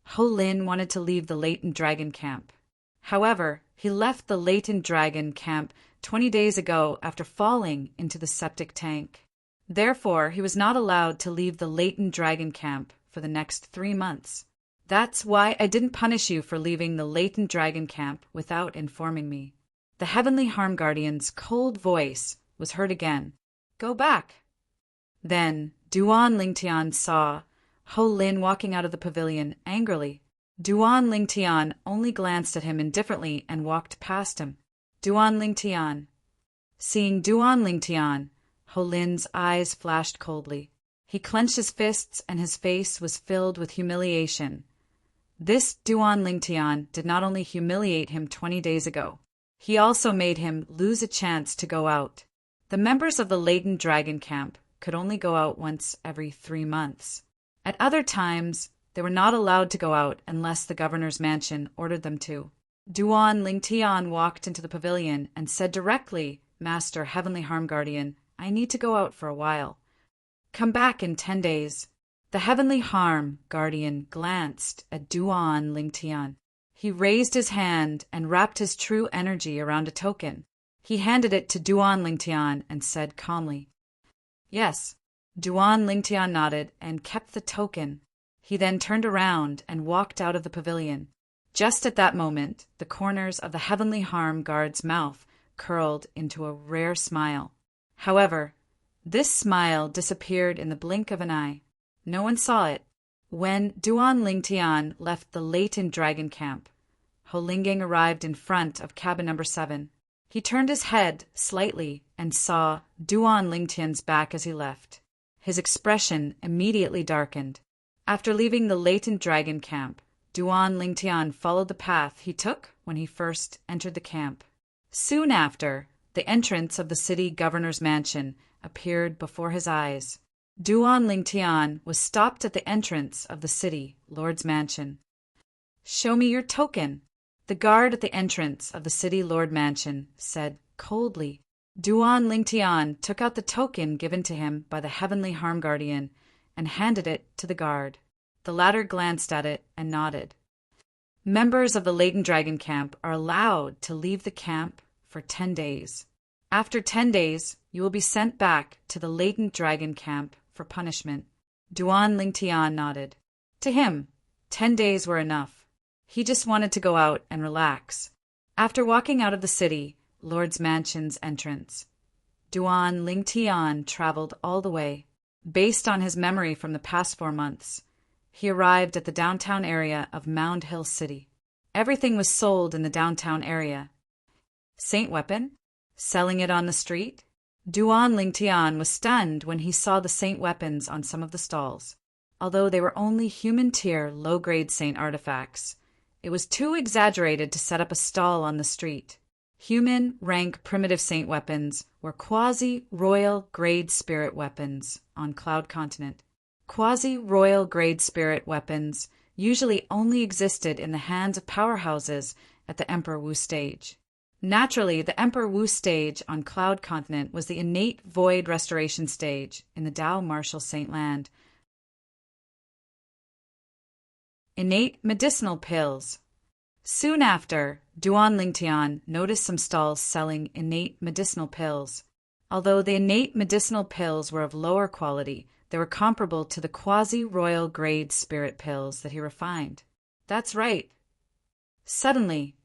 Speaker 1: Ho Lin wanted to leave the Latent Dragon Camp. However, he left the Latent Dragon Camp 20 days ago after falling into the septic tank. Therefore, he was not allowed to leave the Latent Dragon Camp for the next 3 months. That's why I didn't punish you for leaving the latent dragon camp without informing me. The heavenly harm guardian's cold voice was heard again. Go back. Then Duan Lingtian saw Ho Lin walking out of the pavilion angrily. Duan Lingtian only glanced at him indifferently and walked past him. Duan Lingtian. Seeing Duan Lingtian, Ho Lin's eyes flashed coldly. He clenched his fists and his face was filled with humiliation. This Duan Lingtian did not only humiliate him 20 days ago, he also made him lose a chance to go out. The members of the latent dragon camp could only go out once every 3 months. At other times, they were not allowed to go out unless the governor's mansion ordered them to. Duan Lingtian walked into the pavilion and said directly, Master Heavenly Harm Guardian, I need to go out for a while. Come back in 10 days. The Heavenly Harm Guardian glanced at Duan Lingtian. He raised his hand and wrapped his true energy around a token. He handed it to Duan Lingtian and said calmly, Yes. Duan Lingtian nodded and kept the token. He then turned around and walked out of the pavilion. Just at that moment, the corners of the Heavenly Harm Guard's mouth curled into a rare smile. However, this smile disappeared in the blink of an eye. No one saw it. When Duan Lingtian left the latent dragon camp, Ho Linggang arrived in front of cabin number 7. He turned his head slightly and saw Duan Lingtian's back as he left. His expression immediately darkened. After leaving the latent dragon camp, Duan Lingtian followed the path he took when he first entered the camp. Soon after, the entrance of the city governor's mansion appeared before his eyes. Duan Lingtian was stopped at the entrance of the city lord's mansion. Show me your token. The guard at the entrance of the city lord mansion said coldly. Duan Lingtian took out the token given to him by the Heavenly Harm Guardian and handed it to the guard. The latter glanced at it and nodded. Members of the latent dragon camp are allowed to leave the camp for 10 days. After 10 days, you will be sent back to the latent dragon camp for punishment. Duan Lingtian nodded. To him, 10 days were enough. He just wanted to go out and relax. After walking out of the city, Lord's Mansion's entrance, Duan Lingtian traveled all the way. Based on his memory from the past 4 months, he arrived at the downtown area of Mound Hill City. Everything was sold in the downtown area. Saint weapon? Selling it on the street? Duan Lingtian was stunned when he saw the saint weapons on some of the stalls. Although they were only human-tier, low-grade saint artifacts, it was too exaggerated to set up a stall on the street. Human-rank primitive saint weapons were quasi-royal grade spirit weapons on Cloud Continent. Quasi-royal grade spirit weapons usually only existed in the hands of powerhouses at the Emperor Wu stage. Naturally, the Emperor Wu stage on Cloud Continent was the innate void restoration stage in the Dao Martial Saint Land. Innate medicinal pills. Soon after, Duan Lingtian noticed some stalls selling innate medicinal pills. Although the innate medicinal pills were of lower quality, they were comparable to the quasi-royal grade spirit pills that he refined. That's right. Suddenly,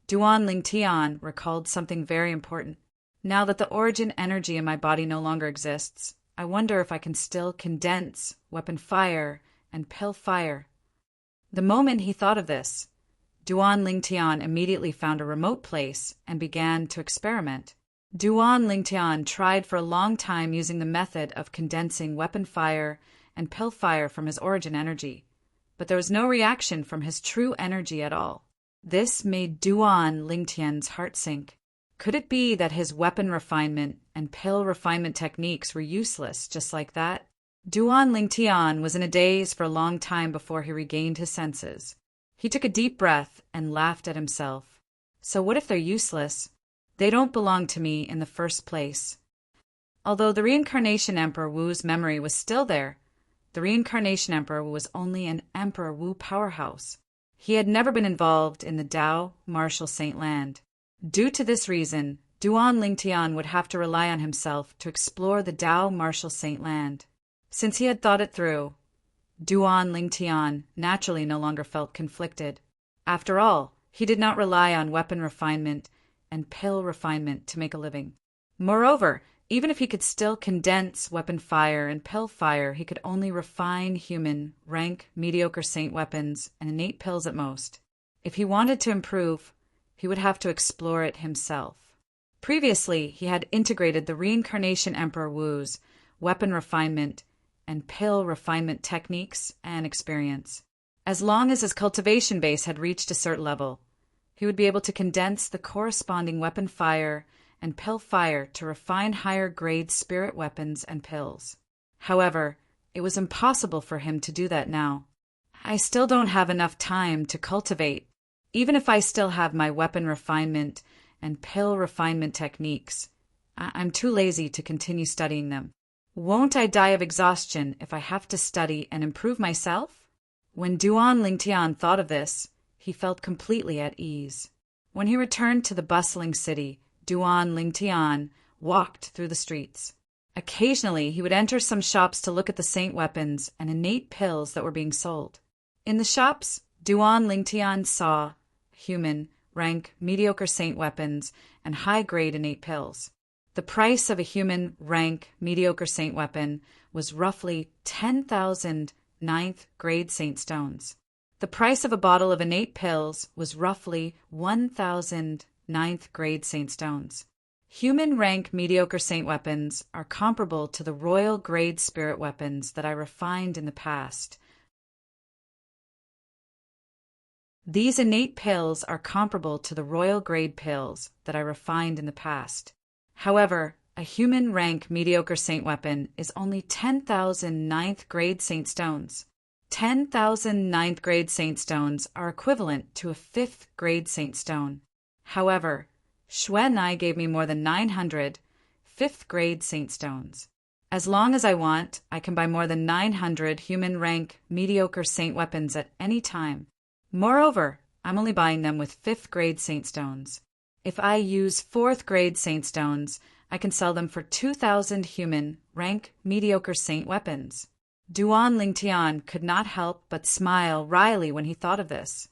Speaker 1: Duan Lingtian recalled something very important. Now that the origin energy in my body no longer exists, I wonder if I can still condense weapon fire and pill fire. The moment he thought of this, Duan Lingtian immediately found a remote place and began to experiment. Duan Lingtian tried for a long time using the method of condensing weapon fire and pill fire from his origin energy, but there was no reaction from his true energy at all. This made Duan Lingtian's heart sink. Could it be that his weapon refinement and pill refinement techniques were useless just like that? Duan Lingtian was in a daze for a long time before he regained his senses. He took a deep breath and laughed at himself. So what if they're useless? They don't belong to me in the first place. Although the Reincarnation Emperor Wu's memory was still there, the Reincarnation Emperor was only an Emperor Wu powerhouse. He had never been involved in the Dao Martial Saint Land. Due to this reason, Duan Lingtian would have to rely on himself to explore the Dao Martial Saint Land. Since he had thought it through, Duan Lingtian naturally no longer felt conflicted. After all, he did not rely on weapon refinement and pill refinement to make a living. Moreover, even if he could still condense weapon fire and pill fire, he could only refine human, rank, mediocre saint weapons and innate pills at most. If he wanted to improve, he would have to explore it himself. Previously, he had integrated the Reincarnation Emperor Wu's weapon refinement and pill refinement techniques and experience. As long as his cultivation base had reached a certain level, he would be able to condense the corresponding weapon fire and pill fire to refine higher grade spirit weapons and pills. However, it was impossible for him to do that now. I still don't have enough time to cultivate, even if I still have my weapon refinement and pill refinement techniques. I'm too lazy to continue studying them. Won't I die of exhaustion if I have to study and improve myself? When Duan Lingtian thought of this, he felt completely at ease. When he returned to the bustling city, Duan Lingtian walked through the streets. Occasionally, he would enter some shops to look at the saint weapons and innate pills that were being sold. In the shops, Duan Lingtian saw human, rank, mediocre saint weapons and high-grade innate pills. The price of a human, rank, mediocre saint weapon was roughly 10,000 ninth-grade saint stones. The price of a bottle of innate pills was roughly 1,000 ninth-grade saint stones. Human rank mediocre saint weapons are comparable to the royal grade spirit weapons that I refined in the past. These innate pills are comparable to the royal grade pills that I refined in the past. However, a human rank mediocre saint weapon is only 10,000 ninth grade saint stones. 10,000 ninth grade saint stones are equivalent to a 5th grade saint stone. However, Xuan gave me more than 900 5th grade saint stones. As long as I want, I can buy more than 900 human rank mediocre saint weapons at any time. Moreover, I'm only buying them with 5th grade saint stones. If I use 4th grade saint stones, I can sell them for 2,000 human rank mediocre saint weapons. Duan Lingtian could not help but smile wryly when he thought of this.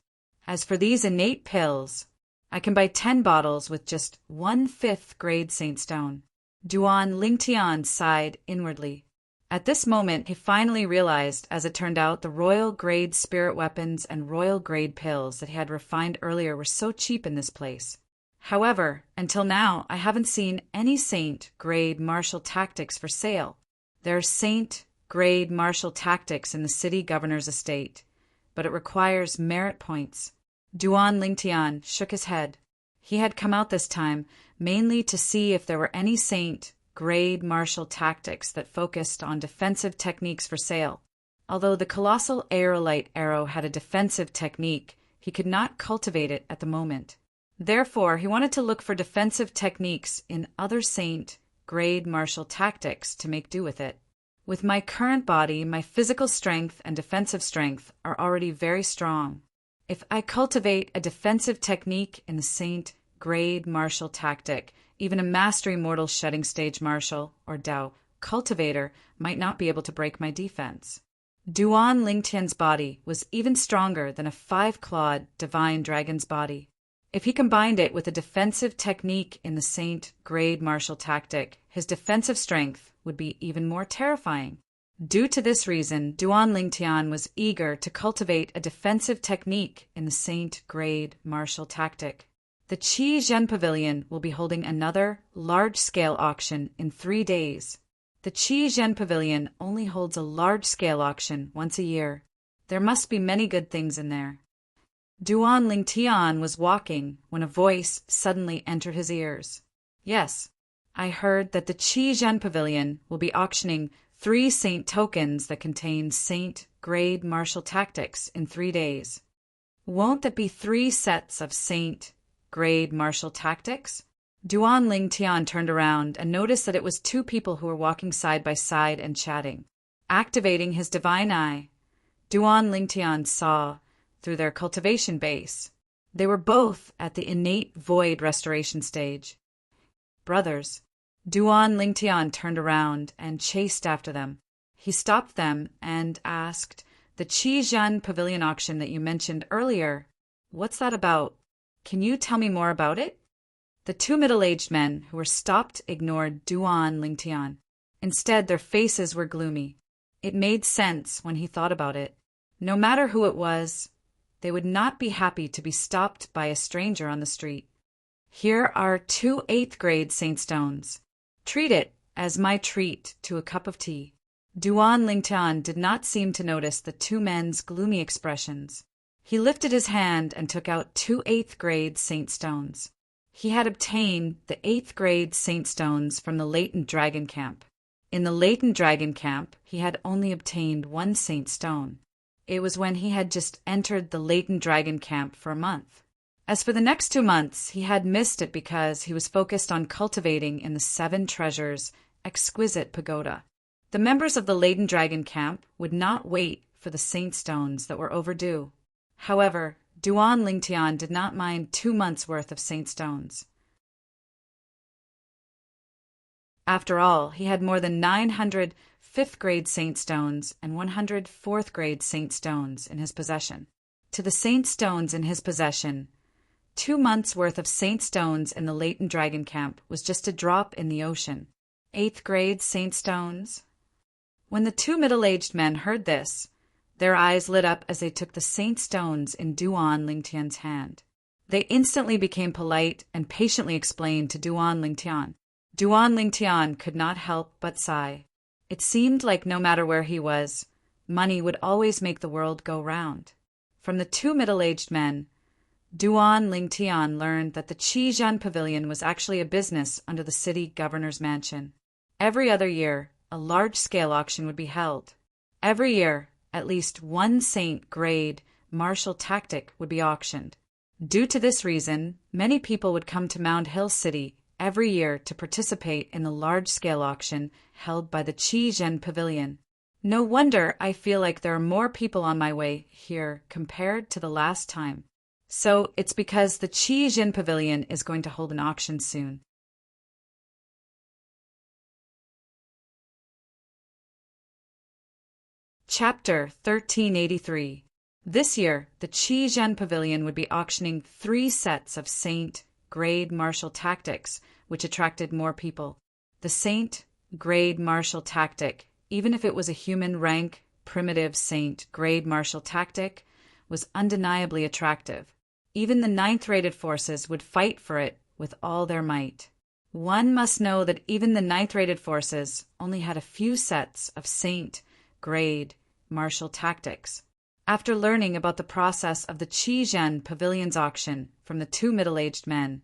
Speaker 1: As for these innate pills, I can buy 10 bottles with just 1/5 grade saint stone. Duan Lingtian sighed inwardly. At this moment, he finally realized, as it turned out, the royal grade spirit weapons and royal grade pills that he had refined earlier were so cheap in this place. However, until now, I haven't seen any saint grade martial tactics for sale. There are saint grade martial tactics in the city governor's estate, but it requires merit points. Duan Lingtian shook his head. He had come out this time mainly to see if there were any saint grade martial tactics that focused on defensive techniques for sale. Although the colossal aerolite arrow had a defensive technique, he could not cultivate it at the moment. Therefore, he wanted to look for defensive techniques in other saint grade martial tactics to make do with it. With my current body, my physical strength and defensive strength are already very strong. If I cultivate a defensive technique in the saint grade martial tactic, even a mastery mortal shedding stage martial, or Dao, cultivator might not be able to break my defense. Duan Lingtian's body was even stronger than a 5-clawed divine dragon's body. If he combined it with a defensive technique in the saint grade martial tactic, his defensive strength would be even more terrifying. Due to this reason, Duan Lingtian was eager to cultivate a defensive technique in the saint grade martial tactic. The Qi Zhen Pavilion will be holding another large-scale auction in 3 days. The Qi Zhen Pavilion only holds a large-scale auction once a year. There must be many good things in there. Duan Lingtian was walking when a voice suddenly entered his ears. Yes, I heard that the Qi Zhen Pavilion will be auctioning 3 saint tokens that contain saint grade martial tactics in 3 days. Won't that be 3 sets of saint grade martial tactics? Duan Lingtian turned around and noticed that it was 2 people who were walking side by side and chatting. Activating his divine eye, Duan Lingtian saw through their cultivation base. They were both at the innate void restoration stage. Brothers. Duan Lingtian turned around and chased after them. He stopped them and asked, The Qizhen Pavilion auction that you mentioned earlier. What's that about? Can you tell me more about it? The two middle-aged men who were stopped ignored Duan Lingtian. Instead, their faces were gloomy. It made sense when he thought about it. No matter who it was, they would not be happy to be stopped by a stranger on the street. Here are 2 8th-grade saint stones. Treat it as my treat to a cup of tea. Duan Lingtian did not seem to notice the two men's gloomy expressions. He lifted his hand and took out 2 8th-grade saint stones. He had obtained the 8th-grade saint stones from the latent dragon camp. In the latent dragon camp, he had only obtained 1 saint stone. It was when he had just entered the latent dragon camp for a month. As for the next 2 months, he had missed it because he was focused on cultivating in the 7 treasures exquisite pagoda. The members of the latent dragon camp would not wait for the saint stones that were overdue. However, Duan Lingtian did not mind 2 months' worth of saint stones. After all, he had more than 900 5th-grade saint stones and 100 4th-grade saint stones in his possession. To the saint stones in his possession, 2 months' worth of saint stones in the latent dragon camp was just a drop in the ocean. 8th-grade saint stones. When the two middle-aged men heard this, their eyes lit up as they took the saint stones in Duan Lingtian's hand. They instantly became polite and patiently explained to Duan Lingtian. Duan Lingtian could not help but sigh. It seemed like no matter where he was, money would always make the world go round. From the two middle-aged men, Duan Lingtian learned that the Qizhen Pavilion was actually a business under the city governor's mansion. Every other year, a large-scale auction would be held. Every year, at least 1 saint-grade martial tactic would be auctioned. Due to this reason, many people would come to Mound Hill City every year to participate in the large-scale auction held by the Qizhen Pavilion. No wonder I feel like there are more people on my way here compared to the last time. So it's because the Qizhen Pavilion is going to hold an auction soon. Chapter 1383. This year, the Qizhen Pavilion would be auctioning 3 sets of saint-grade martial tactics, which attracted more people. The saint-grade martial tactic, even if it was a human-rank, primitive saint-grade martial tactic, was undeniably attractive. Even the 9th-rated forces would fight for it with all their might. One must know that even the 9th-rated forces only had a few sets of saint-grade martial tactics. After learning about the process of the Qizhen Pavilion's auction from the two middle-aged men,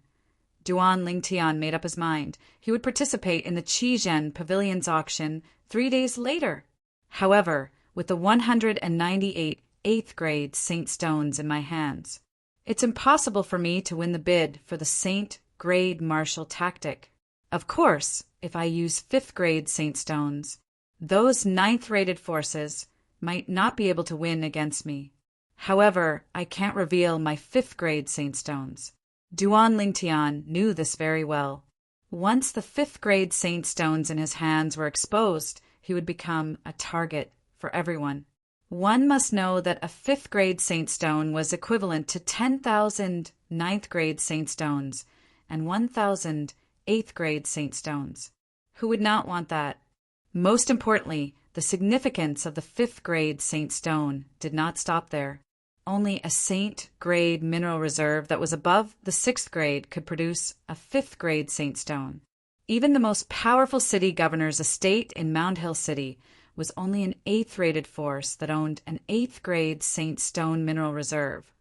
Speaker 1: Duan Lingtian made up his mind. He would participate in the Qizhen Pavilion's auction 3 days later. However, with the 198 8th-grade saint stones in my hands, it's impossible for me to win the bid for the saint-grade martial tactic. Of course, if I use 5th-grade saint stones, those 9th-rated forces might not be able to win against me. However, I can't reveal my 5th-grade saint stones. Duan Lingtian knew this very well. Once the 5th-grade saint stones in his hands were exposed, he would become a target for everyone. One must know that a 5th-grade saint stone was equivalent to 10,000 9th-grade saint stones and 1,000 8th-grade saint stones. Who would not want that? Most importantly, the significance of the 5th-grade saint stone did not stop there. Only a saint-grade mineral reserve that was above the 6th grade could produce a 5th-grade saint stone. Even the most powerful city governor's estate in Mound Hill City was only an 8th-rated force that owned an 8th-grade saint stone mineral reserve,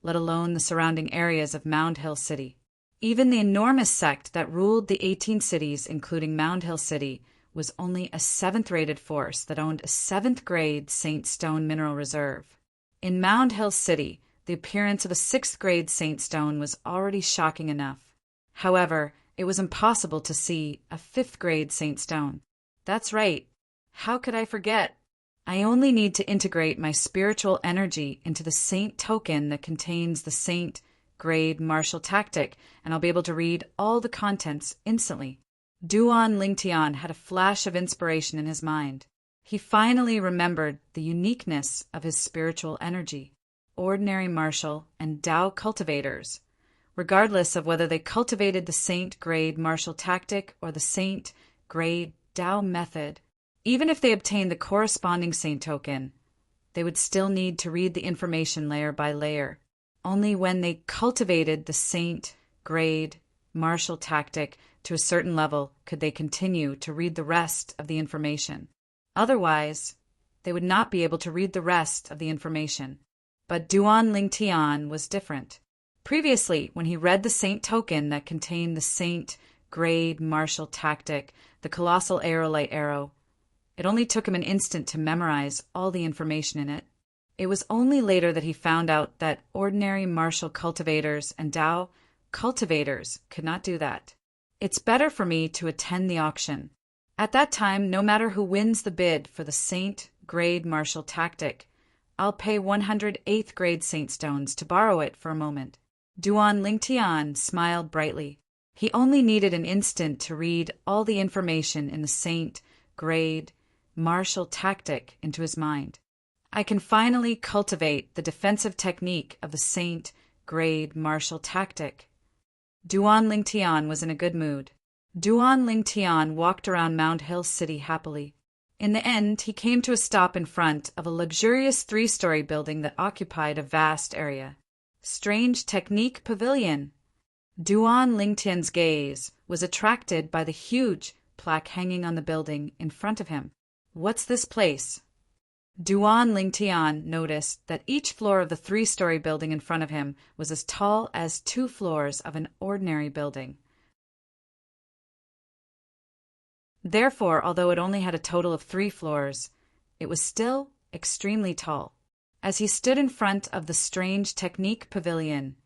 Speaker 1: let alone the surrounding areas of Mound Hill City. Even the enormous sect that ruled the 18 cities, including Mound Hill City, was only a 7th-rated force that owned a 7th-grade saint stone mineral reserve. In Mound Hill City, the appearance of a 6th-grade saint stone was already shocking enough. However, it was impossible to see a 5th-grade saint stone. That's right. How could I forget? I only need to integrate my spiritual energy into the saint token that contains the saint-grade martial tactic, and I'll be able to read all the contents instantly. Duan Lingtian had a flash of inspiration in his mind. He finally remembered the uniqueness of his spiritual energy. Ordinary martial and Tao cultivators, regardless of whether they cultivated the saint-grade martial tactic or the saint-grade Tao method, even if they obtained the corresponding saint token, they would still need to read the information layer by layer. Only when they cultivated the saint-grade martial tactic to a certain level could they continue to read the rest of the information. Otherwise, they would not be able to read the rest of the information. But Duan Lingtian was different. Previously, when he read the saint token that contained the saint-grade martial tactic, the colossal arrow-light arrow, it only took him an instant to memorize all the information in it. It was only later that he found out that ordinary martial cultivators and Tao cultivators could not do that. It's better for me to attend the auction. At that time, no matter who wins the bid for the saint-grade martial tactic, I'll pay 108th grade saint stones to borrow it for a moment. Duan Lingtian smiled brightly. He only needed an instant to read all the information in the saint-grade martial tactic into his mind. I can finally cultivate the defensive technique of the saint-grade martial tactic. Duan Lingtian was in a good mood. Duan Lingtian walked around Mount Hill City happily. In the end, he came to a stop in front of a luxurious 3-story building that occupied a vast area. Strange Technique Pavilion. Duan Lingtian's gaze was attracted by the huge plaque hanging on the building in front of him. What's this place? Duan Lingtian noticed that each floor of the 3-story building in front of him was as tall as 2 floors of an ordinary building. Therefore, although it only had a total of 3 floors, it was still extremely tall. As he stood in front of the Strange Technique Pavilion,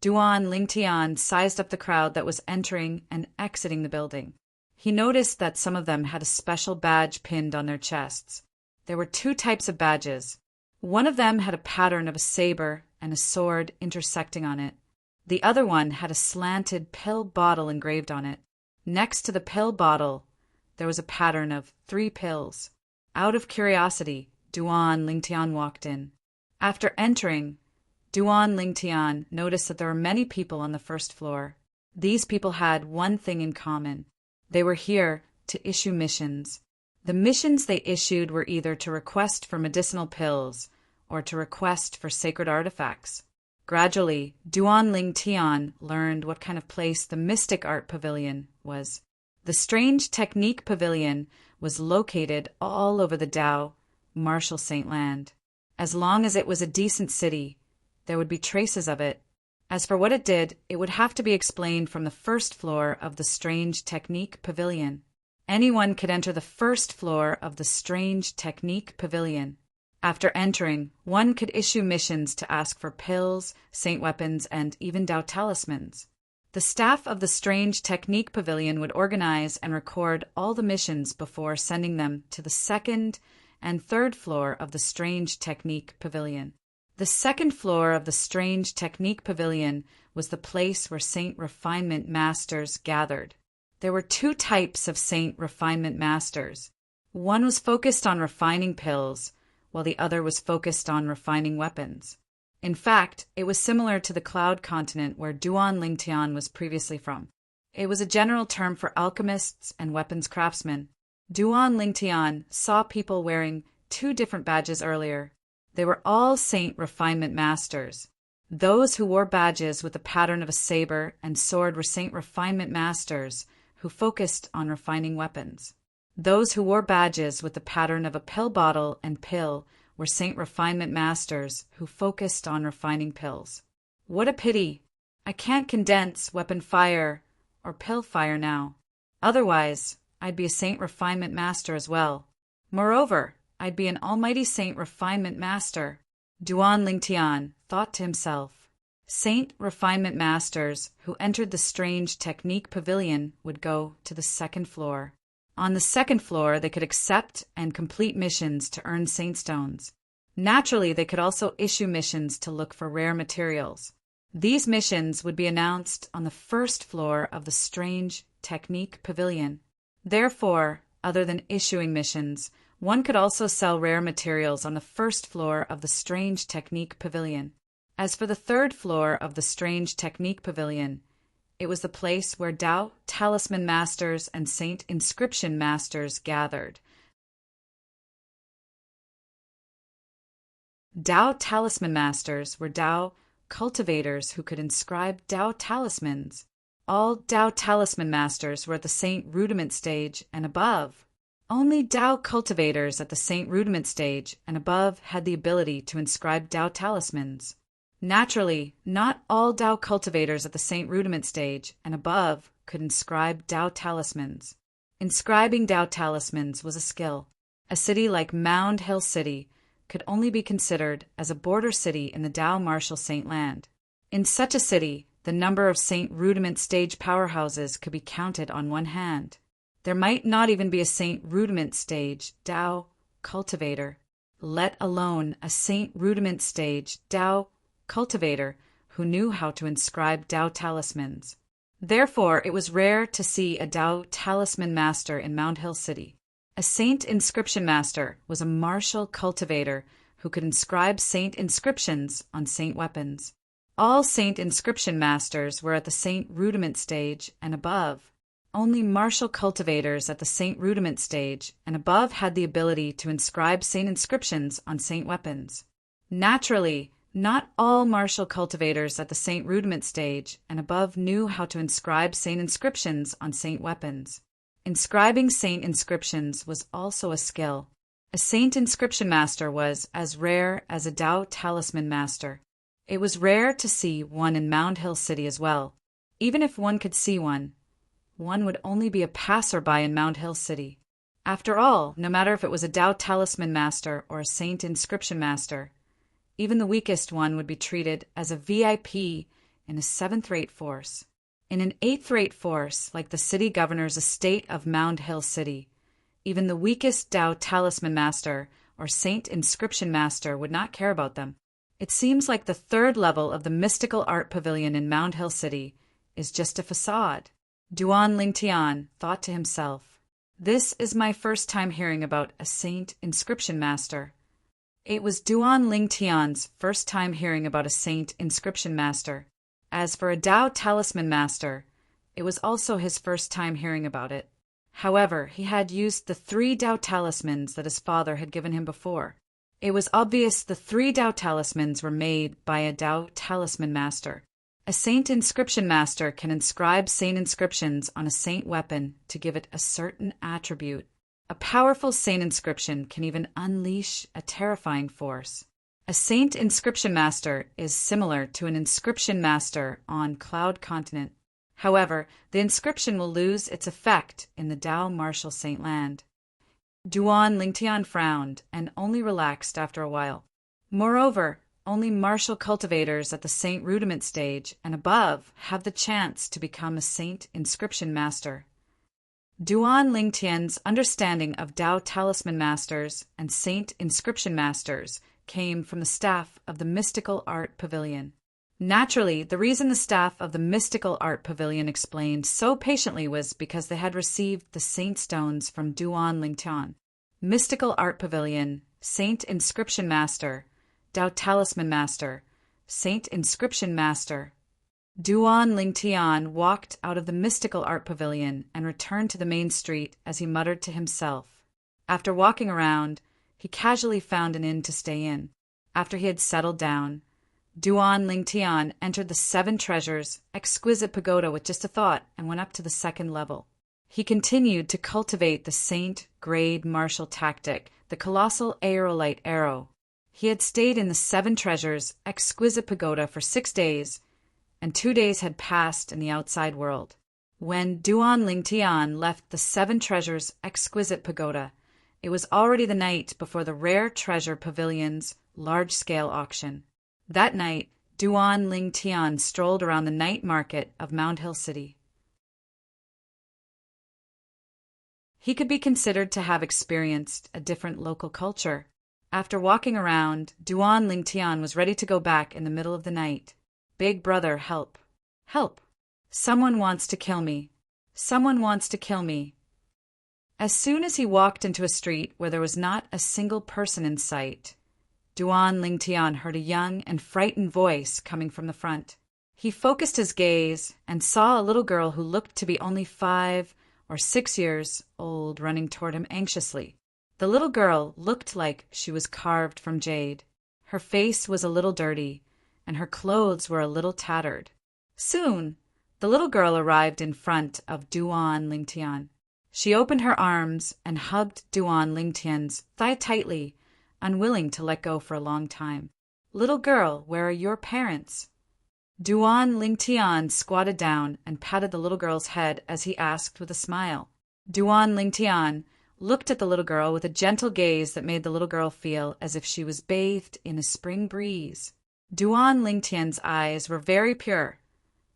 Speaker 1: Duan Lingtian sized up the crowd that was entering and exiting the building. He noticed that some of them had a special badge pinned on their chests. There were 2 types of badges. One of them had a pattern of a saber and a sword intersecting on it. The other one had a slanted pill bottle engraved on it. Next to the pill bottle, there was a pattern of 3 pills. Out of curiosity, Duan Lingtian walked in. After entering, Duan Lingtian noticed that there were many people on the first floor. These people had one thing in common. They were here to issue missions. The missions they issued were either to request for medicinal pills or to request for sacred artifacts. Gradually, Duan Lingtian learned what kind of place the Mystic Art Pavilion was. The Strange Technique Pavilion was located all over the Tao martial saint land. As long as it was a decent city, there would be traces of it. As for what it did, it would have to be explained from the first floor of the Strange Technique Pavilion. Anyone could enter the first floor of the Strange Technique Pavilion. After entering, one could issue missions to ask for pills, saint weapons, and even Tao talismans. The staff of the Strange Technique Pavilion would organize and record all the missions before sending them to the second and third floor of the Strange Technique Pavilion. The second floor of the Strange Technique Pavilion was the place where Saint Refinement Masters gathered. There were 2 types of Saint Refinement Masters. One was focused on refining pills, while the other was focused on refining weapons. In fact, it was similar to the Cloud Continent where Duan Lingtian was previously from. It was a general term for alchemists and weapons craftsmen. Duan Lingtian saw people wearing 2 different badges earlier. They were all Saint Refinement Masters. Those who wore badges with the pattern of a saber and sword were Saint Refinement Masters who focused on refining weapons. Those who wore badges with the pattern of a pill bottle and pill were Saint Refinement Masters who focused on refining pills. What a pity! I can't condense weapon fire or pill fire now. Otherwise, I'd be a Saint Refinement Master as well. Moreover, I'd be an almighty Saint Refinement Master. Duan Lingtian thought to himself. Saint Refinement Masters who entered the Strange Technique Pavilion would go to the second floor. On the second floor, they could accept and complete missions to earn saint stones. Naturally, they could also issue missions to look for rare materials. These missions would be announced on the first floor of the Strange Technique Pavilion. Therefore, other than issuing missions, One could also sell rare materials on the first floor of the Strange Technique Pavilion. As for the third floor of the Strange Technique Pavilion, it was the place where Tao Talisman Masters and Saint Inscription Masters gathered. Tao Talisman Masters were Tao cultivators who could inscribe Tao talismans. All Tao Talisman Masters were at the Saint Rudiment stage and above. Only Tao cultivators at the Saint Rudiment stage and above had the ability to inscribe Tao talismans. Naturally, not all Tao cultivators at the Saint Rudiment stage and above could inscribe Tao talismans. Inscribing Tao talismans was a skill. A city like Mound Hill City could only be considered as a border city in the Tao Martial Saint Land. In such a city, the number of Saint Rudiment stage powerhouses could be counted on one hand. There might not even be a Saint Rudiment stage Tao cultivator, let alone a Saint Rudiment stage Tao cultivator who knew how to inscribe Tao talismans. Therefore, it was rare to see a Tao talisman master in Mound Hill City. A Saint Inscription Master was a martial cultivator who could inscribe Saint inscriptions on Saint weapons. All Saint Inscription Masters were at the Saint Rudiment stage and above. Only martial cultivators at the Saint Rudiment stage and above had the ability to inscribe Saint inscriptions on Saint weapons. Naturally, not all martial cultivators at the Saint Rudiment stage and above knew how to inscribe Saint inscriptions on Saint weapons. Inscribing Saint inscriptions was also a skill. A Saint Inscription Master was as rare as a Tao Talisman Master. It was rare to see one in Mound Hill City as well. Even if one could see one would only be a passerby in Mound Hill City. After all, no matter if it was a Tao Talisman Master or a Saint Inscription Master, even the weakest one would be treated as a VIP in a 7th-rate force. In an 8th-rate force, like the city governor's estate of Mound Hill City, even the weakest Tao Talisman Master or Saint Inscription Master would not care about them. It seems like the third level of the mystical art pavilion in Mound Hill City is just a facade. Duan Lingtian thought to himself, "This is my first time hearing about a Saint Inscription Master." It was Duan Lingtian's first time hearing about a Saint Inscription Master. As for a Tao Talisman Master, it was also his first time hearing about it. However, he had used the 3 Tao talismans that his father had given him before. It was obvious the 3 Tao talismans were made by a Tao Talisman Master. A Saint Inscription Master can inscribe Saint inscriptions on a Saint weapon to give it a certain attribute. A powerful Saint inscription can even unleash a terrifying force. A Saint Inscription Master is similar to an Inscription Master on Cloud Continent. However, the inscription will lose its effect in the Tao Martial Saint Land. Duan Lingtian frowned and only relaxed after a while. Moreover, only martial cultivators at the Saint Rudiment stage and above have the chance to become a Saint Inscription Master. Duan Lingtian's understanding of Tao Talisman Masters and Saint Inscription Masters came from the staff of the Mystical Art Pavilion. Naturally, the reason the staff of the Mystical Art Pavilion explained so patiently was because they had received the Saint Stones from Duan Lingtian. Mystical Art Pavilion, Saint Inscription Master, Tao Talisman Master, Saint Inscription Master. Duan Lingtian walked out of the Mystical Art Pavilion and returned to the main street as he muttered to himself. After walking around, he casually found an inn to stay in. After he had settled down, Duan Lingtian entered the 7 Treasures exquisite pagoda with just a thought and went up to the 2nd level. He continued to cultivate the Saint grade martial tactic, the colossal aerolite arrow. He had stayed in the 7 Treasures exquisite pagoda for 6 days, and 2 days had passed in the outside world. When Duan Lingtian left the 7 Treasures exquisite pagoda, it was already the night before the Rare Treasure Pavilion's large-scale auction. That night, Duan Lingtian strolled around the night market of Mound Hill City. He could be considered to have experienced a different local culture. After walking around, Duan Lingtian was ready to go back in the middle of the night. "Big brother, help! Help! Someone wants to kill me! Someone wants to kill me!" As soon as he walked into a street where there was not a single person in sight, Duan Lingtian heard a young and frightened voice coming from the front. He focused his gaze and saw a little girl who looked to be only 5 or 6 years old running toward him anxiously. The little girl looked like she was carved from jade. Her face was a little dirty, and her clothes were a little tattered. Soon, the little girl arrived in front of Duan Lingtian. She opened her arms and hugged Duan Lingtian's thigh tightly, unwilling to let go for a long time. "Little girl, where are your parents?" Duan Lingtian squatted down and patted the little girl's head as he asked with a smile. Duan Lingtian looked at the little girl with a gentle gaze that made the little girl feel as if she was bathed in a spring breeze. Duan Lingtian's eyes were very pure,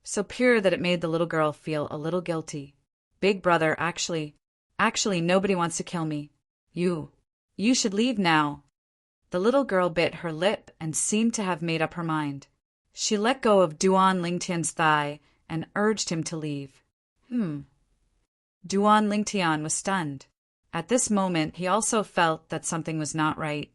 Speaker 1: so pure that it made the little girl feel a little guilty. "Big brother, actually, nobody wants to kill me. You should leave now." The little girl bit her lip and seemed to have made up her mind. She let go of Duan Lingtian's thigh and urged him to leave. Duan Lingtian was stunned. At this moment, he also felt that something was not right.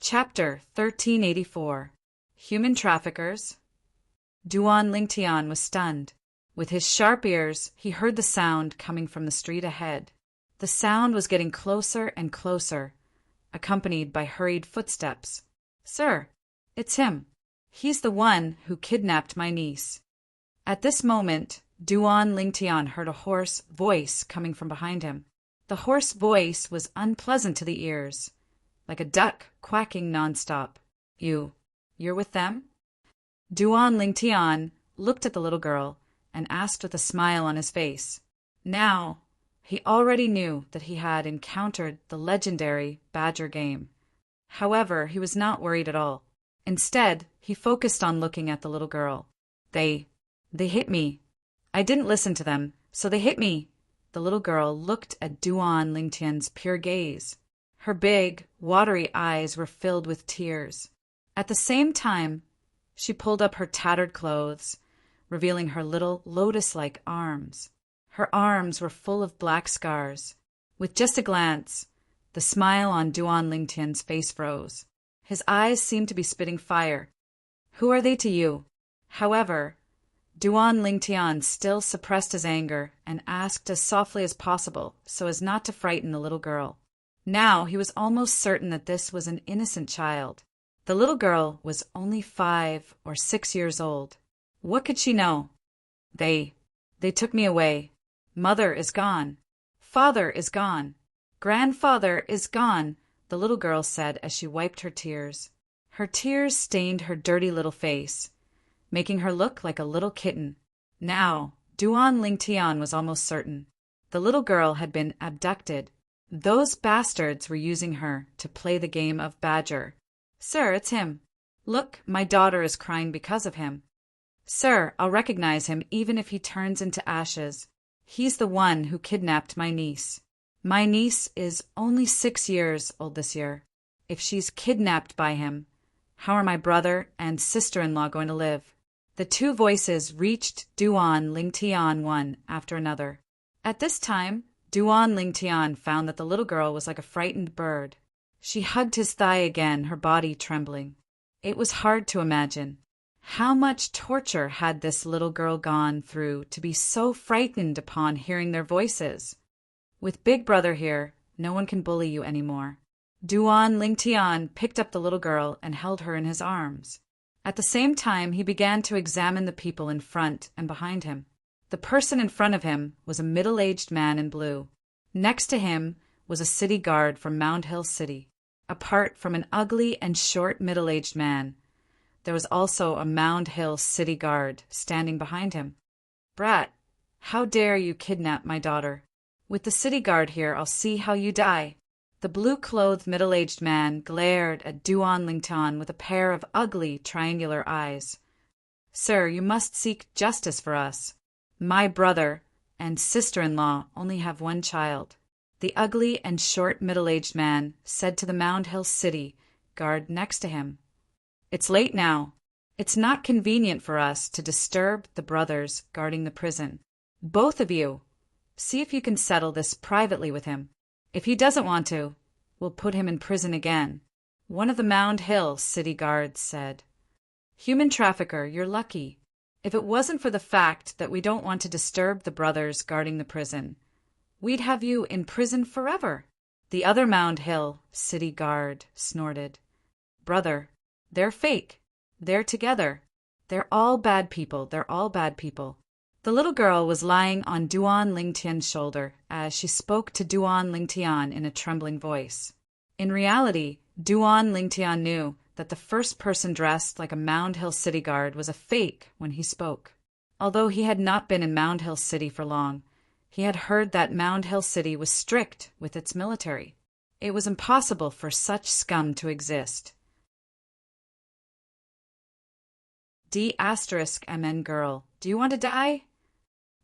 Speaker 1: Chapter 1384. Human Traffickers. Duan Lingtian was stunned. With his sharp ears, he heard the sound coming from the street ahead. The sound was getting closer and closer, accompanied by hurried footsteps. "Sir, it's him. He's the one who kidnapped my niece." At this moment, Duan Lingtian heard a hoarse voice coming from behind him. The hoarse voice was unpleasant to the ears, like a duck quacking nonstop. You're with them?" Duan Lingtian looked at the little girl and asked with a smile on his face. Now, he already knew that he had encountered the legendary badger game. However, he was not worried at all. Instead, he focused on looking at the little girl. They hit me. I didn't listen to them, so they hit me." The little girl looked at Duan Lingtian's pure gaze. Her big, watery eyes were filled with tears. At the same time, she pulled up her tattered clothes, revealing her little lotus-like arms. Her arms were full of black scars. With just a glance, the smile on Duan Lingtian's face froze. His eyes seemed to be spitting fire. "Who are they to you?" However, Duan Lingtian still suppressed his anger and asked as softly as possible so as not to frighten the little girl. Now he was almost certain that this was an innocent child. The little girl was only 5 or 6 years old. What could she know? They took me away. Mother is gone. Father is gone. Grandfather is gone," the little girl said as she wiped her tears. Her tears stained her dirty little face, making her look like a little kitten. Now, Duan Lingtian was almost certain. The little girl had been abducted. Those bastards were using her to play the game of badger. "Sir, it's him. Look, my daughter is crying because of him." "Sir, I'll recognize him even if he turns into ashes. He's the one who kidnapped my niece. My niece is only 6 years old this year. If she's kidnapped by him, how are my brother and sister-in-law going to live?" The two voices reached Duan Lingtian one after another. At this time, Duan Lingtian found that the little girl was like a frightened bird. She hugged his thigh again, her body trembling. It was hard to imagine. How much torture had this little girl gone through to be so frightened upon hearing their voices? With Big Brother here, no one can bully you anymore. Duan Lingtian picked up the little girl and held her in his arms. At the same time, he began to examine the people in front and behind him. The person in front of him was a middle-aged man in blue. Next to him was a city guard from Mound Hill City. Apart from an ugly and short middle-aged man, there was also a Mound Hill City guard standing behind him. "Brat, how dare you kidnap my daughter? With the city guard here, I'll see how you die." The blue-clothed middle-aged man glared at Duan Lingtian with a pair of ugly, triangular eyes. "Sir, you must seek justice for us. My brother and sister-in-law only have one child," the ugly and short middle-aged man said to the Mound Hill City guard next to him. "It's late now. It's not convenient for us to disturb the brothers guarding the prison. Both of you, see if you can settle this privately with him. If he doesn't want to, we'll put him in prison again," one of the Mound Hill city guards said. "Human trafficker, you're lucky. If it wasn't for the fact that we don't want to disturb the brothers guarding the prison, we'd have you in prison forever," the other Mound Hill city guard snorted. "Brother, they're fake. They're together. They're all bad people. They're all bad people." The little girl was lying on Duan Lingtian's shoulder as she spoke to Duan Lingtian in a trembling voice. In reality, Duan Lingtian knew that the first person dressed like a Mound Hill city guard was a fake when he spoke. Although he had not been in Mound Hill City for long, he had heard that Mound Hill City was strict with its military. It was impossible for such scum to exist. D*MN girl, do you want to die?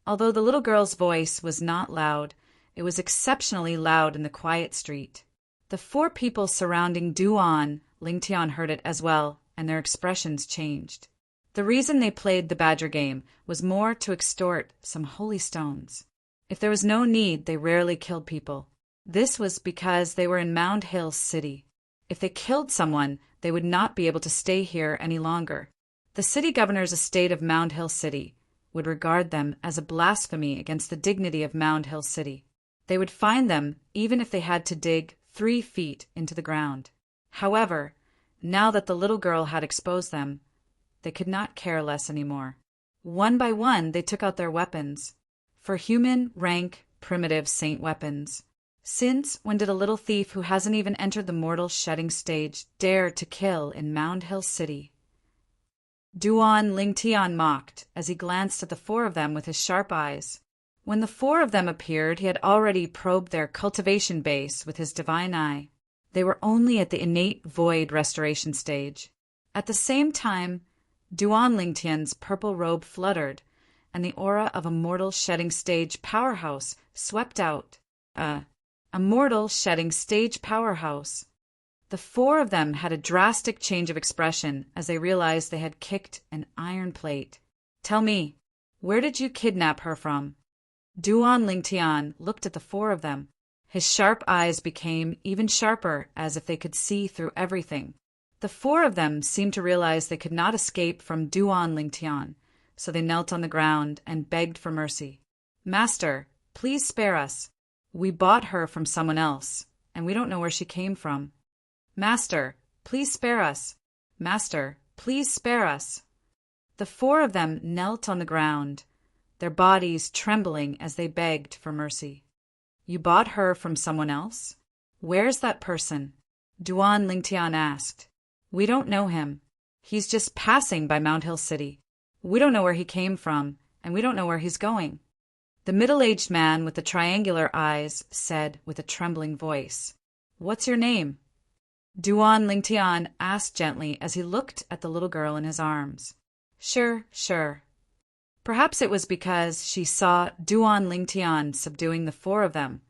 Speaker 1: Although the little girl's voice was not loud, it was exceptionally loud in the quiet street. The four people surrounding Duan Lingtian heard it as well, and their expressions changed. The reason they played the badger game was more to extort some holy stones. If there was no need, they rarely killed people. This was because they were in Mound Hill City. If they killed someone, they would not be able to stay here any longer. The city governor's estate of Mound Hill City would regard them as a blasphemy against the dignity of Mound Hill City. They would fine them even if they had to dig 3 feet into the ground. However, now that the little girl had exposed them, they could not care less anymore. One by one, they took out their weapons. For human rank, primitive saint weapons. Since when did a little thief who hasn't even entered the mortal shedding stage dare to kill in Mound Hill City? Duan Lingtian mocked as he glanced at the four of them with his sharp eyes. When the four of them appeared, he had already probed their cultivation base with his divine eye. They were only at the innate void restoration stage. At the same time, Duan Lingtian's purple robe fluttered, and the aura of a mortal shedding stage powerhouse swept out. A mortal shedding stage powerhouse. The four of them had a drastic change of expression as they realized they had kicked an iron plate. "Tell me, where did you kidnap her from?" Duan Lingtian looked at the four of them. His sharp eyes became even sharper, as if they could see through everything. The four of them seemed to realize they could not escape from Duan Lingtian, so they knelt on the ground and begged for mercy. "Master, please spare us. We bought her from someone else, and we don't know where she came from. Master, please spare us. Master, please spare us." The four of them knelt on the ground, their bodies trembling as they begged for mercy. "You bought her from someone else? Where's that person?" Duan Lingtian asked. "We don't know him. He's just passing by Mound Hill City. We don't know where he came from, and we don't know where he's going." The middle-aged man with the triangular eyes said with a trembling voice, "What's your name?" Duan Lingtian asked gently as he looked at the little girl in his arms. Sure. Perhaps it was because she saw Duan Lingtian subduing the four of them.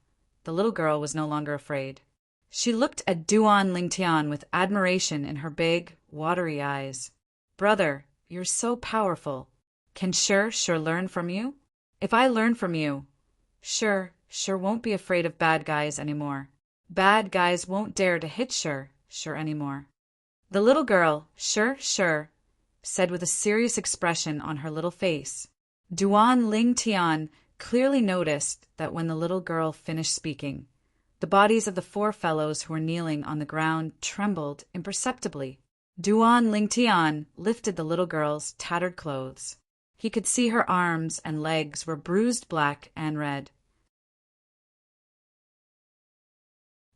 Speaker 1: The little girl was no longer afraid. She looked at Duan Lingtian with admiration in her big, watery eyes. "Brother, you're so powerful. Can Sure learn from you? If I learn from you, Sure won't be afraid of bad guys anymore. Bad guys won't dare to hit Sure anymore." The little girl, Sure, said with a serious expression on her little face. Duan Lingtian clearly noticed that when the little girl finished speaking, the bodies of the four fellows who were kneeling on the ground trembled imperceptibly. Duan Lingtian lifted the little girl's tattered clothes. He could see her arms and legs were bruised black and red.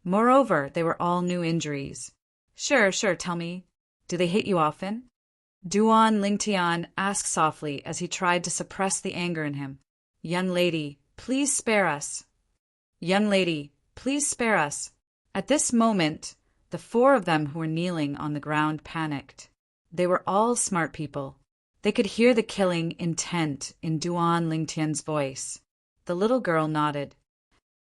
Speaker 1: Moreover, they were all new injuries. Sure, tell me, do they hit you often?" Duan Lingtian asked softly as he tried to suppress the anger in him. "Young lady, please spare us. Young lady, please spare us." At this moment, the four of them who were kneeling on the ground panicked. They were all smart people. They could hear the killing intent in Duan Lingtian's voice. The little girl nodded.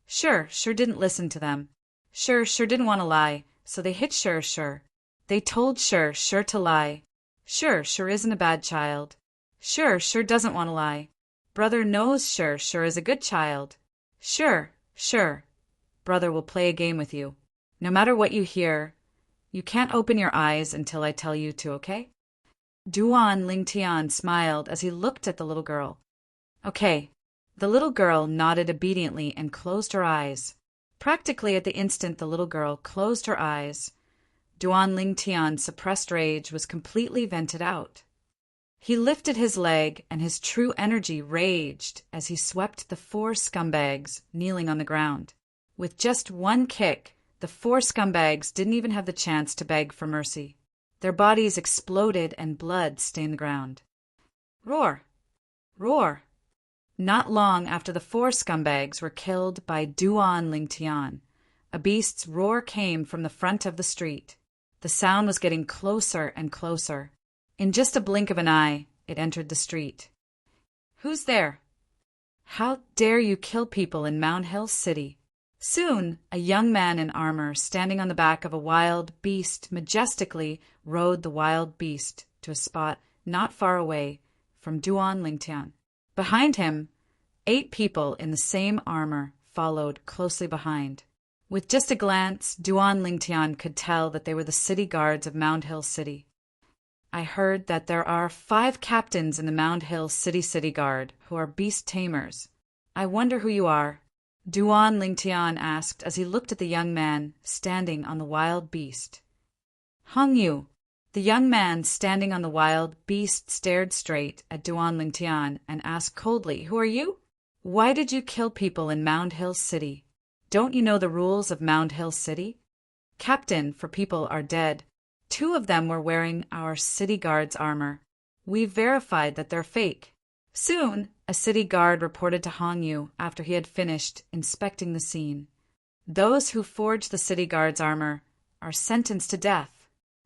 Speaker 1: Sure didn't listen to them. Sure didn't want to lie, so they hit Sure. They told Sure to lie. Sure isn't a bad child. Sure doesn't want to lie. Brother knows sure is a good child. Sure, brother will play a game with you. No matter what you hear, you can't open your eyes until I tell you to, okay? Duan Lingtian smiled as he looked at the little girl. Okay. The little girl nodded obediently and closed her eyes. Practically at the instant the little girl closed her eyes, Duan Lingtian's suppressed rage was completely vented out. He lifted his leg, and his true energy raged as he swept the 4 scumbags kneeling on the ground. With just one kick, the 4 scumbags didn't even have the chance to beg for mercy. Their bodies exploded and blood stained the ground. Roar! Roar! Not long after the 4 scumbags were killed by Duan Lingtian, a beast's roar came from the front of the street. The sound was getting closer and closer. In just a blink of an eye, it entered the street. Who's there? How dare you kill people in Mount Hill City? Soon, a young man in armor standing on the back of a wild beast majestically rode the wild beast to a spot not far away from Duan Lingtian. Behind him, 8 people in the same armor followed closely behind. With just a glance, Duan Lingtian could tell that they were the city guards of Mount Hill City. I heard that there are 5 captains in the Mount Hill City Guard who are beast tamers. I wonder who you are? Duan Lingtian asked as he looked at the young man standing on the wild beast. Hong Yu. The young man standing on the wild beast stared straight at Duan Lingtian and asked coldly, Who are you? Why did you kill people in Mount Hill City? Don't you know the rules of Mount Hill City? Captain, for people are dead. 2 of them were wearing our city guard's armor. We've verified that they're fake. Soon, a city guard reported to Hong Yu after he had finished inspecting the scene. Those who forged the city guard's armor are sentenced to death.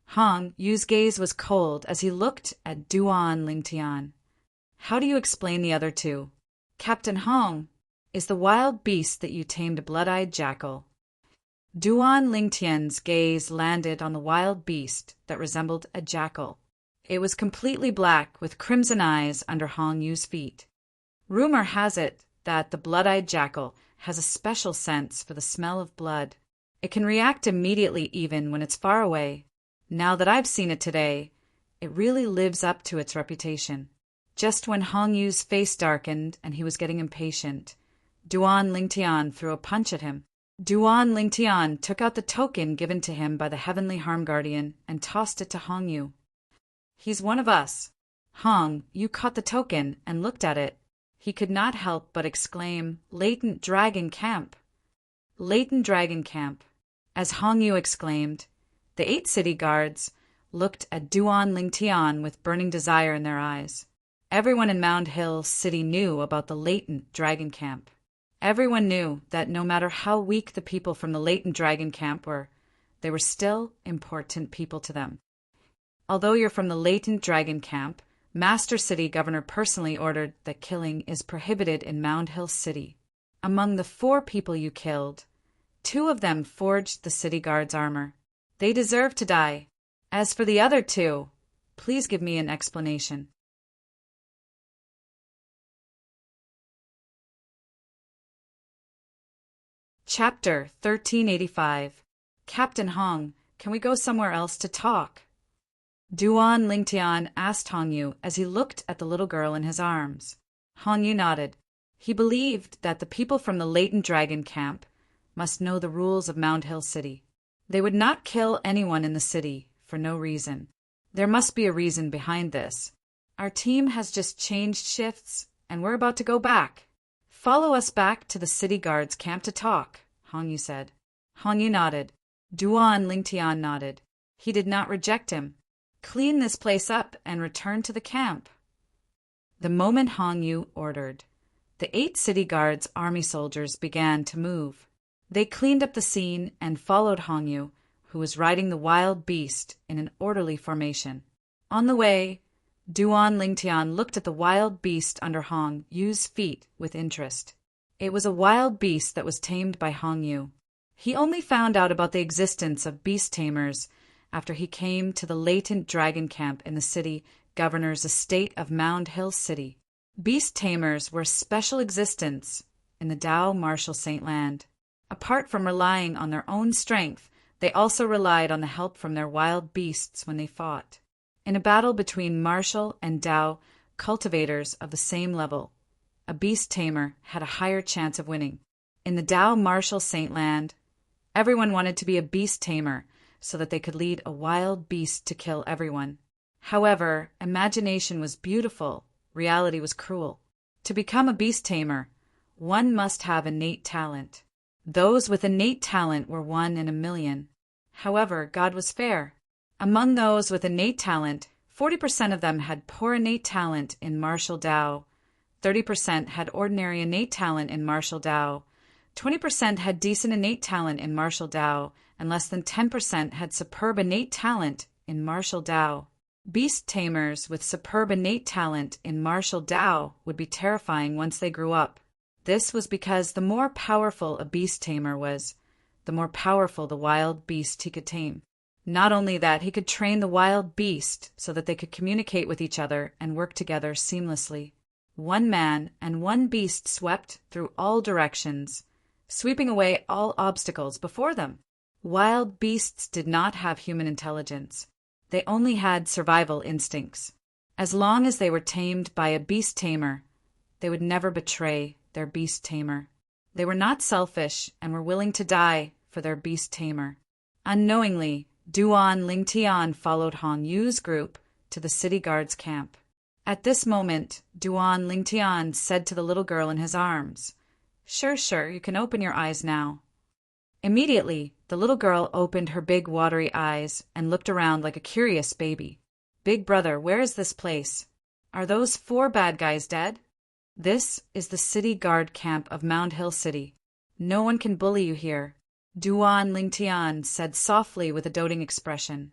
Speaker 1: Hong Yu's gaze was cold as he looked at Duan Lingtian. How do you explain the other 2? Captain Hong is the wild beast that you tamed a blood-eyed jackal. Duan Lingtian's gaze landed on the wild beast that resembled a jackal. It was completely black with crimson eyes under Hong Yu's feet. Rumor has it that the blood-eyed jackal has a special sense for the smell of blood. It can react immediately even when it's far away. Now that I've seen it today, it really lives up to its reputation. Just when Hong Yu's face darkened and he was getting impatient, Duan Lingtian threw a punch at him. Duan Lingtian took out the token given to him by the Heavenly Harm Guardian and tossed it to Hong Yu. He's one of us. Hong Yu caught the token and looked at it. He could not help but exclaim, Latent Dragon Camp! Latent Dragon Camp! As Hong Yu exclaimed, the 8 city guards looked at Duan Lingtian with burning desire in their eyes. Everyone in Mount Hill City knew about the Latent Dragon Camp. Everyone knew that no matter how weak the people from the Latent Dragon Camp were, they were still important people to them. Although you're from the Latent Dragon Camp, Master City Governor personally ordered that killing is prohibited in Mount Hill City. Among the 4 people you killed, 2 of them forged the city guard's armor. They deserve to die. As for the other 2, please give me an explanation. Chapter 1385. Captain Hong, can we go somewhere else to talk? Duan Lingtian asked Hong Yu as he looked at the little girl in his arms. Hong Yu nodded. He believed that the people from the Latent Dragon Camp must know the rules of Mount Hill City. They would not kill anyone in the city for no reason. There must be a reason behind this. Our team has just changed shifts, and we're about to go back. Follow us back to the city guard's camp to talk, Hong Yu said. Hong Yu nodded. Duan Lingtian nodded. He did not reject him. Clean this place up and return to the camp. The moment Hong Yu ordered, the 8 city guards' army soldiers began to move. They cleaned up the scene and followed Hong Yu, who was riding the wild beast in an orderly formation. On the way, Duan Lingtian looked at the wild beast under Hong Yu's feet with interest. It was a wild beast that was tamed by Hong Yu. He only found out about the existence of beast tamers after he came to the latent dragon camp in the city governor's estate of Mound Hill City. Beast tamers were a special existence in the Tao Martial Saint Land. Apart from relying on their own strength, they also relied on the help from their wild beasts when they fought. In a battle between martial and Tao cultivators of the same level, a beast tamer had a higher chance of winning. In the Tao Martial Saint Land, everyone wanted to be a beast tamer so that they could lead a wild beast to kill everyone. However, imagination was beautiful, reality was cruel. To become a beast tamer, one must have innate talent. Those with innate talent were 1 in a million. However, God was fair. Among those with innate talent, 40% of them had poor innate talent in martial Tao, 30% had ordinary innate talent in martial Tao, 20% had decent innate talent in martial Tao, and less than 10% had superb innate talent in martial Tao. Beast tamers with superb innate talent in martial Tao would be terrifying once they grew up. This was because the more powerful a beast tamer was, the more powerful the wild beast he could tame. Not only that, he could train the wild beast so that they could communicate with each other and work together seamlessly. One man and one beast swept through all directions, sweeping away all obstacles before them. Wild beasts did not have human intelligence. They only had survival instincts. As long as they were tamed by a beast tamer, they would never betray their beast tamer. They were not selfish and were willing to die for their beast tamer. Unknowingly, Duan Lingtian followed Hong Yu's group to the city guard's camp. At this moment, Duan Lingtian said to the little girl in his arms, "Sure, you can open your eyes now." Immediately, the little girl opened her big watery eyes and looked around like a curious baby. "Big brother, where is this place? Are those 4 bad guys dead?" "This is the city guard camp of Mound Hill City. No one can bully you here," Duan Lingtian said softly with a doting expression.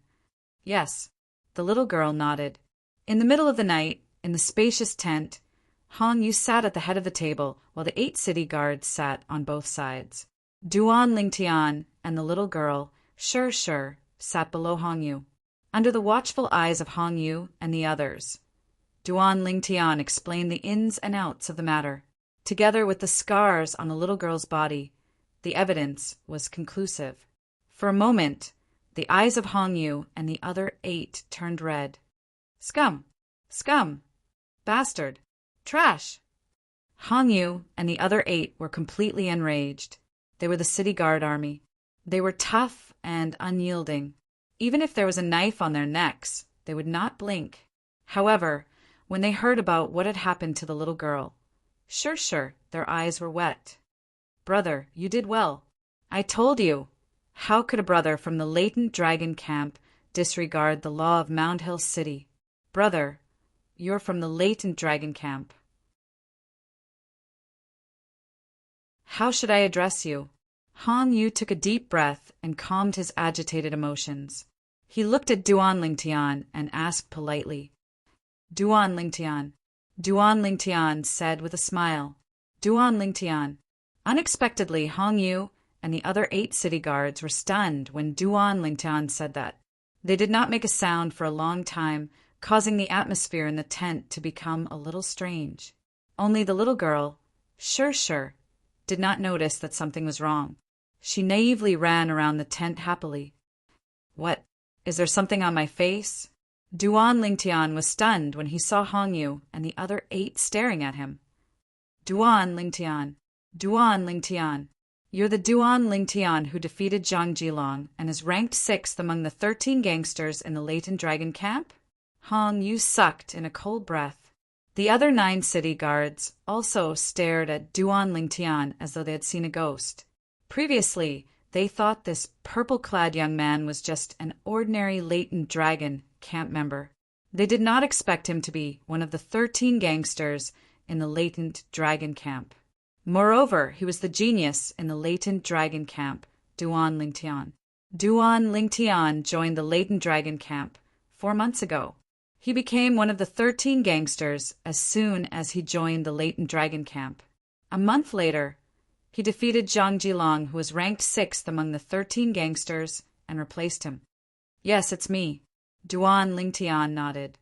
Speaker 1: "Yes," the little girl nodded. In the middle of the night, in the spacious tent, Hong Yu sat at the head of the table while the 8 city guards sat on both sides. Duan Lingtian and the little girl, Sure, sat below Hong Yu. Under the watchful eyes of Hong Yu and the others, Duan Lingtian explained the ins and outs of the matter. Together with the scars on the little girl's body, the evidence was conclusive. For a moment, the eyes of Hong Yu and the other 8 turned red. Scum! Bastard! Trash! Hong Yu and the other 8 were completely enraged. They were the city guard army. They were tough and unyielding. Even if there was a knife on their necks, they would not blink. However, when they heard about what had happened to the little girl, sure, their eyes were wet. "Brother, you did well. I told you. How could a brother from the latent dragon camp disregard the law of Mound Hill City? Brother, you're from the latent dragon camp. How should I address you?" Hong Yu took a deep breath and calmed his agitated emotions. He looked at Duan Lingtian and asked politely, "Duan Lingtian." Duan Lingtian said with a smile, "Duan Lingtian." Unexpectedly, Hong Yu and the other 8 city guards were stunned when Duan Lingtian said that. They did not make a sound for a long time, causing the atmosphere in the tent to become a little strange. Only the little girl, Sure, did not notice that something was wrong. She naively ran around the tent happily. "What? Is there something on my face?" Duan Lingtian was stunned when he saw Hong Yu and the other 8 staring at him. Duan Lingtian, you're the Duan Lingtian who defeated Zhang Jilong and is ranked 6th among the 13 gangsters in the latent dragon camp? Hong Yu sucked in a cold breath. The other 9 city guards also stared at Duan Lingtian as though they had seen a ghost. Previously, they thought this purple-clad young man was just an ordinary latent dragon camp member. They did not expect him to be one of the 13 gangsters in the latent dragon camp. Moreover, he was the genius in the latent dragon camp, Duan Lingtian. Duan Lingtian joined the latent dragon camp 4 months ago. He became one of the 13 gangsters as soon as he joined the latent dragon camp. A month later, he defeated Zhang Jilong, who was ranked 6th among the 13 gangsters, and replaced him. Yes, it's me. Duan Lingtian nodded.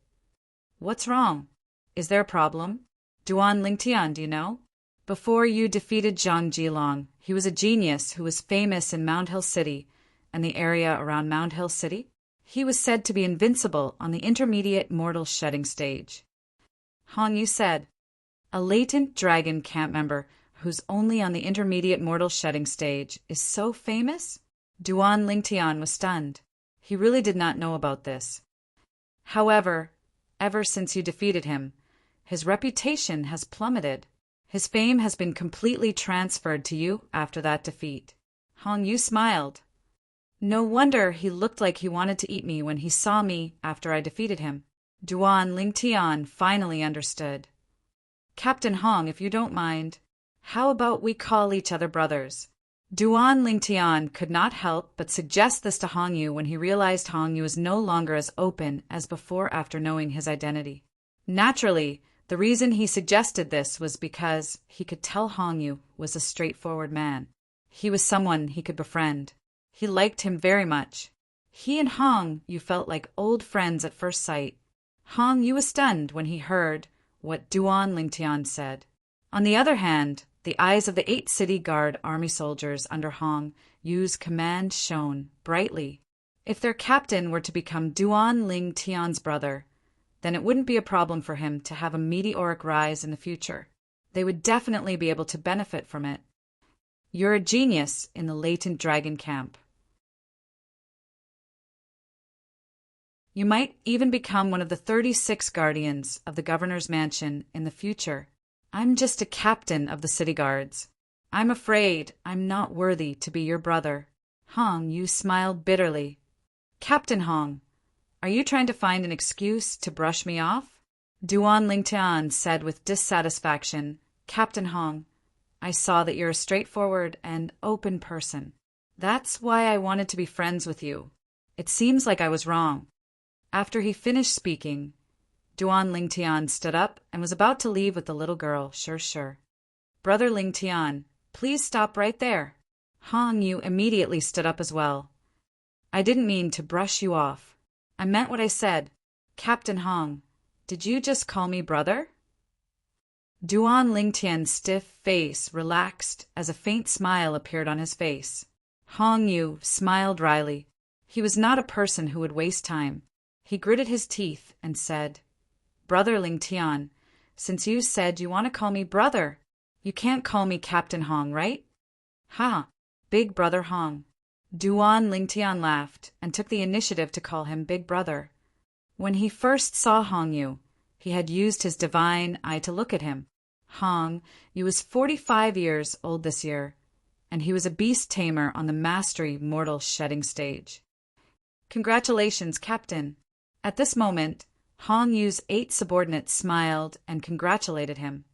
Speaker 1: What's wrong? Is there a problem? Duan Lingtian, do you know? Before you defeated Zhang Jilong, he was a genius who was famous in Mound Hill City and the area around Mound Hill City. He was said to be invincible on the intermediate mortal shedding stage. Hong Yu said, a latent dragon camp member who's only on the intermediate mortal shedding stage is so famous? Duan Lingtian was stunned. He really did not know about this. However, ever since you defeated him, his reputation has plummeted. His fame has been completely transferred to you after that defeat. Hong Yu smiled. No wonder he looked like he wanted to eat me when he saw me after I defeated him. Duan Lingtian finally understood. Captain Hong, if you don't mind, how about we call each other brothers? Duan Lingtian could not help but suggest this to Hong Yu when he realized Hong Yu was no longer as open as before after knowing his identity. Naturally, the reason he suggested this was because he could tell Hong Yu was a straightforward man. He was someone he could befriend. He liked him very much. He and Hong Yu felt like old friends at first sight. Hong Yu was stunned when he heard what Duan Lingtian said. On the other hand, the eyes of the 8 city guard army soldiers under Hong Yu's command shone brightly. If their captain were to become Duan Lingtian's brother, then it wouldn't be a problem for him to have a meteoric rise in the future. They would definitely be able to benefit from it. You're a genius in the latent dragon camp. You might even become one of the 36 guardians of the governor's mansion in the future. I'm just a captain of the city guards. I'm afraid I'm not worthy to be your brother. Hong Yu smiled bitterly. Captain Hong, are you trying to find an excuse to brush me off? Duan Lingtian said with dissatisfaction. Captain Hong, I saw that you're a straightforward and open person. That's why I wanted to be friends with you. It seems like I was wrong. After he finished speaking, Duan Lingtian stood up and was about to leave with the little girl. Sure. Brother Lingtian, please stop right there. Hong Yu immediately stood up as well. I didn't mean to brush you off. I meant what I said. Captain Hong, did you just call me brother? Duan Lingtian's stiff face relaxed as a faint smile appeared on his face. Hong Yu smiled wryly. He was not a person who would waste time. He gritted his teeth and said, Brother Lingtian, since you said you want to call me brother, you can't call me Captain Hong, right? Ha, Big Brother Hong. Duan Lingtian laughed and took the initiative to call him Big Brother. When he first saw Hong Yu, he had used his divine eye to look at him. Hong Yu was 45 years old this year, and he was a beast tamer on the mastery mortal shedding stage. Congratulations, Captain. At this moment, Hong Yu's 8 subordinates smiled and congratulated him.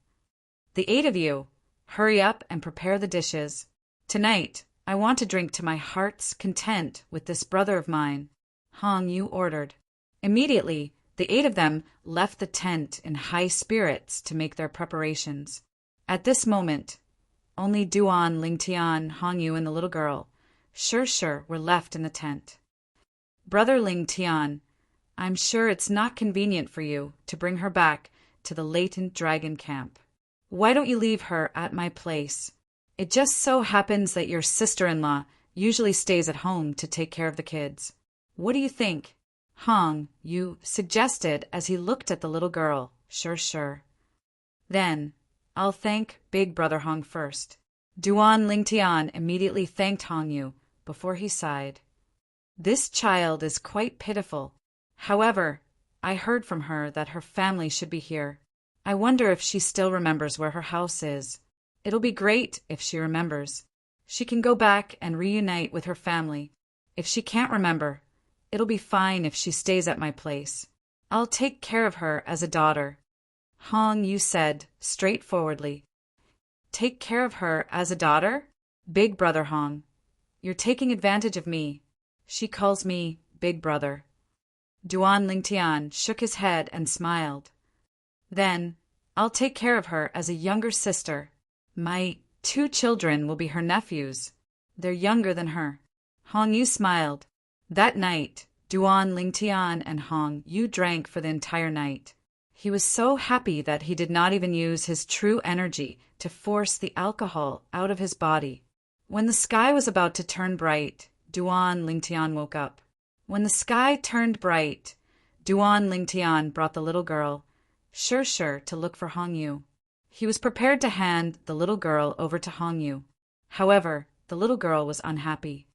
Speaker 1: The 8 of you, hurry up and prepare the dishes. Tonight, I want to drink to my heart's content with this brother of mine, Hong Yu ordered. Immediately, the 8 of them left the tent in high spirits to make their preparations. At this moment, only Duan Lingtian, Hong Yu, and the little girl, Sure, were left in the tent. Brother Lingtian, I'm sure it's not convenient for you to bring her back to the latent dragon camp. Why don't you leave her at my place? It just so happens that your sister-in-law usually stays at home to take care of the kids. What do you think? Hong Yu suggested as he looked at the little girl. Sure. Then, I'll thank Big Brother Hong first. Duan Lingtian immediately thanked Hong Yu before he sighed. This child is quite pitiful. However, I heard from her that her family should be here. I wonder if she still remembers where her house is. It'll be great if she remembers. She can go back and reunite with her family. If she can't remember, it'll be fine if she stays at my place. I'll take care of her as a daughter. Hong Yu said straightforwardly. Take care of her as a daughter? Big Brother Hong, you're taking advantage of me. She calls me Big Brother. Duan Lingtian shook his head and smiled. Then, I'll take care of her as a younger sister. My 2 children will be her nephews. They're younger than her. Hong Yu smiled. That night, Duan, Lingtian, and Hong Yu drank for the entire night. He was so happy that he did not even use his true energy to force the alcohol out of his body. When the sky was about to turn bright, Duan Lingtian woke up. When the sky turned bright, Duan Lingtian brought the little girl, Sure to look for Hong Yu. He was prepared to hand the little girl over to Hong Yu. However, the little girl was unhappy.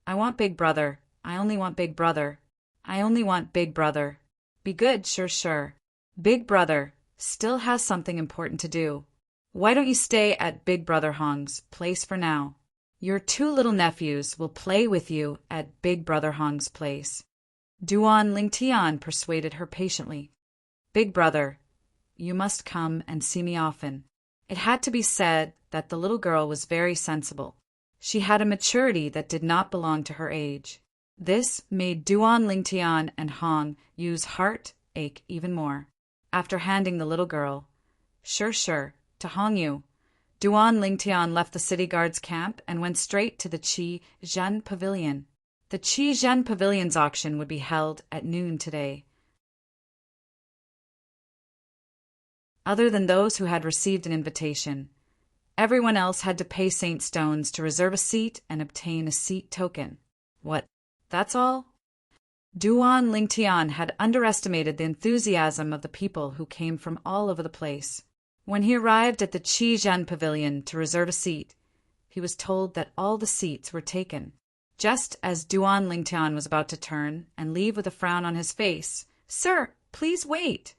Speaker 1: I want Big Brother. I only want Big Brother. I only want Big Brother. Be good, sure. Big Brother still has something important to do. Why don't you stay at Big Brother Hong's place for now? Your two little nephews will play with you at Big Brother Hong's place. Duan Lingtian persuaded her patiently. Big Brother, you must come and see me often. It had to be said that the little girl was very sensible. She had a maturity that did not belong to her age. This made Duan Lingtian and Hong Yu's heart ache even more. After handing the little girl, Sure, to Hong Yu, Duan Lingtian left the city guard's camp and went straight to the Qi Zhen Pavilion. The Qi Zhen Pavilion's auction would be held at noon today. Other than those who had received an invitation, everyone else had to pay Saint Stones to reserve a seat and obtain a seat token. What? That's all? Duan Lingtian had underestimated the enthusiasm of the people who came from all over the place. When he arrived at the Qi Zhen Pavilion to reserve a seat, he was told that all the seats were taken. Just as Duan Lingtian was about to turn and leave with a frown on his face, Sir, please wait.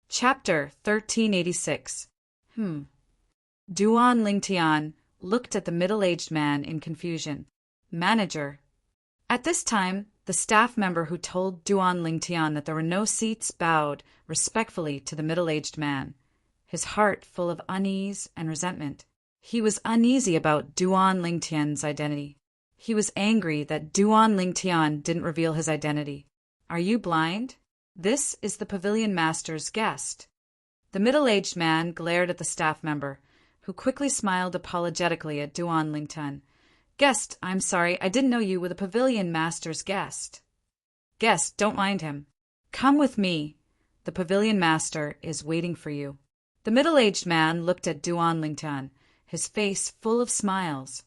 Speaker 1: Chapter 1386. Duan Lingtian looked at the middle-aged man in confusion. Manager. At this time, the staff member who told Duan Lingtian that there were no seats bowed respectfully to the middle-aged man, his heart full of unease and resentment. He was uneasy about Duan Lingtian's identity. He was angry that Duan Lingtian didn't reveal his identity. Are you blind? This is the pavilion master's guest. The middle-aged man glared at the staff member, who quickly smiled apologetically at Duan Lingtian. Guest, I'm sorry, I didn't know you were the pavilion master's guest. Guest, don't mind him. Come with me. The pavilion master is waiting for you. The middle-aged man looked at Duan Lingtian, his face full of smiles.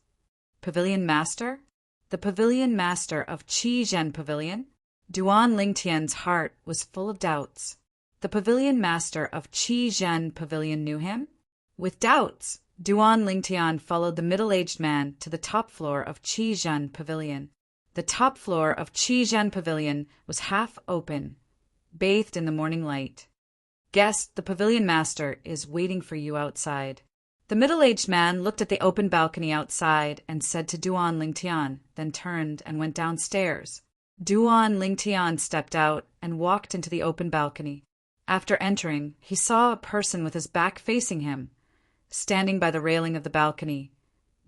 Speaker 1: Pavilion master? The pavilion master of Qi Zhen Pavilion? Duan Lingtian's heart was full of doubts. The pavilion master of Qi Zhen Pavilion knew him? With doubts, Duan Lingtian followed the middle-aged man to the top floor of Qi Zhen Pavilion. The top floor of Qi Zhen Pavilion was half open, bathed in the morning light. Guest, the pavilion master is waiting for you outside. The middle-aged man looked at the open balcony outside and said to Duan Lingtian, then turned and went downstairs. Duan Lingtian stepped out and walked into the open balcony. After entering, he saw a person with his back facing him, standing by the railing of the balcony,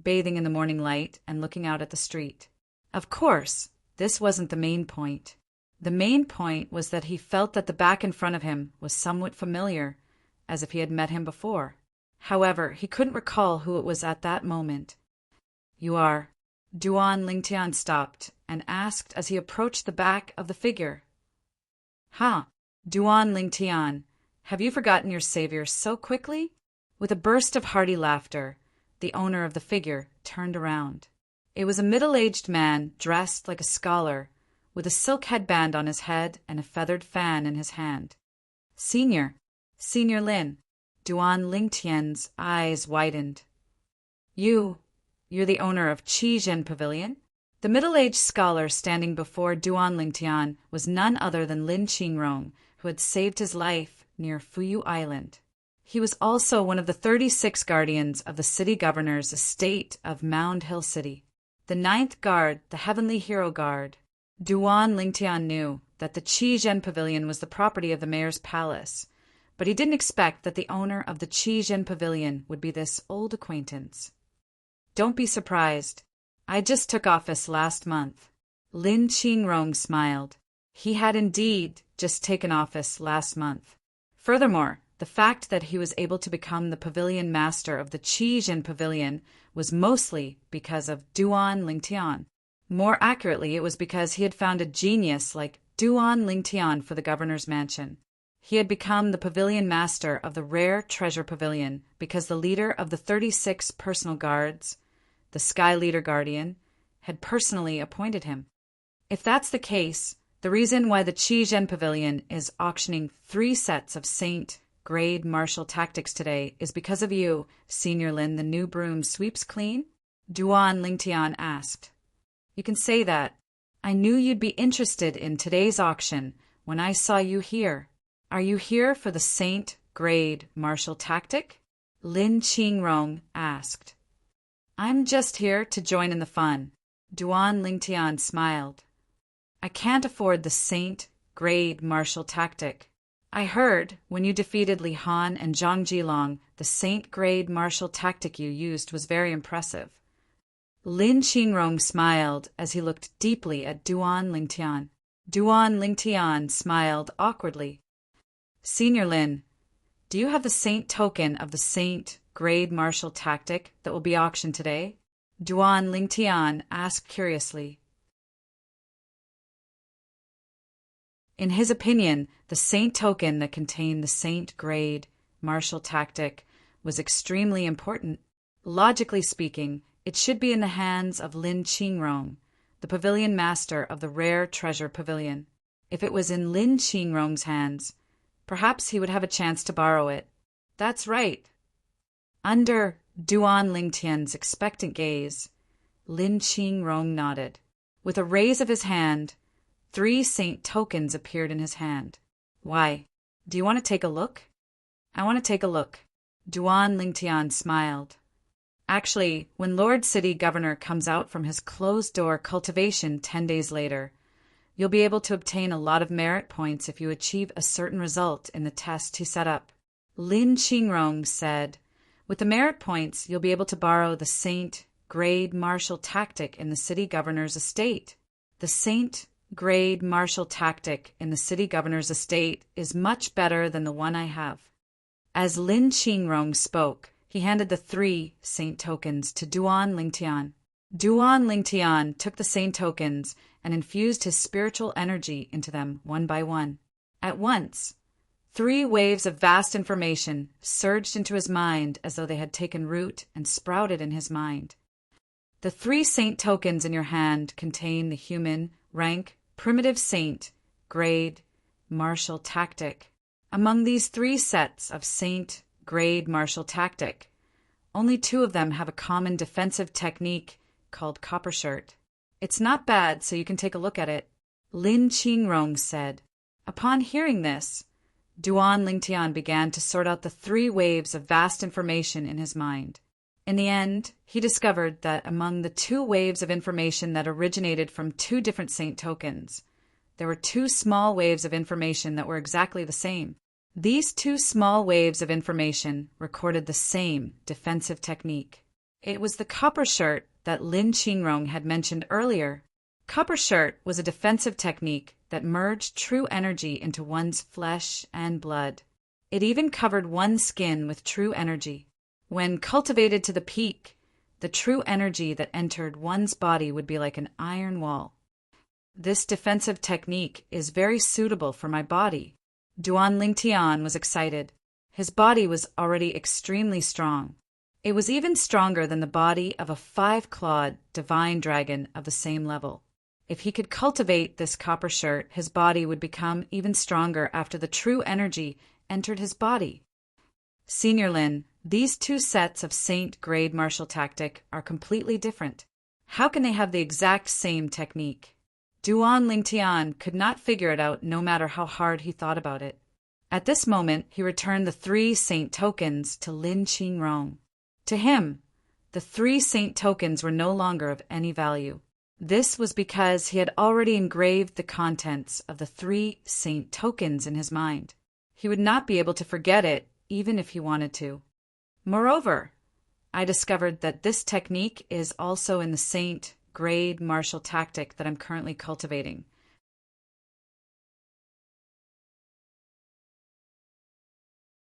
Speaker 1: bathing in the morning light and looking out at the street. Of course, this wasn't the main point. The main point was that he felt that the back in front of him was somewhat familiar, as if he had met him before. However, he couldn't recall who it was at that moment. You are... Duan Lingtian stopped and asked as he approached the back of the figure. Duan Lingtian, have you forgotten your savior so quickly? With a burst of hearty laughter, the owner of the figure turned around. It was a middle-aged man dressed like a scholar, with a silk headband on his head and a feathered fan in his hand. Senior Lin. Duan Lingtian's eyes widened. You're the owner of Qi Zhen Pavilion? The middle-aged scholar standing before Duan Lingtian was none other than Lin Qingrong, who had saved his life near Fuyu Island. He was also one of the 36 guardians of the city governor's estate of Mound Hill City. The 9th Guard, the Heavenly Hero Guard. Duan Lingtian knew that the Qi Zhen Pavilion was the property of the mayor's palace, but he didn't expect that the owner of the Qi Zhen Pavilion would be this old acquaintance. Don't be surprised. I just took office last month. Lin Qingrong smiled. He had indeed just taken office last month. Furthermore, The fact that he was able to become the pavilion master of the Qijin Pavilion was mostly because of Duan Lingtian. More accurately, it was because he had found a genius like Duan Lingtian for the governor's mansion. He had become the pavilion master of the rare treasure pavilion because the leader of the 36 personal guards, the Sky Leader Guardian, had personally appointed him. If that's the case, the reason why the Qizhen Pavilion is auctioning 3 sets of Saint-grade martial tactics today is because of you, Senior Lin, the new broom sweeps clean? Duan Lingtian asked. You can say that. I knew you'd be interested in today's auction when I saw you here. Are you here for the Saint-grade martial tactic? Lin Qingrong asked. I'm just here to join in the fun. Duan Lingtian smiled. I can't afford the Saint-grade martial tactic. I heard, when you defeated Li Han and Zhang Jilong, the Saint-grade martial tactic you used was very impressive. Lin Qingrong smiled as he looked deeply at Duan Lingtian. Duan Lingtian smiled awkwardly. Senior Lin, do you have the Saint token of the Saint-grade martial tactic that will be auctioned today? Duan Lingtian asked curiously. In his opinion, the Saint token that contained the Saint-grade martial tactic was extremely important. Logically speaking, it should be in the hands of Lin Qingrong, the pavilion master of the rare treasure pavilion. If it was in Lin Qingrong's hands, perhaps he would have a chance to borrow it. That's right. Under Duan Lingtian's expectant gaze, Lin Qingrong nodded. With a raise of his hand, 3 Saint tokens appeared in his hand. Why? Do you want to take a look? I want to take a look. Duan Lingtian smiled. Actually, when Lord City Governor comes out from his closed-door cultivation 10 days later, you'll be able to obtain a lot of merit points if you achieve a certain result in the test he set up. Lin Qingrong said, with the merit points, you'll be able to borrow the Saint-grade martial tactic in the city governor's estate. The Saint-grade martial tactic in the city governor's estate is much better than the one I have. As Lin Qingrong spoke, he handed the 3 Saint tokens to Duan Lingtian. Duan Lingtian took the Saint tokens and infused his spiritual energy into them one by one. At once, 3 waves of vast information surged into his mind as though they had taken root and sprouted in his mind. The 3 Saint tokens in your hand contain the human, rank, primitive Saint, grade, martial tactic. Among these 3 sets of Saint, grade martial tactic, only 2 of them have a common defensive technique called copper shirt. It's not bad, so you can take a look at it, Lin Qingrong said. Upon hearing this, Duan Lingtian began to sort out the 3 waves of vast information in his mind. In the end, he discovered that among the 2 waves of information that originated from 2 different Saint tokens, there were 2 small waves of information that were exactly the same. These 2 small waves of information recorded the same defensive technique. It was the copper shirt that Lin Qingrong had mentioned earlier. Copper shirt was a defensive technique that merged true energy into one's flesh and blood. It even covered one's skin with true energy. When cultivated to the peak, the true energy that entered one's body would be like an iron wall. This defensive technique is very suitable for my body. Duan Lingtian was excited. His body was already extremely strong. It was even stronger than the body of a 5-clawed divine dragon of the same level. If he could cultivate this copper shirt, his body would become even stronger after the true energy entered his body. Senior Lin, these 2 sets of Saint-grade martial tactic are completely different. How can they have the exact same technique? Duan Lingtian could not figure it out no matter how hard he thought about it. At this moment, he returned the 3 Saint tokens to Lin Qingrong. To him, the 3 Saint tokens were no longer of any value. This was because he had already engraved the contents of the 3 Saint tokens in his mind. He would not be able to forget it, even if he wanted to. Moreover, I discovered that this technique is also in the Saint-grade martial tactic that I'm currently cultivating.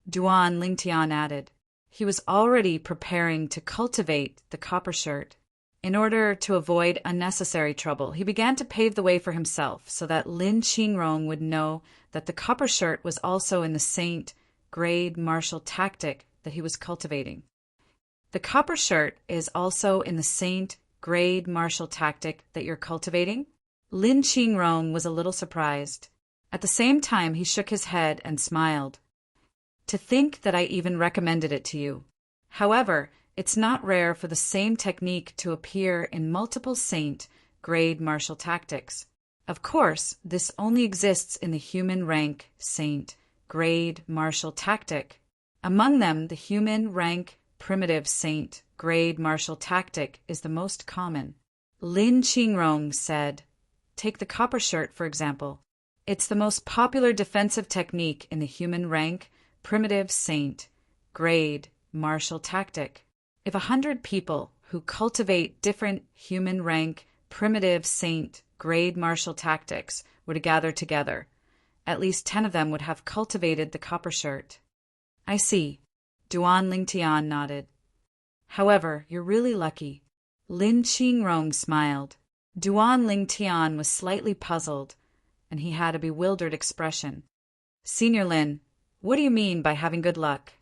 Speaker 1: Duan Lingtian added. He was already preparing to cultivate the copper shirt. In order to avoid unnecessary trouble, he began to pave the way for himself so that Lin Qingrong would know that the copper shirt was also in the saint grade martial tactic that he was cultivating. The copper shirt is also in the saint grade martial tactic that you're cultivating? Lin Qingrong was a little surprised. At the same time, he shook his head and smiled. To think that I even recommended it to you. However, it's not rare for the same technique to appear in multiple saint grade martial tactics. Of course, this only exists in the human rank saint grade martial tactic. Among them, the human rank primitive saint grade martial tactic is the most common. Lin Qingrong said, take the copper shirt, for example. It's the most popular defensive technique in the human rank primitive saint grade martial tactic. If 100 people who cultivate different human rank primitive saint grade martial tactics were to gather together, at least 10 of them would have cultivated the copper shirt. I see. Duan Lingtian nodded. However, you're really lucky. Lin Qingrong smiled. Duan Lingtian was slightly puzzled, and he had a bewildered expression. Senior Lin, what do you mean by having good luck?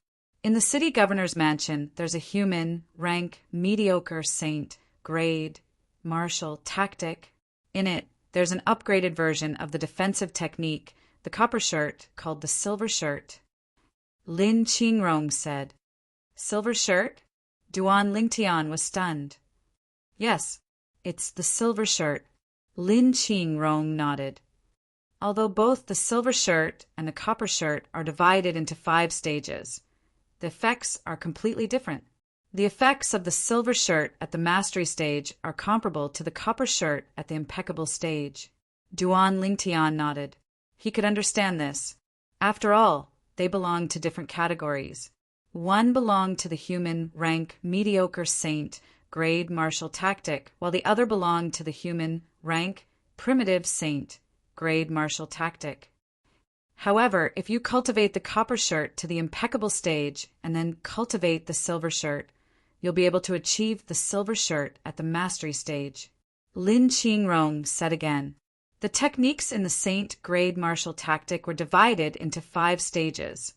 Speaker 1: In the city governor's mansion, there's a human rank mediocre saint grade martial tactic. In it, there's an upgraded version of the defensive technique, the copper shirt, called the silver shirt. Lin Qingrong said. Silver shirt? Duan Lingtian was stunned. Yes, it's the silver shirt. Lin Qingrong nodded. Although both the silver shirt and the copper shirt are divided into 5 stages, the effects are completely different. The effects of the silver shirt at the mastery stage are comparable to the copper shirt at the impeccable stage. Duan Lingtian nodded. He could understand this. After all, they belonged to different categories. One belonged to the human rank mediocre saint grade martial tactic, while the other belonged to the human rank primitive saint grade martial tactic. However, if you cultivate the copper shirt to the impeccable stage and then cultivate the silver shirt, you'll be able to achieve the silver shirt at the mastery stage. Lin Qingrong said again. The techniques in the saint grade martial tactic were divided into 5 stages.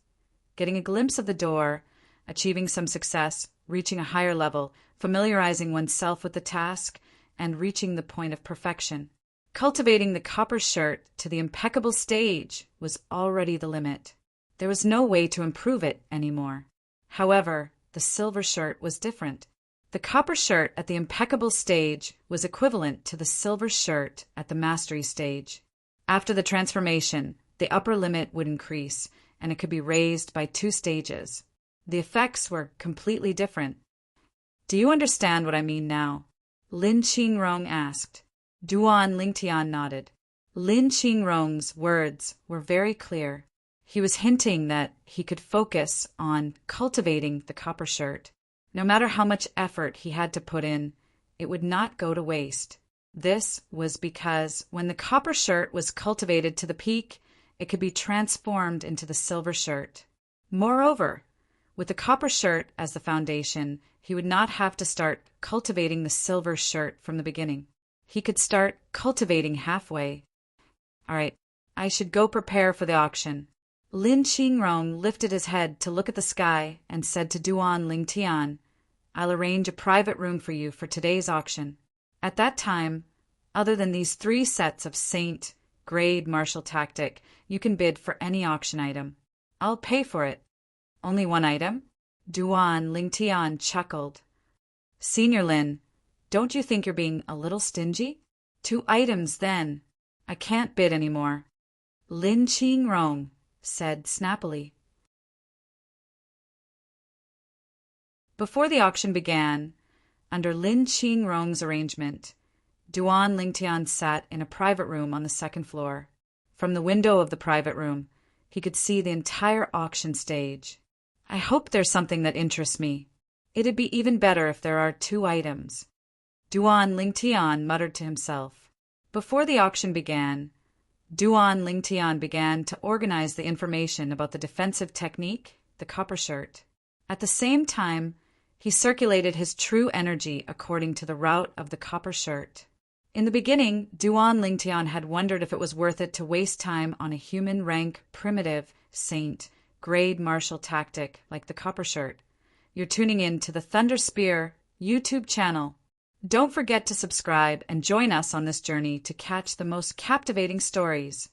Speaker 1: Getting a glimpse of the door, achieving some success, reaching a higher level, familiarizing oneself with the task, and reaching the point of perfection. Cultivating the copper shirt to the impeccable stage was already the limit. There was no way to improve it anymore. However, the silver shirt was different. The copper shirt at the impeccable stage was equivalent to the silver shirt at the mastery stage. After the transformation, the upper limit would increase, and it could be raised by 2 stages. The effects were completely different. Do you understand what I mean now? Lin Qingrong asked. Duan Lingtian nodded. Lin Qingrong's words were very clear. He was hinting that he could focus on cultivating the copper shirt. No matter how much effort he had to put in, it would not go to waste. This was because when the copper shirt was cultivated to the peak, it could be transformed into the silver shirt. Moreover, with the copper shirt as the foundation, he would not have to start cultivating the silver shirt from the beginning. He could start cultivating halfway. All right, I should go prepare for the auction. Lin Qingrong lifted his head to look at the sky and said to Duan Lingtian, I'll arrange a private room for you for today's auction. At that time, other than these 3 sets of saint grade martial tactic, you can bid for any auction item. I'll pay for it. Only 1 item? Duan Lingtian chuckled. Senior Lin, don't you think you're being a little stingy? 2 items, then. I can't bid anymore. Lin Qingrong said snappily. Before the auction began, under Lin Qingrong's arrangement, Duan Lingtian sat in a private room on the 2nd floor. From the window of the private room, he could see the entire auction stage. I hope there's something that interests me. It'd be even better if there are 2 items. Duan Lingtian muttered to himself. Before the auction began, Duan Lingtian began to organize the information about the defensive technique the copper shirt. At the same time, he circulated his true energy according to the route of the copper shirt. In the beginning, Duan Lingtian had wondered if it was worth it to waste time on a human rank, primitive, saint, grade martial tactic like the copper shirt. You're tuning in to the Thunder Spear YouTube channel. Don't forget to subscribe and join us on this journey to catch the most captivating stories.